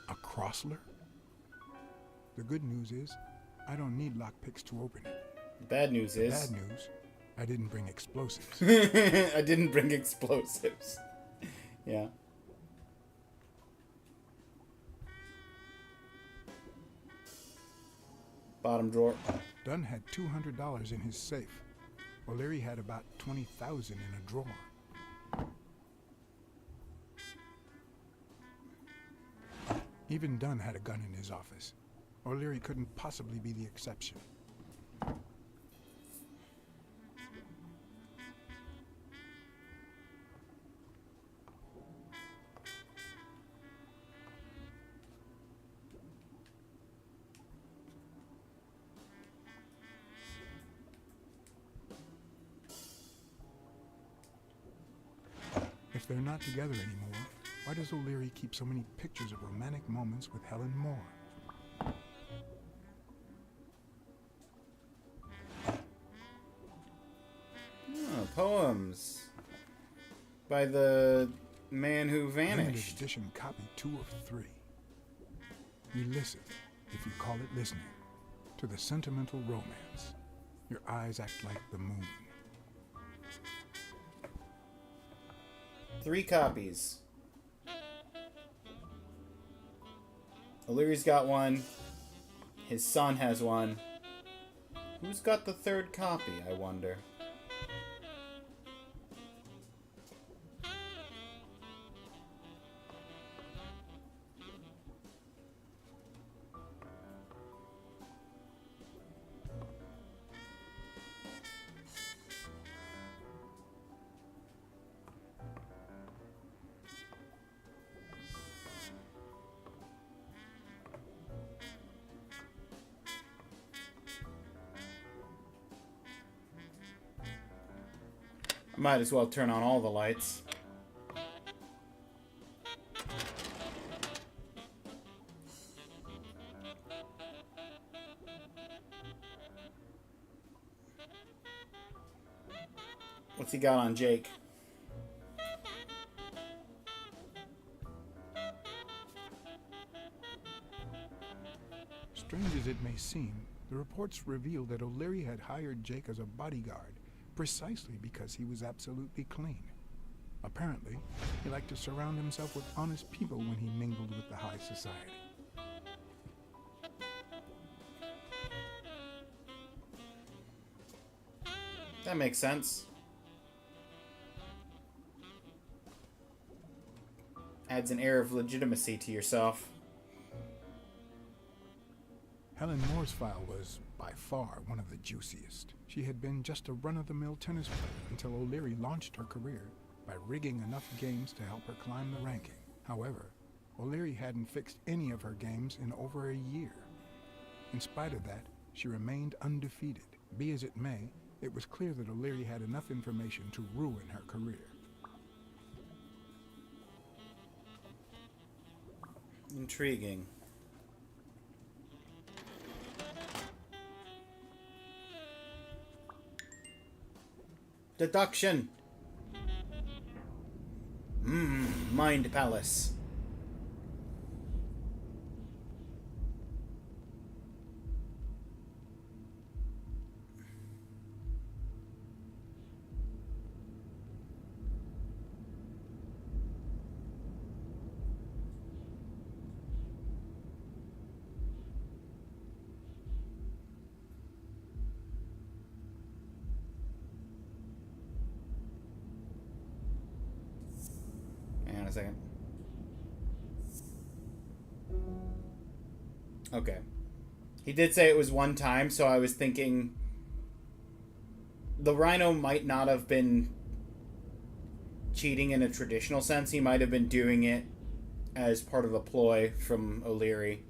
A Crossler? The good news is, I don't need lockpicks to open it. The bad news is... Bad news, I didn't bring explosives. I didn't bring explosives. Yeah. Bottom drawer. Dunn had $200 in his safe. O'Leary had about $20,000 in a drawer. Even Dunn had a gun in his office. O'Leary couldn't possibly be the exception. If they're not together anymore, why does O'Leary keep so many pictures of romantic moments with Helen Moore? Oh, poems. By the man who Limited vanished. edition copy 2 of 3. You listen, if you call it listening, to the sentimental romance. Your eyes act like the moon. 3 copies. O'Leary's got one. His son has one. Who's got the 3rd copy, I wonder? Might as well turn on all the lights. What's he got on Jake? Strange as it may seem, the reports reveal that O'Leary had hired Jake as a bodyguard precisely because he was absolutely clean. Apparently, he liked to surround himself with honest people when he mingled with the high society. That makes sense. Adds an air of legitimacy to yourself. Helen Moore's file was, by far, one of the juiciest. She had been just a run-of-the-mill tennis player until O'Leary launched her career by rigging enough games to help her climb the ranking. However, O'Leary hadn't fixed any of her games in over a year. In spite of that, she remained undefeated. Be as it may, it was clear that O'Leary had enough information to ruin her career. Intriguing. Deduction. Mind Palace. Hang on a second. Okay. He did say it was one time, so I was thinking the Rhino might not have been cheating in a traditional sense. He might have been doing it as part of a ploy from O'Leary.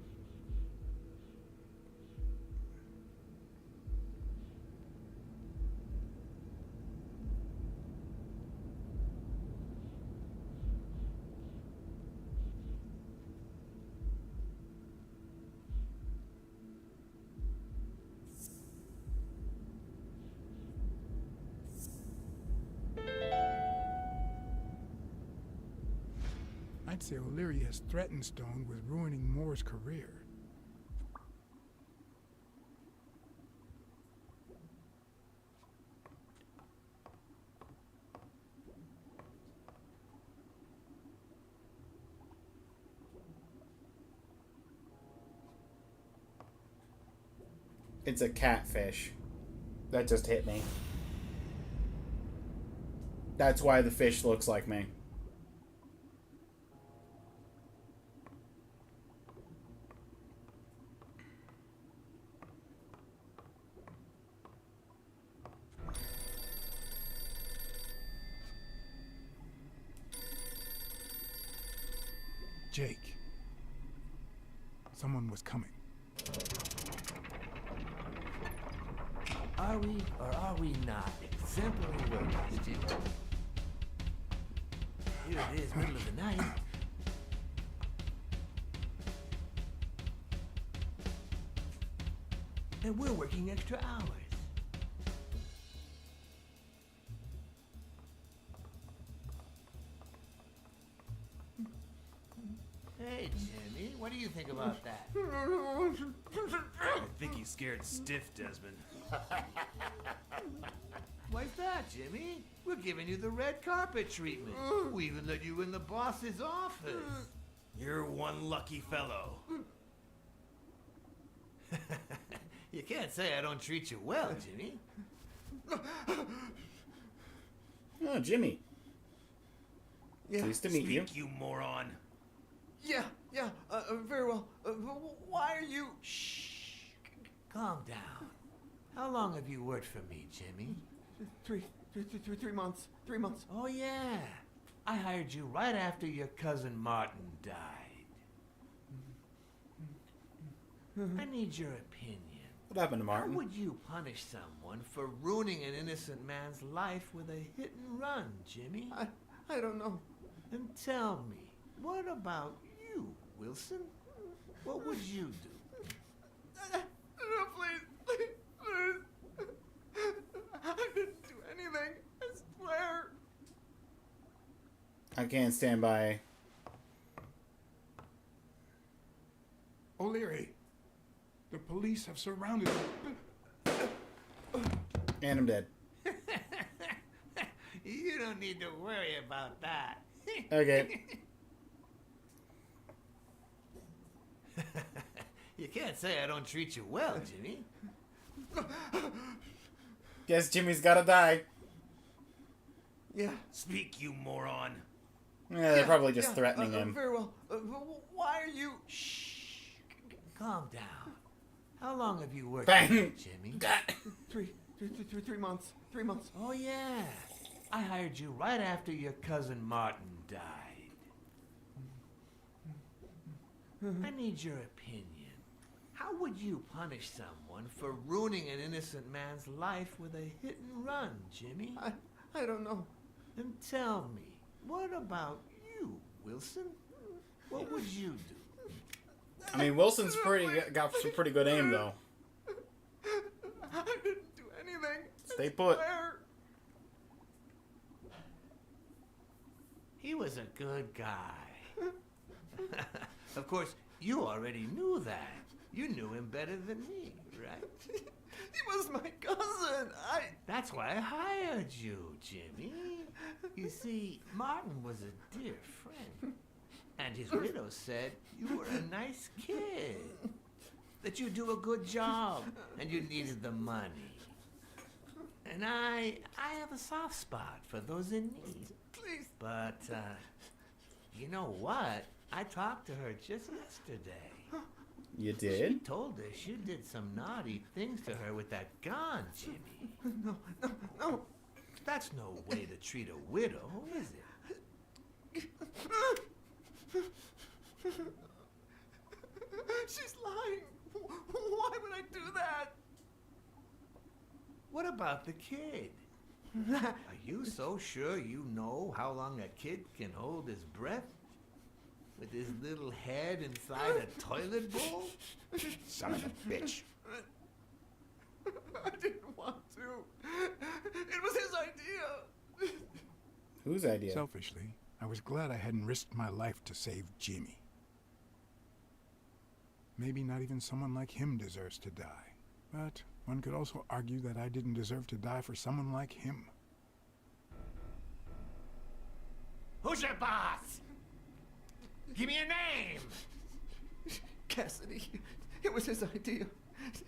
I'd say O'Leary has threatened Stone with ruining Moore's career. It's a catfish. That just hit me. That's why the fish looks like me. Jake. Someone was coming. Are we or are we not exemplary workers, Jim? Here it is, middle of the night. And we're working extra hours. Hey, Jimmy, what do you think about that? I think he's scared stiff, Desmond. Why's that, Jimmy? We're giving you the red carpet treatment. We even let you in the boss's office. You're one lucky fellow. You can't say I don't treat you well, Jimmy. Oh, Jimmy. Yeah. Pleased to meet you. You moron. Yeah, very well. Why are you... Shh. Calm down. How long have you worked for me, Jimmy? 3 months. 3 months. Oh, yeah. I hired you right after your cousin Martin died. I need your opinion. What happened to Martin? How would you punish someone for ruining an innocent man's life with a hit and run, Jimmy? I don't know. Then tell me, what about you, Wilson? What would you do? No, please. I didn't do anything. I swear. I can't stand by. O'Leary, the police have surrounded me. And I'm dead. You don't need to worry about that. Okay. You can't say I don't treat you well, Jimmy. Guess Jimmy's gotta die. Yeah. Speak, you moron. Yeah, they're probably just threatening him. Very well. Why are you... Shh. Calm down. How long have you worked Bang. here, Jimmy? 3 months. 3 months. Oh, yeah. I hired you right after your cousin Martin died. I need your opinion. How would you punish someone for ruining an innocent man's life with a hit and run, Jimmy? I don't know. Then tell me, what about you, Wilson? What would you do? I mean, Wilson's got some pretty good aim, though. I didn't do anything. Stay put. He was a good guy. Of course, you already knew that. You knew him better than me, right? He was my cousin. That's why I hired you, Jimmy. You see, Martin was a dear friend. And his widow said you were a nice kid. That you do a good job and you needed the money. And I have a soft spot for those in need. Please. But, you know what? I talked to her just yesterday. You did? She told us you did some naughty things to her with that gun, Jimmy. No. That's no way to treat a widow, is it? She's lying. Why would I do that? What about the kid? Are you so sure you know how long a kid can hold his breath? With his little head inside a toilet bowl? Son of a bitch. I didn't want to. It was his idea. Whose idea? Selfishly, I was glad I hadn't risked my life to save Jimmy. Maybe not even someone like him deserves to die. But one could also argue that I didn't deserve to die for someone like him. Who's your boss? Give me a name! Cassidy. It was his idea.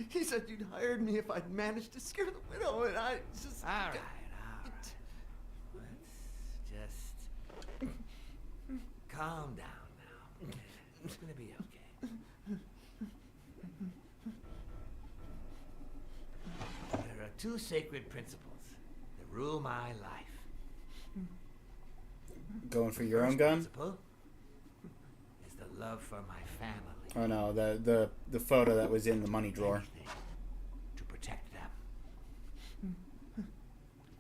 He said you'd hired me if I'd managed to scare the widow, and I just... All right. Let's just calm down now. It's gonna be okay. There are two sacred principles that rule my life. Going for your own gun? Principle is the love for my family. Oh no, the photo that was in the money drawer. To protect them.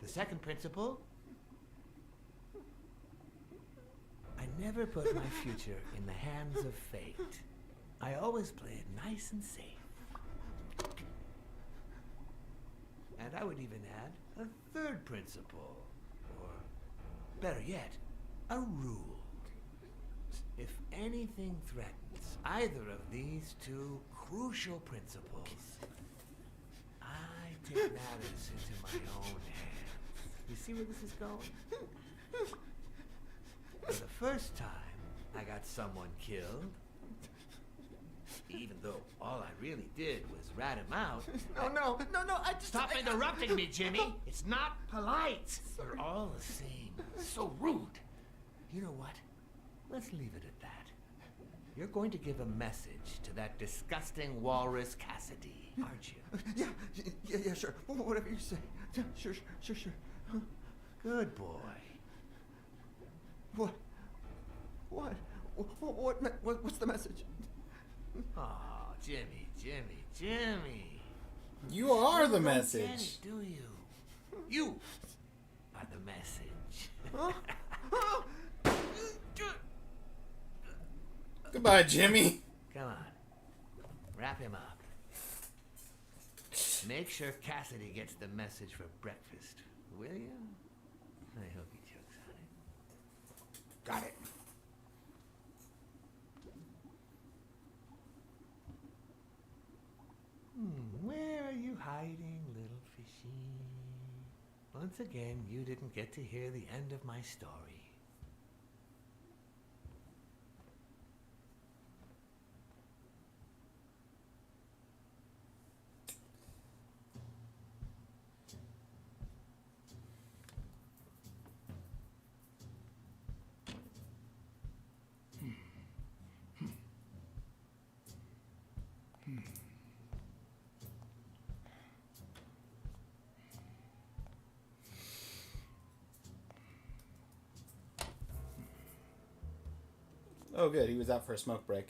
The second principle, I never put my future in the hands of fate. I always play it nice and safe. And I would even add a third principle, or better yet, a rule. If anything threatens either of these two crucial principles, I take matters into my own hands. You see where this is going? For the first time I got someone killed, even though all I really did was rat him out. No, I just... Stop interrupting me, Jimmy! It's not polite! You're all the same. So rude. You know what? Let's leave it at that. You're going to give a message to that disgusting walrus Cassidy, aren't you? Yeah, sure. Whatever you say. Yeah, sure. Good boy. What's the message? Oh, Jimmy. You are the don't message. Get it, do you? You are the message. Goodbye, Jimmy. Come on. Wrap him up. Make sure Cassidy gets the message for breakfast, will you? I hope he chokes on it. Got it. Where are you hiding, little fishy? Once again, you didn't get to hear the end of my story. Oh, good. He was out for a smoke break.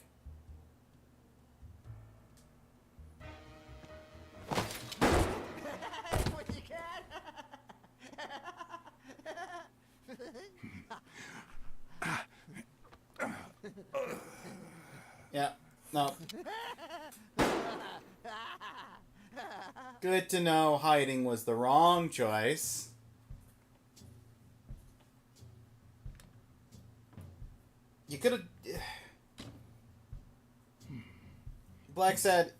Yeah. No. Good to know hiding was the wrong choice. Blacksad,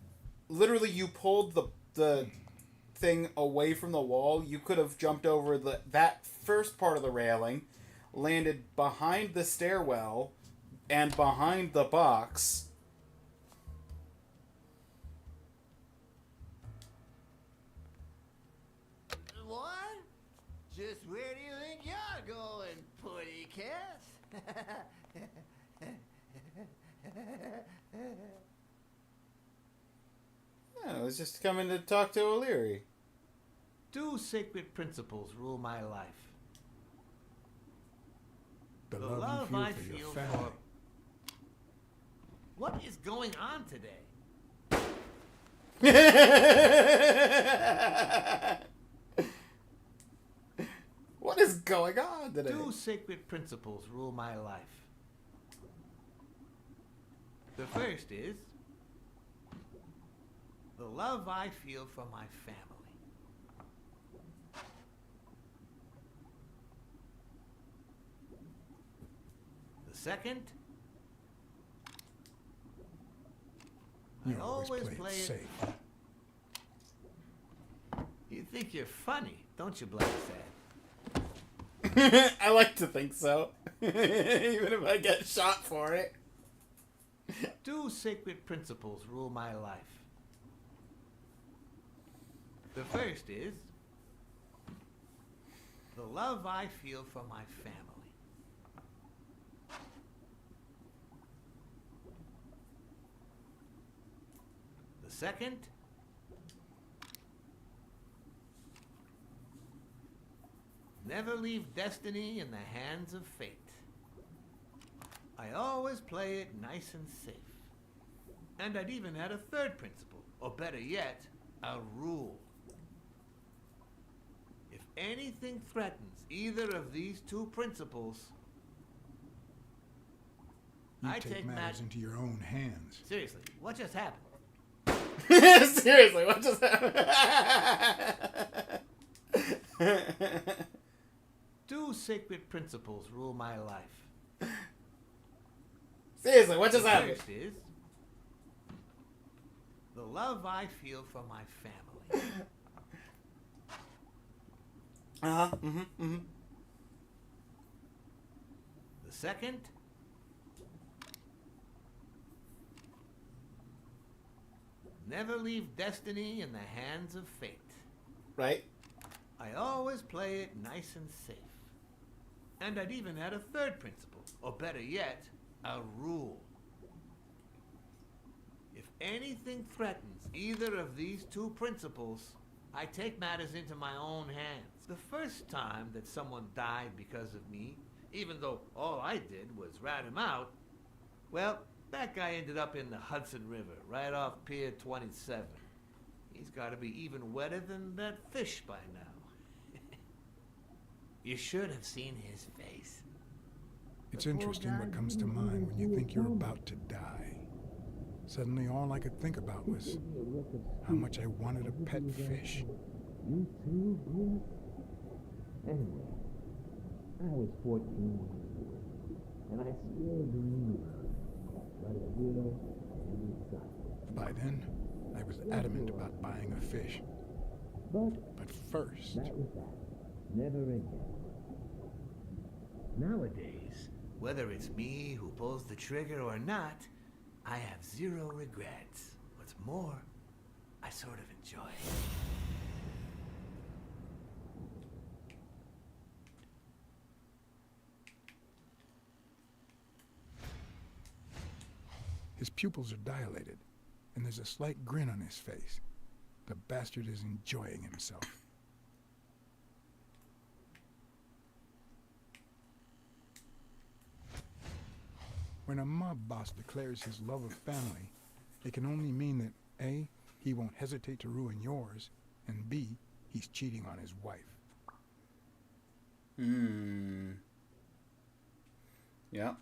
literally you pulled the thing away from the wall. You could have jumped over that first part of the railing, landed behind the stairwell, and behind the box. What? Just where do you think you're going, putty cat? Yeah, I was just coming to talk to O'Leary. 2 sacred principles rule my life. The love you I feel for your feel family. for... What is going on today? What is going on today? 2 sacred principles rule my life. The first is the love I feel for my family. The second, You I always play play it it safe. You think you're funny, don't you, Blacksad? I like to think so. Even if I get shot for it. 2 sacred principles rule my life. The first is the love I feel for my family. The second, never leave destiny in the hands of fate. I always play it nice and safe. And I'd even add a third principle, or better yet, a rule. If anything threatens either of these 2 principles, You I take matters into your own hands. Seriously, what just happened? Seriously, what just happened? 2 sacred principles rule my life. Seriously, what just The happened? first is the love I feel for my family. The second, never leave destiny in the hands of fate. Right? I always play it nice and safe. And I'd even add a third principle, or better yet, a rule. If anything threatens either of these 2 principles, I take matters into my own hands. The first time that someone died because of me, even though all I did was rat him out, well, that guy ended up in the Hudson River, right off Pier 27. He's got to be even wetter than that fish by now. You should have seen his face. It's interesting what comes to mind when you think you're about to die. Suddenly, all I could think about was how much I wanted a pet fish. You too, Bruce? Anyway, I was 14 and I still dream about a widow and a son. By then, I was adamant about buying a fish. But first... That was that. Never again. Nowadays, whether it's me who pulls the trigger or not, I have 0 regrets. What's more, I sort of enjoy it. His pupils are dilated, and there's a slight grin on his face. The bastard is enjoying himself. When a mob boss declares his love of family, it can only mean that A, he won't hesitate to ruin yours, and B, he's cheating on his wife. Yeah.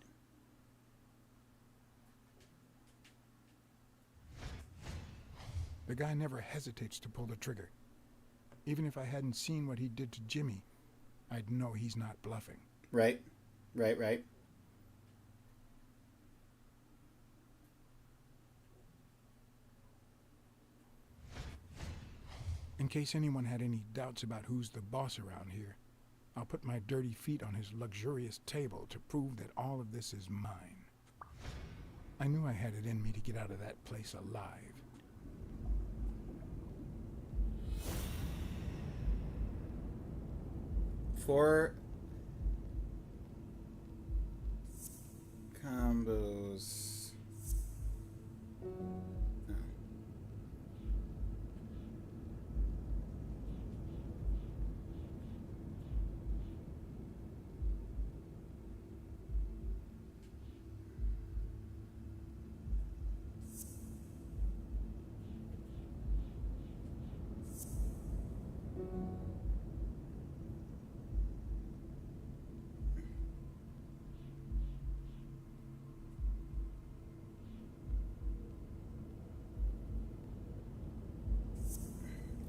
The guy never hesitates to pull the trigger. Even if I hadn't seen what he did to Jimmy, I'd know he's not bluffing. Right. Right. In case anyone had any doubts about who's the boss around here, I'll put my dirty feet on his luxurious table to prove that all of this is mine. I knew I had it in me to get out of that place alive. Four combos. No.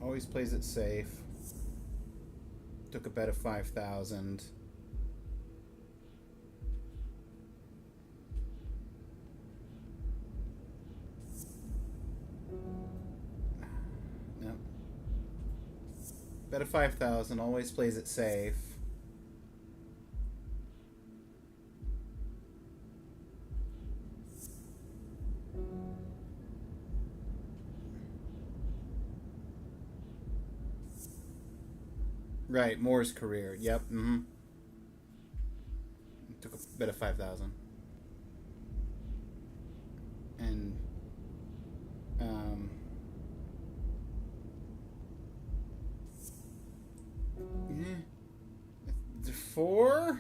Always plays it safe. Took a bet of 5,000. No. Bet of 5,000. Always plays it safe. Right, Moore's career. Yep. Mm-hmm. Took a bit of 5,000. And yeah. 4.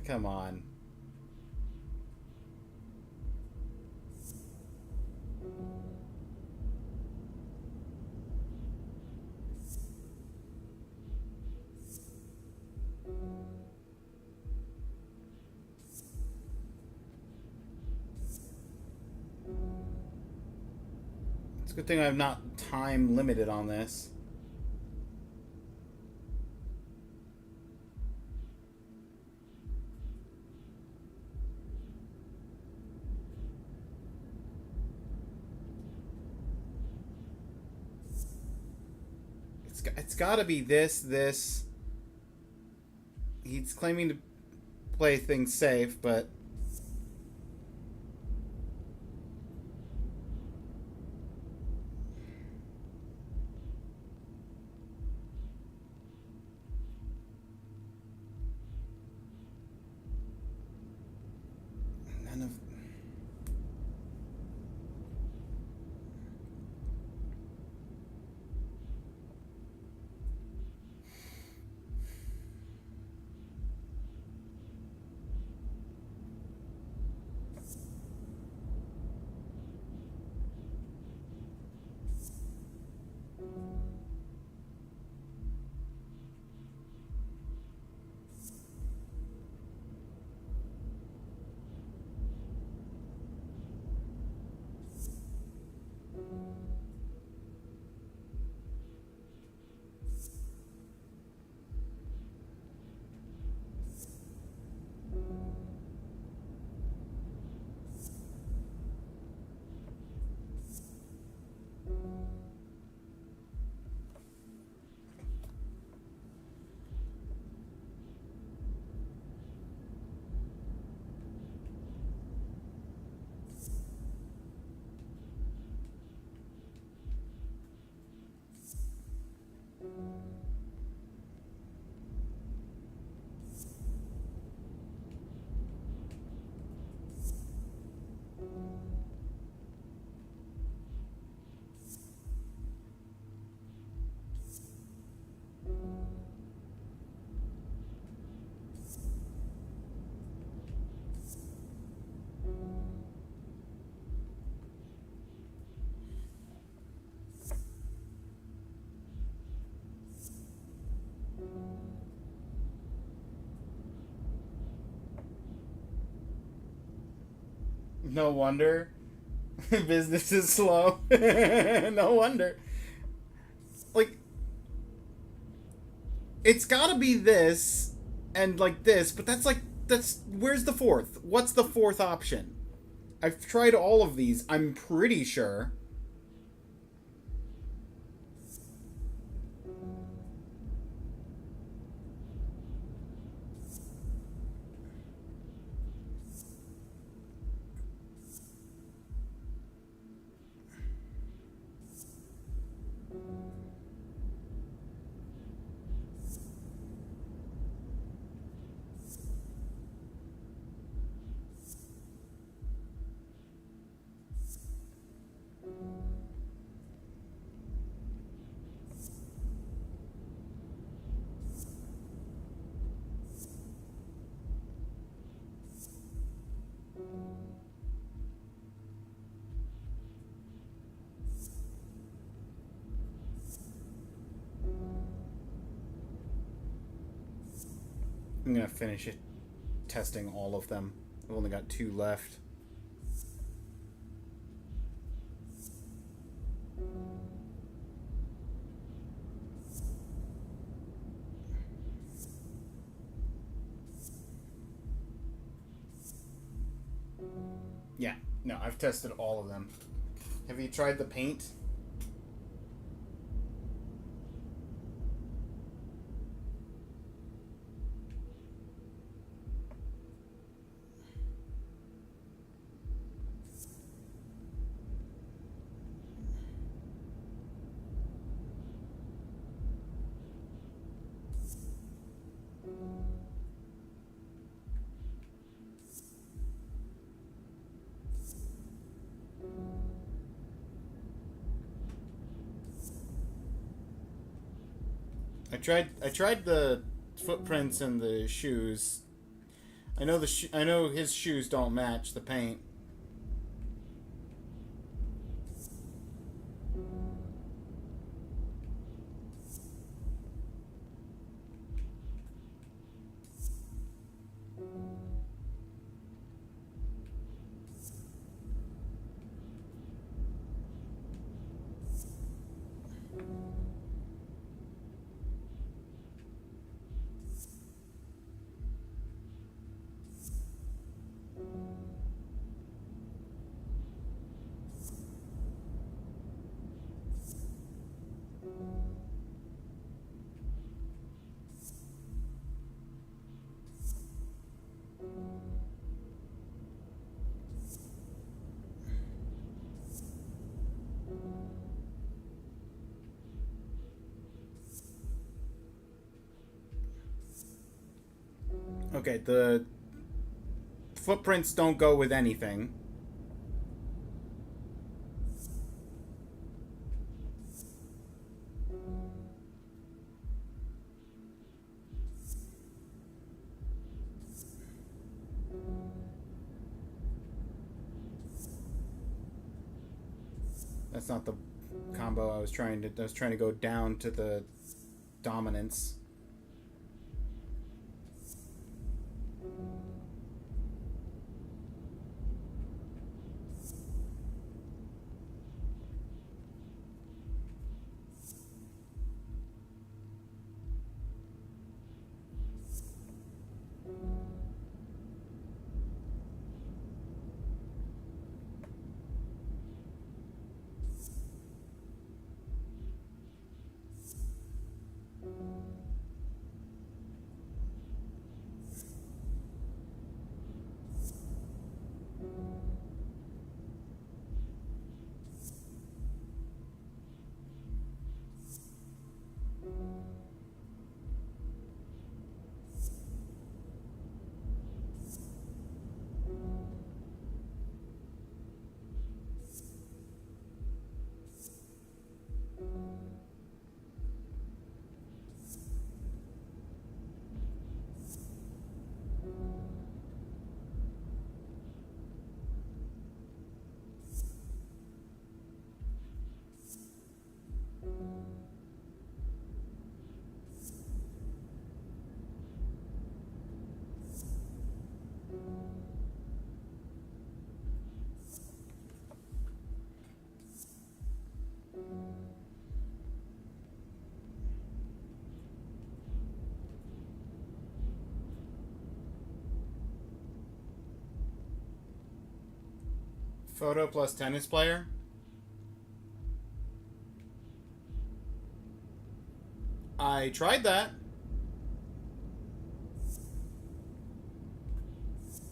Come on. It's a good thing I'm not time limited on this. It's got to be this. He's claiming to play things safe, but none of. No wonder. Business is slow. No wonder. Like, it's gotta be this and like this, but that's where's the fourth? What's the fourth option? I've tried all of these, I'm pretty sure. I'm gonna finish it testing all of them. I've only got 2 left. Yeah, no, I've tested all of them. Have you tried the paint? I tried the footprints and the shoes. I know his shoes don't match the paint. Okay, the footprints don't go with anything. That's not the combo I was trying to go down to the dominance. Photo plus tennis player? I tried that.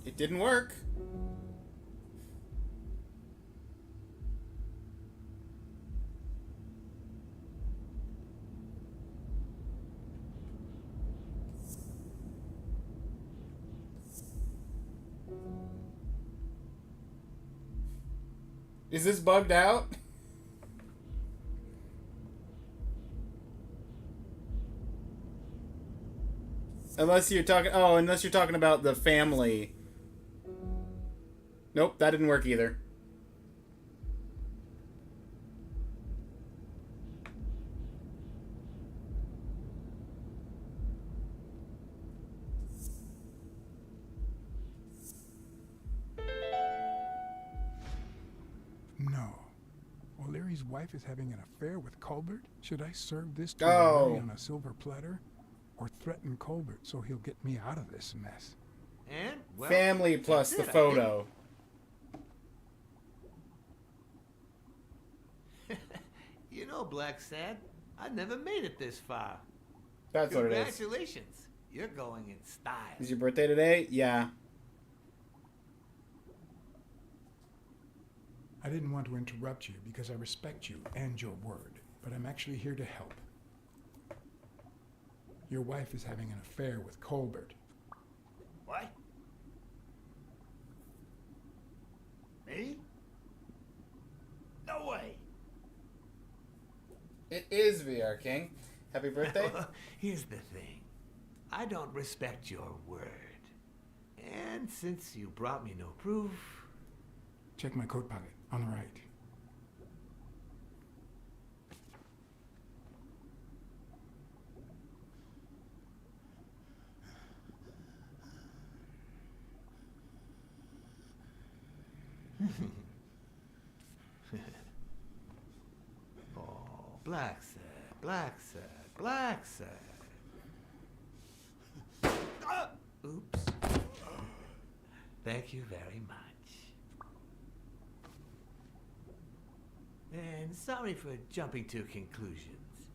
It didn't work. Is this bugged out? Unless you're talking about the family. Nope, that didn't work either. No. O'Leary's wife is having an affair with Colbert? Should I serve this to Oh. O'Leary on a silver platter? Or threaten Colbert so he'll get me out of this mess? And, well, Family plus that's the it, photo. You know, Blacksad, I never made it this far. That's what it is. Congratulations. You're going in style. Is your birthday today? Yeah. I didn't want to interrupt you because I respect you and your word, but I'm actually here to help. Your wife is having an affair with Colbert. What? Me? No way. It is VR King. Happy birthday. Here's the thing. I don't respect your word. And since you brought me no proof... Check my coat pocket on the right. Oh, Blacksad, Blacksad, Blacksad. Oops. Thank you very much. And sorry for jumping to conclusions.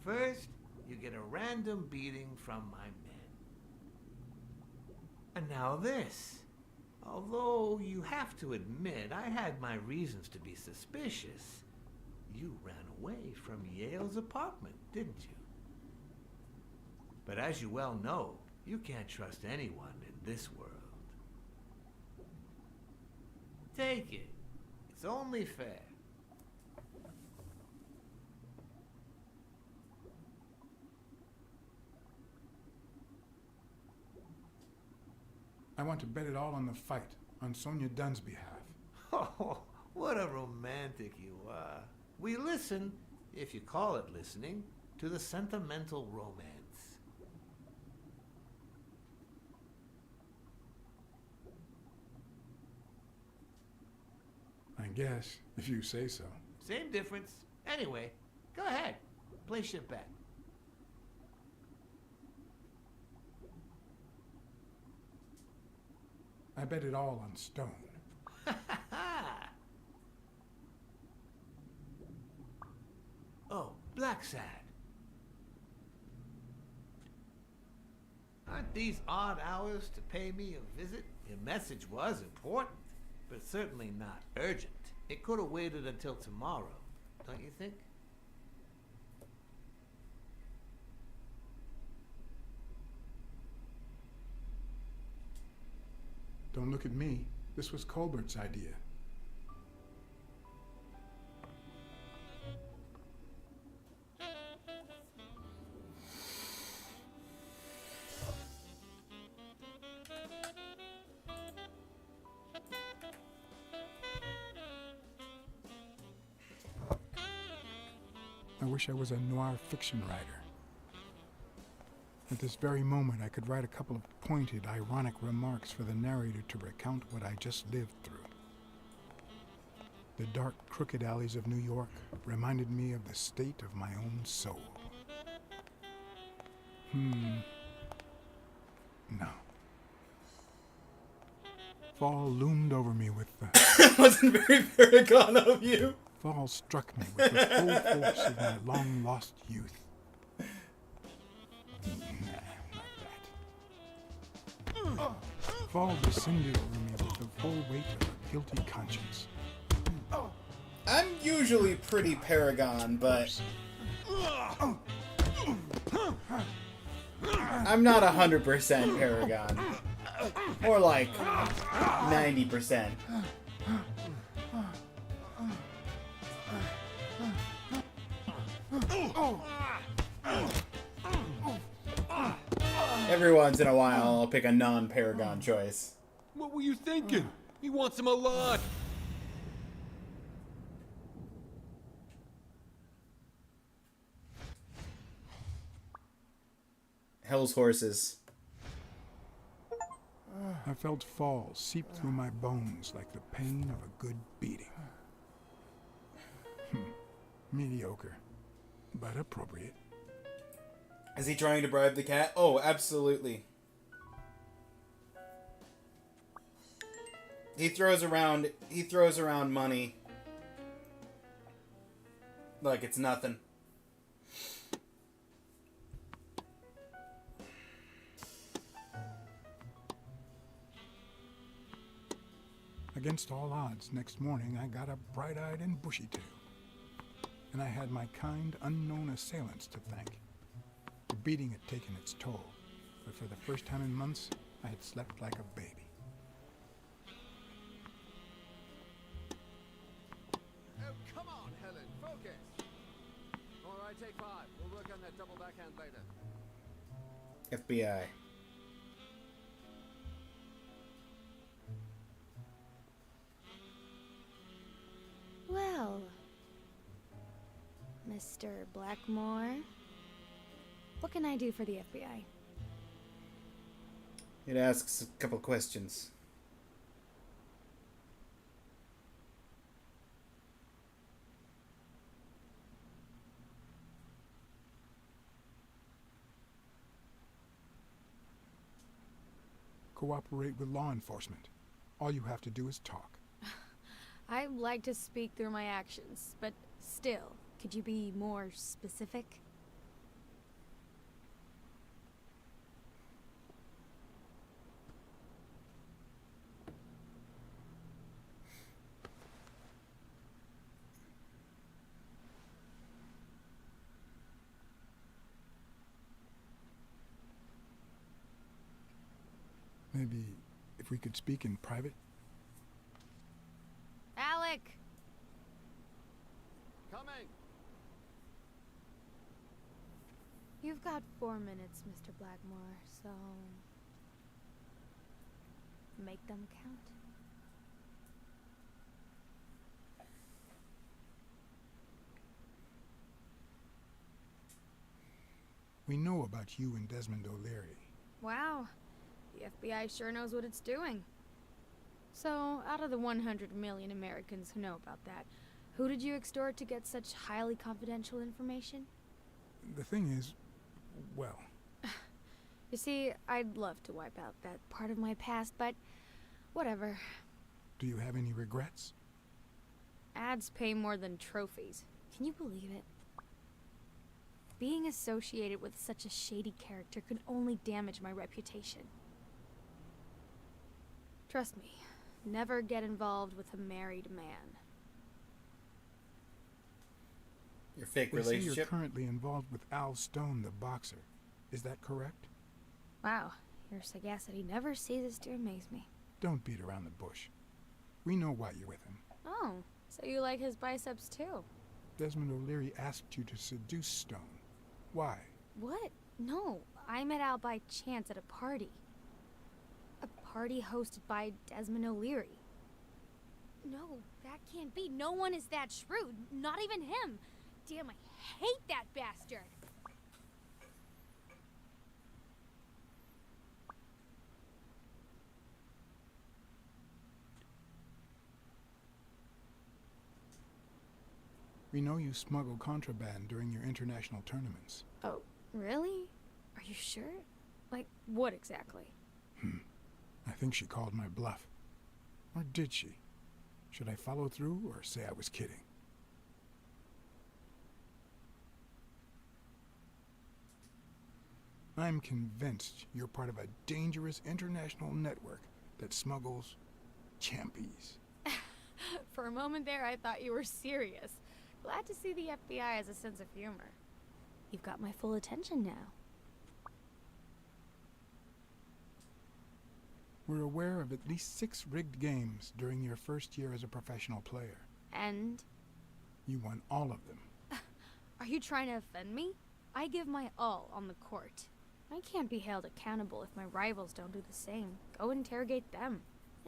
First, you get a random beating from my men. And now this. Although you have to admit, I had my reasons to be suspicious. You ran away from Yale's apartment, didn't you? But as you well know, you can't trust anyone in this world. Take it. It's only fair. I want to bet it all on the fight, on Sonia Dunn's behalf. Oh, what a romantic you are. We listen, if you call it listening, to the sentimental romance. I guess, if you say so. Same difference. Anyway, go ahead. Place your bet. I bet it all on Stone. Oh, Blacksad. Aren't these odd hours to pay me a visit? Your message was important, but certainly not urgent. It could have waited until tomorrow, don't you think? Don't look at me. This was Colbert's idea. I wish I was a noir fiction writer. At this very moment, I could write a couple of pointed, ironic remarks for the narrator to recount what I just lived through. The dark, crooked alleys of New York reminded me of the state of my own soul. No. Fall loomed over me with the... It wasn't very Paragon of you. Fall struck me with the full force of my long-lost youth. Fall descended over me with the full weight of a guilty conscience. I'm usually pretty Paragon, but I'm not 100% Paragon. More like 90%. Every once in a while, I'll pick a non-Paragon choice. What were you thinking? He wants him alive. Hell's horses. I felt fall seep through my bones like the pain of a good beating. Mediocre, but appropriate. Is he trying to bribe the cat? Oh, absolutely. He throws around money like it's nothing. Against all odds, next morning I got up bright-eyed and bushy-tailed. And I had my kind, unknown assailants to thank. The beating had taken its toll, but for the first time in months, I had slept like a baby. Oh, come on, Helen, focus! All right, take 5. We'll work on that double backhand later. FBI. Well, Mr. Blackmore, what can I do for the FBI? It asks a couple questions. Cooperate with law enforcement. All you have to do is talk. I like to speak through my actions, but still, could you be more specific? Maybe if we could speak in private? Alec! Coming! You've got 4 minutes, Mr. Blackmore, so... make them count. We know about you and Desmond O'Leary. Wow. The FBI sure knows what it's doing. So, out of the 100 million Americans who know about that, who did you extort to get such highly confidential information? The thing is, well... You see, I'd love to wipe out that part of my past, but whatever. Do you have any regrets? Ads pay more than trophies. Can you believe it? Being associated with such a shady character could only damage my reputation. Trust me, never get involved with a married man. Your fake We see relationship? you're currently involved with Al Stone, the boxer. Is that correct? Wow, your sagacity never ceases to amaze me. Don't beat around the bush. We know why you're with him. Oh, so you like his biceps too? Desmond O'Leary asked you to seduce Stone. Why? What? No, I met Al by chance at a party. A party hosted by Desmond O'Leary. No, that can't be. No one is that shrewd. Not even him. Damn, I hate that bastard. We know you smuggle contraband during your international tournaments. Oh, really? Are you sure? Like, what exactly? I think she called my bluff. Or did she? Should I follow through or say I was kidding? I'm convinced you're part of a dangerous international network that smuggles champies. For a moment there, I thought you were serious. Glad to see the FBI has a sense of humor. You've got my full attention now. We're aware of at least 6 rigged games during your first year as a professional player. And? You won all of them. Are you trying to offend me? I give my all on the court. I can't be held accountable if my rivals don't do the same. Go interrogate them.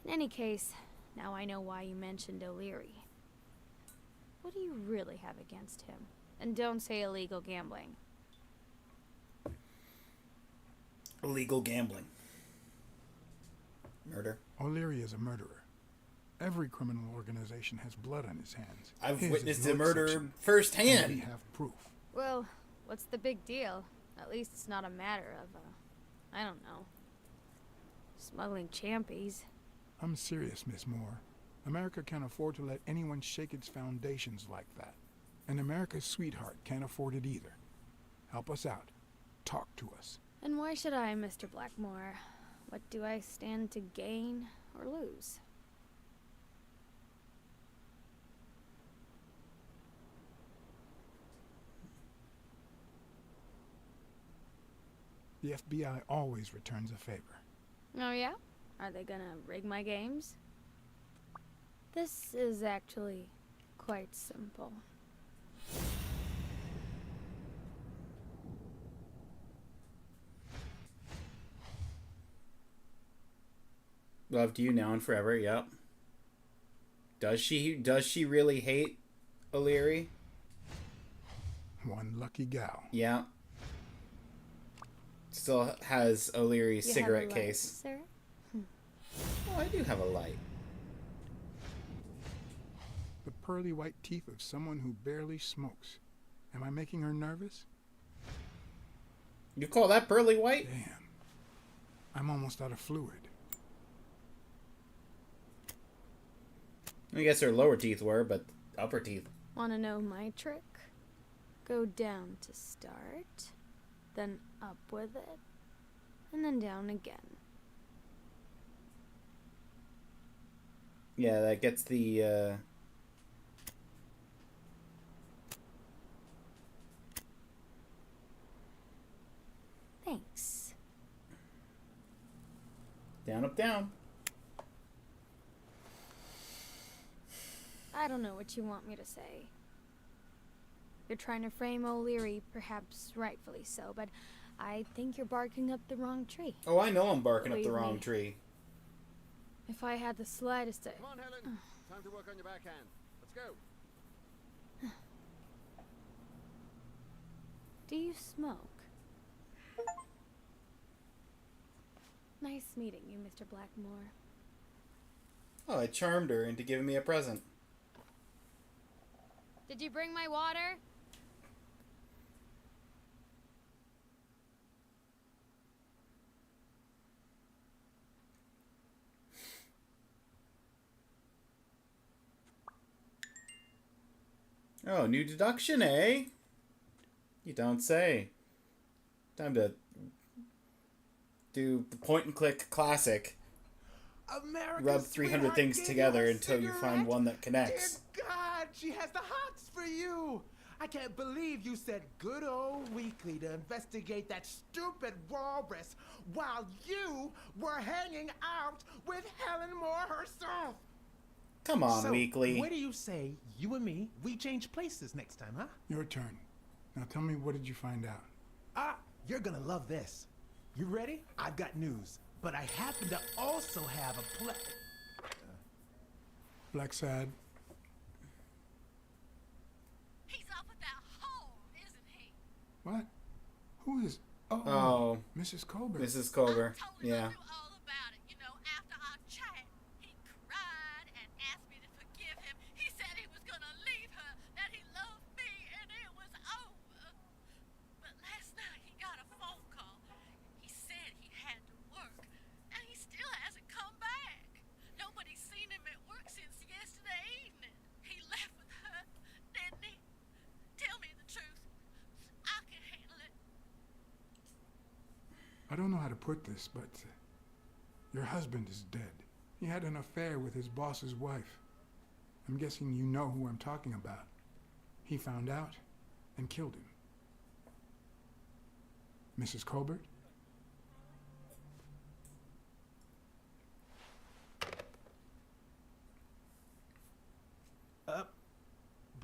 In any case, now I know why you mentioned O'Leary. What do you really have against him? And don't say illegal gambling. Illegal gambling. Murder. O'Leary is a murderer. Every criminal organization has blood on his hands. I've His witnessed is no a murder exception. firsthand. And we have proof. Well, what's the big deal? At least it's not a matter of, I don't know, smuggling champies. I'm serious, Miss Moore. America can't afford to let anyone shake its foundations like that. And America's sweetheart can't afford it either. Help us out. Talk to us. And why should I, Mr. Blackmore? What do I stand to gain or lose? The FBI always returns a favor. Oh yeah? Are they gonna rig my games? This is actually quite simple. Loved you now and forever, yep. Does she really hate O'Leary? One lucky gal. Yeah. Still has O'Leary's You cigarette have a light, case. sir? Oh, I do have a light. The pearly white teeth of someone who barely smokes. Am I making her nervous? You call that pearly white? Damn. I'm almost out of fluid. I guess her lower teeth were, but upper teeth. Wanna know my trick? Go down to start, then up with it, and then down again. Yeah, that gets the, Thanks. Down, up, down. I don't know what you want me to say. You're trying to frame O'Leary, perhaps rightfully so, but I think you're barking up the wrong tree. Oh, I know I'm barking up the Believe wrong me. tree. If I had the slightest... Come on, Helen. Time to work on your backhand. Let's go. Do you smoke? Nice meeting you, Mr. Blackmore. Oh, I charmed her into giving me a present. Did you bring my water? Oh, new deduction, eh? You don't say. Time to do the point and click classic. America's Rub 300 sweetheart things gave together you a until you find cigarette? one that connects. Dear God, she has the hots for you. I can't believe you said good old Weekly to investigate that stupid walrus while you were hanging out with Helen Moore herself. Come on, So, Weekly. what do you say, you and me, we change places next time, huh? Your turn. Now tell me, what did you find out? Ah, you're gonna love this. You ready? I've got news, but I happen to also have a Blacksad. He's up at that hole, isn't he? What? Who is... Oh. Mrs. Colbert. Mrs. Colbert. Yeah. All about it, you know, after our chat. He cried and asked me to forgive him. He said he was gonna leave her, that he loved me, and it was over. But last night he got a phone call. He said he had to work, and he still hasn't come back. Nobody's seen him put this, but your husband is dead. He had an affair with his boss's wife. I'm guessing you know who I'm talking about. He found out and killed him. Mrs. Colbert?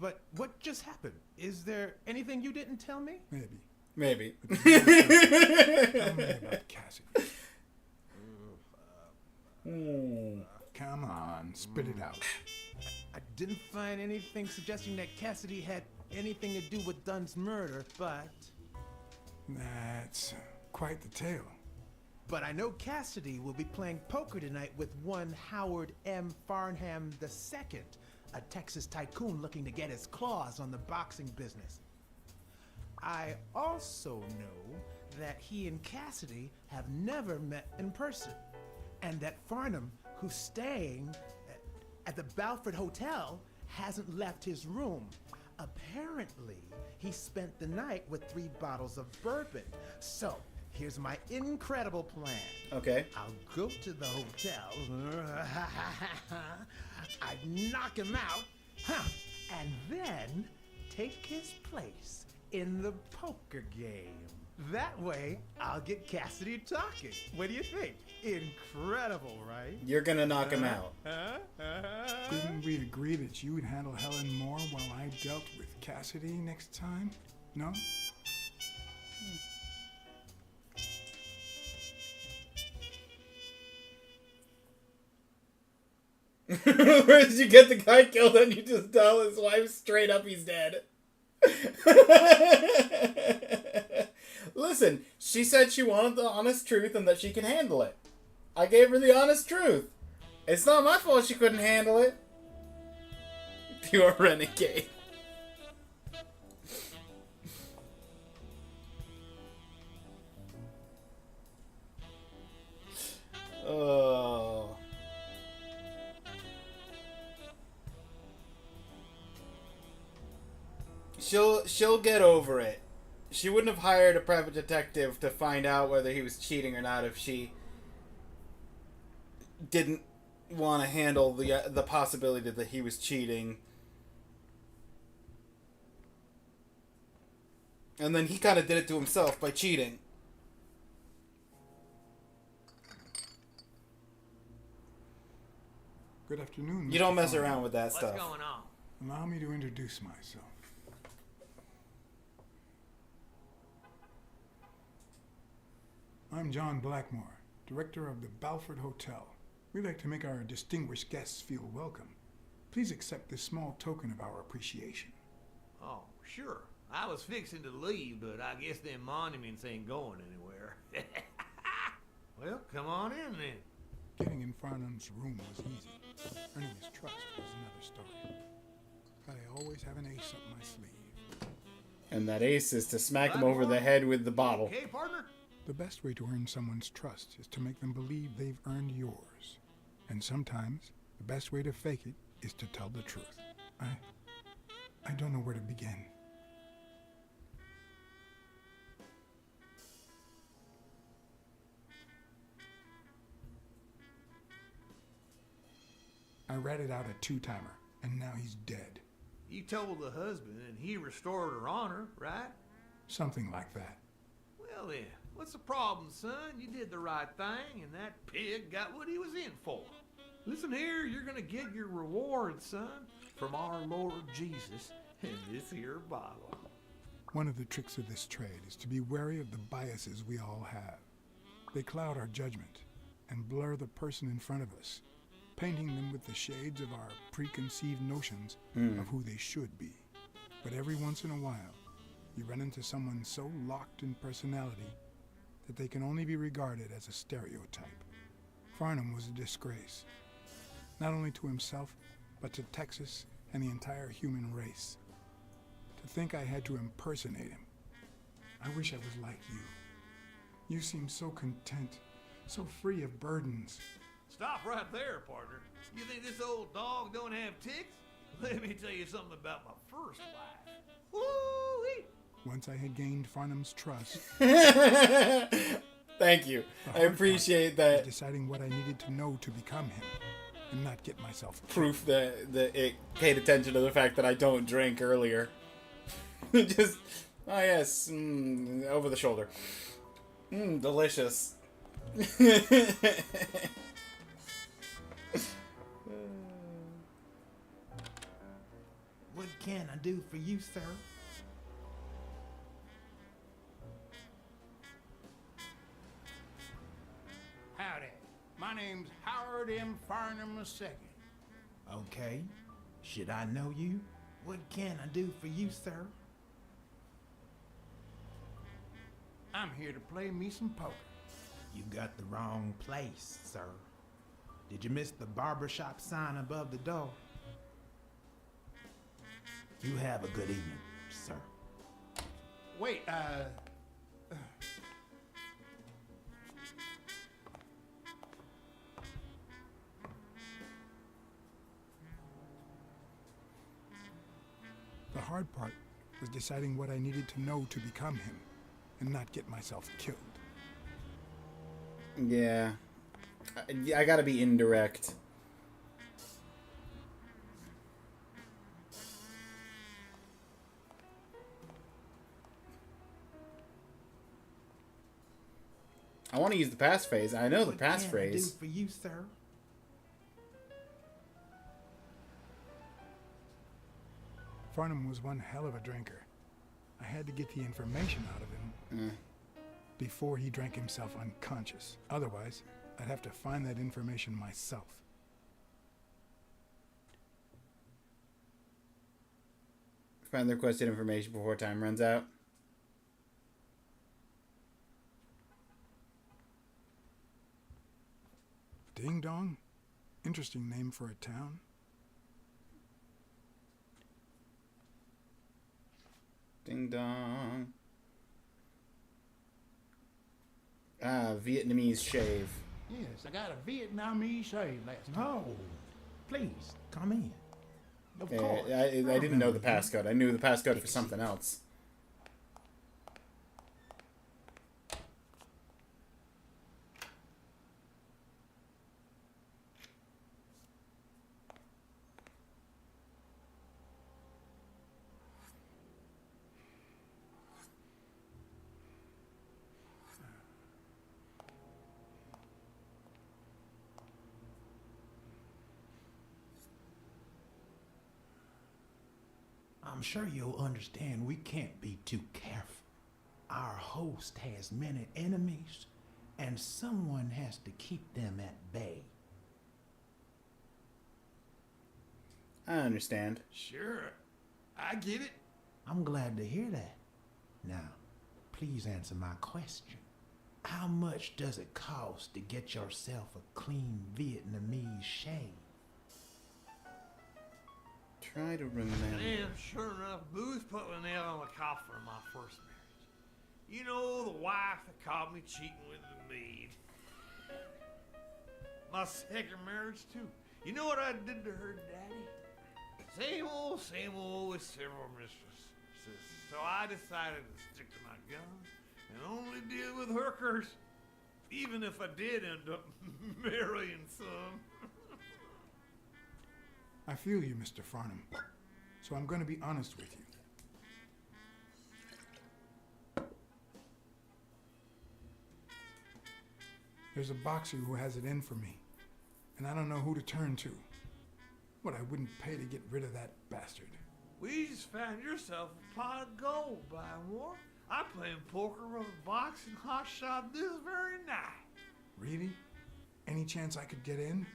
But what just happened? Is there anything you didn't tell me? Maybe. Maybe. Tell me about Cassidy. Come on, spit it out. I didn't find anything suggesting that Cassidy had anything to do with Dunn's murder, but... That's quite the tale. But I know Cassidy will be playing poker tonight with one Howard M. Farnham II, a Texas tycoon looking to get his claws on the boxing business. I also know that he and Cassidy have never met in person, and that Farnham, who's staying at the Balford Hotel, hasn't left his room. Apparently, he spent the night with 3 bottles of bourbon. So, here's my incredible plan. Okay. I'll go to the hotel. I'd knock him out. And then take his place in the poker game. That way, I'll get Cassidy talking. What do you think? Incredible, right? You're gonna knock him out. Didn't we agree that you would handle Helen Moore while I dealt with Cassidy next time? No? Where did you get the guy killed and you just tell his wife straight up he's dead? Listen, she said she wanted the honest truth and that she can handle it. I gave her the honest truth. It's not my fault she couldn't handle it. You're a renegade. Oh. She'll get over it. She wouldn't have hired a private detective to find out whether he was cheating or not if she didn't want to handle the possibility that he was cheating. And then he kind of did it to himself by cheating. Good afternoon, You don't Mr. mess Farnham. around with that stuff. What's going on? Allow me to introduce myself. I'm John Blackmore, director of the Balford Hotel. We'd like to make our distinguished guests feel welcome. Please accept this small token of our appreciation. Oh, sure. I was fixing to leave, but I guess them monuments ain't going anywhere. Well, come on in then. Getting in Farnham's room was easy. Earning his trust was another story. But I always have an ace up my sleeve. And that ace is to smack him over the head with the bottle. Okay, partner? The best way to earn someone's trust is to make them believe they've earned yours. And sometimes, the best way to fake it is to tell the truth. I don't know where to begin. I ratted out a 2-timer, and now he's dead. You told the husband and he restored her honor, right? Something like that. Well then, what's the problem, son? You did the right thing and that pig got what he was in for. Listen here, you're gonna get your reward, son, from our Lord Jesus in this here bottle. One of the tricks of this trade is to be wary of the biases we all have. They cloud our judgment and blur the person in front of us, painting them with the shades of our preconceived notions of who they should be. But every once in a while, you run into someone so locked in personality that they can only be regarded as a stereotype. Farnham was a disgrace, not only to himself, but to Texas and the entire human race. To think I had to impersonate him. I wish I was like you. You seem so content, so free of burdens. Stop right there, partner. You think this old dog don't have ticks? Let me tell you something about my first wife. Woo-wee! Once I had gained Farnham's trust, Thank you. The I hard appreciate part was that deciding what I needed to know to become him, and not get myself proof that it paid attention to the fact that I don't drink earlier. Just, oh yes, over the shoulder. Delicious. What can I do for you, sir? Howdy. My name's Howard M. Farnham II. Okay. Should I know you? What can I do for you, sir? I'm here to play me some poker. You got the wrong place, sir. Did you miss the barbershop sign above the door? You have a good evening, sir. Wait, The hard part was deciding what I needed to know to become him, and not get myself killed. Yeah. I gotta be indirect. I want to use the passphrase. I know the passphrase. What can I do for you, sir? Farnham was one hell of a drinker. I had to get the information out of him before he drank himself unconscious. Otherwise, I'd have to find that information myself. Find the requested information before time runs out. Ding Dong? Interesting name for a town. Ding dong. Vietnamese shave. yes, I got a Vietnamese shave last time. No. Please, come in. Of Yeah, course. I didn't know the passcode. I knew the passcode for something else. I'm sure you'll understand we can't be too careful. Our host has many enemies, and someone has to keep them at bay. I understand. Sure, I get it. I'm glad to hear that. Now, please answer my question. How much does it cost to get yourself a clean Vietnamese shave? Try to remember. And sure enough, Booth put the nail on the coffin of my first marriage. You know, the wife that caught me cheating with the maid. My second marriage, too. You know what I did to her daddy? Same old with several mistresses. So I decided to stick to my guns and only deal with hookers, even if I did end up marrying some. I feel you, Mr. Farnham. So I'm going to be honest with you. There's a boxer who has it in for me, and I don't know who to turn to. What I wouldn't pay to get rid of that bastard. We just found yourself a pot of gold, Bywar. I'm playing poker with a boxing hot shot this very night. Really? Any chance I could get in?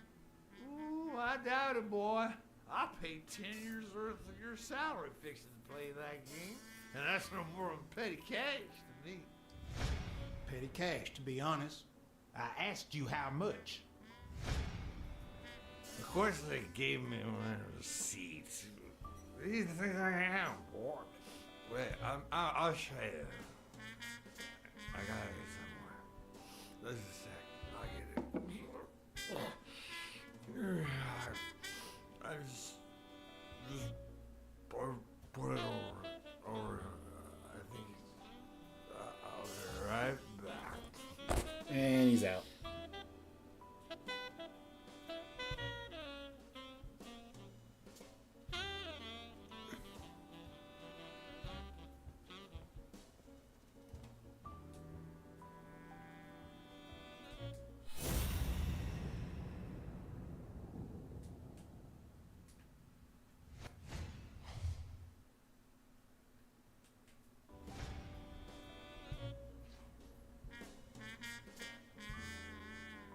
Ooh, I doubt it, boy. I paid 10 years worth of your salary fixing to play that game, and that's no more than petty cash to me. Petty cash, to be honest. I asked you how much. Of course, they gave me my receipt. What do you think I am, boy? Wait, I'll show you. I gotta get somewhere. Just a sec. I'll get it. I just put it over. I think I'll be right back.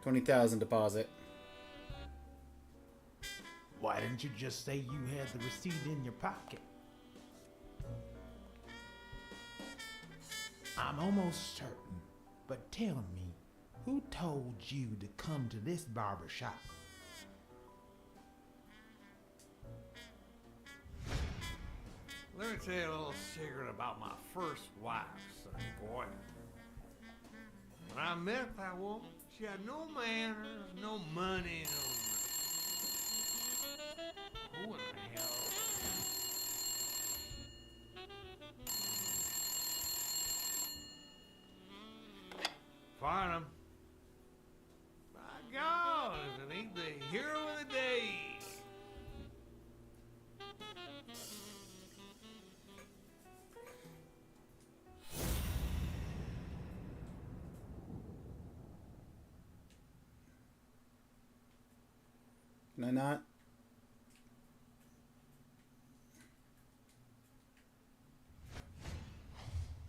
$20,000 deposit. Why didn't you just say you had the receipt in your pocket? I'm almost certain, but tell me, who told you to come to this barber shop? Let me tell you a little secret about my first wife, sonny boy. When I met that woman, she had no manners, no money, no... Who in the hell? Farnham. By God, it ain't the hero of the day. Can I not?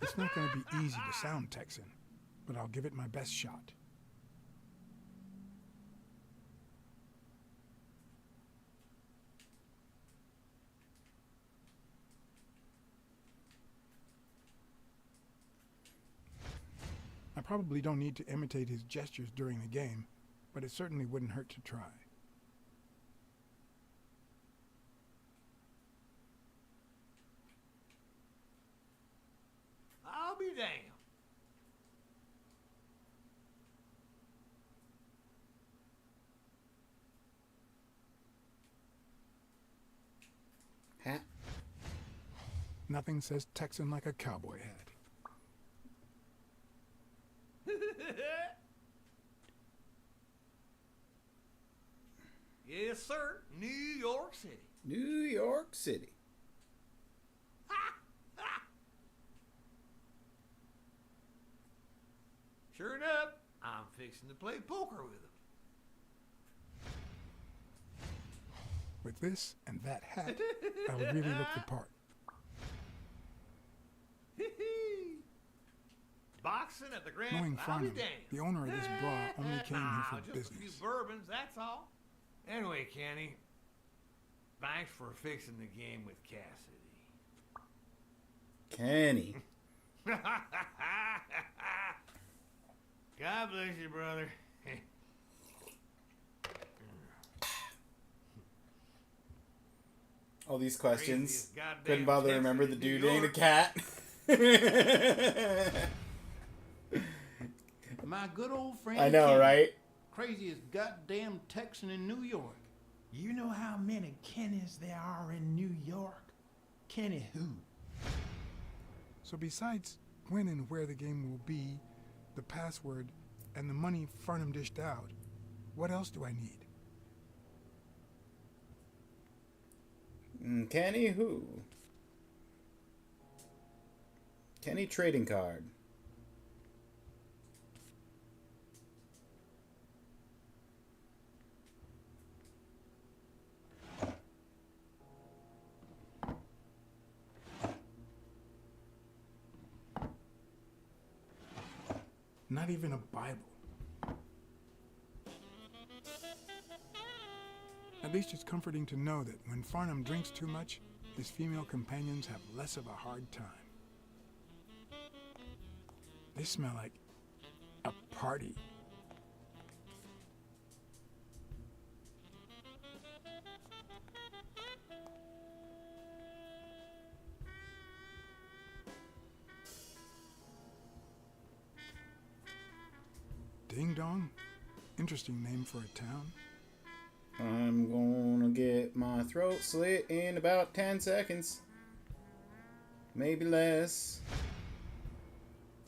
It's not going to be easy to sound Texan, but I'll give it my best shot. I probably don't need to imitate his gestures during the game, but it certainly wouldn't hurt to try. I'll be damned. Hat? Nothing says Texan like a cowboy hat. Yes, sir. New York City. New York City. Sure enough, I'm fixing to play poker with him. With this and that hat, I would really look the part. Boxing at the Grand... Knowing I'll be Farnham, damned. the owner of this bra only came here for just business. a few bourbons, that's all. Anyway, Kenny, thanks for fixing the game with Cassidy. Kenny. God bless you, brother. All these questions. Goddamn Couldn't bother to Texas remember the in New dude ain't a York. cat. My good old friend. I know, Kenny. right? Craziest goddamn Texan in New York. You know how many Kennys there are in New York? Kenny who? So besides when and where the game will be, the password, and the money Farnham dished out, what else do I need? Kenny who? Kenny trading card. Not even a Bible. At least it's comforting to know that when Farnham drinks too much, his female companions have less of a hard time. They smell like a party. Ding Dong? Interesting name for a town. I'm gonna get my throat slit in about 10 seconds. Maybe less.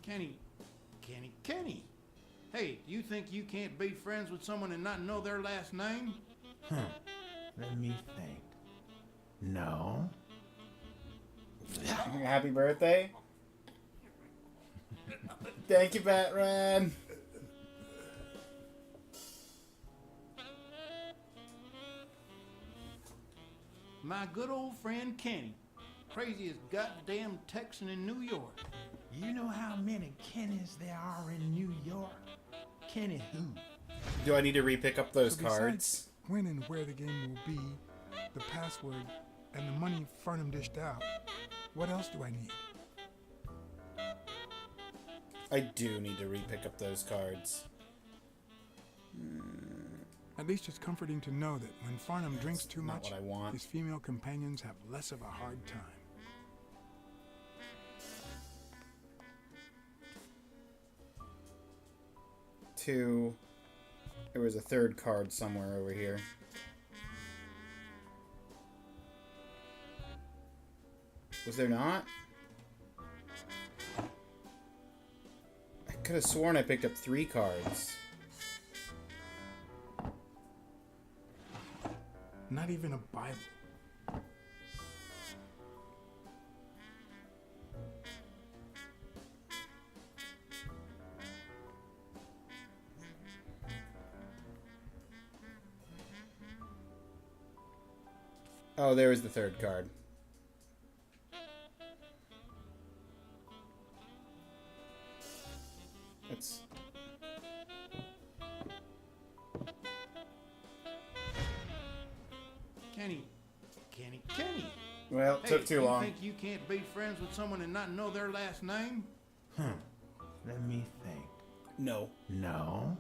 Kenny. Hey, do you think you can't be friends with someone and not know their last name? Let me think. No. Happy birthday. Thank you, Batman. My good old friend Kenny. Craziest goddamn Texan in New York. You know how many Kennys there are in New York? Kenny who? Do I need to re-pick up those So besides cards? when and where the game will be, the password, and the money Farnham dished out, what else do I need? I do need to re-pick up those cards. At least it's comforting to know that when Farnham drinks too not much, what I want. his female companions have less of a hard time. Two. There was a third card somewhere over here. Was there not? I could have sworn I picked up 3 cards. Not even a Bible. Oh, there was the third card. It's... Kenny. Well, it took too long. You think you can't be friends with someone and not know their last name? Let me think. No. No?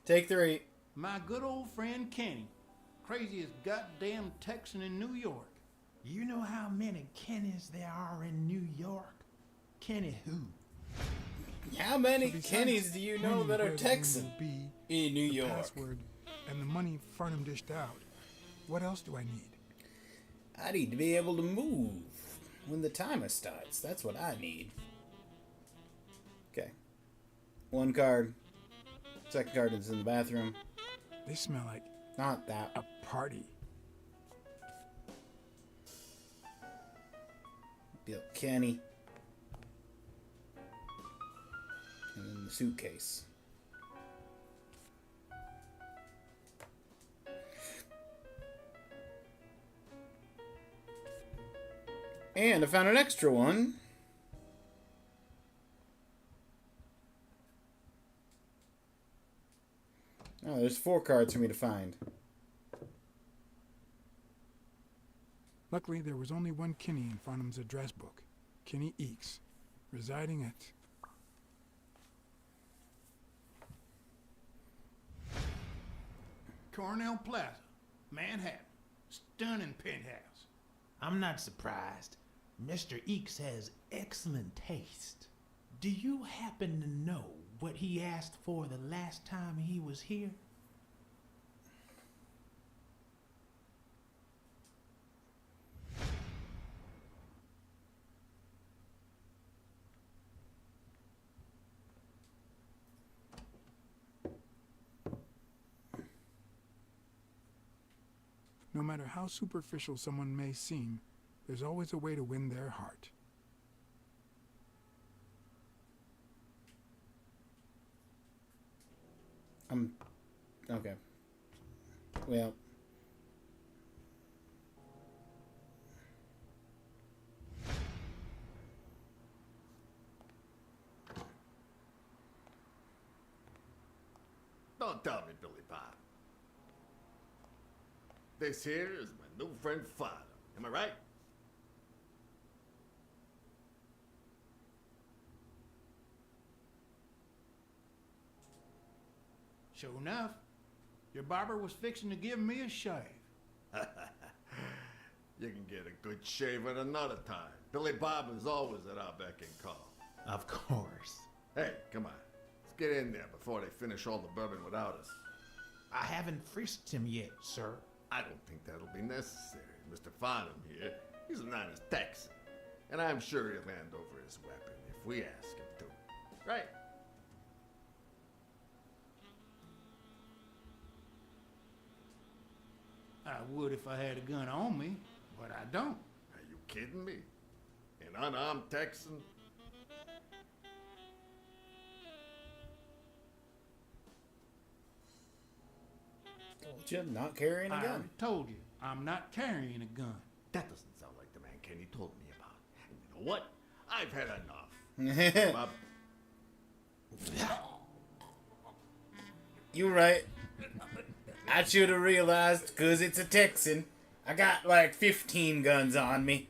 Take 3. My good old friend Kenny. Craziest goddamn Texan in New York. You know how many Kennys there are in New York? Kenny who? How many So besides Kennys do you know when that and are where the game Texan will be, in New the York? password, and the money Farnham dished out, what else do I need? I need to be able to move when the timer starts. That's what I need. Okay. 1 card. Second card is in the bathroom. They smell like not that. A party. Bill Kenny. And then the suitcase. And I found an extra one. Oh, there's 4 cards for me to find. Luckily, there was only one Kinney in Farnham's address book. Kinney Eakes, residing at... Cornell Plaza, Manhattan. Stunning penthouse. I'm not surprised. Mr. Eakes has excellent taste. Do you happen to know what he asked for the last time he was here? No matter how superficial someone may seem, there's always a way to win their heart. Okay. Well. Don't tell me, Billy Bob. This here is my new friend Father. Am I right? Sure enough, your barber was fixing to give me a shave. You can get a good shave at another time. Billy Bob is always at our beck and call. Of course. Hey, come on. Let's get in there before they finish all the bourbon without us. I haven't frisked him yet, sir. I don't think that'll be necessary. Mr. Farnham here, he's an honest Texan. And I'm sure he'll hand over his weapon if we ask him to. Right? I would if I had a gun on me, but I don't. Are you kidding me? An unarmed Texan? Just not carrying a I gun. already told you, I'm not carrying a gun. That doesn't sound like the man Kenny told me about. And you know what? I've had enough. You're right. I should have realized, because it's a Texan. I got like 15 guns on me.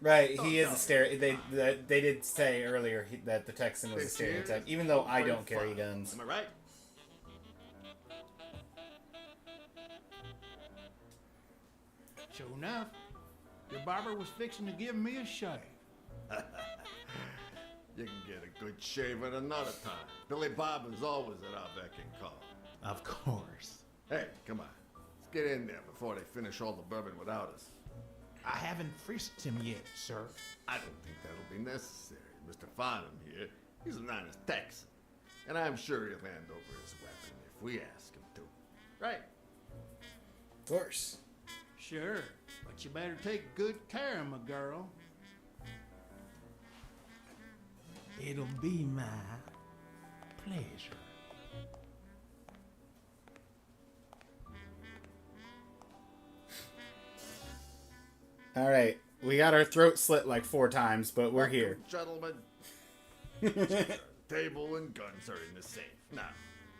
Right, he is a stereotype. They did say earlier that the Texan was a stereotype, even though I don't carry guns. Am I right? Sure enough, your barber was fixing to give me a shave. You can get a good shave at another time. Billy Bob is always at our beck and call. Of course. Hey, come on. Let's get in there before they finish all the bourbon without us. I haven't frisked him yet, sir. I don't think that'll be necessary. Mr. Farnham here, he's an honest Texan. And I'm sure he'll hand over his weapon if we ask him to. Right? Of course. Sure, but you better take good care of my girl. It'll be my pleasure. All right, we got our throat slit like 4 times, but we're here. Gentlemen, table and guns are in the safe. Now,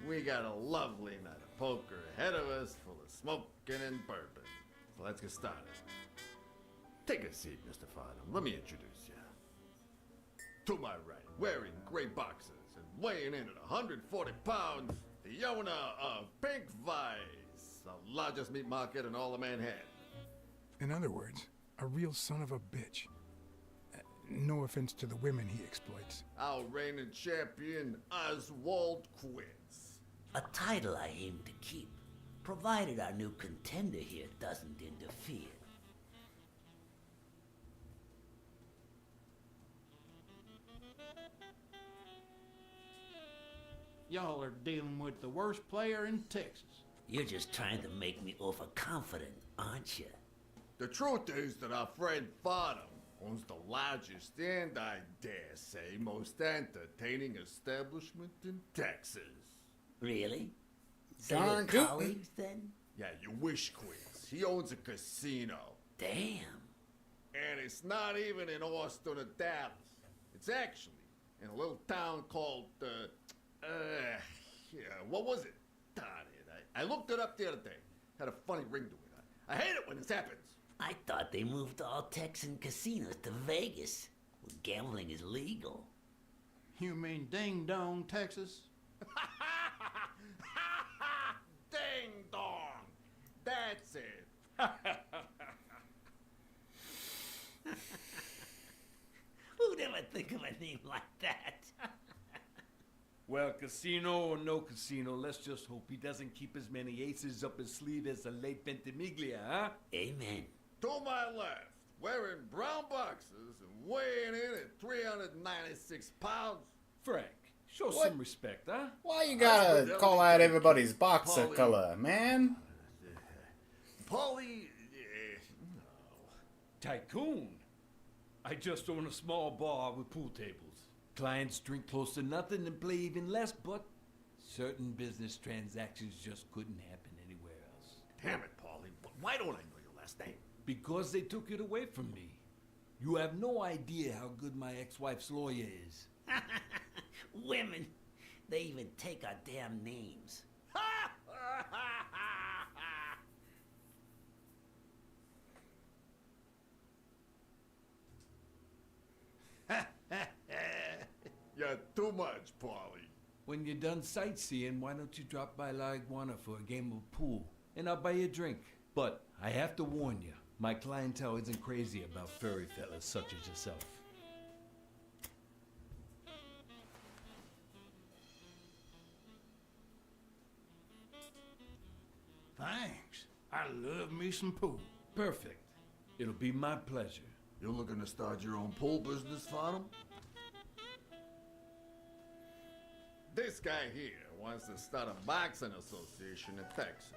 we got a lovely night of poker ahead of us, full of smoking and bourbon. So let's get started. Take a seat, Mr. Farnham. Let me introduce you. To my right, wearing gray boxers and weighing in at 140 pounds, the owner of Pink Vice, the largest meat market in all of Manhattan. In other words, a real son of a bitch. No offense to the women he exploits. Our reigning champion, Oswald Quince. A title I aim to keep, provided our new contender here doesn't interfere. Y'all are dealing with the worst player in Texas. You're just trying to make me overconfident, aren't you? The truth is that our friend Farnham owns the largest and, I dare say, most entertaining establishment in Texas. Really? Darn So we're tootin'. colleagues then? Yeah, you wish, Quince. He owns a casino. Damn. And it's not even in Austin or Dallas. It's actually in a little town called, what was it? Darn it. I looked it up the other day. Had a funny ring to it. I hate it when this happens. I thought they moved all Texan casinos to Vegas, where gambling is legal. You mean Ding Dong, Texas? Ding dong. That's it. Who'd ever think of a name like that? Well, casino or no casino, let's just hope he doesn't keep as many aces up his sleeve as the late Ventimiglia, huh? Amen. To my left, wearing brown boxers and weighing in at 396 pounds. Frank, show What? some respect, huh? Why you gotta call out everybody's boxer color, man? Paulie, Tycoon. I just own a small bar with pool tables. Clients drink close to nothing and play even less, but certain business transactions just couldn't happen anywhere else. Damn it, Paulie. Why don't I know your last name? Because they took it away from me. You have no idea how good my ex-wife's lawyer is. Women, they even take our damn names. You're too much, Paulie. When you're done sightseeing, why don't you drop by La Iguana for a game of pool? And I'll buy you a drink. But I have to warn you, my clientele isn't crazy about furry fellas such as yourself. Thanks. I love me some pool. Perfect. It'll be my pleasure. You looking to start your own pool business, Farnham? This guy here wants to start a boxing association in Texas.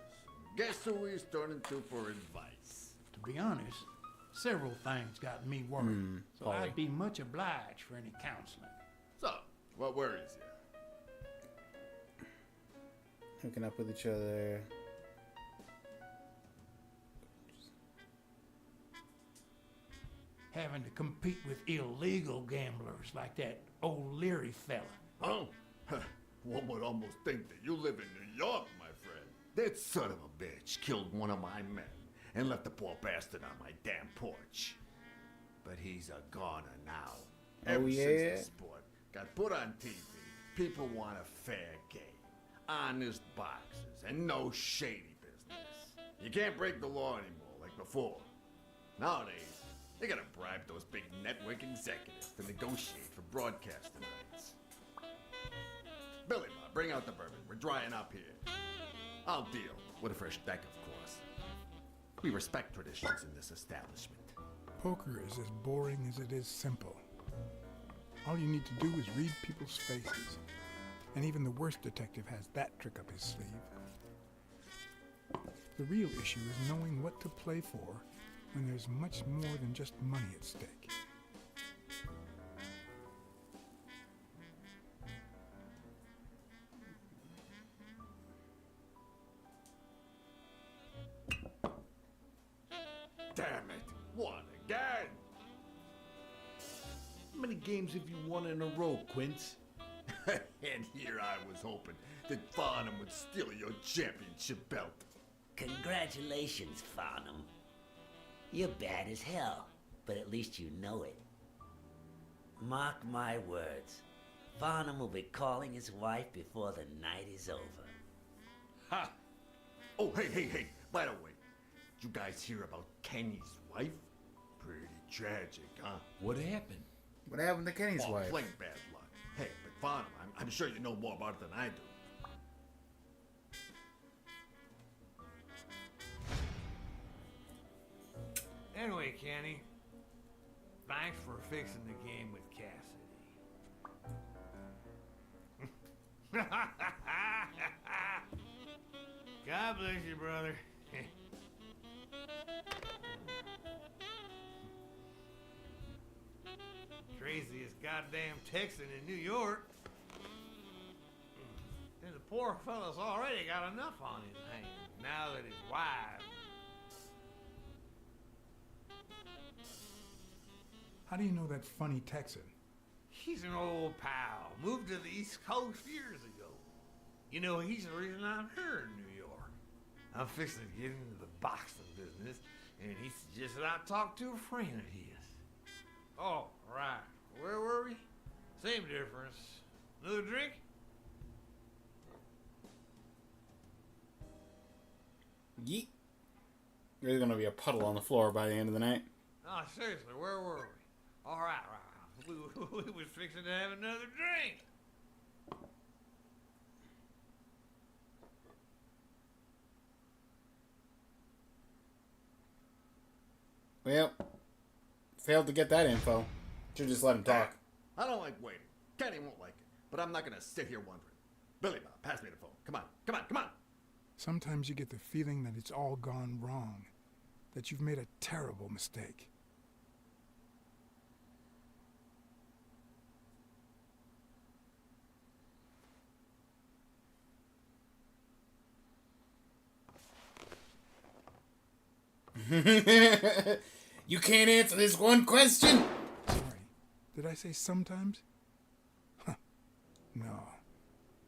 Guess who he's turning to for advice? To be honest, several things got me worried, so Paulie. I'd be much obliged for any counseling. What worries you? Hooking up with each other. Having to compete with illegal gamblers like that old Leary fella. Oh, one would almost think that you live in New York, my friend. That son of a bitch killed one of my men and left the poor bastard on my damn porch. But he's a goner now. Ever since the sport got put on TV, people want a fair game, honest boxers, and no shady business. You can't break the law anymore like before. Nowadays, they gotta bribe those big network executives to negotiate for broadcasting rights. Billy Bob, bring out the bourbon. We're drying up here. I'll deal with a fresh deck, of course. We respect traditions in this establishment. Poker is as boring as it is simple. All you need to do is read people's faces. And even the worst detective has that trick up his sleeve. The real issue is knowing what to play for when there's much more than just money at stake. Damn it! What again? How many games have you won in a row, Quince? And here I was hoping that Farnham would steal your championship belt. Congratulations, Farnham. You're bad as hell, but at least you know it. Mark my words. Farnham will be calling his wife before the night is over. Ha! Oh, hey, by the way, did you guys hear about Kenny's wife? Pretty tragic, huh? What happened? What happened to Kenny's wife? Plain bad luck. Hey, but Farnham, I'm sure you know more about it than I do. Anyway, Kenny, thanks for fixing the game with Cassidy. God bless you, brother. Craziest goddamn Texan in New York. And the poor fella's already got enough on his hands now that his wife. How do you know that funny Texan? He's an old pal. Moved to the East Coast years ago. You know, he's the reason I'm here in New York. I'm fixing to get into the boxing business, and he suggested I talk to a friend of his. Oh, right. Where were we? Same difference. Another drink? Yeet. There's gonna be a puddle on the floor by the end of the night. Oh, seriously, where were we? All right. We was fixing to have another drink. Well, failed to get that info. Should just let him talk. I don't like waiting. Kenny won't like it, but I'm not gonna sit here wondering. Billy Bob, pass me the phone. Come on. Sometimes you get the feeling that it's all gone wrong, that you've made a terrible mistake. You can't answer this one question? Sorry, did I say sometimes? Huh. No,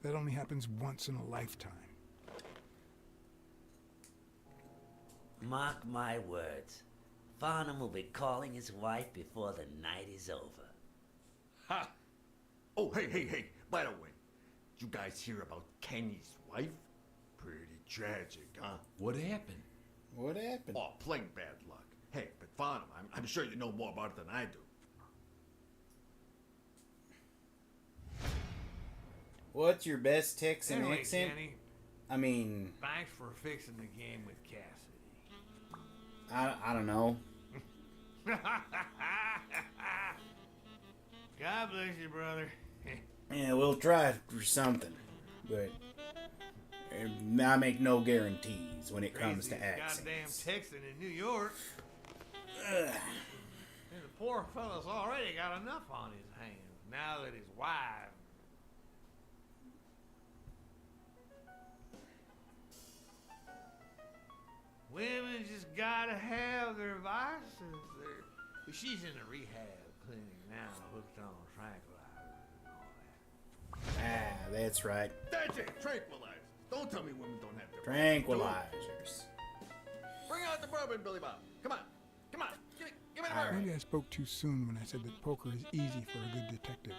that only happens once in a lifetime. Mark my words. Farnham will be calling his wife before the night is over. Ha! Oh, hey. By the way, did you guys hear about Kenny's wife? Pretty tragic, huh? What happened? What happened? Oh, plain bad luck. Hey, but Farnham, I'm sure you know more about it than I do. What's your best Texan Anyway, accent? Kenny, I mean, thanks for fixing the game with Cassidy. I don't know. God bless you, brother. Yeah, we'll try for something, but I make no guarantees when it comes to accents. Goddamn Texan in New York. And the poor fella's already got enough on his hands now that his wife. She's in a rehab clinic now, hooked on tranquilizers and all that. Ah, that's right. That's it, tranquilizers. Don't tell me women don't have their Tranquilizers. Bring out the bourbon, Billy Bob. Come on. Give me the bourbon. Maybe I spoke too soon when I said that poker is easy for a good detective.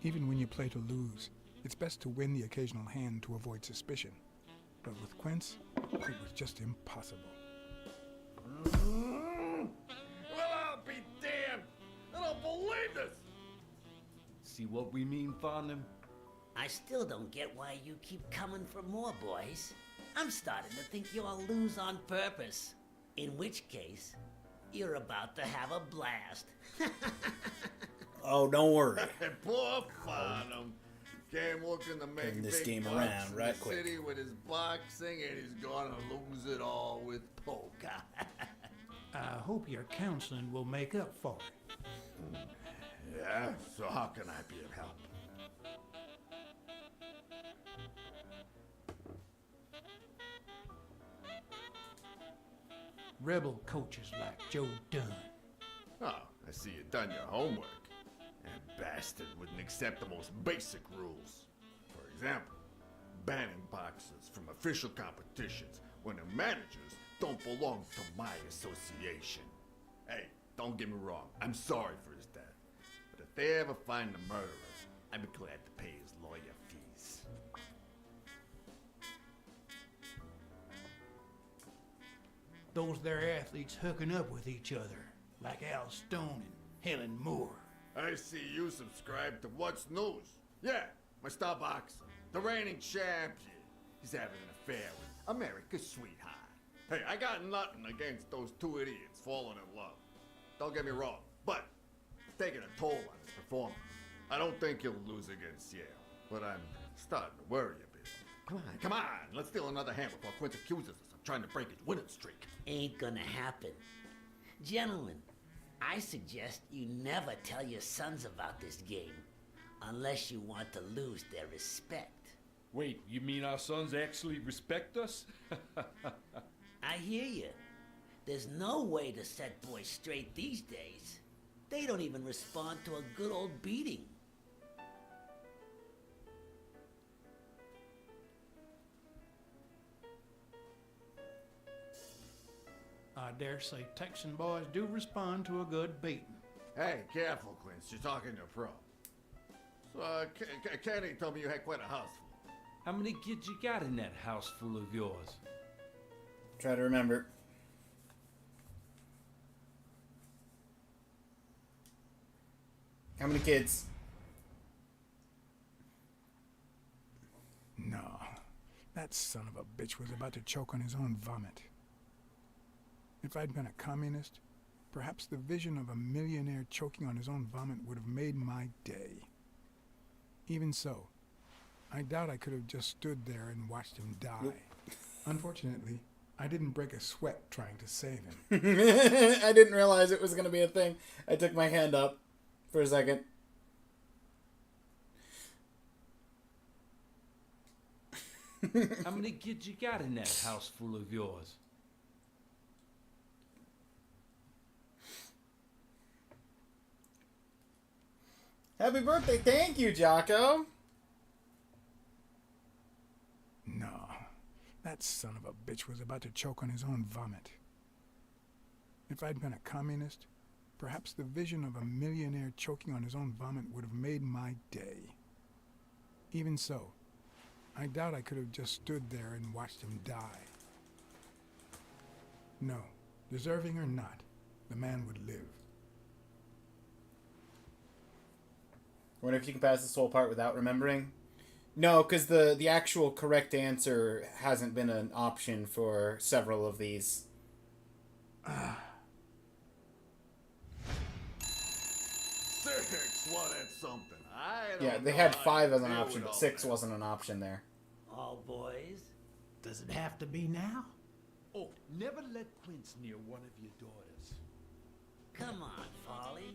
Even when you play to lose, it's best to win the occasional hand to avoid suspicion. But with Quince, it was just impossible. Well, I'll be damned. I don't believe this. See what we mean, Farnham? I still don't get why you keep coming for more, boys. I'm starting to think you all lose on purpose. In which case, you're about to have a blast. Oh, don't worry. Poor Farnham. Came looking to make Turn this big game bucks around in right the quick. city with his boxing, and he's gonna lose it all with poker. I hope your counseling will make up for it. Yeah, so how can I be of help? Rebel coaches like Joe Dunn. Oh, I see you done your homework. And bastard wouldn't accept the most basic rules. For example, banning boxers from official competitions when the managers don't belong to my association. Hey, don't get me wrong, I'm sorry for his death. But if they ever find the murderer, I'd be glad to pay his lawyer fees. Those there athletes hooking up with each other, like Al Stone and Helen Moore. I see you subscribe to What's News. Yeah, my star boxer, the reigning champion. He's having an affair with America's sweetheart. Hey, I got nothing against those two idiots falling in love. Don't get me wrong, but it's taking a toll on his performance. I don't think he'll lose against Yale, but I'm starting to worry a bit. Come on, let's steal another hand before Quince accuses us of trying to break his winning streak. Ain't gonna happen. Gentlemen, I suggest you never tell your sons about this game, unless you want to lose their respect. Wait, you mean our sons actually respect us? I hear you. There's no way to set boys straight these days. They don't even respond to a good old beating. I dare say Texan boys do respond to a good beating. Hey, careful, Quince. You're talking to a pro. So, Kenny told me you had quite a house full. How many kids you got in that house full of yours? Try to remember. How many kids? No. That son of a bitch was about to choke on his own vomit. If I'd been a communist, perhaps the vision of a millionaire choking on his own vomit would have made my day. Even so, I doubt I could have just stood there and watched him die. Nope. Unfortunately, I didn't break a sweat trying to save him. I didn't realize it was going to be a thing. I took my hand up for a second. How many kids you got in that house full of yours? Happy birthday. Thank you, Jocko. No. That son of a bitch was about to choke on his own vomit. If I'd been a communist, perhaps the vision of a millionaire choking on his own vomit would have made my day. Even so, I doubt I could have just stood there and watched him die. No, deserving or not, the man would live. I wonder if you can pass this whole part without remembering. No, because the actual correct answer hasn't been an option for several of these. Six, well, that's something. Yeah, they had 5 as an option, but 6 wasn't an option there. All boys? Does it have to be now? Oh, never let Quince near one of your daughters. Come on, Folly.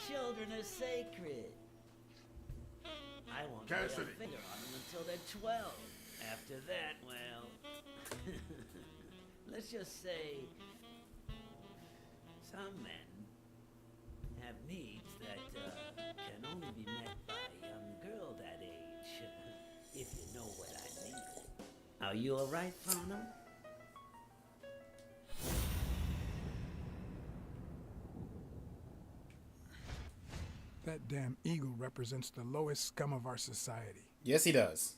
Children are sacred. I won't lay a Cassidy. finger on them until they're 12. After that, well... let's just say... Some men have needs that can only be met by a young girl that age, if you know what I mean. Are you alright, Farnham? That damn eagle represents the lowest scum of our society. Yes, he does.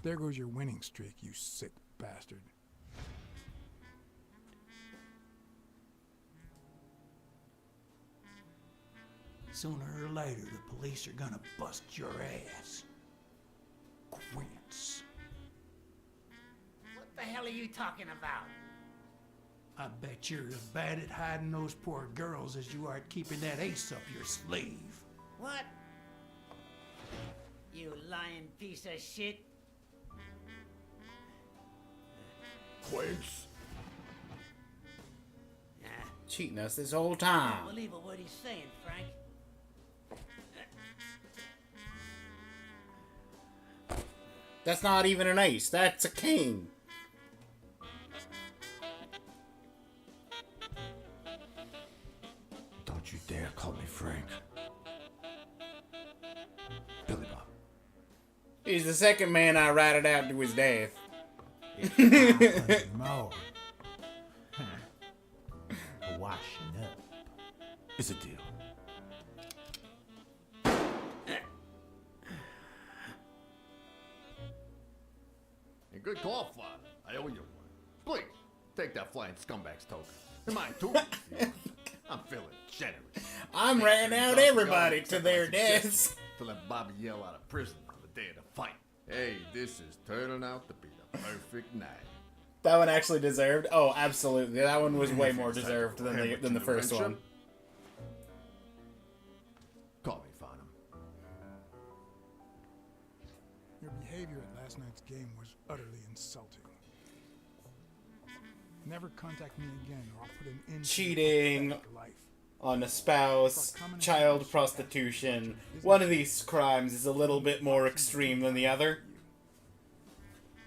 There goes your winning streak, you sick bastard. Sooner or later, the police are gonna bust your ass. Quince. What the hell are you talking about? I bet you're as bad at hiding those poor girls as you are at keeping that ace up your sleeve. What? You lying piece of shit? Quince. Cheating us this whole time. I don't believe a word he's saying, Frank. That's not even an ace. That's a king. Don't you dare call me Frank. Billy Bob. He's the second man I ratted out to his death. No. Washing up is a deal. A good call, Father. I owe you one. Please, take that flying scumbag's token. And mine too. I'm feeling generous. I'm ratting out everybody to their deaths. To let Bobby yell out of prison on the day of the fight. Hey, this is turning out to be the perfect night. That one actually deserved. Oh, absolutely. That one was way more deserved than the first one. Call me, Farnham. Your behavior at last night's game was utterly insulting. Never contact me again or I'll put an end Cheating to your life. on a spouse, child prostitution. One of these crimes is a little bit more extreme than the other.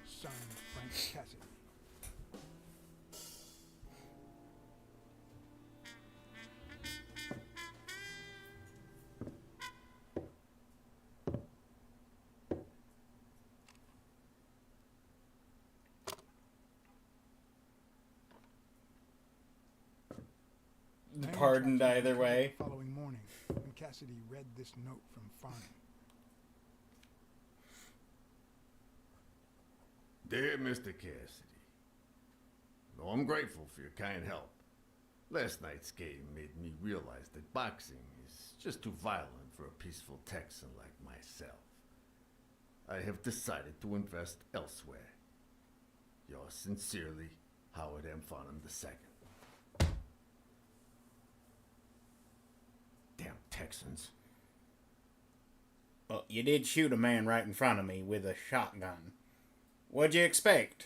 Signed, Frank Cassidy. Pardoned either way. The following morning, when Cassidy read this note from Farnham. Dear Mr. Cassidy, though I'm grateful for your kind help, last night's game made me realize that boxing is just too violent for a peaceful Texan like myself. I have decided to invest elsewhere. Yours sincerely, Howard M. Farnham II. Damn Texans. Well, you did shoot a man right in front of me with a shotgun. What'd you expect?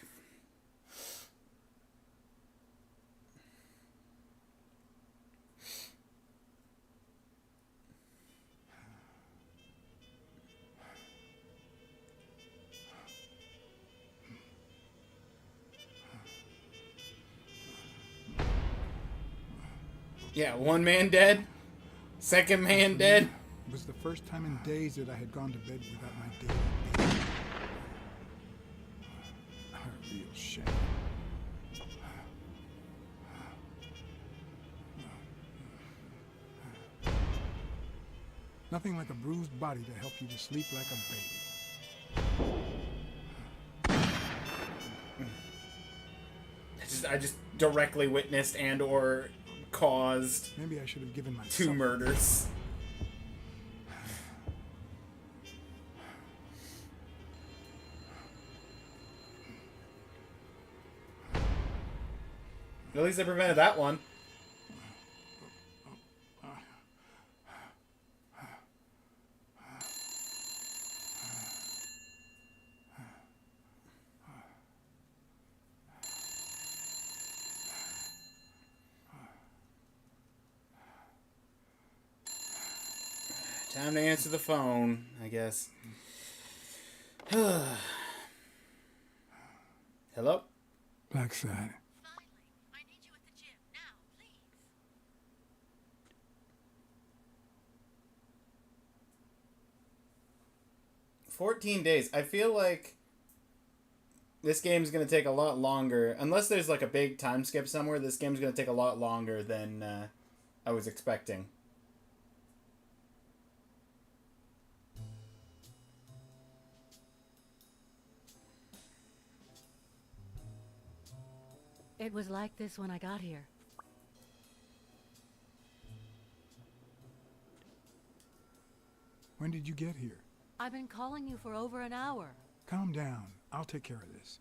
Yeah, one man dead. Second man dead. It was the first time in days that I had gone to bed without my daily baby. A real shame. Nothing like a bruised body to help you to sleep like a baby. I just directly witnessed and or caused Maybe I should have given myself 2 murders. At least I prevented that one. Time to answer the phone, I guess. Hello? Blacksad. 14 days. I feel like this game's going to take a lot longer. Unless there's like a big time skip somewhere, this game's going to take a lot longer than I was expecting. It was like this when I got here. When did you get here? I've been calling you for over an hour. Calm down. I'll take care of this.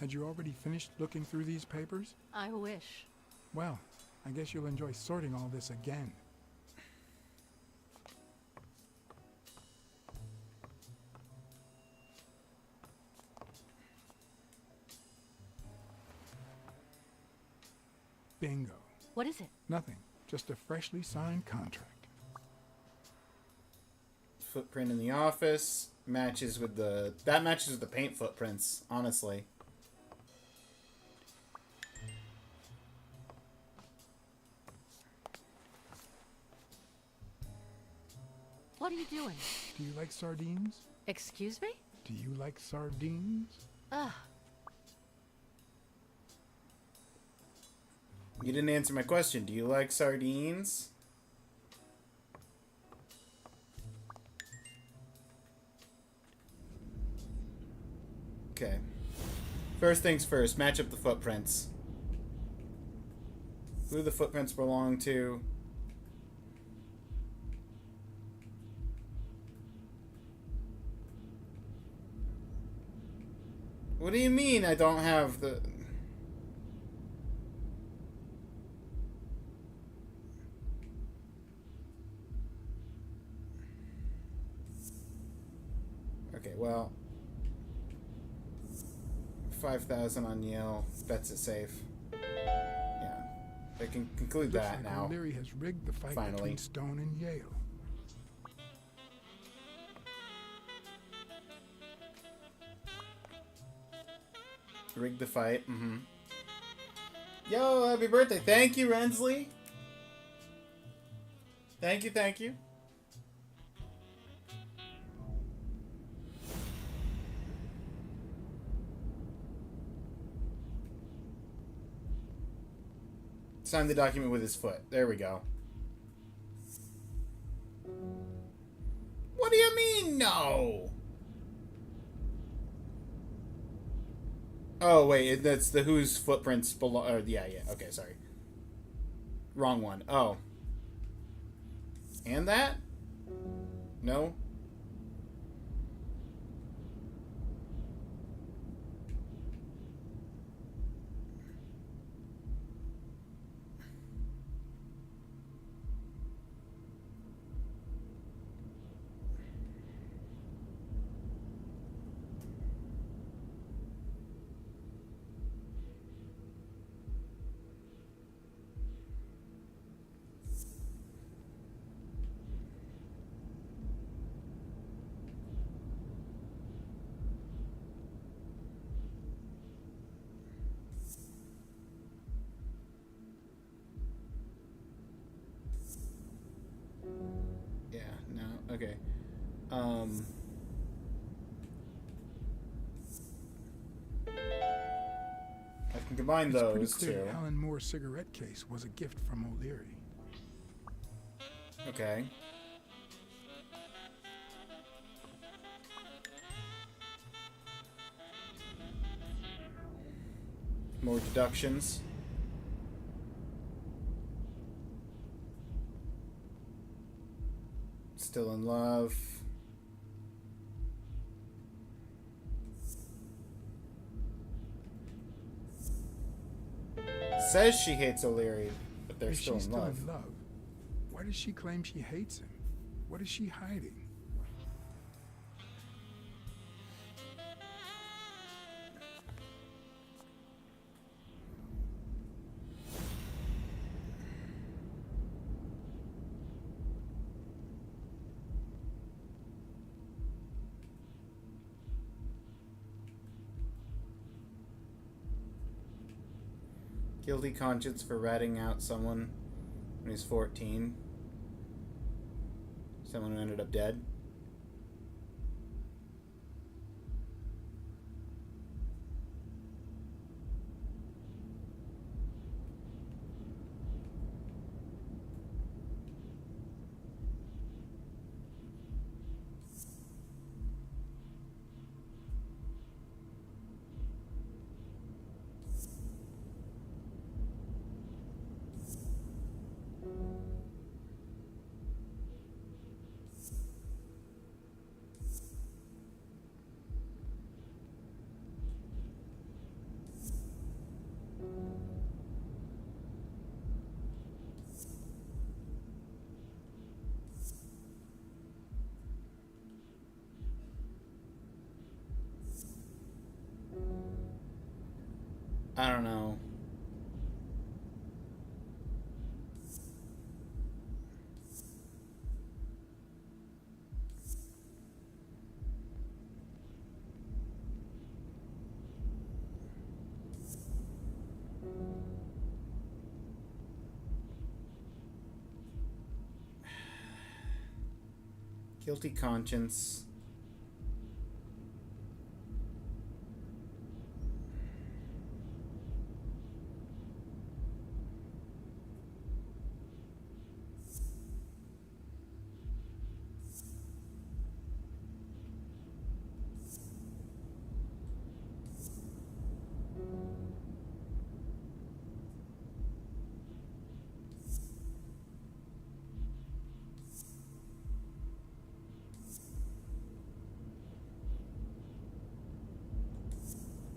Had you already finished looking through these papers? I wish. Well, I guess you'll enjoy sorting all this again. Bingo. What is it? Nothing. Just a freshly signed contract. Footprint in the office matches with the... That matches with the paint footprints, honestly. What are you doing? Do you like sardines? Excuse me? Do you like sardines? Ugh. You didn't answer my question. Do you like sardines? Okay. First things first, match up the footprints. Who do the footprints belong to? What do you mean I don't have the... Okay, well... 5,000 on Yale. Bets it safe. Yeah. I can conclude Looks that like now. O'Leary has rigged the fight Finally. between Stone and Yale. Rig the fight. Mm-hmm. Yo, happy birthday. Thank you, Rensley. Thank you, thank you. Sign the document with his foot. There we go. What do you mean, no? Oh, wait, that's the whose footprints belong... yeah, okay, sorry. Wrong one. Oh. And that? No? Yeah, no, okay. I can combine It's those pretty clear two. Helen Moore's cigarette case was a gift from O'Leary. Okay. More deductions. Still in love. Says she hates O'Leary, but they're If still she's in still love. in love, why does she claim she hates him? What is she hiding? Guilty conscience for ratting out someone when he's 14. Someone who ended up dead. I don't know. Guilty conscience.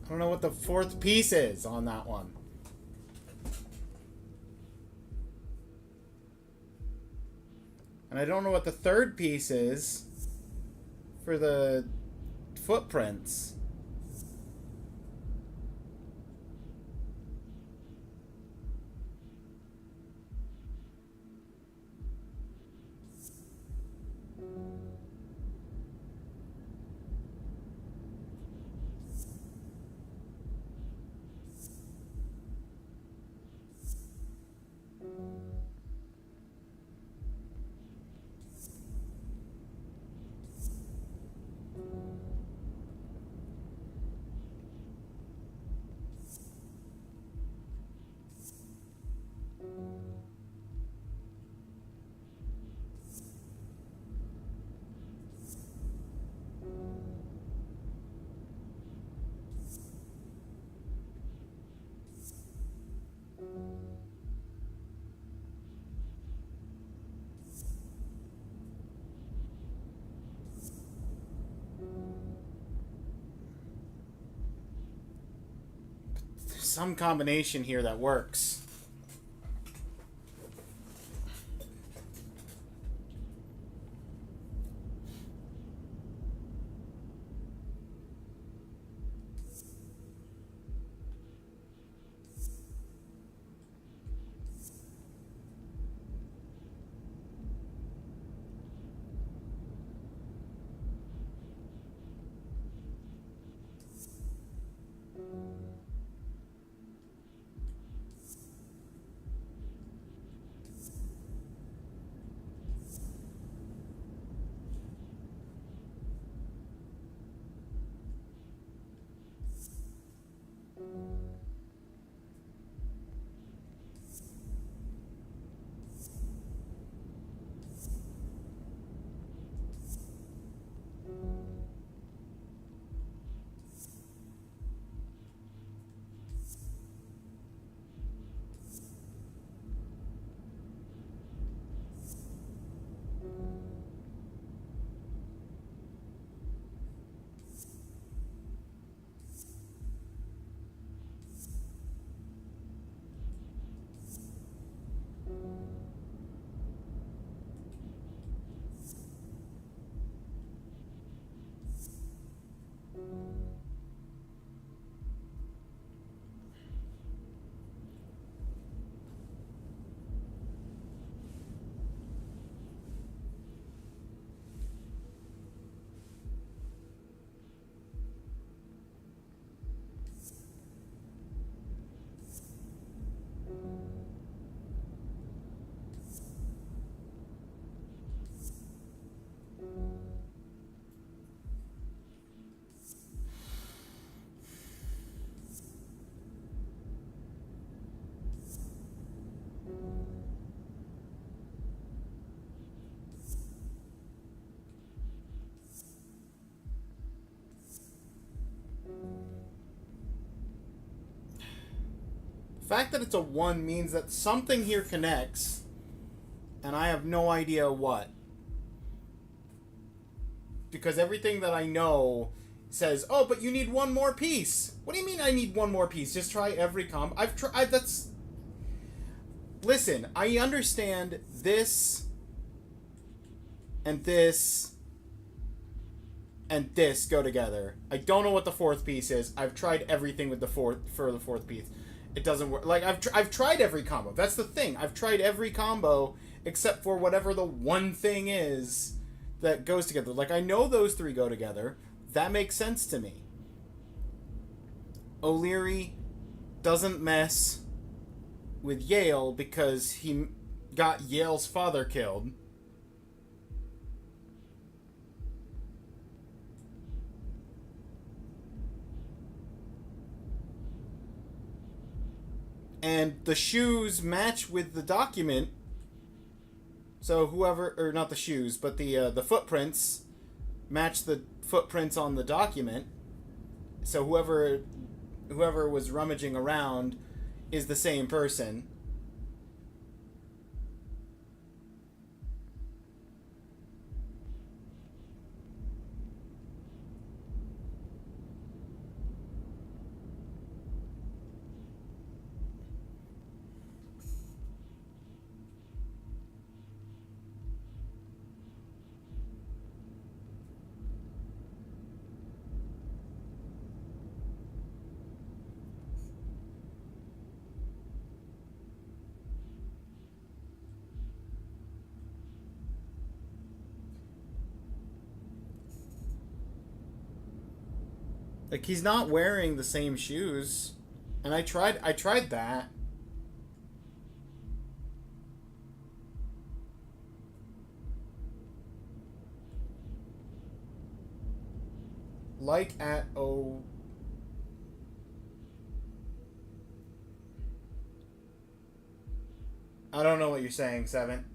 I don't know what the fourth piece is on that one. And I don't know what the third piece is for the footprints. There's some combination here that works. fact that it's a 1 means that something here connects, and I have no idea what. Because everything that I know says, oh, but you need one more piece. What do you mean I need one more piece? Just try every combo. I've tried, that's... Listen, I understand this, and this, and this go together. I don't know what the fourth piece is. I've tried everything with the fourth piece. It doesn't work. Like, I've tried every combo. That's the thing. I've tried every combo except for whatever the one thing is that goes together. Like, I know those 3 go together. That makes sense to me. O'Leary doesn't mess with Yale because he got Yale's father killed. And the shoes match with the document. So whoever, or not the shoes, but the footprints match the footprints on the document. So whoever was rummaging around is the same person. Like, he's not wearing the same shoes. And I tried that. Like at I don't know what you're saying, Seven.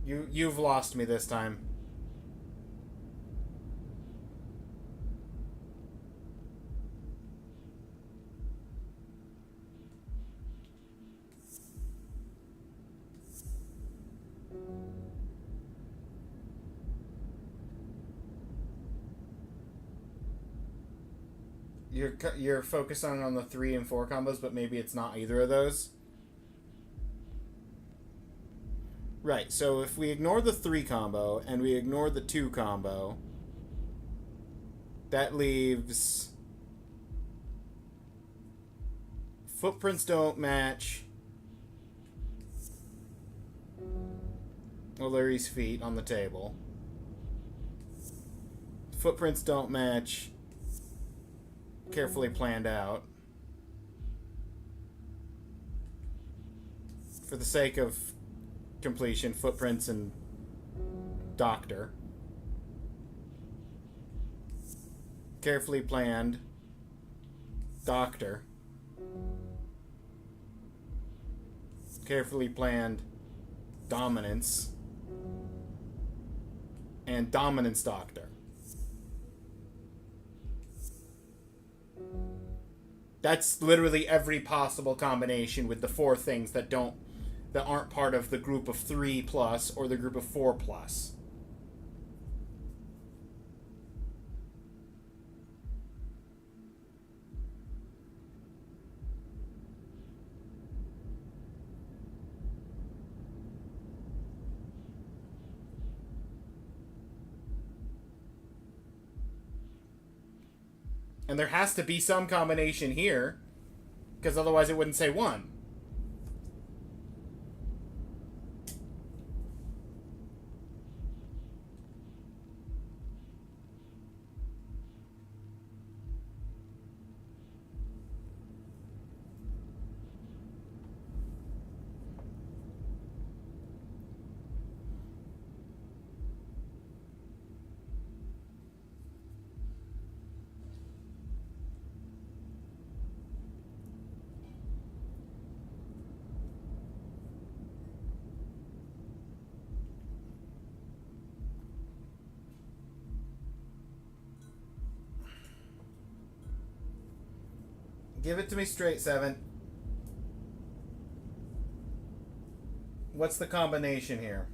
You've lost me this time. You're focused on the 3 and 4 combos, but maybe it's not either of those. Right, so if we ignore the 3 combo and we ignore the 2 combo, that leaves footprints don't match O'Leary's feet on the table. Footprints don't match carefully planned out. For the sake of completion, footprints and doctor. Carefully planned doctor. Carefully planned dominance. And dominance doctor. That's literally every possible combination with the 4 things that aren't part of the group of 3 plus or the group of 4 plus. And there has to be some combination here, because otherwise it wouldn't say 1. Give it to me straight, 7. What's the combination here?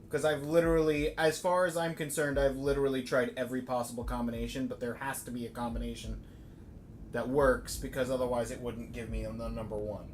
Because I've literally, as far as I'm concerned, I've literally tried every possible combination, but there has to be a combination that works, because otherwise it wouldn't give me the number one.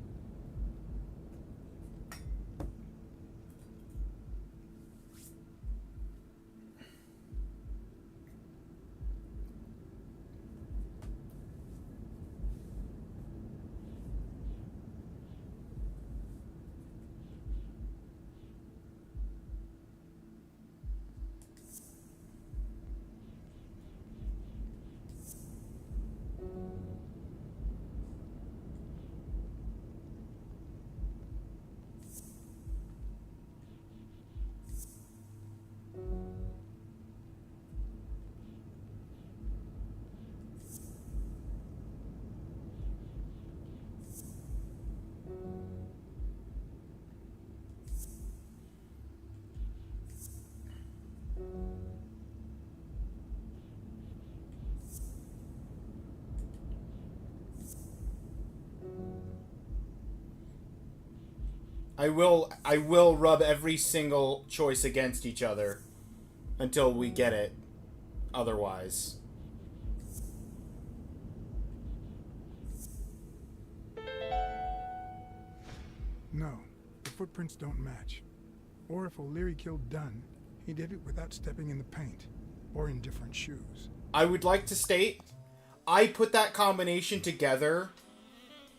I will rub every single choice against each other until we get it. Otherwise. No, the footprints don't match. Or if O'Leary killed Dunn, he did it without stepping in the paint, or in different shoes. I would like to state, I put that combination together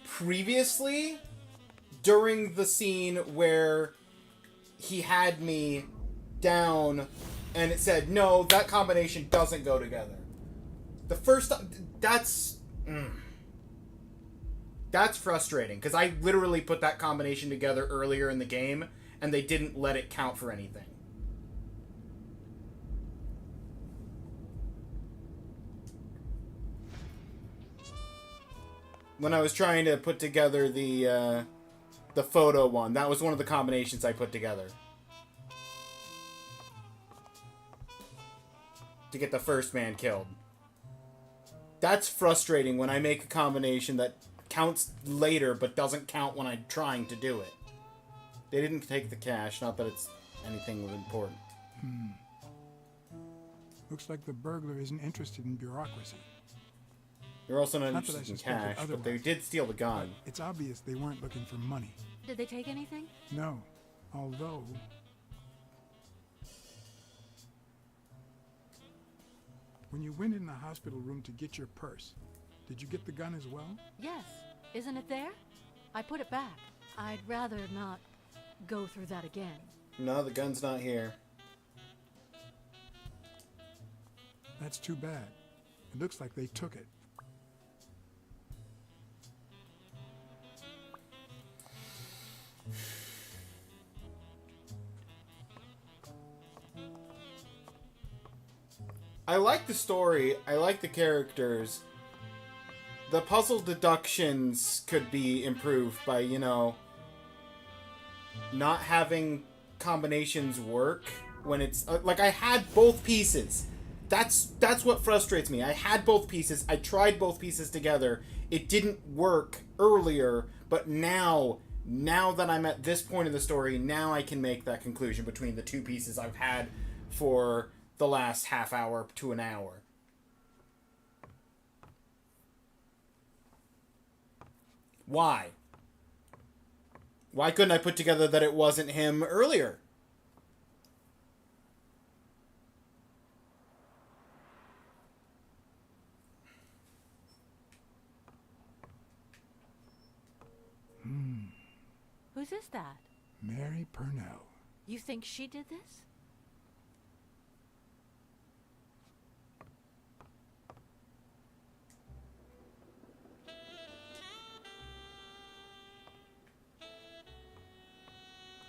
previously during the scene where he had me down and it said, no, that combination doesn't go together. The first time, that's frustrating, because I literally put that combination together earlier in the game and they didn't let it count for anything. When I was trying to put together the photo one, that was one of the combinations I put together. To get the first man killed. That's frustrating when I make a combination that counts later but doesn't count when I'm trying to do it. They didn't take the cash, not that it's anything important. Looks like the burglar isn't interested in bureaucracy. They're also not Not that I interested in suspected cash, but they otherwise. did steal the gun. But it's obvious they weren't looking for money. Did they take anything? No, although... When you went in the hospital room to get your purse, did you get the gun as well? Yes. Isn't it there? I put it back. I'd rather not go through that again. No, the gun's not here. That's too bad. It looks like they took it. I like the story. I like the characters. The puzzle deductions could be improved by, you know, not having combinations work when it's like I had both pieces. That's what frustrates me. I had both pieces. I tried both pieces together. It didn't work earlier, but now that I'm at this point in the story, now I can make that conclusion between the two pieces I've had for the last half hour to an hour. Why? Why couldn't I put together that it wasn't him earlier? Whose is that? Mary Purnell. You think she did this?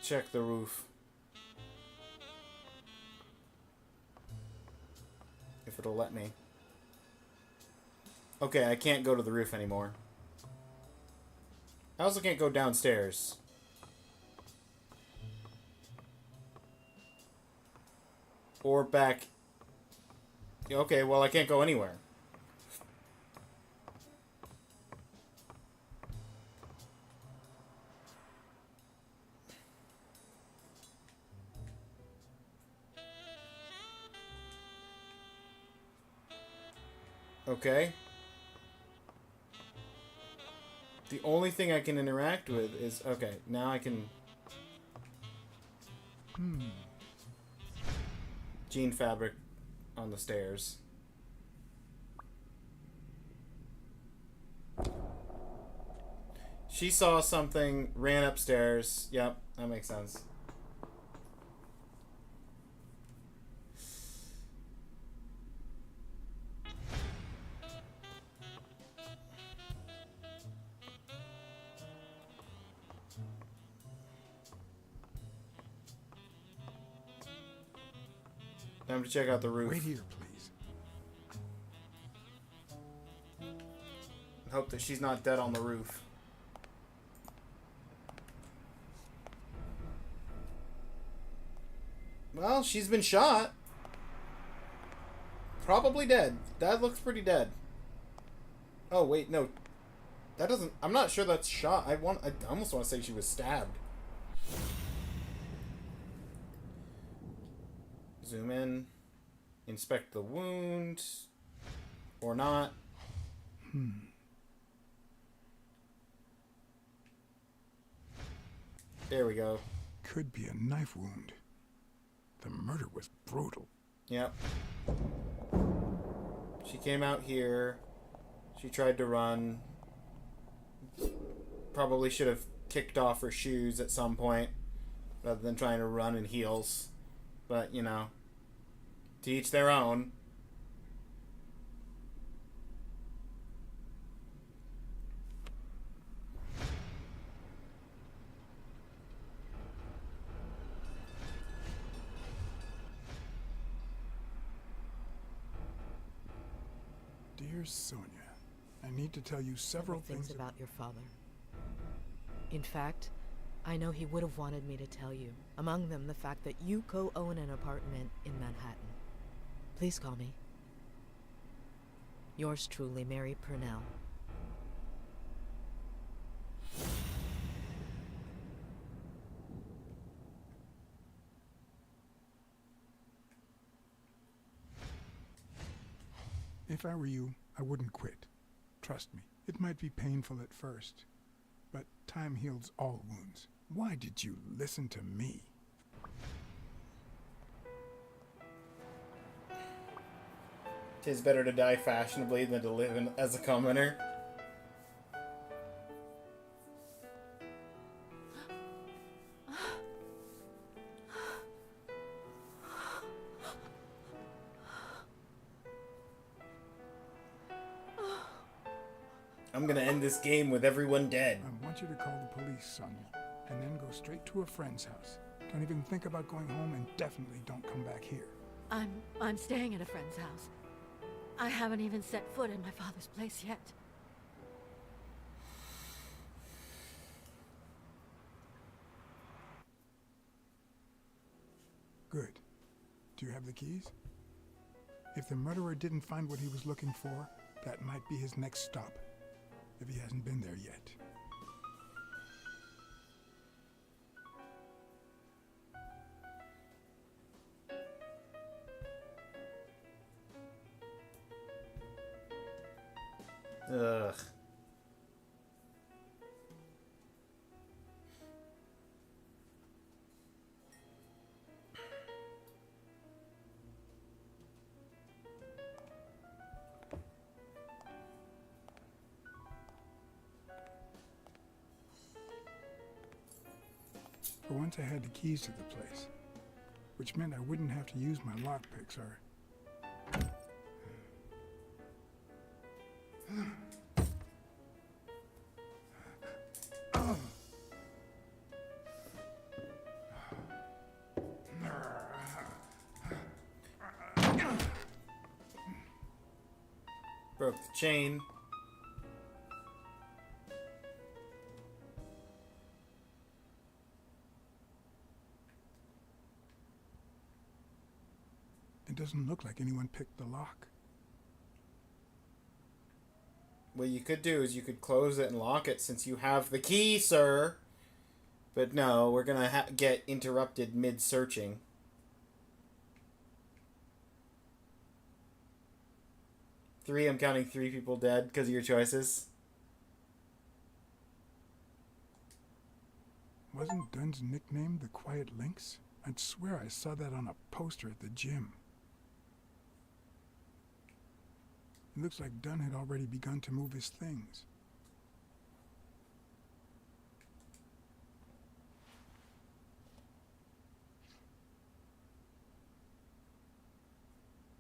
Check the roof. If it'll let me. Okay, I can't go to the roof anymore. I also can't go downstairs. Or back. Okay, well, I can't go anywhere. Okay. The only thing I can interact with is... Okay, now I can... Jean fabric on the stairs. She saw something, ran upstairs. Yep, that makes sense. Time to check out the roof. Wait here, please. Hope that she's not dead on the roof. Well, she's been shot. Probably dead. That looks pretty dead. Oh, wait, no. That doesn't... I'm not sure that's shot. I almost want to say she was stabbed. Zoom in. Inspect the wound. Or not. There we go. Could be a knife wound. The murder was brutal. Yep. She came out here. She tried to run. Probably should have kicked off her shoes at some point rather than trying to run in heels. But, you know, to each their own. Dear Sonia, I need to tell you several things about your father. In fact, I know he would have wanted me to tell you. Among them, the fact that you co-own an apartment in Manhattan. Please call me. Yours truly, Mary Purnell. If I were you, I wouldn't quit. Trust me, it might be painful at first, but time heals all wounds. Why did you listen to me? Tis better to die fashionably than to live as a commoner. I'm gonna end this game with everyone dead. I want you to call the police, Sonia, and then go straight to a friend's house. Don't even think about going home, and definitely don't come back here. I'm staying at a friend's house. I haven't even set foot in my father's place yet. Good. Do you have the keys? If the murderer didn't find what he was looking for, that might be his next stop. If he hasn't been there yet. Ugh. For once I had the keys to the place, which meant I wouldn't have to use my lockpicks or... Broke the chain. It doesn't look like anyone picked the lock. What you could do is you could close it and lock it since you have the key, sir. But no, we're gonna get interrupted mid-searching. 3, I'm counting 3 people dead because of your choices. Wasn't Dunn's nickname the Quiet Lynx? I'd swear I saw that on a poster at the gym. It looks like Dunn had already begun to move his things.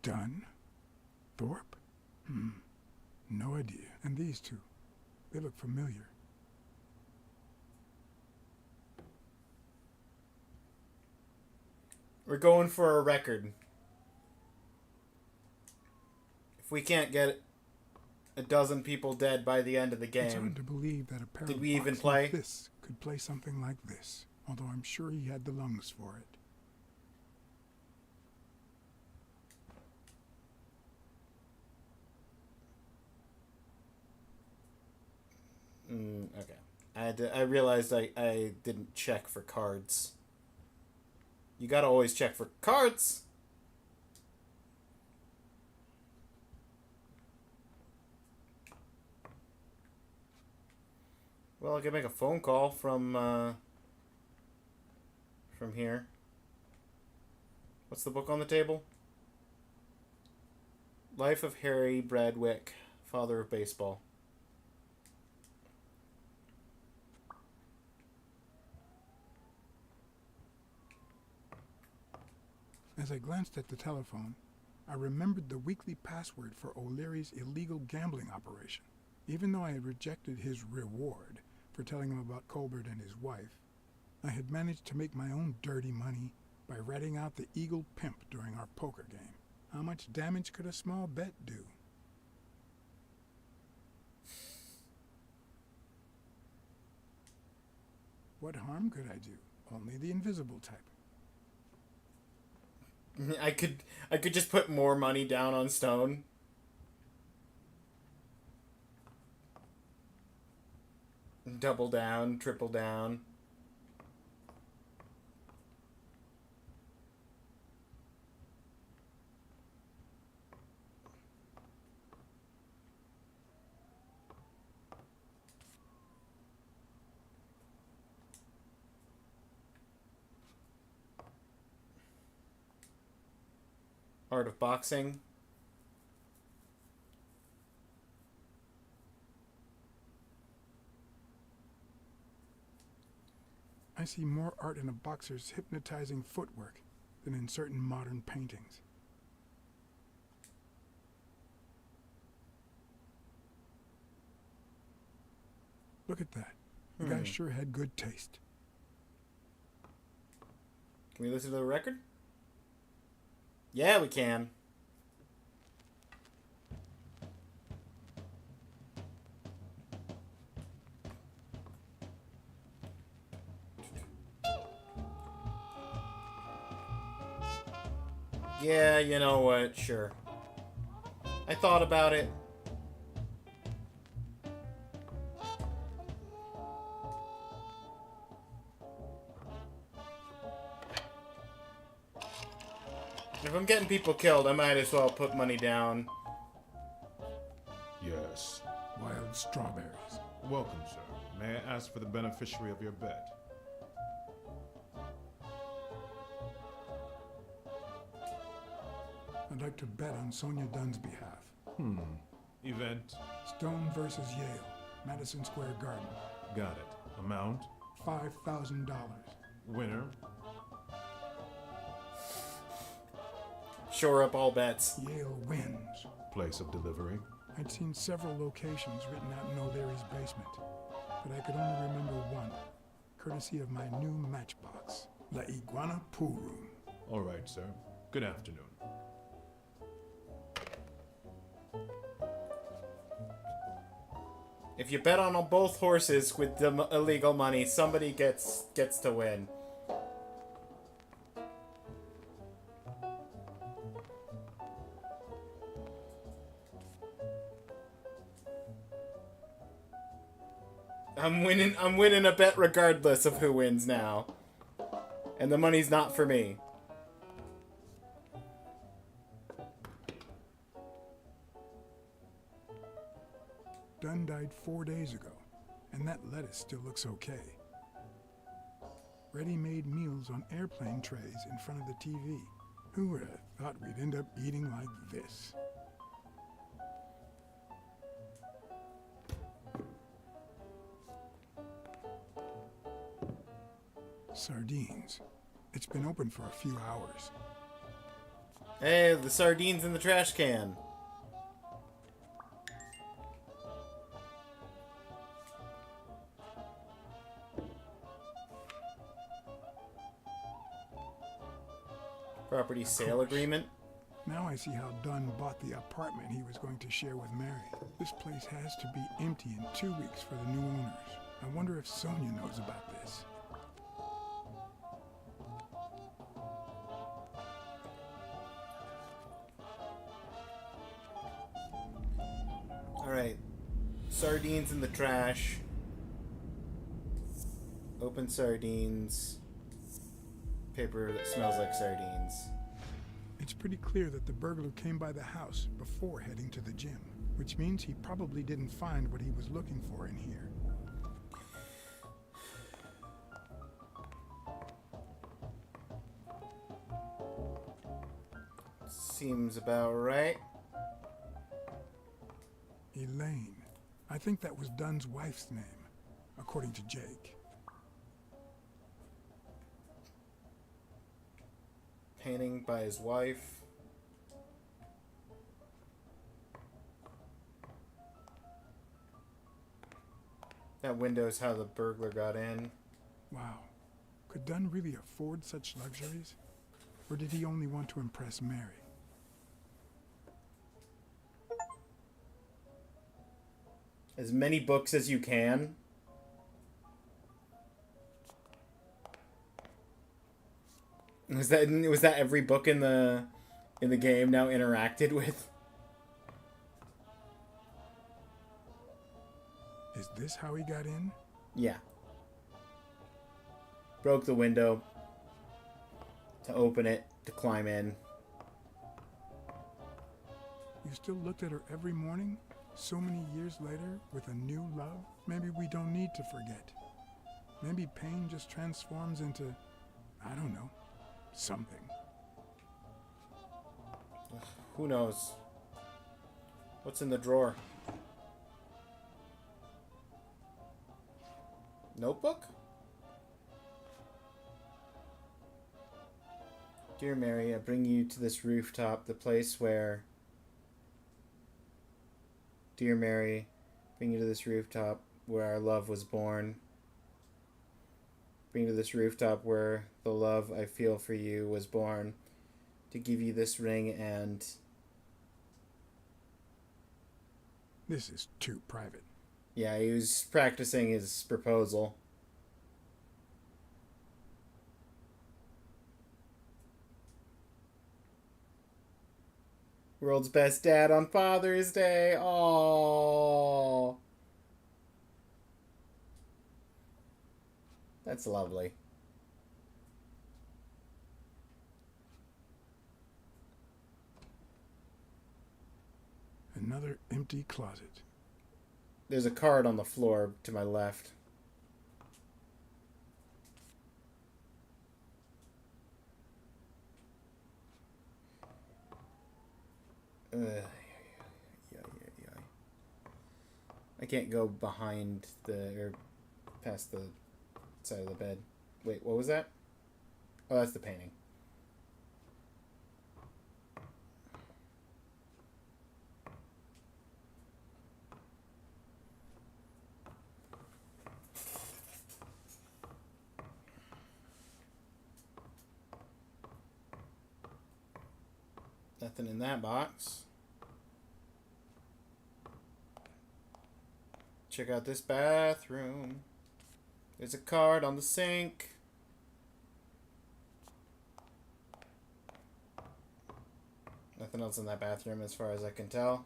Dunn? Thorpe? No idea. And these two, they look familiar. We're going for a record. If we can't get a dozen people dead by the end of the game, It's hard to believe that a pair did of we even boxing play? fists could play something like this, although I'm sure he had the lungs for it. Okay. I realized I didn't check for cards. You gotta always check for cards! Well, I could make a phone call from here. What's the book on the table? Life of Harry Bradwick, Father of Baseball. As I glanced at the telephone, I remembered the weekly password for O'Leary's illegal gambling operation. Even though I had rejected his reward for telling him about Colbert and his wife, I had managed to make my own dirty money by ratting out the Eagle Pimp during our poker game. How much damage could a small bet do? What harm could I do? Only the invisible type. I could just put more money down on Stone. Double down, triple down. Art of Boxing. I see more art in a boxer's hypnotizing footwork than in certain modern paintings. Look at that. The guy sure had good taste. Can we listen to the record? Yeah, we can. Yeah, you know what? Sure. I thought about it. If I'm getting people killed, I might as well put money down. Yes. Wild strawberries. Welcome, sir. May I ask for the beneficiary of your bet? I'd like to bet on Sonia Dunn's behalf. Event? Stone versus Yale, Madison Square Garden. Got it. Amount? $5,000. Winner? Shore up all bets. Yale wins. Place of delivery? I'd seen several locations written out in O'Leary's basement, but I could only remember one, courtesy of my new matchbox, La Iguana Pool Room. All right, sir. Good afternoon. If you bet on both horses with the illegal money, somebody gets to win. I'm winning a bet regardless of who wins now. And the money's not for me. Dunn died 4 days ago, and that lettuce still looks okay. Ready-made meals on airplane trays in front of the TV. Who would have thought we'd end up eating like this? Sardines. It's been open for a few hours. Hey, the sardines in the trash can. Property sale agreement. Now I see how Dunn bought the apartment he was going to share with Mary. This place has to be empty in 2 weeks for the new owners. I wonder if Sonia knows about this. Alright. Sardines in the trash. Open sardines. Paper that smells like sardines. It's pretty clear that the burglar came by the house before heading to the gym, which means he probably didn't find what he was looking for in here. Seems about right. Elaine. I think that was Dunn's wife's name, according to Jake. Painting by his wife. That window's how the burglar got in. Wow. Could Dunn really afford such luxuries? Or did he only want to impress Mary? As many books as you can. Was that every book in the game now interacted with? Is this how he got in? Yeah. Broke the window to open it, to climb in. You still looked at her every morning? So many years later, with a new love? Maybe we don't need to forget. Maybe pain just transforms into, I don't know, something. Who knows? What's in the drawer? Notebook? Dear Mary, I bring you to this rooftop, the place where... Dear Mary, bring you to this rooftop where our love was born. Bring you to this rooftop where the love I feel for you was born. To give you this ring and... This is too private. Yeah, he was practicing his proposal. World's best dad on Father's Day. Aww. That's lovely. Another empty closet. There's a card on the floor to my left. I can't go behind or past the side of the bed. Wait, what was that? Oh, that's the painting. Nothing in that box. Check out this bathroom. There's a card on the sink. Nothing else in that bathroom as far as I can tell.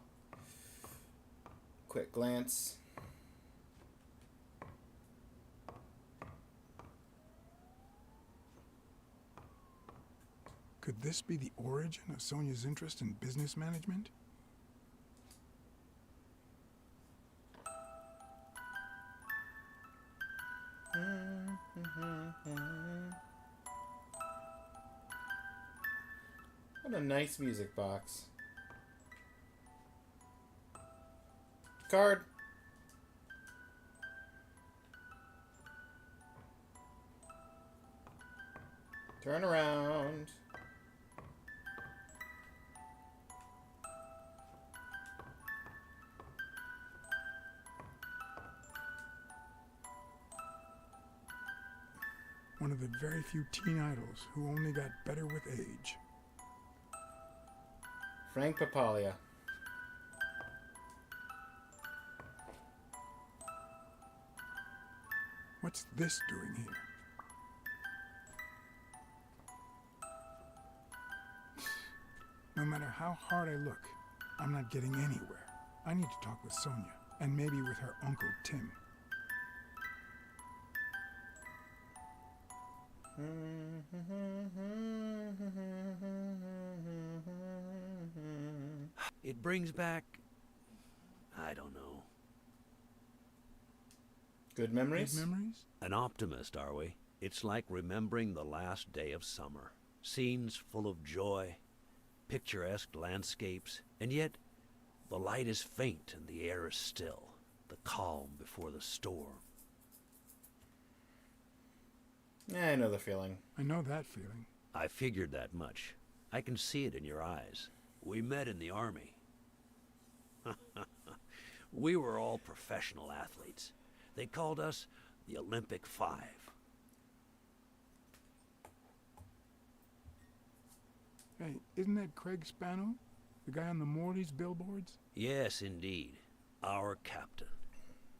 Quick glance. Could this be the origin of Sonia's interest in business management? What a nice music box. Card. Turn around. One of the very few teen idols who only got better with age. Frank Papalia. What's this doing here? No matter how hard I look, I'm not getting anywhere. I need to talk with Sonia, and maybe with her Uncle Tim. It brings back... I don't know. Good memories? Good memories? An optimist, are we? It's like remembering the last day of summer. Scenes full of joy, picturesque landscapes, and yet the light is faint and the air is still. The calm before the storm. I know the feeling. I know that feeling. I figured that much. I can see it in your eyes. We met in the army. We were all professional athletes. They called us the Olympic Five. Hey, isn't that Craig Spano? The guy on the Morty's billboards? Yes, indeed. Our captain.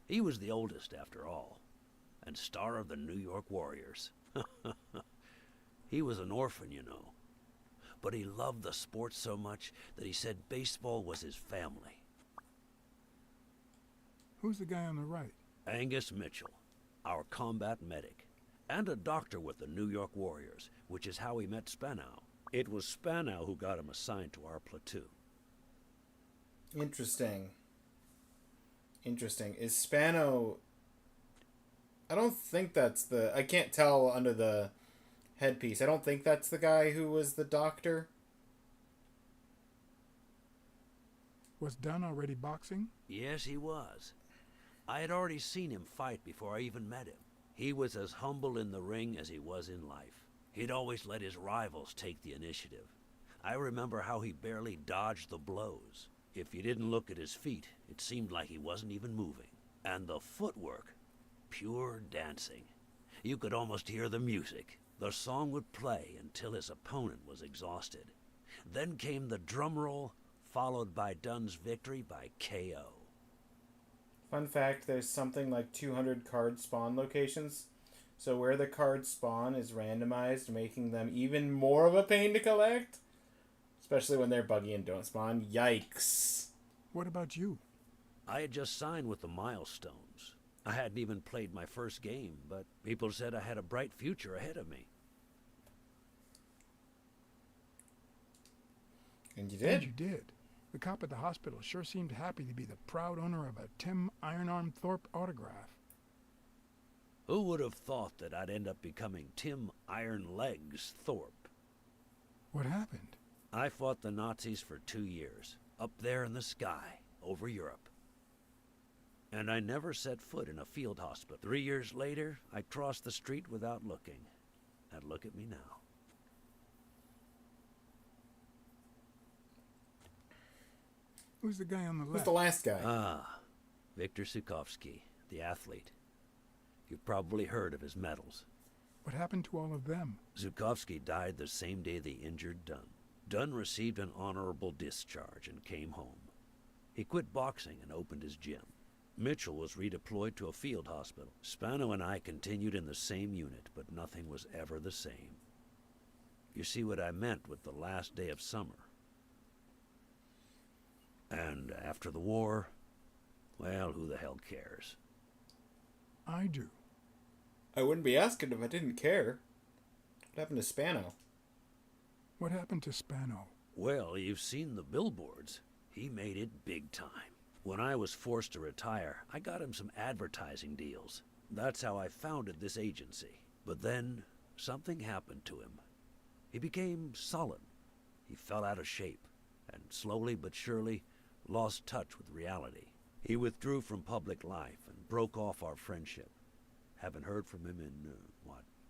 He was the oldest, after all, and star of the New York Warriors. He was an orphan, you know. But he loved the sport so much that he said baseball was his family. Who's the guy on the right? Angus Mitchell, our combat medic, and a doctor with the New York Warriors, which is how he met Spanow. It was Spanow who got him assigned to our platoon. Interesting. Interesting. Is Spano... I don't think that's the... I can't tell under the headpiece. I don't think that's the guy who was the doctor. Was Dunn already boxing? Yes, he was. I had already seen him fight before I even met him. He was as humble in the ring as he was in life. He'd always let his rivals take the initiative. I remember how he barely dodged the blows. If you didn't look at his feet, it seemed like he wasn't even moving. And the footwork, pure dancing. You could almost hear the music. The song would play until his opponent was exhausted. Then came the drum roll, followed by Dunn's victory by KO. Fun fact, there's something like 200 card spawn locations. So where the cards spawn is randomized, making them even more of a pain to collect. Especially when they're buggy and don't spawn. Yikes. What about you? I had just signed with the Milestones. I hadn't even played my first game, but people said I had a bright future ahead of me. And you did? And you did. The cop at the hospital sure seemed happy to be the proud owner of a Tim Ironarm Thorpe autograph. Who would have thought that I'd end up becoming Tim Iron Legs Thorpe? What happened? I fought the Nazis for 2 years, up there in the sky, over Europe. And I never set foot in a field hospital. 3 years later, I crossed the street without looking. And look at me now. Who's the guy on the left? Who's the last guy? Ah, Viktor Sukovsky, the athlete. You've probably heard of his medals. What happened to all of them? Zukovsky died the same day they injured Dunn. Dunn received an honorable discharge and came home. He quit boxing and opened his gym. Mitchell was redeployed to a field hospital. Spano and I continued in the same unit, but nothing was ever the same. You see what I meant with the last day of summer. And after the war, well, who the hell cares? I do. I wouldn't be asking if I didn't care. What happened to Spano? What happened to Spano? Well, you've seen the billboards. He made it big time. When I was forced to retire, I got him some advertising deals. That's how I founded this agency. But then, something happened to him. He became sullen. he fell out of shape, and slowly but surely lost touch with reality. He withdrew from public life and broke off our friendship. Haven't heard from him in,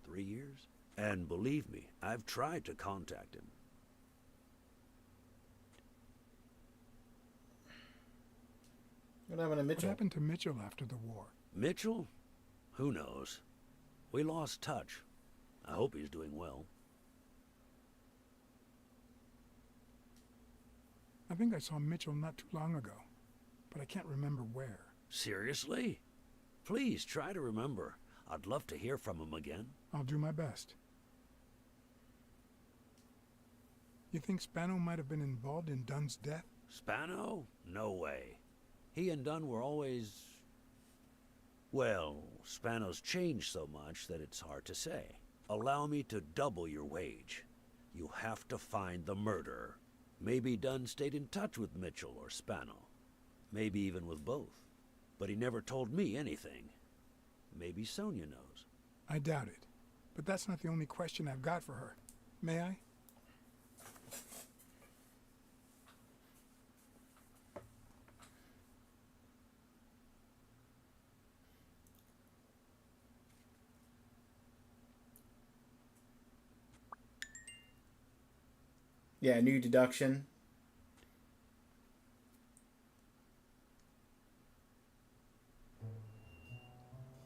3 years? And believe me, I've tried to contact him. What happened to Mitchell? What happened to Mitchell after the war? Mitchell? Who knows? We lost touch. I hope he's doing well. I think I saw Mitchell not too long ago, but I can't remember where. Seriously? Please try to remember. I'd love to hear from him again. I'll do my best. You think Spano might have been involved in Dunn's death? Spano? No way. He and Dunn were always... Well, Spano's changed so much that it's hard to say. Allow me to double your wage. You have to find the murderer. Maybe Dunn stayed in touch with Mitchell or Spano. Maybe even with both. But he never told me anything. Maybe Sonia knows. I doubt it. But that's not the only question I've got for her. May I? Yeah, new deduction.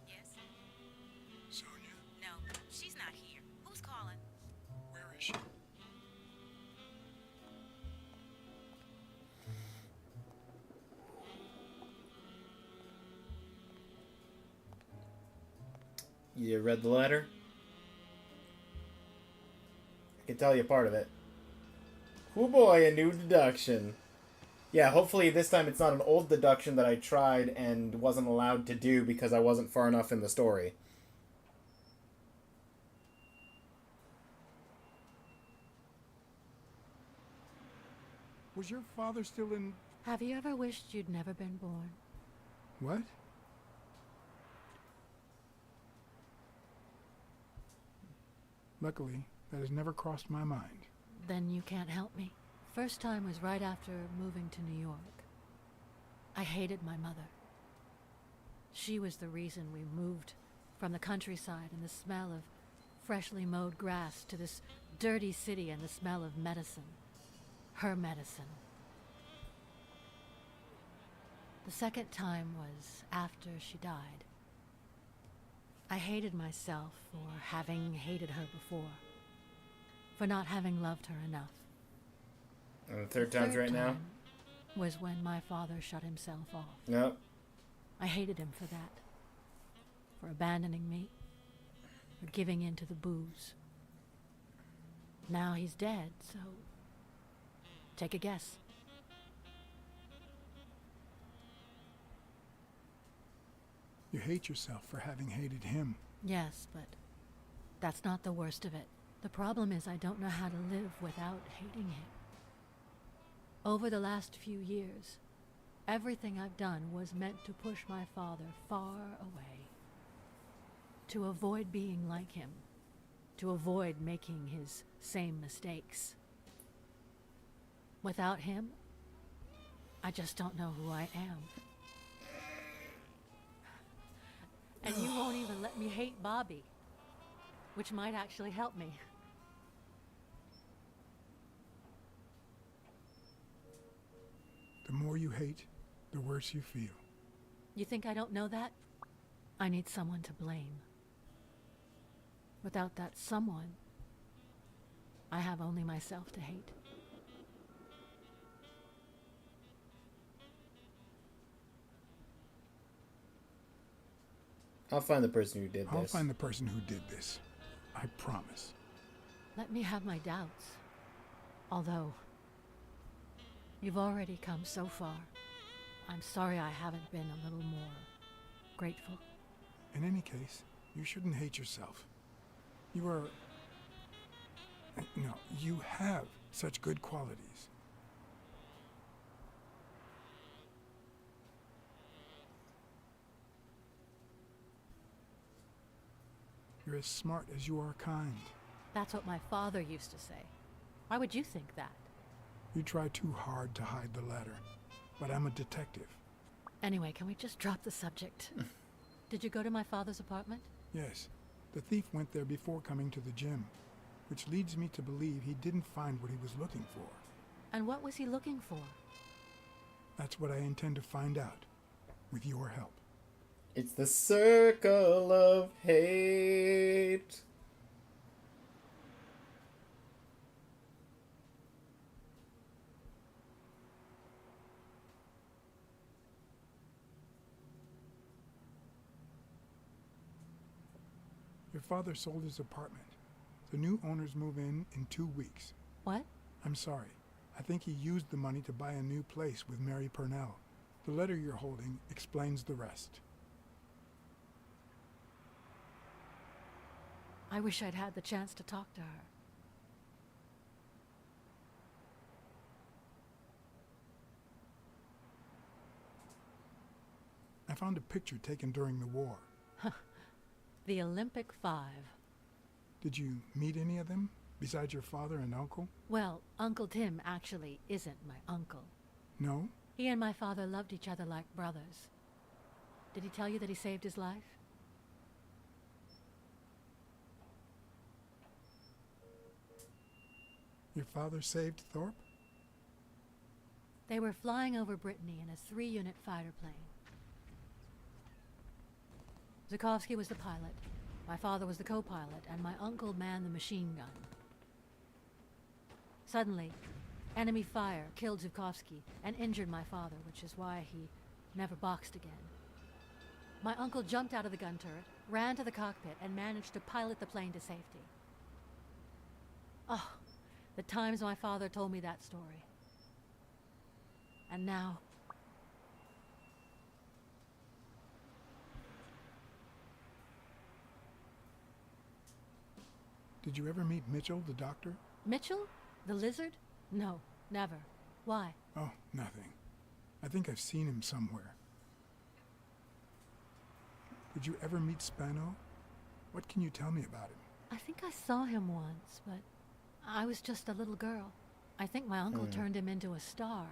Yes? Sonia? No, she's not here. Who's calling? Where is she? You read the letter? I can tell you part of it. Oh boy, a new deduction. Yeah, hopefully this time it's not an old deduction that I tried and wasn't allowed to do because I wasn't far enough in the story. Was your father still in... Have you ever wished you'd never been born? What? Luckily, that has never crossed my mind. Then you can't help me. First time was right after moving to New York. I hated my mother. She was the reason we moved from the countryside and the smell of freshly mowed grass to this dirty city and the smell of medicine. Her medicine. The second time was after she died. I hated myself for having hated her before. For not having loved her enough. And the third time's right now? Was when my father shut himself off. Yep. I hated him for that. For abandoning me. For giving in to the booze. Now he's dead, so... Take a guess. You hate yourself for having hated him. Yes, but that's not the worst of it. The problem is I don't know how to live without hating him. Over the last few years, everything I've done was meant to push my father far away. To avoid being like him. To avoid making his same mistakes. Without him, I just don't know who I am. And you won't even let me hate Bobby, which might actually help me. The more you hate, the worse you feel. You think I don't know that? I need someone to blame. Without that someone, I have only myself to hate. I'll find the person who did this. I'll find the person who did this. I promise. Let me have my doubts. Although, you've already come so far. I'm sorry I haven't been a little more grateful. In any case, you shouldn't hate yourself. You are... No, you have such good qualities. You're as smart as you are kind. That's what my father used to say. Why would you think that? You try too hard to hide the letter, but I'm a detective. Anyway, can we just drop the subject? Did you go to my father's apartment? Yes, the thief went there before coming to the gym, which leads me to believe he didn't find what he was looking for. And what was he looking for? That's what I intend to find out, with your help. It's the circle of hate. Your father sold his apartment. The new owners move in 2 weeks. What? I'm sorry. I think he used the money to buy a new place with Mary Purnell. The letter you're holding explains the rest. I wish I'd had the chance to talk to her. I found a picture taken during the war. The Olympic 5. Did you meet any of them, besides your father and uncle? Well, Uncle Tim actually isn't my uncle. No? He and my father loved each other like brothers. Did he tell you that he saved his life? Your father saved Thorpe? They were flying over Brittany in a 3-unit fighter plane. Zukovsky was the pilot, my father was the co-pilot, and my uncle manned the machine gun. Suddenly, enemy fire killed Zukovsky and injured my father, which is why he never boxed again. My uncle jumped out of the gun turret, ran to the cockpit, and managed to pilot the plane to safety. Oh, the times my father told me that story. And now... Did you ever meet Mitchell, the doctor? Mitchell? The lizard? No, never. Why? Oh, nothing. I think I've seen him somewhere. Did you ever meet Spano? What can you tell me about him? I think I saw him once, but I was just a little girl. I think my uncle turned him into a star.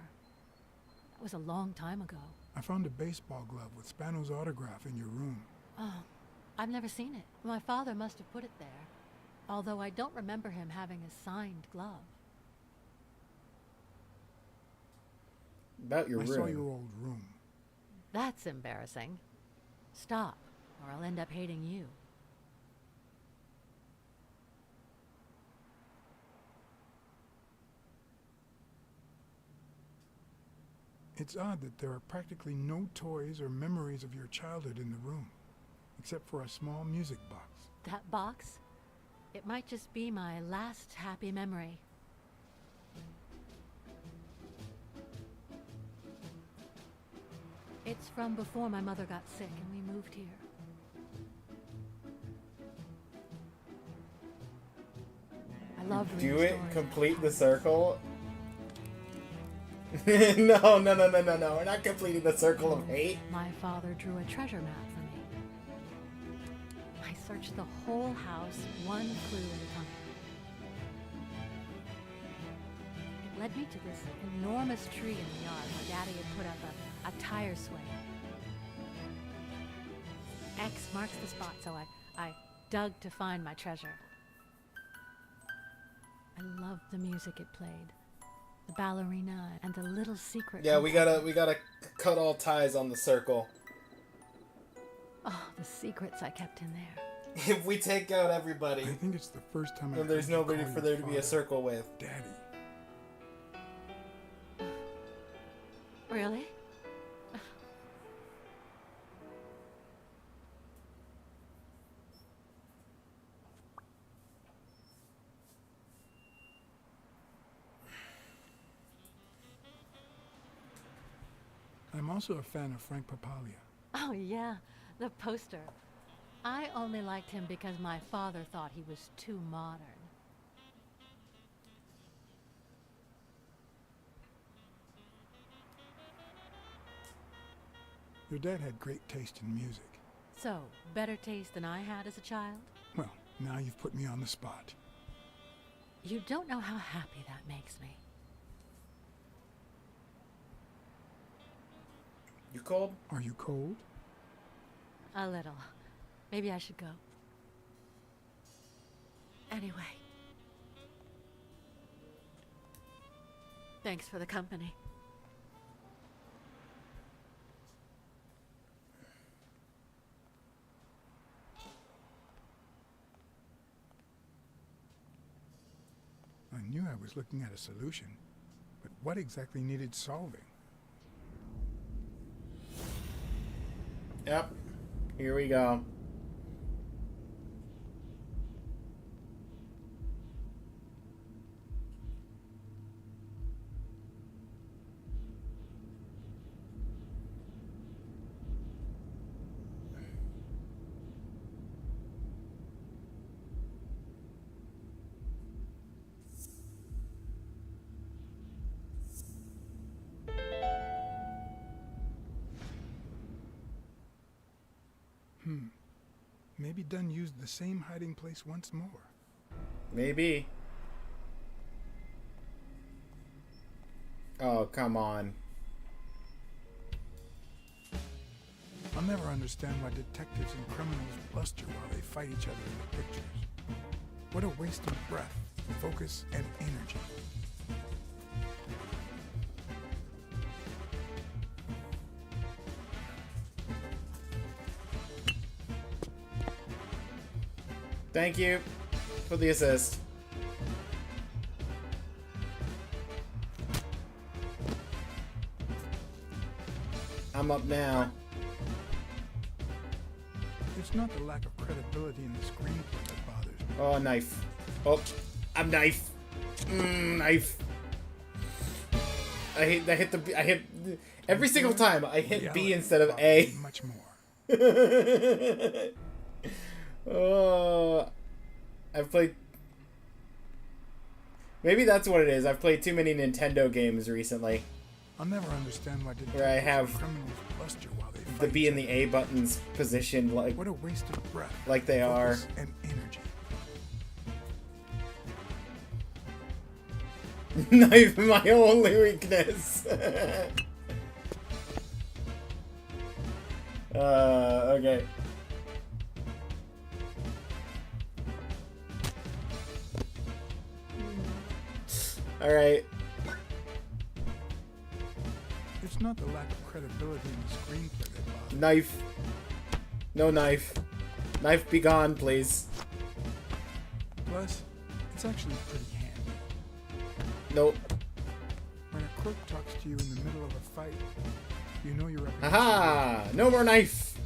That was a long time ago. I found a baseball glove with Spano's autograph in your room. Oh, I've never seen it. My father must have put it there. Although I don't remember him having a signed glove. About your I room. saw your old room. That's embarrassing. Stop, or I'll end up hating you. It's odd that there are practically no toys or memories of your childhood in the room, except for a small music box. That box? It might just be my last happy memory. It's from before my mother got sick and we moved here. I love reading Do it, stories. complete the circle. No, we're not completing the circle of hate. My father drew a treasure map for me. I searched the whole house, one clue at a time. It led me to this enormous tree in the yard where Daddy had put up a tire swing. X marks the spot, so I dug to find my treasure. I loved the music it played. The ballerina and the little secret. Yeah, we gotta cut all ties on the circle. Oh, the secrets I kept in there. If we take out everybody, I think it's the first time then there's nobody for there to be a circle with. Daddy. Really? I'm also a fan of Frank Papalia. Oh, yeah, the poster. I only liked him because my father thought he was too modern. Your dad had great taste in music. So, better taste than I had as a child? Well, now you've put me on the spot. You don't know how happy that makes me. You cold? Are you cold? A little. Maybe I should go. Anyway. Thanks for the company. I knew I was looking at a solution, but what exactly needed solving? Yep. Here we go. Maybe Dunn used the same hiding place once more. Maybe. Oh, come on. I'll never understand why detectives and criminals bluster while they fight each other in the pictures. What a waste of breath, focus, and energy. Thank you for the assist. I'm up now. It's not the lack of credibility in the screenplay that bothers me. Oh, knife. Oh, I'm knife. Knife. I hit every single time I hit B instead of A. Much more. Oh, I've played. Maybe that's what it is. I've played too many Nintendo games recently. I'll never understand why where I have criminals bluster while they fight the B and the A buttons positioned like what a waste of breath, like they are. And energy. Knife, my only weakness. Okay. All right. It's not the lack of credibility in the screenplay that bothers me. Knife. No knife. Knife, be gone, please. Plus, it's actually pretty handy. Nope. When a crook talks to you in the middle of a fight, you know you're up against Aha! No more knife.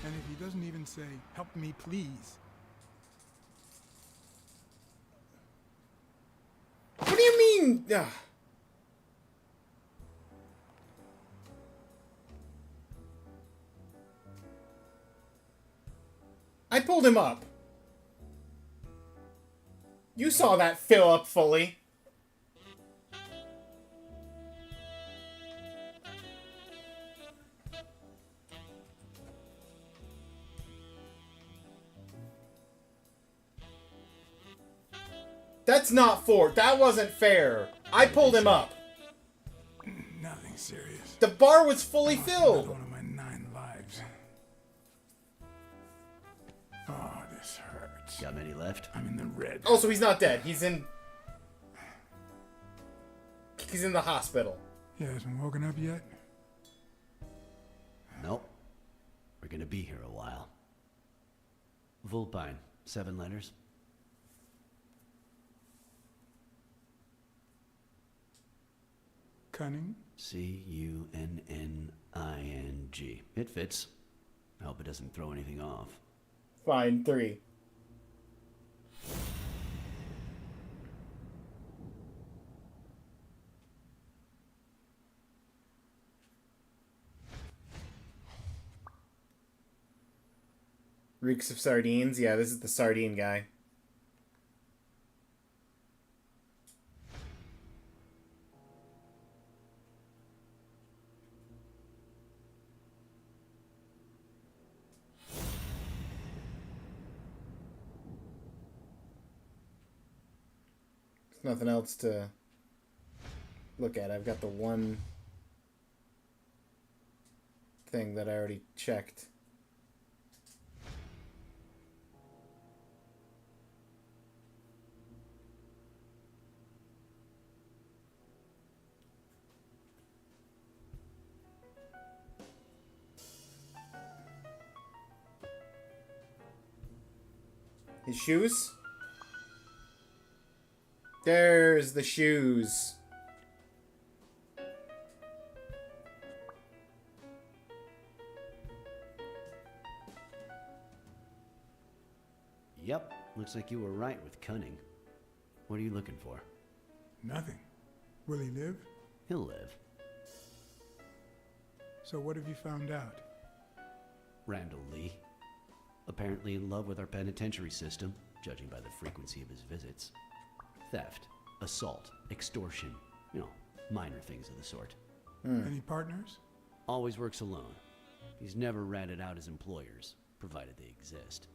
And if he doesn't even say, "Help me, please," what do you mean? Ugh. I pulled him up. You saw that fill up fully. That's not fair. That wasn't fair. I pulled him up. nothing serious. The bar was fully filled. One of my 9 lives. Oh, this hurts. Got many left? I'm in the red. Oh, so he's not dead. He's in the hospital. He hasn't woken up yet? Nope. We're gonna be here a while. Vulpine, 7 letters. Cunning? C-U-N-N-I-N-G. It fits. I hope it doesn't throw anything off. Fine, 3. Reeks of sardines? Yeah, this is the sardine guy. There's nothing else to... look at. I've got the one thing that I already checked. His shoes? There's the shoes. Yep, looks like you were right with cunning. What are you looking for? Nothing. Will he live? He'll live. So what have you found out? Randall Lee. Apparently in love with our penitentiary system, judging by the frequency of his visits. Theft, assault, extortion, minor things of the sort. Any partners? Always works alone. He's never ratted out his employers, provided they exist.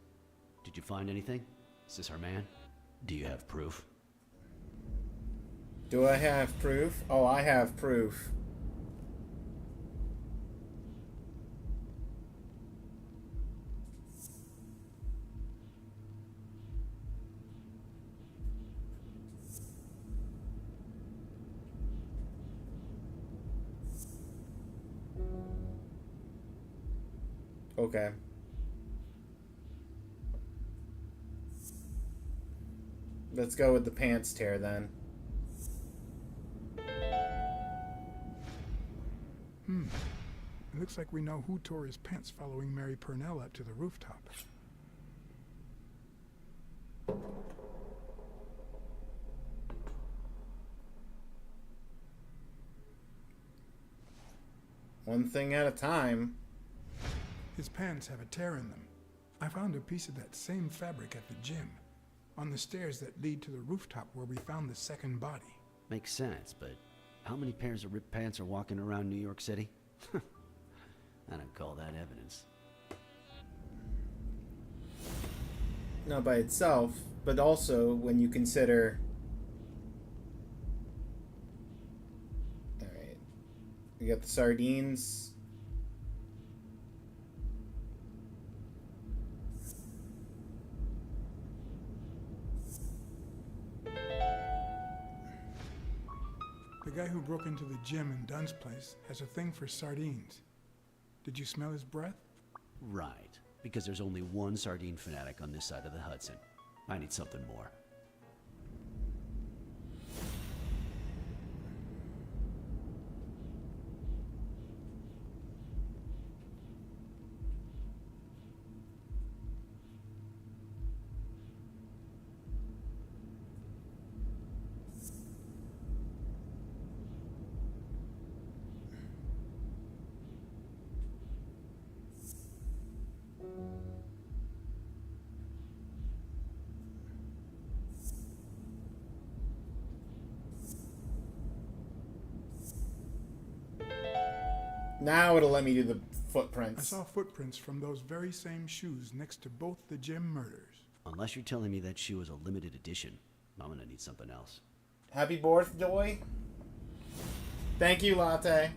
Did you find anything? Is this our man? Do you have proof? Do I have proof? Oh, I have proof. Okay. Let's go with the pants tear then. It looks like we know who tore his pants following Mary Purnell up to the rooftop. One thing at a time. His pants have a tear in them. I found a piece of that same fabric at the gym, on the stairs that lead to the rooftop where we found the second body. Makes sense, but how many pairs of ripped pants are walking around New York City? I don't call that evidence. Not by itself, but also when you consider... Alright. We got the sardines. The guy who broke into the gym in Dunn's place has a thing for sardines. Did you smell his breath? Right, because there's only one sardine fanatic on this side of the Hudson. I need something more. Now it'll let me do the footprints. I saw footprints from those very same shoes next to both the gym murders. Unless you're telling me that shoe is a limited edition, I'm gonna need something else. Happy birthday. Thank you, Latte.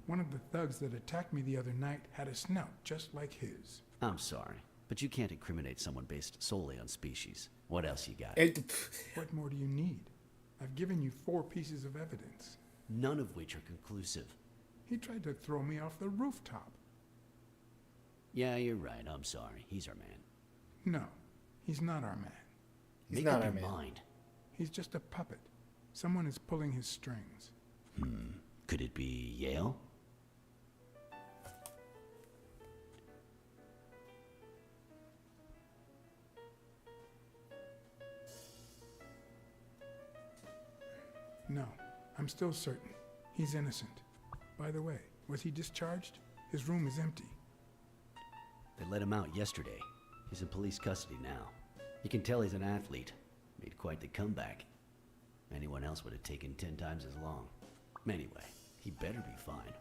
One of the thugs that attacked me the other night had a snout just like his. I'm sorry, but you can't incriminate someone based solely on species. What else you got? What more do you need? I've given you 4 pieces of evidence. None of which are conclusive. He tried to throw me off the rooftop. Yeah, you're right. I'm sorry. He's our man. No, he's not our man. Make up your mind. He's just a puppet. Someone is pulling his strings. Could it be Yale? No, I'm still certain. He's innocent. By the way, was he discharged? His room is empty. They let him out yesterday. He's in police custody now. You can tell he's an athlete. Made quite the comeback. Anyone else would have taken 10 times as long. Anyway, he better be fine.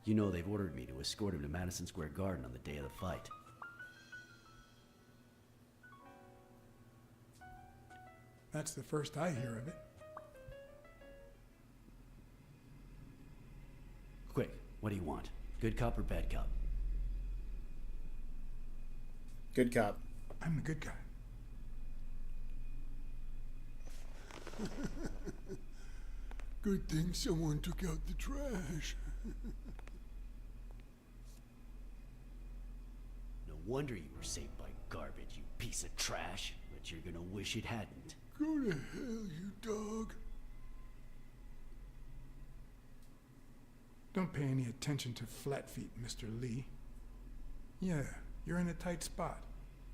You know they've ordered me to escort him to Madison Square Garden on the day of the fight. That's the first I hear of it. Quick, what do you want? Good cop or bad cop? Good cop. I'm the good guy. Good thing someone took out the trash. No wonder you were saved by garbage, you piece of trash. But you're gonna wish it hadn't. Go to hell, you dog. Don't pay any attention to Flatfeet, Mr. Lee. Yeah, you're in a tight spot,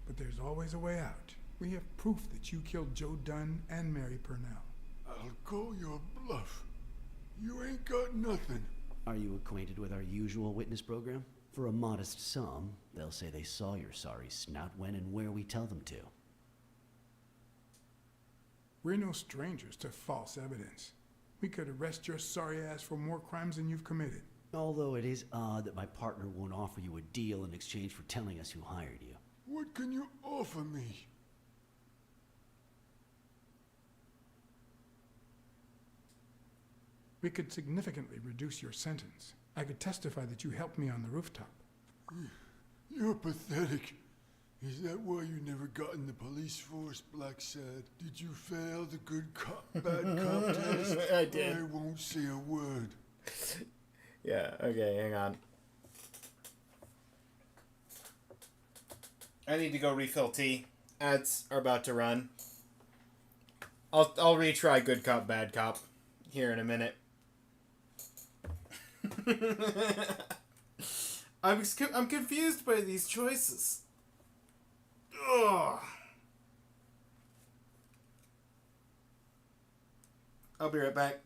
but there's always a way out. We have proof that you killed Joe Dunn and Mary Purnell. I'll call your bluff. You ain't got nothing. Are you acquainted with our usual witness program? For a modest sum, they'll say they saw your sorry snout when and where we tell them to. We're no strangers to false evidence. We could arrest your sorry ass for more crimes than you've committed. Although it is odd that my partner won't offer you a deal in exchange for telling us who hired you. What can you offer me? We could significantly reduce your sentence. I could testify that you helped me on the rooftop. You're pathetic. Is that why you never got in the police force, Blacksad? Did you fail the good cop, bad cop test? I did. I won't say a word. Yeah, okay, hang on. I need to go refill tea. Ads are about to run. I'll retry good cop, bad cop here in a minute. I'm confused by these choices. Ugh. I'll be right back.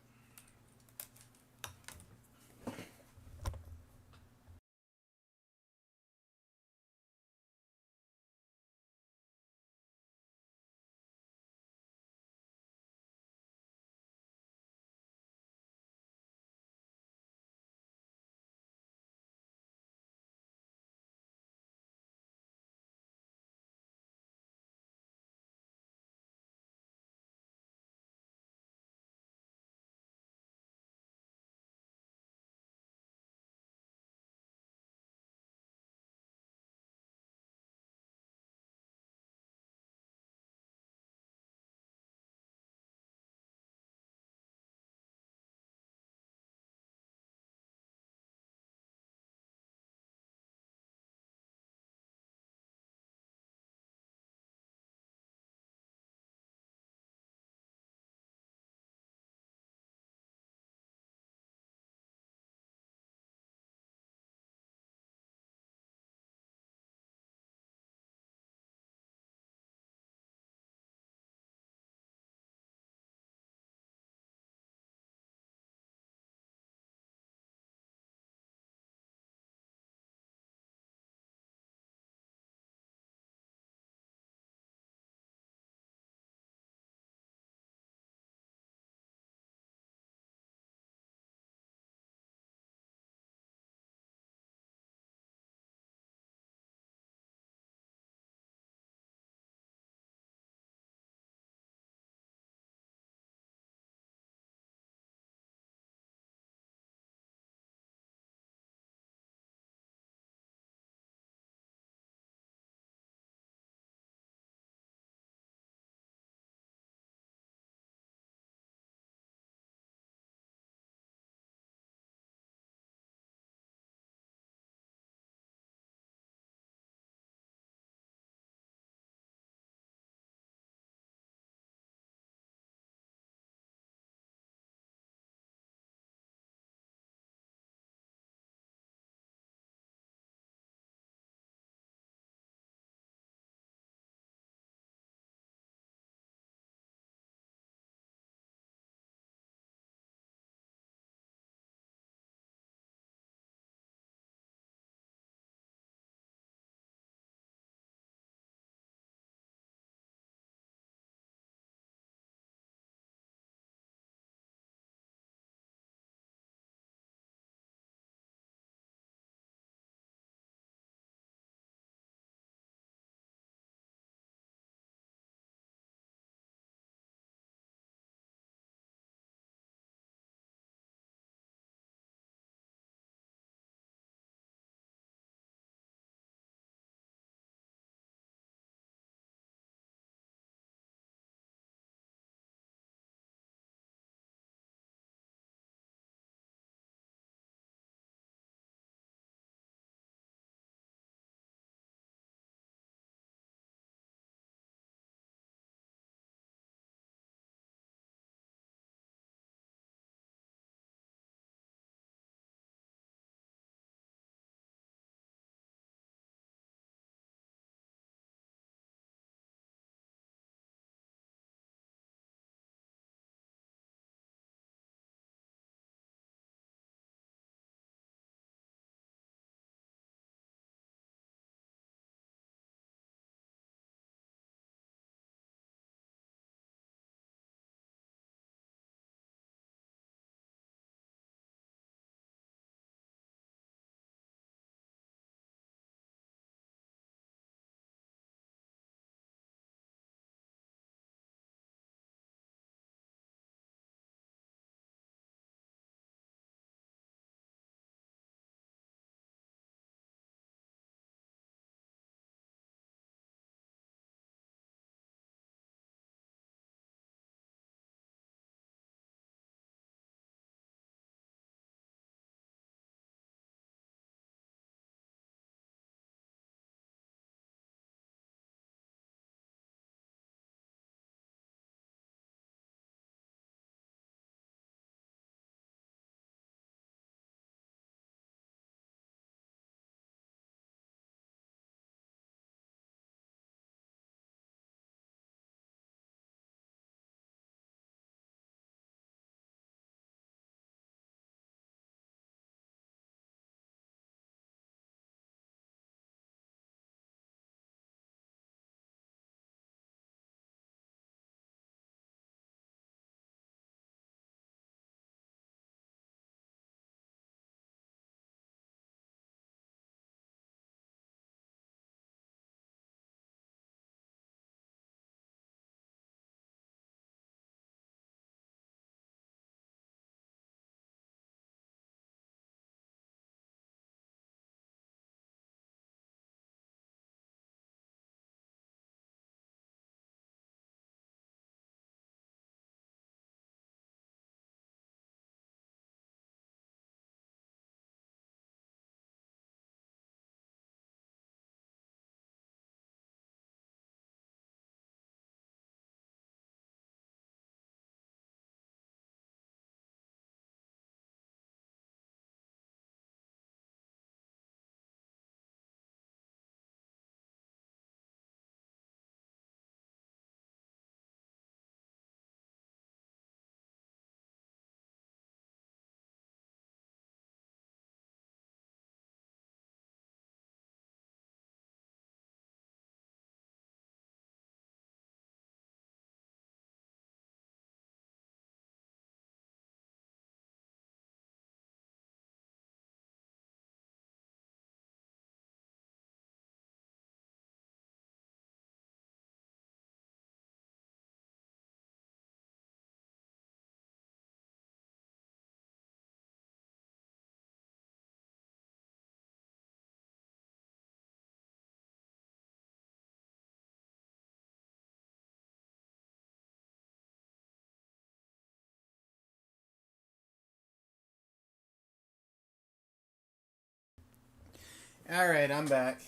Alright, I'm back.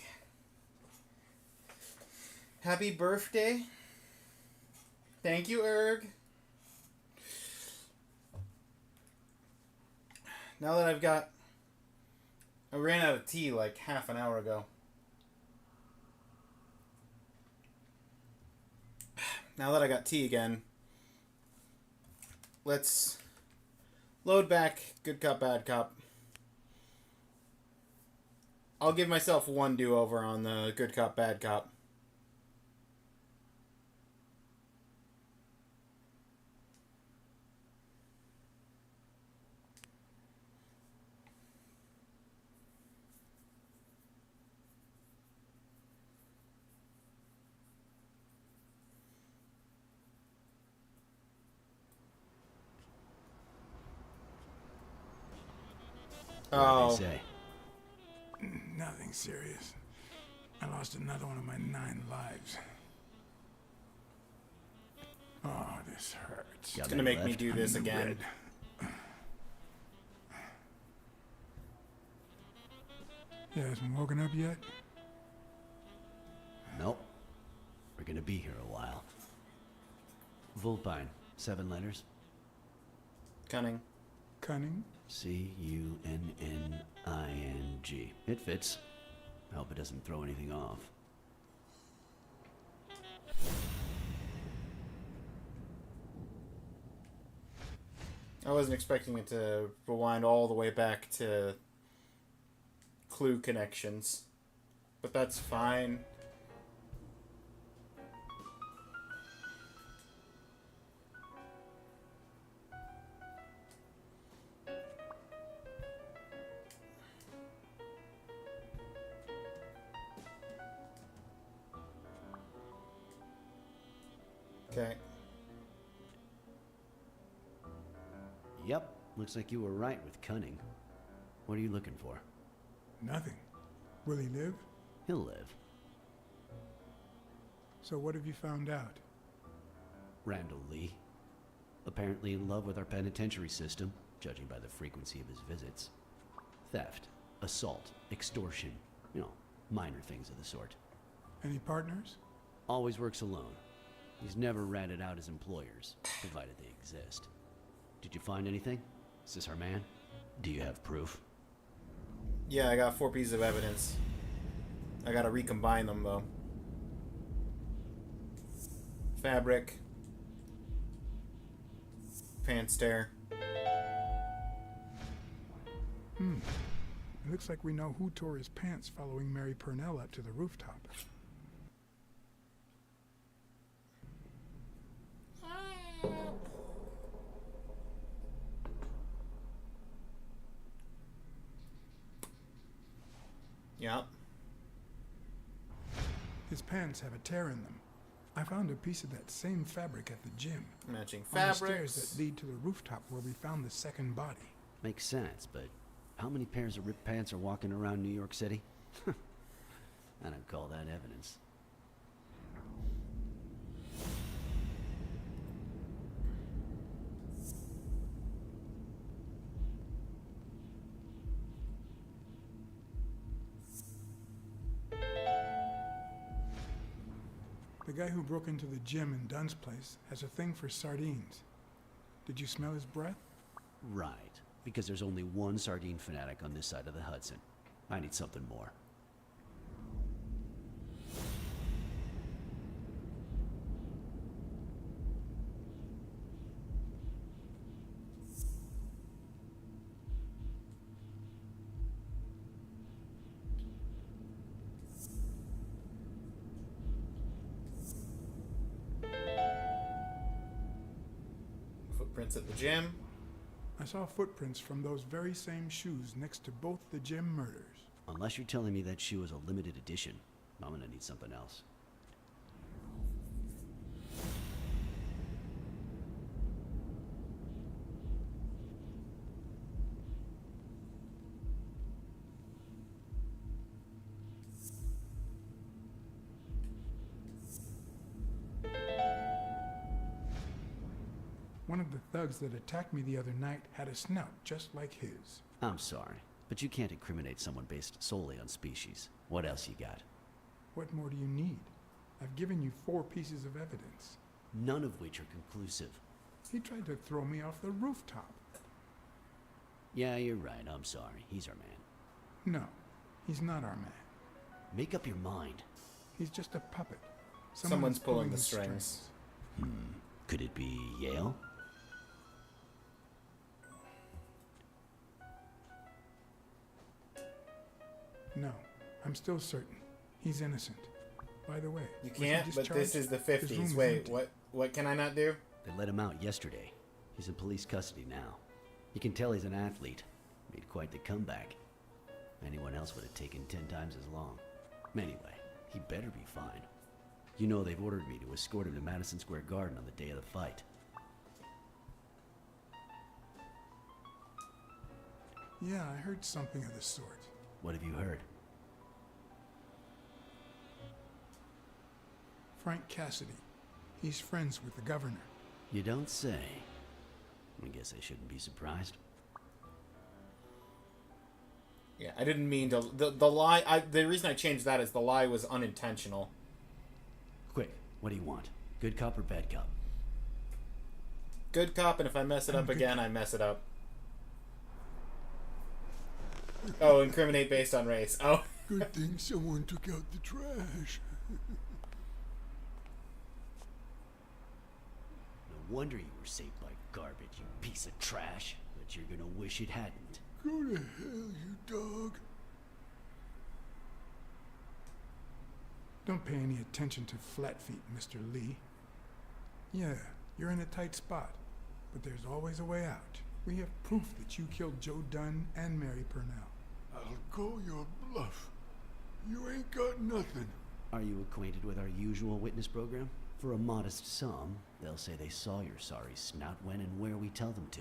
Happy birthday. Thank you, Erg. Now that I ran out of tea like half an hour ago. Now that I got tea again, let's load back Good Cop, Bad Cop. I'll give myself one do-over on the Good Cop, Bad Cop. What do they say? Nothing serious. I lost another one of my 9 lives. Oh, this hurts. It's gonna make me do this again. You hasn't woken up yet? Nope. We're gonna be here a while. Vulpine, 7 letters. Cunning. Cunning? C-U-N-N-I-N-G. It fits. I hope it doesn't throw anything off. I wasn't expecting it to rewind all the way back to clue connections. But that's fine. Okay. Yep, looks like you were right with cunning. What are you looking for? Nothing. Will he live? He'll live. So what have you found out? Randall Lee. Apparently in love with our penitentiary system, judging by the frequency of his visits. Theft, assault, extortion, minor things of the sort. Any partners? Always works alone. He's never ratted out his employers, provided they exist. Did you find anything? Is this our man? Do you have proof? Yeah, I got 4 pieces of evidence. I gotta recombine them, though. Fabric. Pants tear. It looks like we know who tore his pants following Mary Purnell up to the rooftop. Yep. His pants have a tear in them. I found a piece of that same fabric at the gym. Matching on the fabrics. stairs that lead to the rooftop where we found the second body. Makes sense, but how many pairs of ripped pants are walking around New York City? I don't call that evidence. The guy who broke into the gym in Dunn's place has a thing for sardines. Did you smell his breath? Right, because there's only one sardine fanatic on this side of the Hudson. I need something more. Footprints at the gym. I saw footprints from those very same shoes next to both the gym murders. Unless you're telling me that shoe is a limited edition, I'm gonna need something else. One of the thugs that attacked me the other night had a snout just like his. I'm sorry. But you can't incriminate someone based solely on species. What else you got? What more do you need? I've given you 4 pieces of evidence. None of which are conclusive. He tried to throw me off the rooftop. Yeah, you're right. I'm sorry. He's our man. No, he's not our man. Make up your mind. He's just a puppet. Someone's pulling the strings. Could it be Yale? No, I'm still certain. He's innocent. By the way, You was he can't, but this discharged? is the His room 50s. is Wait, empty. what can I not do? They let him out yesterday. He's in police custody now. You can tell he's an athlete. Made quite the comeback. Anyone else would have taken 10 times as long. Anyway, he better be fine. You know they've ordered me to escort him to Madison Square Garden on the day of the fight. Yeah, I heard something of the sort. What have you heard? Frank Cassidy. He's friends with the governor. You don't say. I guess I shouldn't be surprised. Yeah, I didn't mean to. The lie. The reason I changed that is the lie was unintentional. Quick, what do you want? Good cop or bad cop? Good cop, and if I mess it up again, I mess it up. Oh, incriminate based on race. Oh. Good thing someone took out the trash. No wonder you were saved by garbage, you piece of trash. But you're gonna wish it hadn't. Go to hell, you dog. Don't pay any attention to flat feet, Mr. Lee. Yeah, you're in a tight spot, but there's always a way out. We have proof that you killed Joe Dunn and Mary Purnell. I'll call your bluff. You ain't got nothing. Are you acquainted with our usual witness program? For a modest sum, they'll say they saw your sorry snout when and where we tell them to.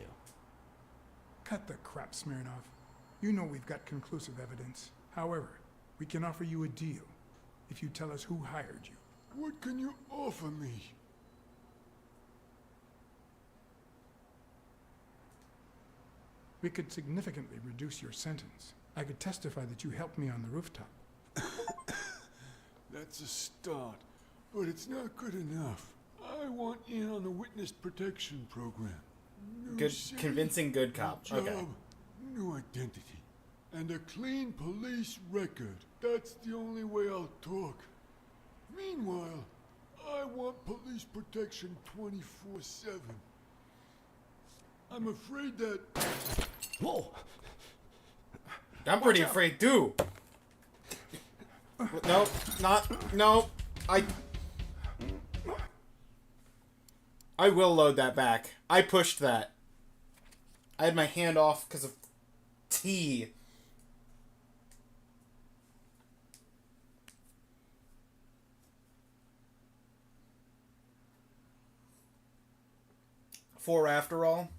Cut the crap, Smirnov. You know we've got conclusive evidence. However, we can offer you a deal if you tell us who hired you. What can you offer me? We could significantly reduce your sentence. I could testify that you helped me on the rooftop. That's a start, but it's not good enough. I want in on the witness protection program. New Good, city, convincing good cop. new job, Okay. new identity, and a clean police record. That's the only way I'll talk. Meanwhile, I want police protection 24/7. I'm afraid that... Whoa! I'm pretty afraid too. Nope, no. I will load that back. I pushed that. I had my hand off because of tea. Four after all.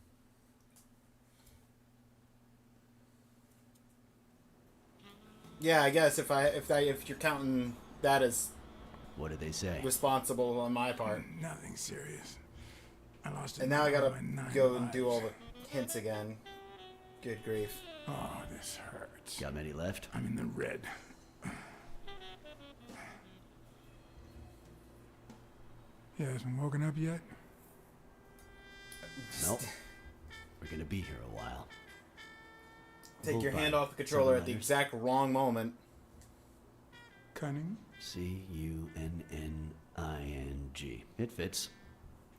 Yeah, I guess if you're counting that as what did they say? Responsible on my part. Nothing serious. I lost. And now I gotta my 9 go and do lives. all the hints again. Good grief. Oh, this hurts. Got many left? I'm in the red. He hasn't woken up yet? Nope. We're gonna be here a while. Take your Hold hand on. off the controller at the Seven exact wrong moment. Cunning? C-U-N-N-I-N-G. It fits.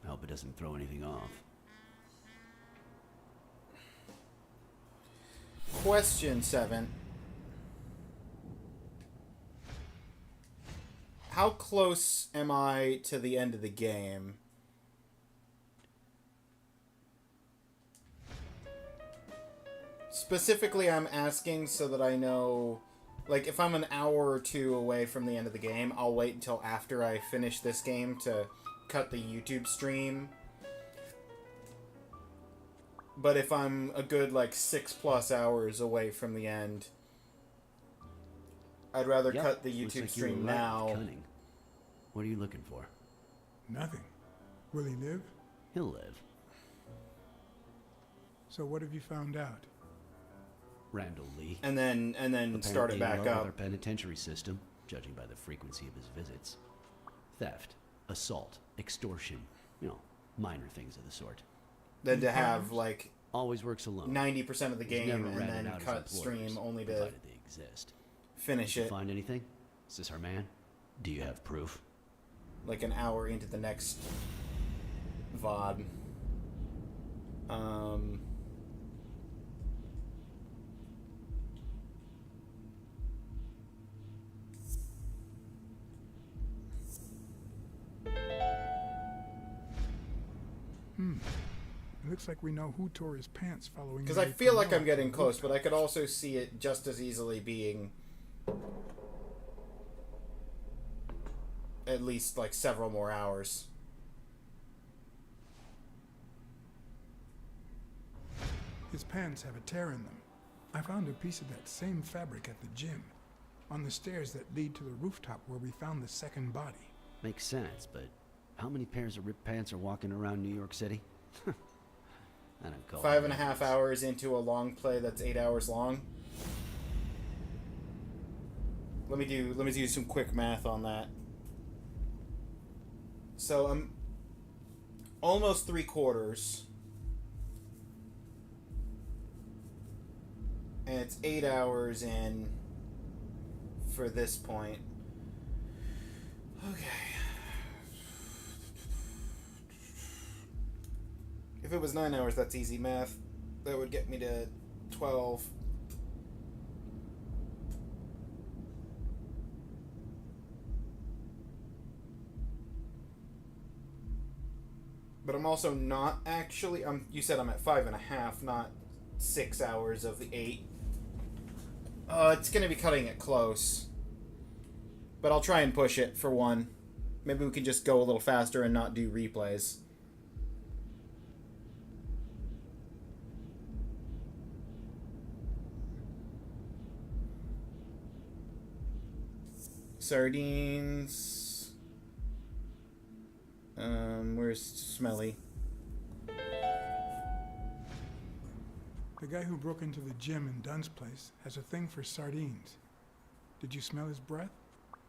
I hope it doesn't throw anything off. Question 7. How close am I to the end of the game? Specifically, I'm asking so that I know, like, if I'm an hour or two away from the end of the game, I'll wait until after I finish this game to cut the YouTube stream. But if I'm a good, like, 6+ hours away from the end, I'd rather Yep, cut the looks YouTube like you were stream right, now. Cunning. What are you looking for? Nothing. Will he live? He'll live. So what have you found out? Randall Lee. and then start it Apparently back in love up. with our penitentiary system, judging by the frequency of his visits. Theft, assault, extortion, minor things of the sort. Then to have like always works alone. 90% of the He's game never and ratted then out his cut employers, stream only to provided they exist. finish Did you it find anything? Is this our man? Do you have proof? like an hour into the next VOD. It looks like we know who tore his pants following. Because I feel like I'm getting close, but I could also see it just as easily being at least like several more hours. His pants have a tear in them. I found a piece of that same fabric at the gym, on the stairs that lead to the rooftop where we found the second body. Makes sense, but how many pairs of ripped pants are walking around New York City? I don't call 5.5 hours into a long play that's 8 hours long. Let me do some quick math on that. So I'm almost 3/4, and it's 8 hours in for this point. Okay. If it was 9 hours, that's easy math. That would get me to 12. But I'm also not actually. You said I'm at 5.5, not 6 hours of the 8. It's gonna be cutting it close. But I'll try and push it for one. Maybe we can just go a little faster and not do replays. Sardines. Where's Smelly? The guy who broke into the gym in Dunn's place has a thing for sardines. Did you smell his breath?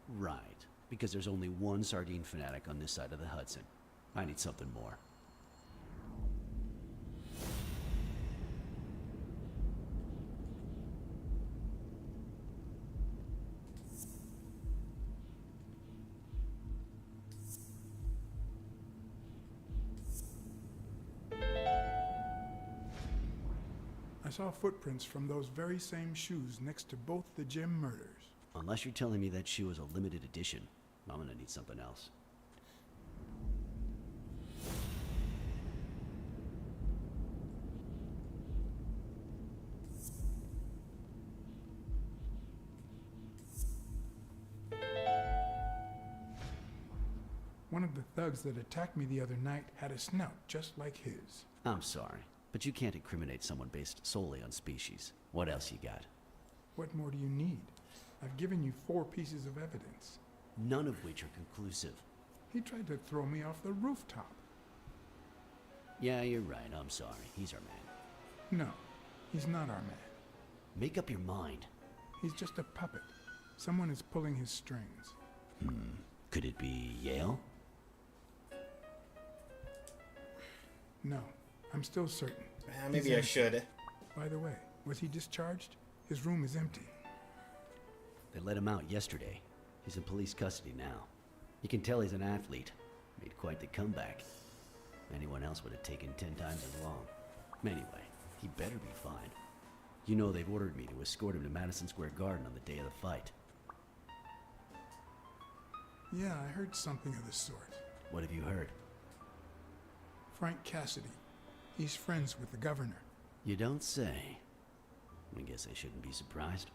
Right, because there's only one sardine fanatic on this side of the Hudson. I need something more. I saw footprints from those very same shoes next to both the gym murders. Unless you're telling me that shoe is a limited edition, I'm gonna need something else. One of the thugs that attacked me the other night had a snout just like his. I'm sorry, but you can't incriminate someone based solely on species. What else you got? What more do you need? I've given you 4 pieces of evidence. None of which are conclusive. He tried to throw me off the rooftop. Yeah, you're right. I'm sorry. He's our man. No, he's not our man. Make up your mind. He's just a puppet. Someone is pulling his strings. Could it be Yale? No, I'm still certain. Maybe I should. By the way, was he discharged? His room is empty. They let him out yesterday. He's in police custody now. You can tell he's an athlete. Made quite the comeback. Anyone else would have taken 10 times as long. Anyway, he better be fine. You know they've ordered me to escort him to Madison Square Garden on the day of the fight. Yeah, I heard something of the sort. What have you heard? Frank Cassidy. He's friends with the governor. You don't say. I guess I shouldn't be surprised.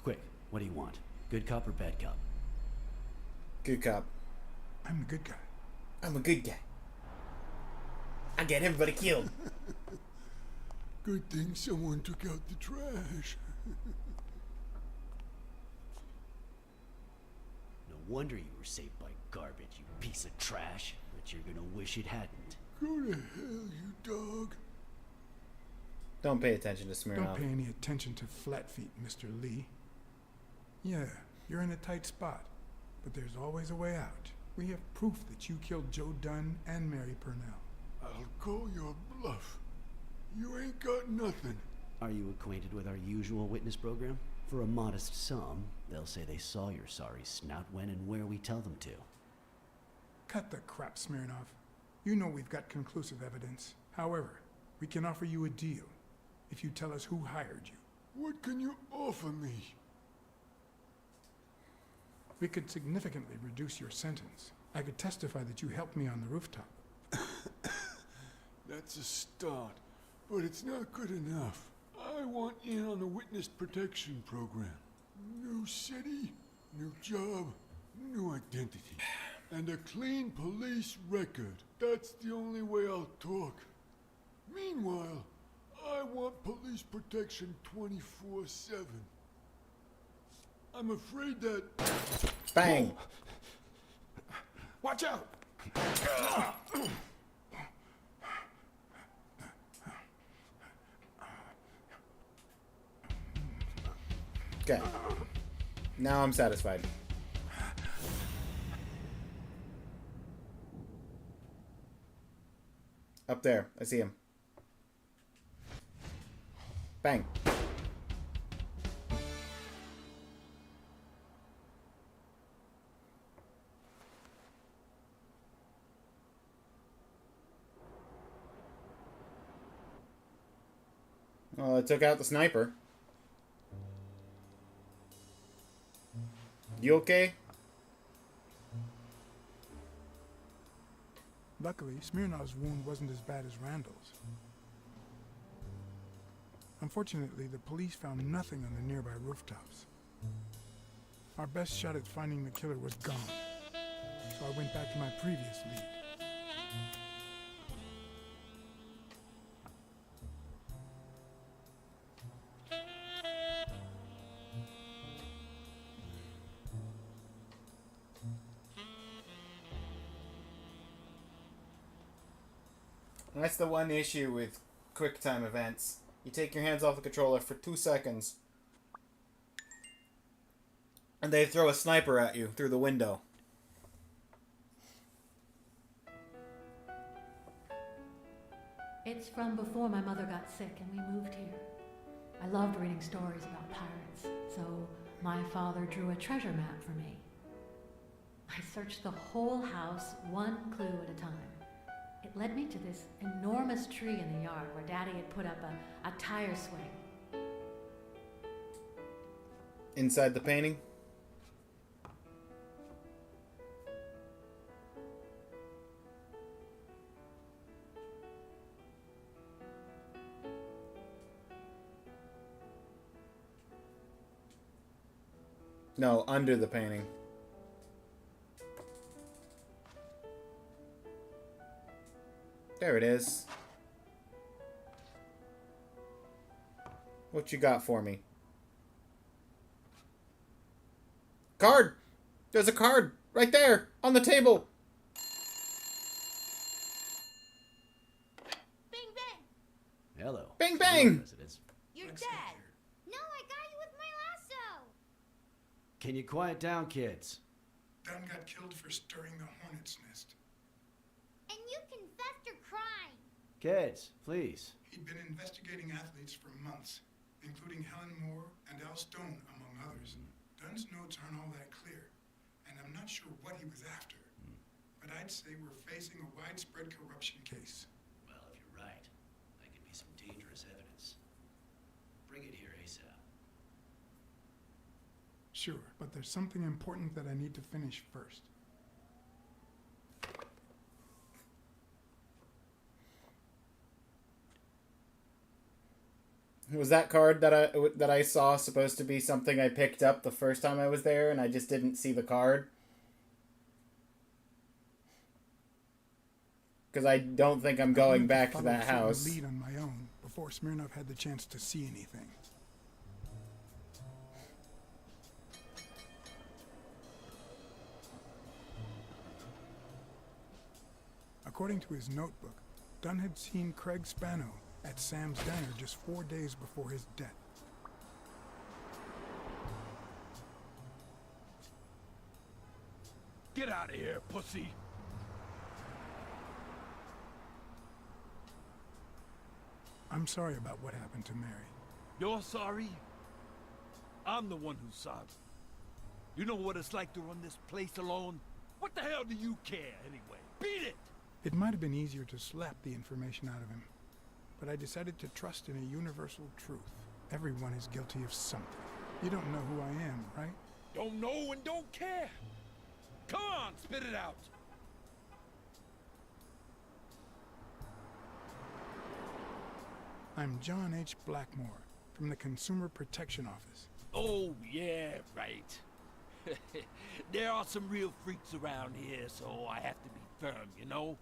Quick, what do you want? Good cop or bad cop? Good cop. I'm the good guy. I'm a good guy. I get everybody killed. Good thing someone took out the trash. No wonder you were saved by garbage, you piece of trash. But you're gonna wish it hadn't. Go to hell, you dog. Don't pay attention to Smirnoff. Don't pay any attention to Flatfeet, Mr. Lee. Yeah, you're in a tight spot, but there's always a way out. We have proof that you killed Joe Dunn and Mary Purnell. I'll call your bluff. You ain't got nothing. Are you acquainted with our usual witness program? For a modest sum, they'll say they saw your sorry snout when and where we tell them to. Cut the crap, Smirnoff. You know we've got conclusive evidence. However, we can offer you a deal if you tell us who hired you. What can you offer me? We could significantly reduce your sentence. I could testify that you helped me on the rooftop. That's a start, but it's not good enough. I want in on the witness protection program. New city, new job, new identity. And a clean police record. That's the only way I'll talk. Meanwhile, I want police protection 24/7. I'm afraid that... Bang! Watch out! Okay. Now I'm satisfied. Up there. I see him. Bang. Well, it took out the sniper. You okay? Luckily, Smirnov's wound wasn't as bad as Randall's. Unfortunately, the police found nothing on the nearby rooftops. Our best shot at finding the killer was gone, so I went back to my previous lead. That's the one issue with QuickTime events. You take your hands off the controller for 2 seconds, and they throw a sniper at you through the window. It's from before my mother got sick and we moved here. I loved reading stories about pirates, so my father drew a treasure map for me. I searched the whole house, one clue at a time. It led me to this enormous tree in the yard where Daddy had put up a tire swing. Inside the painting? No, under the painting. There it is. What you got for me? Card! There's a card! Right there! On the table! Bing bang! Hello. Bang bang! Residents. You're dead! No, I got you with my lasso! Can you quiet down, kids? Dunn got killed for stirring the hornet's nest. And you confessed your crime! Kids, please. He'd been investigating athletes for months, including Helen Moore and Al Stone, among others. Dunn's notes aren't all that clear, and I'm not sure what he was after. But I'd say we're facing a widespread corruption case. Well, if you're right, that could be some dangerous evidence. Bring it here ASAP. Sure, but there's something important that I need to finish first. Was that card that I saw supposed to be something I picked up the first time I was there, and I just didn't see the card? Because I don't think I'm going back to that house. Lead on my own before Smirnov had the chance to see anything. According to his notebook, Dunn had seen Craig Spano at Sam's diner just 4 days before his death. Get out of here, pussy! I'm sorry about what happened to Mary. You're sorry? I'm the one who's sorry. You know what it's like to run this place alone? What the hell do you care, anyway? Beat it! It might have been easier to slap the information out of him, but I decided to trust in a universal truth. Everyone is guilty of something. You don't know who I am, right? Don't know and don't care! Come on, spit it out! I'm John H. Blackmore, from the Consumer Protection Office. Oh, yeah, right. There are some real freaks around here, so I have to be firm, you know?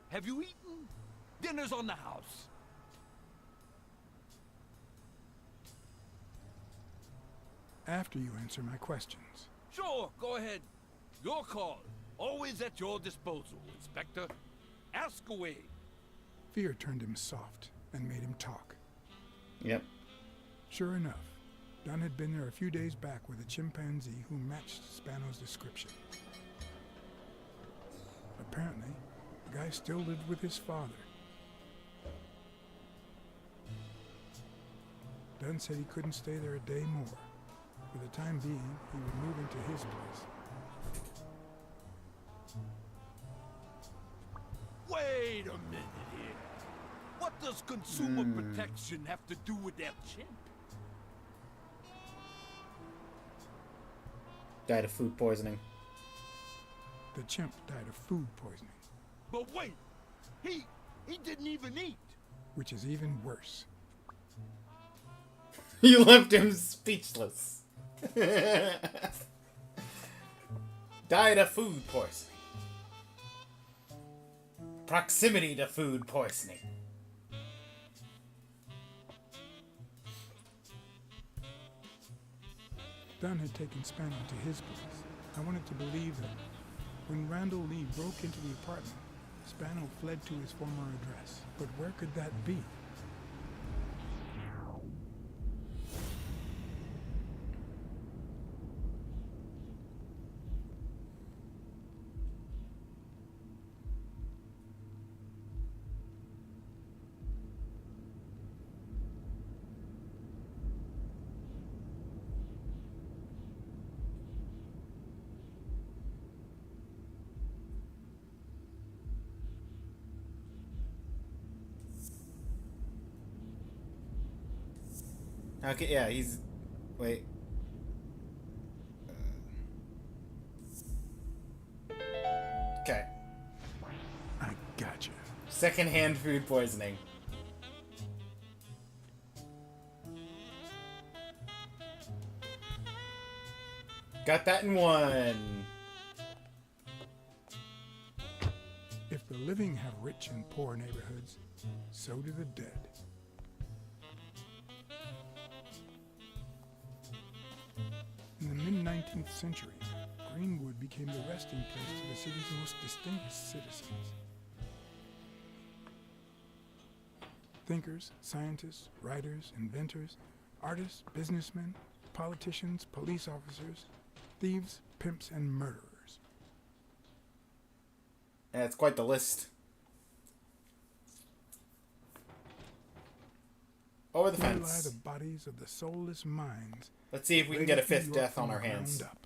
Have you eaten? Dinner's on the house. After you answer my questions. Sure, go ahead. Your call. Always at your disposal, Inspector. Ask away. Fear turned him soft and made him talk. Yep. Sure enough, Dunn had been there a few days back with a chimpanzee who matched Spano's description. Apparently, the guy still lived with his father. Dunn said he couldn't stay there a day more. For the time being, he would move into his place. Wait a minute here. What does consumer protection have to do with that chimp? Died of food poisoning. The chimp died of food poisoning. But wait, he didn't even eat. Which is even worse. You left him speechless. Died of food poisoning. Proximity to food poisoning. Dunn had taken Spano to his place. I wanted to believe him. When Randall Lee broke into the apartment, Spano fled to his former address. But where could that be? Okay, yeah, he's... Wait. Okay. I gotcha. Secondhand food poisoning. Got that in one. If the living have rich and poor neighborhoods, so do the dead. In the mid-19th century, Greenwood became the resting place to the city's most distinguished citizens. Thinkers, scientists, writers, inventors, artists, businessmen, politicians, police officers, thieves, pimps, and murderers. Yeah, it's quite the list. Over the Here lie fence. the bodies of the soulless minds. Let's see if we can get a fifth death on our hands. Up.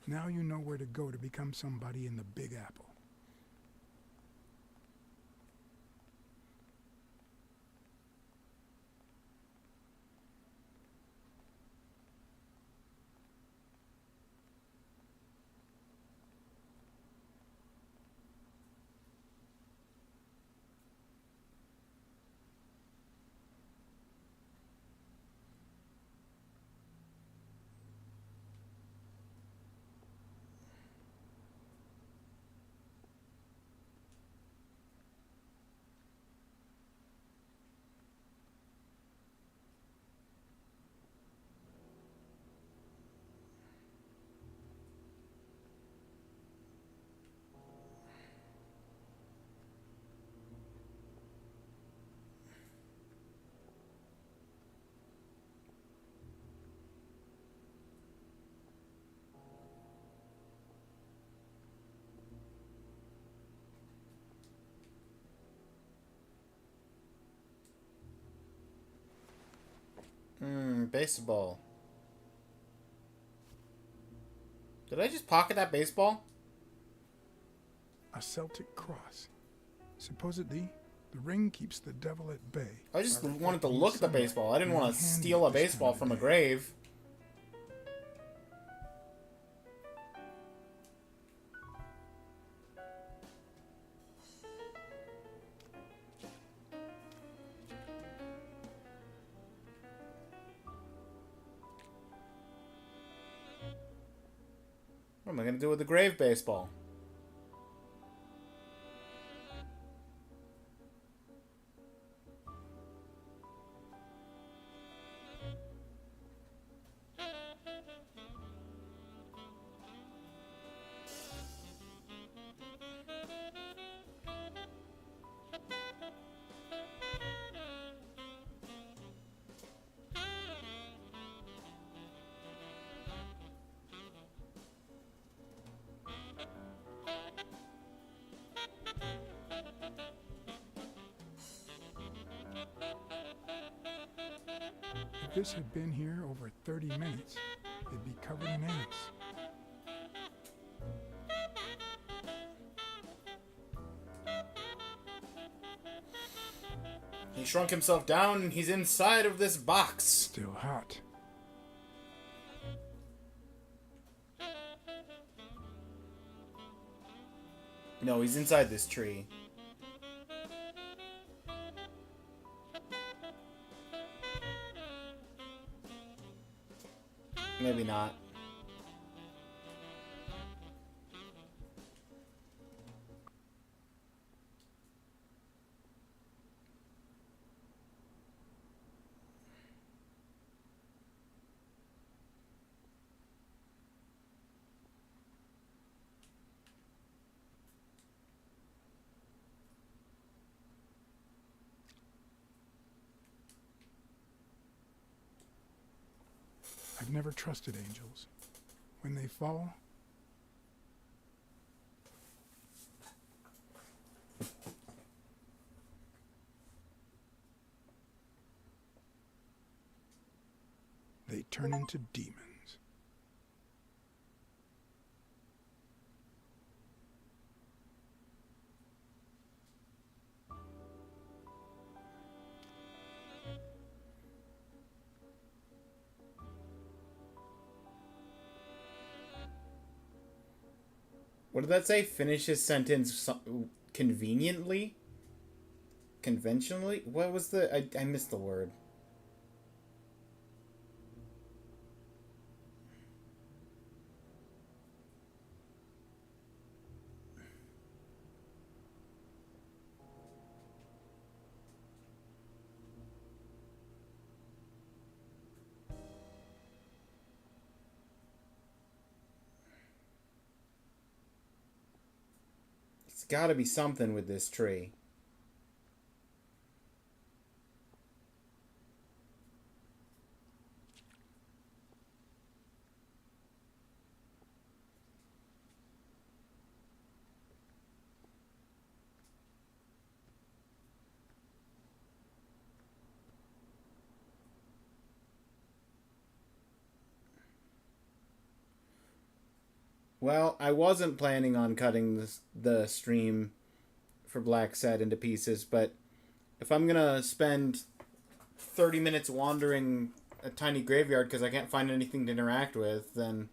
Now you know where to go to become somebody in the Big Apple. Baseball. Did I just pocket that baseball? A Celtic cross. Supposedly, the ring keeps the devil at bay. I just wanted to look at the baseball. I didn't want to steal a baseball from a grave. What am I going to do with the grave baseball? If this had been here over 30 minutes, it'd be covered in ants. He shrunk himself down and he's inside of this box. Still hot. No, he's inside this tree. Maybe not. I've never trusted angels. When they fall, they turn into demons. What did that say? Finish his sentence conveniently? Conventionally? What was the... I missed the word. It's gotta be something with this tree. Well, I wasn't planning on cutting the stream for Blacksad into pieces, but if I'm gonna spend 30 minutes wandering a tiny graveyard because I can't find anything to interact with, then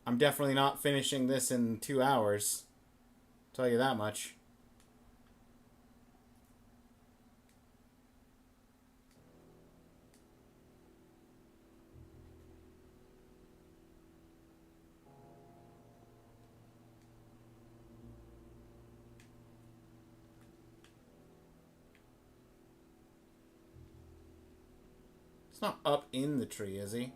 I'm definitely not finishing this in 2 hours. I'll tell you that much. It's not up in the tree, is he?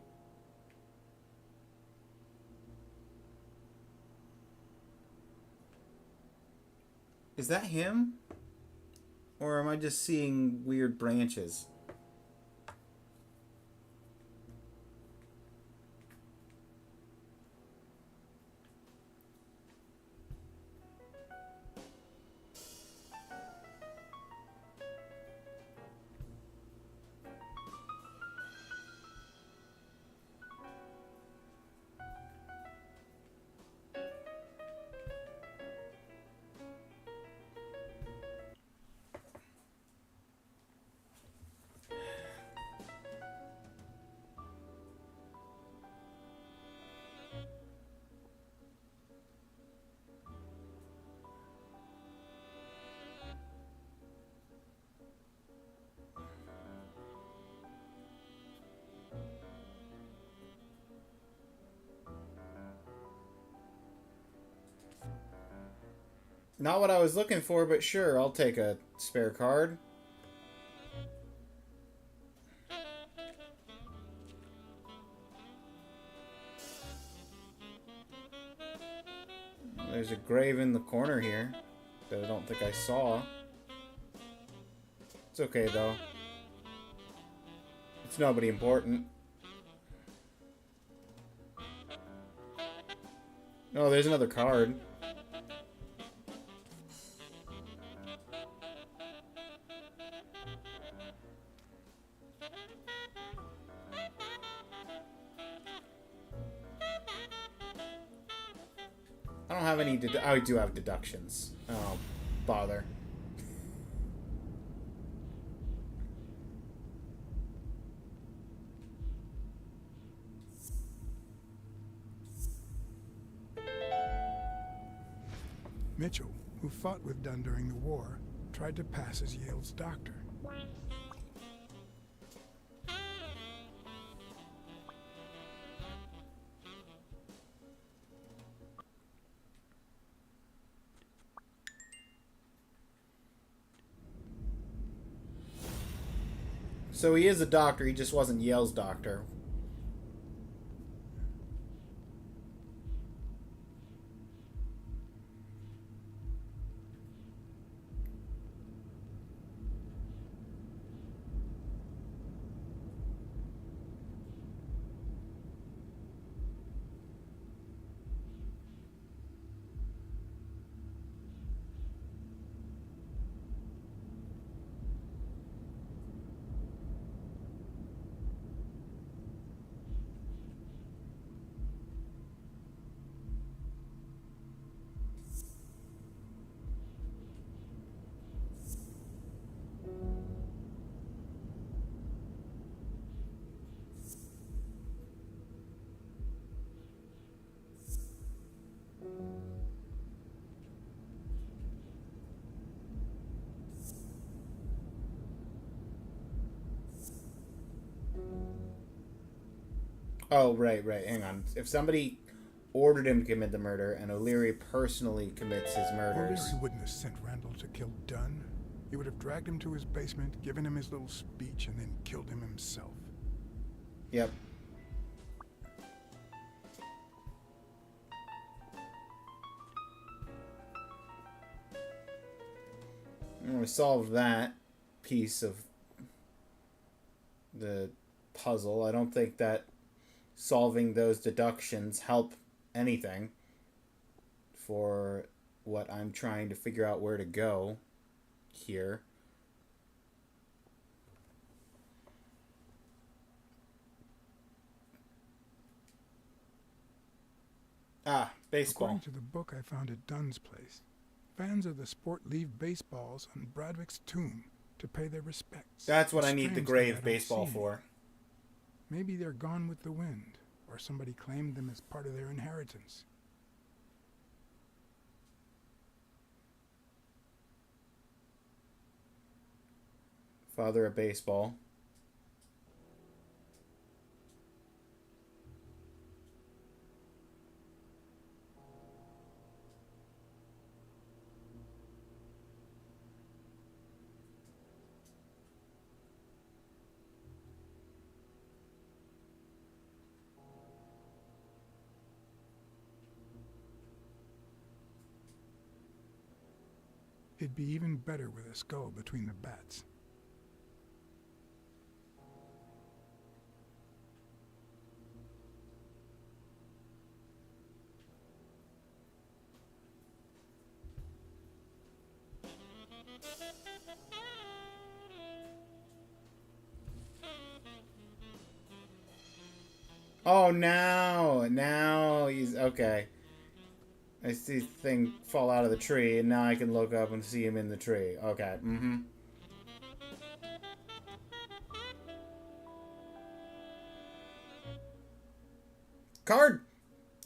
Is that him? Or am I just seeing weird branches? Not what I was looking for, but sure, I'll take a spare card. There's a grave in the corner here that I don't think I saw. It's okay, though. It's nobody important. Oh, there's another card. I don't have any I do have deductions. Oh, bother. Mitchell, who fought with Dunn during the war, tried to pass as Yale's doctor. So he is a doctor, he just wasn't Yale's doctor. Oh, right. Hang on. If somebody ordered him to commit the murder and O'Leary personally commits his murders... O'Leary wouldn't have sent Randall to kill Dunn. He would have dragged him to his basement, given him his little speech, and then killed him himself. Yep. And we solved that piece of the puzzle. I don't think that solving those deductions help anything for what I'm trying to figure out where to go here. Ah, baseball. According to the book I found at Dunn's place, fans of the sport leave baseballs on Bradwick's tomb to pay their respects. That's what It's I need the strange grave that I don't baseball see for. any. Maybe they're gone with the wind, or somebody claimed them as part of their inheritance. Father of baseball. It'd be even better with a skull between the bats. Oh, now he's okay. I see the thing fall out of the tree, and now I can look up and see him in the tree. Okay, Card!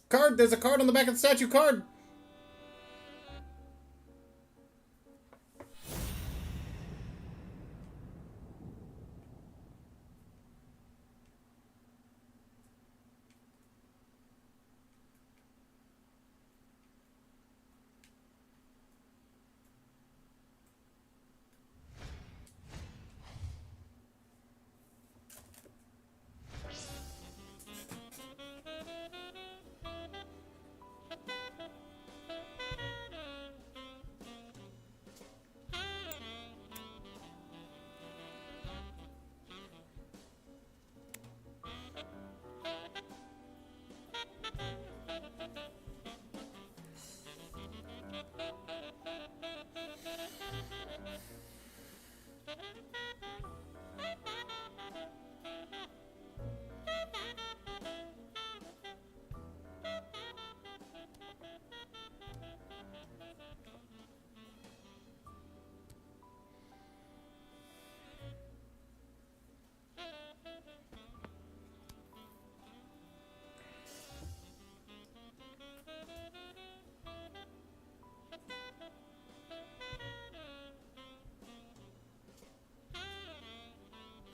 Card! There's a card on the back of the statue! Card!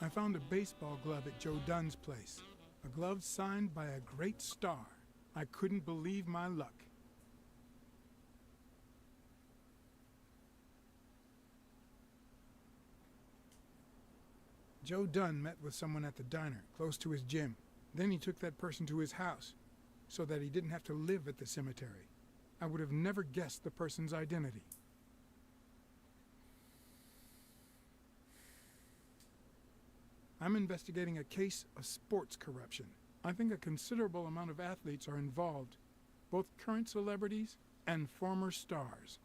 I found a baseball glove at Joe Dunn's place. A glove signed by a great star. I couldn't believe my luck. Joe Dunn met with someone at the diner, close to his gym. Then he took that person to his house, so that he didn't have to live at the cemetery. I would have never guessed the person's identity. I'm investigating a case of sports corruption. I think a considerable amount of athletes are involved, both current celebrities and former stars.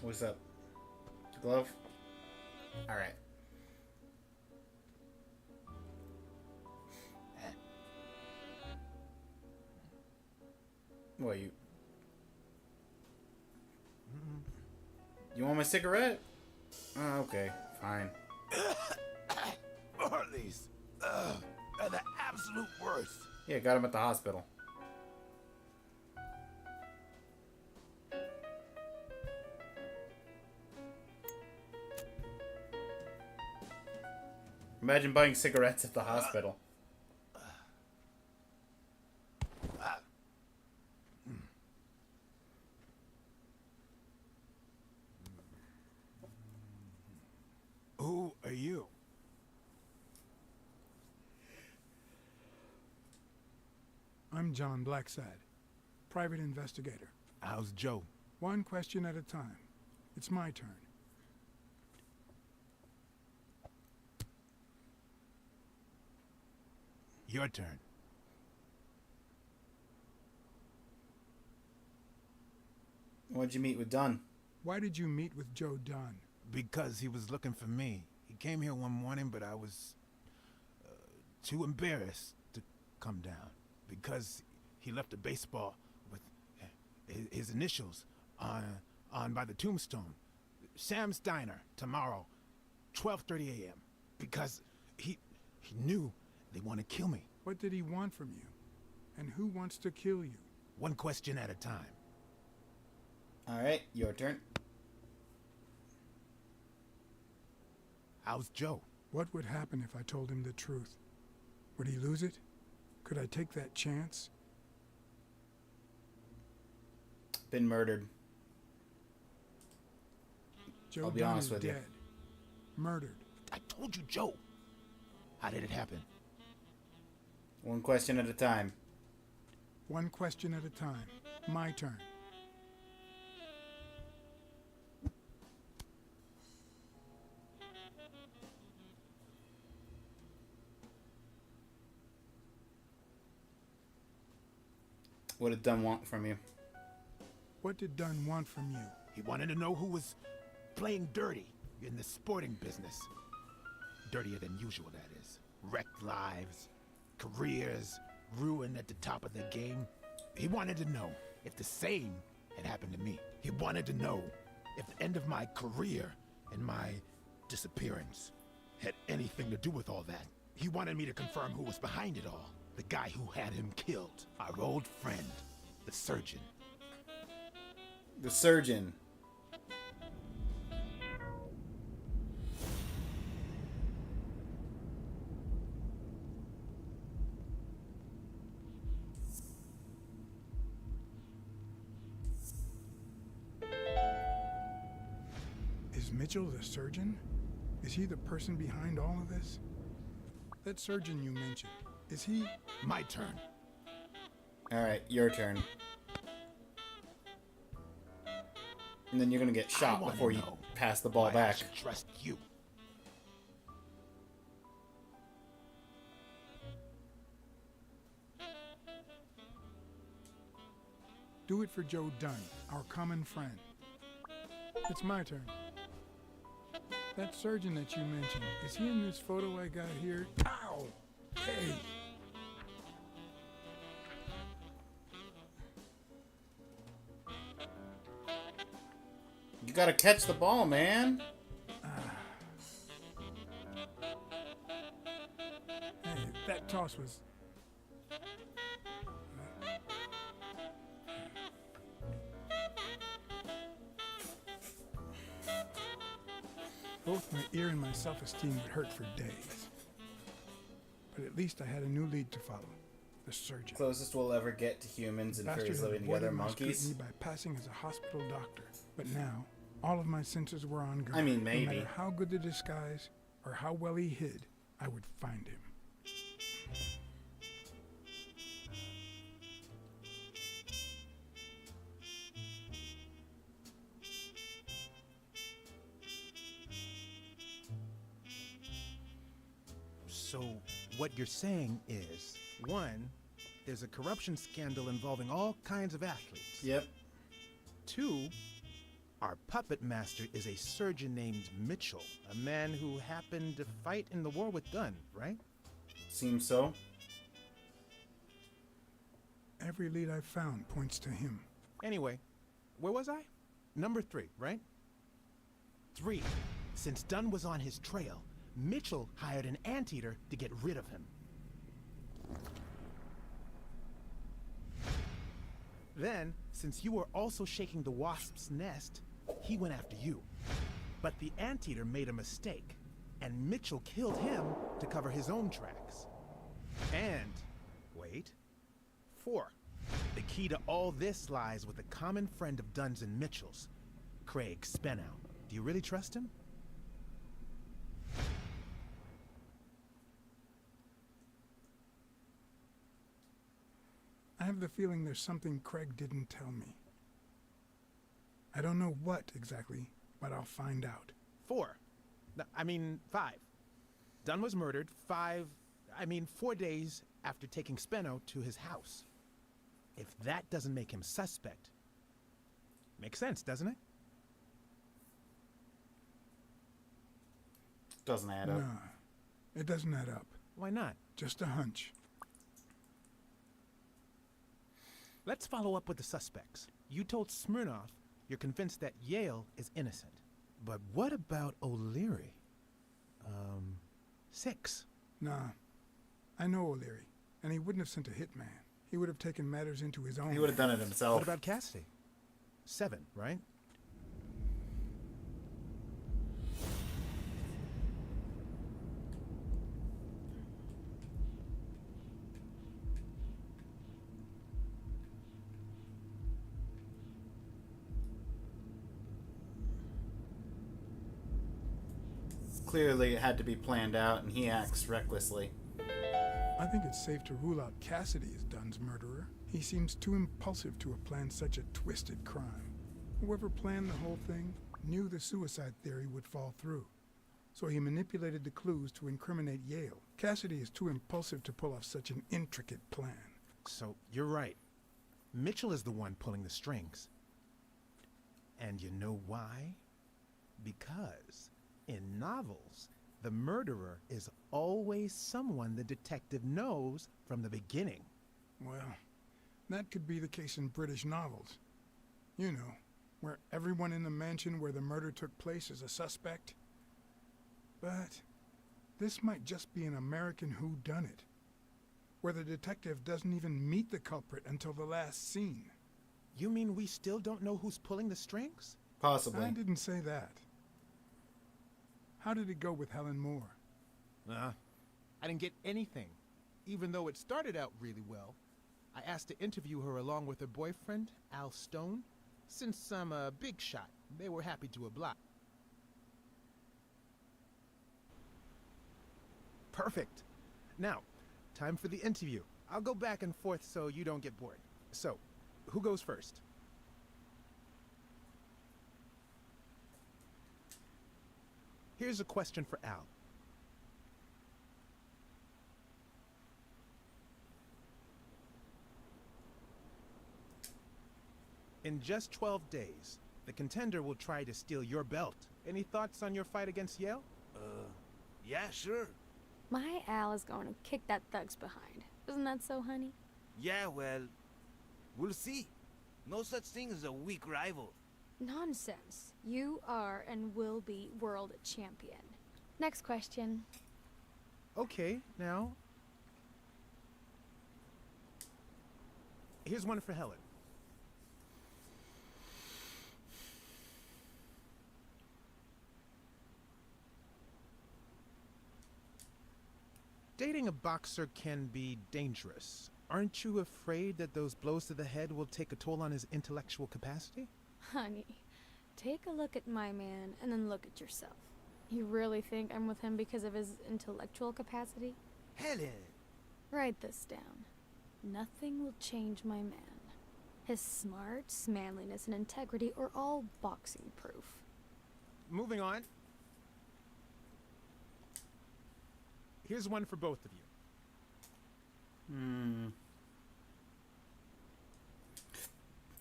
What's up? Glove? Alright. What, you... You want my cigarette? Oh, okay. Fine. Marley's. They're the absolute worst. Yeah, got him at the hospital. Imagine buying cigarettes at the hospital. Who are you? I'm John Blacksad, private investigator. How's Joe? One question at a time. It's my turn. Your turn. Why'd you meet with Dunn? Why did you meet with Joe Dunn? Because he was looking for me. He came here one morning, but I was too embarrassed to come down. Because he left a baseball with his initials on by the tombstone. Sam's Diner, tomorrow, 12:30 a.m. Because he knew they want to kill me. What did he want from you? And who wants to kill you? One question at a time. Alright, your turn. How's Joe? What would happen if I told him the truth? Would he lose it? Could I take that chance? Been murdered. Joe I'll be Dunn honest is with you. dead. Murdered. I told you, Joe. How did it happen? One question at a time. One question at a time. My turn. What did Dunn want from you? What did Dunn want from you? He wanted to know who was playing dirty in the sporting business. Dirtier than usual, that is. Wrecked lives, careers, ruined at the top of the game. He wanted to know if the same had happened to me. He wanted to know if the end of my career and my disappearance had anything to do with all that. He wanted me to confirm who was behind it all. The guy who had him killed. Our old friend, the surgeon. The surgeon. Is Mitchell the surgeon? Is he the person behind all of this? That surgeon you mentioned, is he... My turn. Alright, your turn. And then you're gonna get shot before you pass the ball back. I should trust you. Do it for Joe Dunn, our common friend. It's my turn. That surgeon that you mentioned, is he in this photo I got here? Ow! Hey! You gotta catch the ball, man. Hey, that toss was Both my ear and my self-esteem would hurt for days. But at least I had a new lead to follow. The surgeon. Closest we'll ever get to humans and Bastard fairies had living together, avoided my monkeys. scrutiny by passing as a hospital doctor. But now, all of my senses were on guard. I mean, maybe. No matter how good the disguise or how well he hid, I would find him. So, what you're saying is, one, there's a corruption scandal involving all kinds of athletes. Yep. Two, our puppet master is a surgeon named Mitchell, a man who happened to fight in the war with Dunn, right? Seems so. Every lead I've found points to him. Anyway, where was I? Number 3, right? 3. Since Dunn was on his trail, Mitchell hired an anteater to get rid of him. Then, since you were also shaking the wasp's nest, he went after you. But the anteater made a mistake, and Mitchell killed him to cover his own tracks. And, wait, 4. The key to all this lies with a common friend of Dunn's and Mitchell's, Craig Spenow. Do you really trust him? I have the feeling there's something Craig didn't tell me. I don't know what exactly, but I'll find out. 4. No, I mean 5. Dunn was murdered 4 days after taking Speno to his house. If that doesn't make him suspect, makes sense, doesn't it? Doesn't add up. No, it doesn't add up. Why not? Just a hunch. Let's follow up with the suspects. You told Smirnoff you're convinced that Yale is innocent. But what about O'Leary? 6. Nah, I know O'Leary, and he wouldn't have sent a hitman. He would have taken matters into his own. He would have done it himself. What about Cassidy? 7, right? Clearly, it had to be planned out, and he acts recklessly. I think it's safe to rule out Cassidy as Dunn's murderer. He seems too impulsive to have planned such a twisted crime. Whoever planned the whole thing knew the suicide theory would fall through. So he manipulated the clues to incriminate Yale. Cassidy is too impulsive to pull off such an intricate plan. So, you're right. Mitchell is the one pulling the strings. And you know why? Because in novels, the murderer is always someone the detective knows from the beginning. Well, that could be the case in British novels. You know, where everyone in the mansion where the murder took place is a suspect. But this might just be an American whodunit, where the detective doesn't even meet the culprit until the last scene. You mean we still don't know who's pulling the strings? Possibly. I didn't say that. How did it go with Helen Moore? I didn't get anything, even though it started out really well. I asked to interview her along with her boyfriend, Al Stone. Since I'm a big shot, they were happy to oblige. Perfect. Now, time for the interview. I'll go back and forth so you don't get bored. So, who goes first? Here's a question for Al. In just 12 days, the contender will try to steal your belt. Any thoughts on your fight against Yale? Yeah, sure. My Al is going to kick that thug's behind. Isn't that so, honey? Yeah, well, we'll see. No such thing as a weak rival. Nonsense. You are and will be world champion. Next question. Okay, now. Here's one for Helen. Dating a boxer can be dangerous. Aren't you afraid that those blows to the head will take a toll on his intellectual capacity? Honey, take a look at my man and then look at yourself. You really think I'm with him because of his intellectual capacity? Helen! Write this down. Nothing will change my man. His smarts, manliness, and integrity are all boxing proof. Moving on. Here's one for both of you.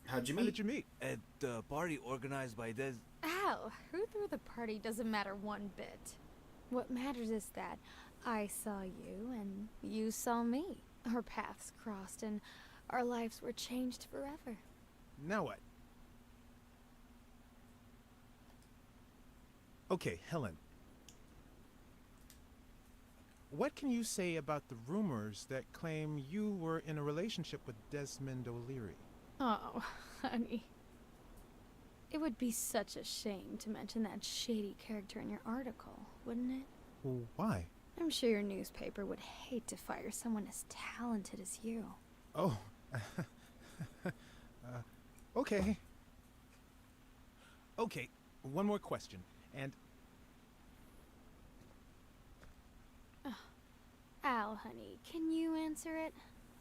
How'd you How meet? did you meet? At the party organized by Des... Ow! Who threw the party doesn't matter one bit. What matters is that I saw you and you saw me. Our paths crossed and our lives were changed forever. Now what? Okay, Helen. What can you say about the rumors that claim you were in a relationship with Desmond O'Leary? Oh, honey. It would be such a shame to mention that shady character in your article, wouldn't it? Well, why? I'm sure your newspaper would hate to fire someone as talented as you. Oh. Okay. Okay, one more question, and... Al, honey, can you answer it?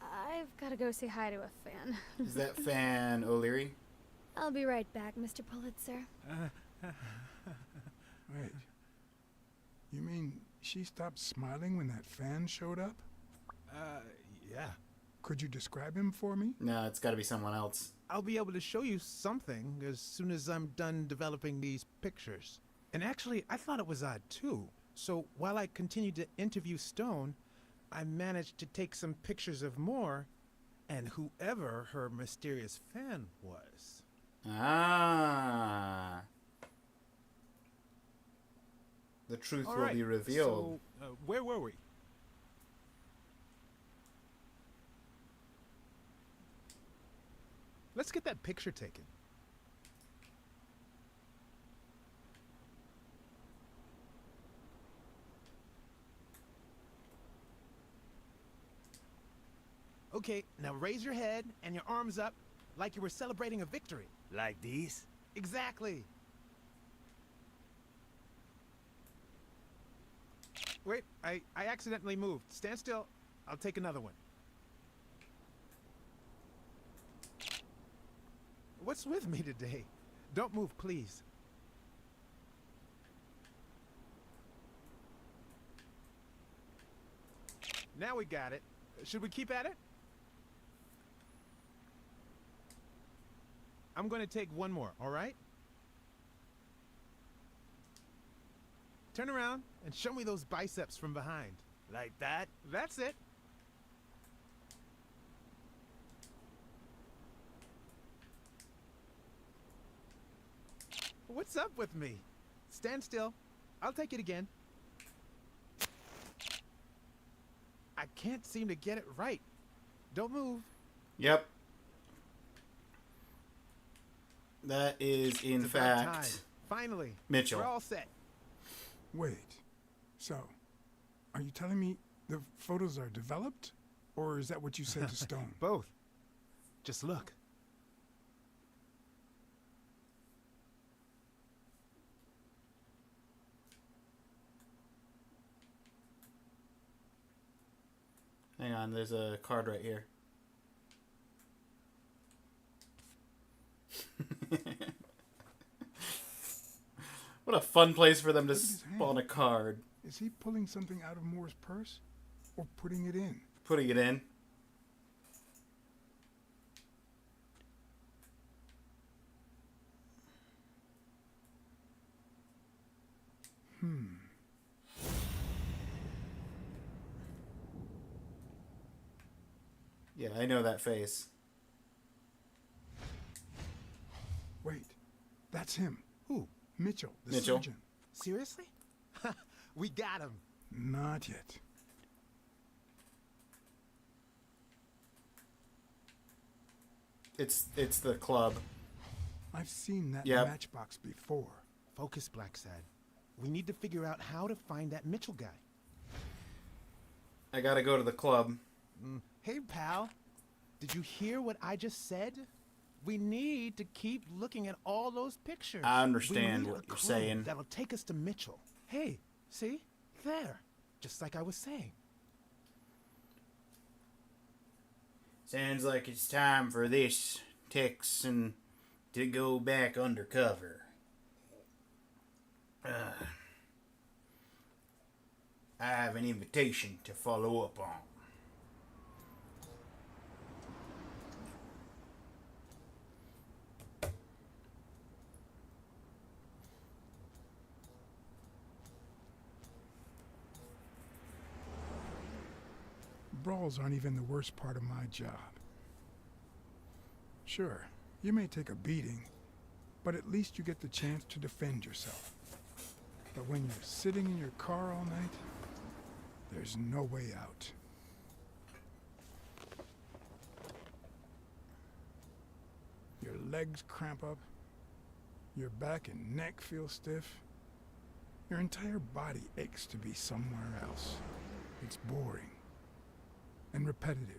I've got to go say hi to a fan. Is that fan O'Leary? I'll be right back, Mr. Pulitzer. Wait. You mean she stopped smiling when that fan showed up? Yeah. Could you describe him for me? No, it's got to be someone else. I'll be able to show you something as soon as I'm done developing these pictures. And actually, I thought it was odd too. So while I continued to interview Stone, I managed to take some pictures of Moore and whoever her mysterious fan was. Ah. The truth will be revealed. So, where were we? Let's get that picture taken. Okay, now raise your head and your arms up like you were celebrating a victory. Like these? Exactly. Wait, I accidentally moved. Stand still. I'll take another one. What's with me today? Don't move, please. Now we got it. Should we keep at it? I'm going to take one more, all right? Turn around and show me those biceps from behind. Like that? That's it. What's up with me? Stand still. I'll take it again. I can't seem to get it right. Don't move. Yep. That is, in It's about fact, time. Finally, Mitchell. We're all set. Wait. So, are you telling me the photos are developed? Or is that what you said to Stone? Both. Just look. Hang on, there's a card right here. What a fun place for them to spawn a card. Is he pulling something out of Moore's purse? Or putting it in? Putting it in. Yeah, I know that face. Wait. That's him. Who? Mitchell, the Mitchell. surgeon. Seriously? We got him. Not yet. It's the club. I've seen that Yep. matchbox before. Focus, Blacksad. We need to figure out how to find that Mitchell guy. I gotta go to the club. Hey, pal. Did you hear what I just said? We need to keep looking at all those pictures. I understand We need what a you're clue saying. That'll take us to Mitchell. Hey, see? There. Just like I was saying. Sounds like it's time for this Texan to go back undercover. I have an invitation to follow up on. Brawls aren't even the worst part of my job. Sure, you may take a beating, but at least you get the chance to defend yourself. But when you're sitting in your car all night, there's no way out. Your legs cramp up, your back and neck feel stiff, your entire body aches to be somewhere else. It's boring and repetitive.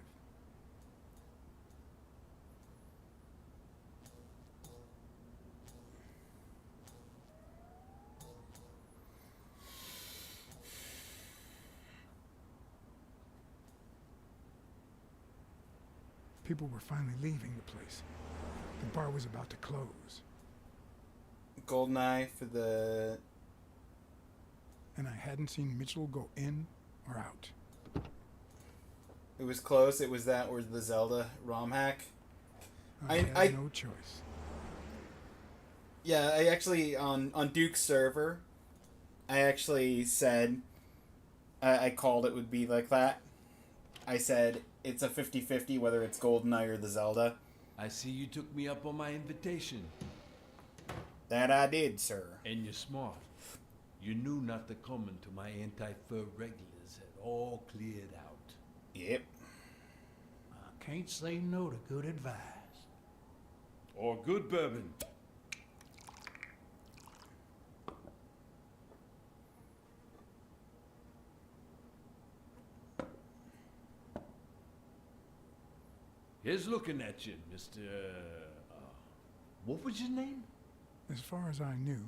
People were finally leaving the place. The bar was about to close. Goldeneye for the... And I hadn't seen Mitchell go in or out. It was close. It was that or the Zelda ROM hack. I had no choice. Yeah, I actually, on Duke's server, I actually said, I called it would be like that. I said, it's a 50-50 whether it's GoldenEye or the Zelda. I see you took me up on my invitation. That I did, sir. And you're smart. You knew not to come until my anti-fur regulars had all cleared out. Yep. I can't say no to good advice. Or good bourbon. Here's looking at you, Mr. What was your name? As far as I knew,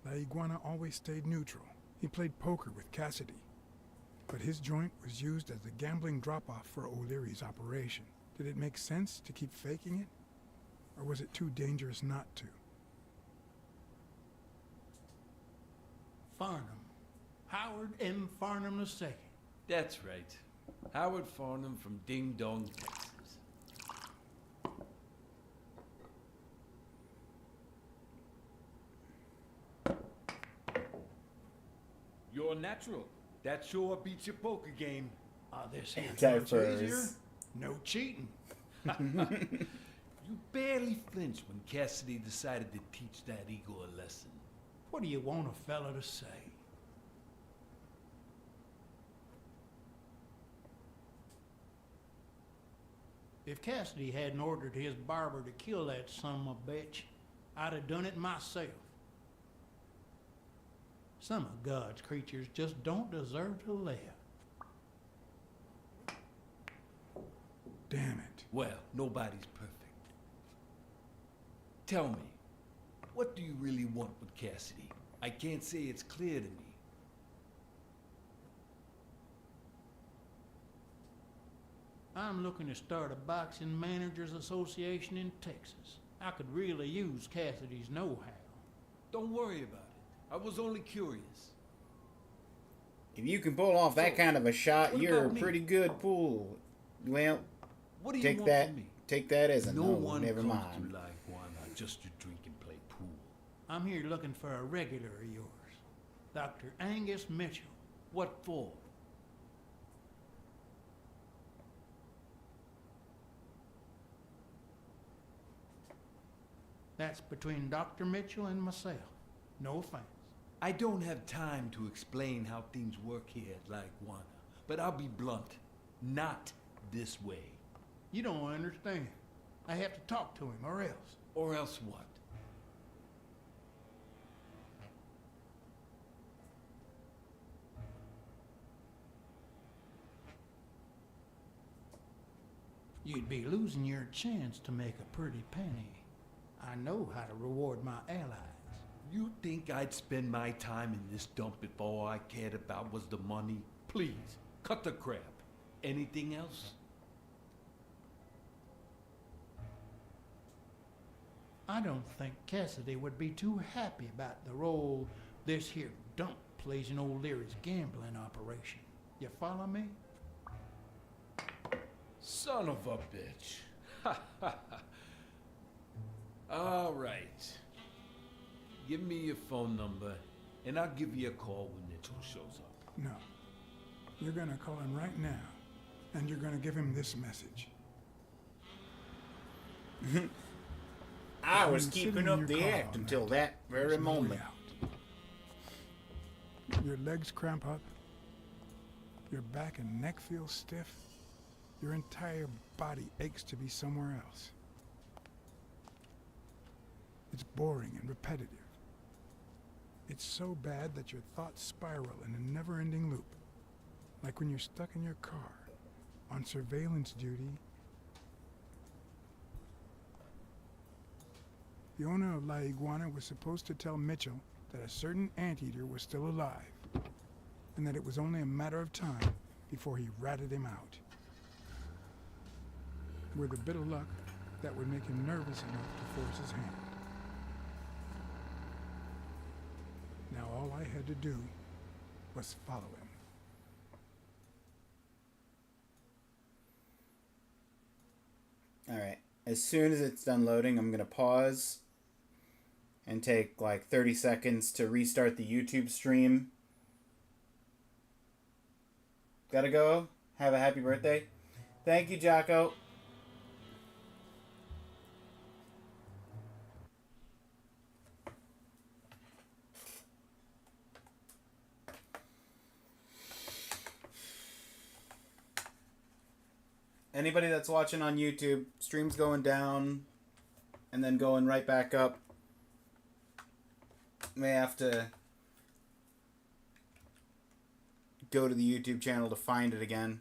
La Iguana always stayed neutral. He played poker with Cassidy. But his joint was used as the gambling drop-off for O'Leary's operation. Did it make sense to keep faking it? Or was it too dangerous not to? Farnham. Howard M. Farnham II. That's right. Howard Farnham from Ding Dong, Texas. You're natural. That sure beats your poker game. This hand's much easier. No cheating. You barely flinched when Cassidy decided to teach that ego a lesson. What do you want a fella to say? If Cassidy hadn't ordered his barber to kill that son of a bitch, I'd have done it myself. Some of God's creatures just don't deserve to live. Damn it. Well, nobody's perfect. Tell me, what do you really want with Cassidy? I can't say it's clear to me. I'm looking to start a boxing managers association in Texas. I could really use Cassidy's know-how. Don't worry about it. I was only curious. If you can pull off that kind of a shot, what you're a about me? pretty good pool. Well, What do you take want that. from me? Take that as a No no. one Never comes mind. to La Iguana just to drink and play pool. I'm here looking for a regular of yours, Dr. Angus Mitchell. What for? That's between Dr. Mitchell and myself. No offense. I don't have time to explain how things work here at La Iguana, but I'll be blunt. Not this way. You don't understand. I have to talk to him, or else. Or else what? you'd be losing your chance to make a pretty penny. I know how to reward my allies. You think I'd spend my time in this dump if all I cared about was the money? Please, cut the crap. Anything else? I don't think Cassidy would be too happy about the role this here dump plays in old Leary's gambling operation. You follow me? Son of a bitch. Ha ha ha. All right. Give me your phone number, and I'll give you a call when Mitchell shows up. No. You're gonna call him right now, and you're gonna give him this message. I was keeping up the act until that very moment. Your legs cramp up. Your back and neck feel stiff. Your entire body aches to be somewhere else. It's boring and repetitive. It's so bad that your thoughts spiral in a never-ending loop. Like when you're stuck in your car, on surveillance duty. The owner of La Iguana was supposed to tell Mitchell that a certain anteater was still alive, and that it was only a matter of time before he ratted him out. With a bit of luck, that would make him nervous enough to force his hand. Now all I had to do was follow him. Alright, as soon as it's done loading, I'm going to pause and take like 30 seconds to restart the YouTube stream. Gotta go. Have a happy birthday. Thank you, Jocko. Anybody that's watching on YouTube, stream's going down and then going right back up. May have to go to the YouTube channel to find it again.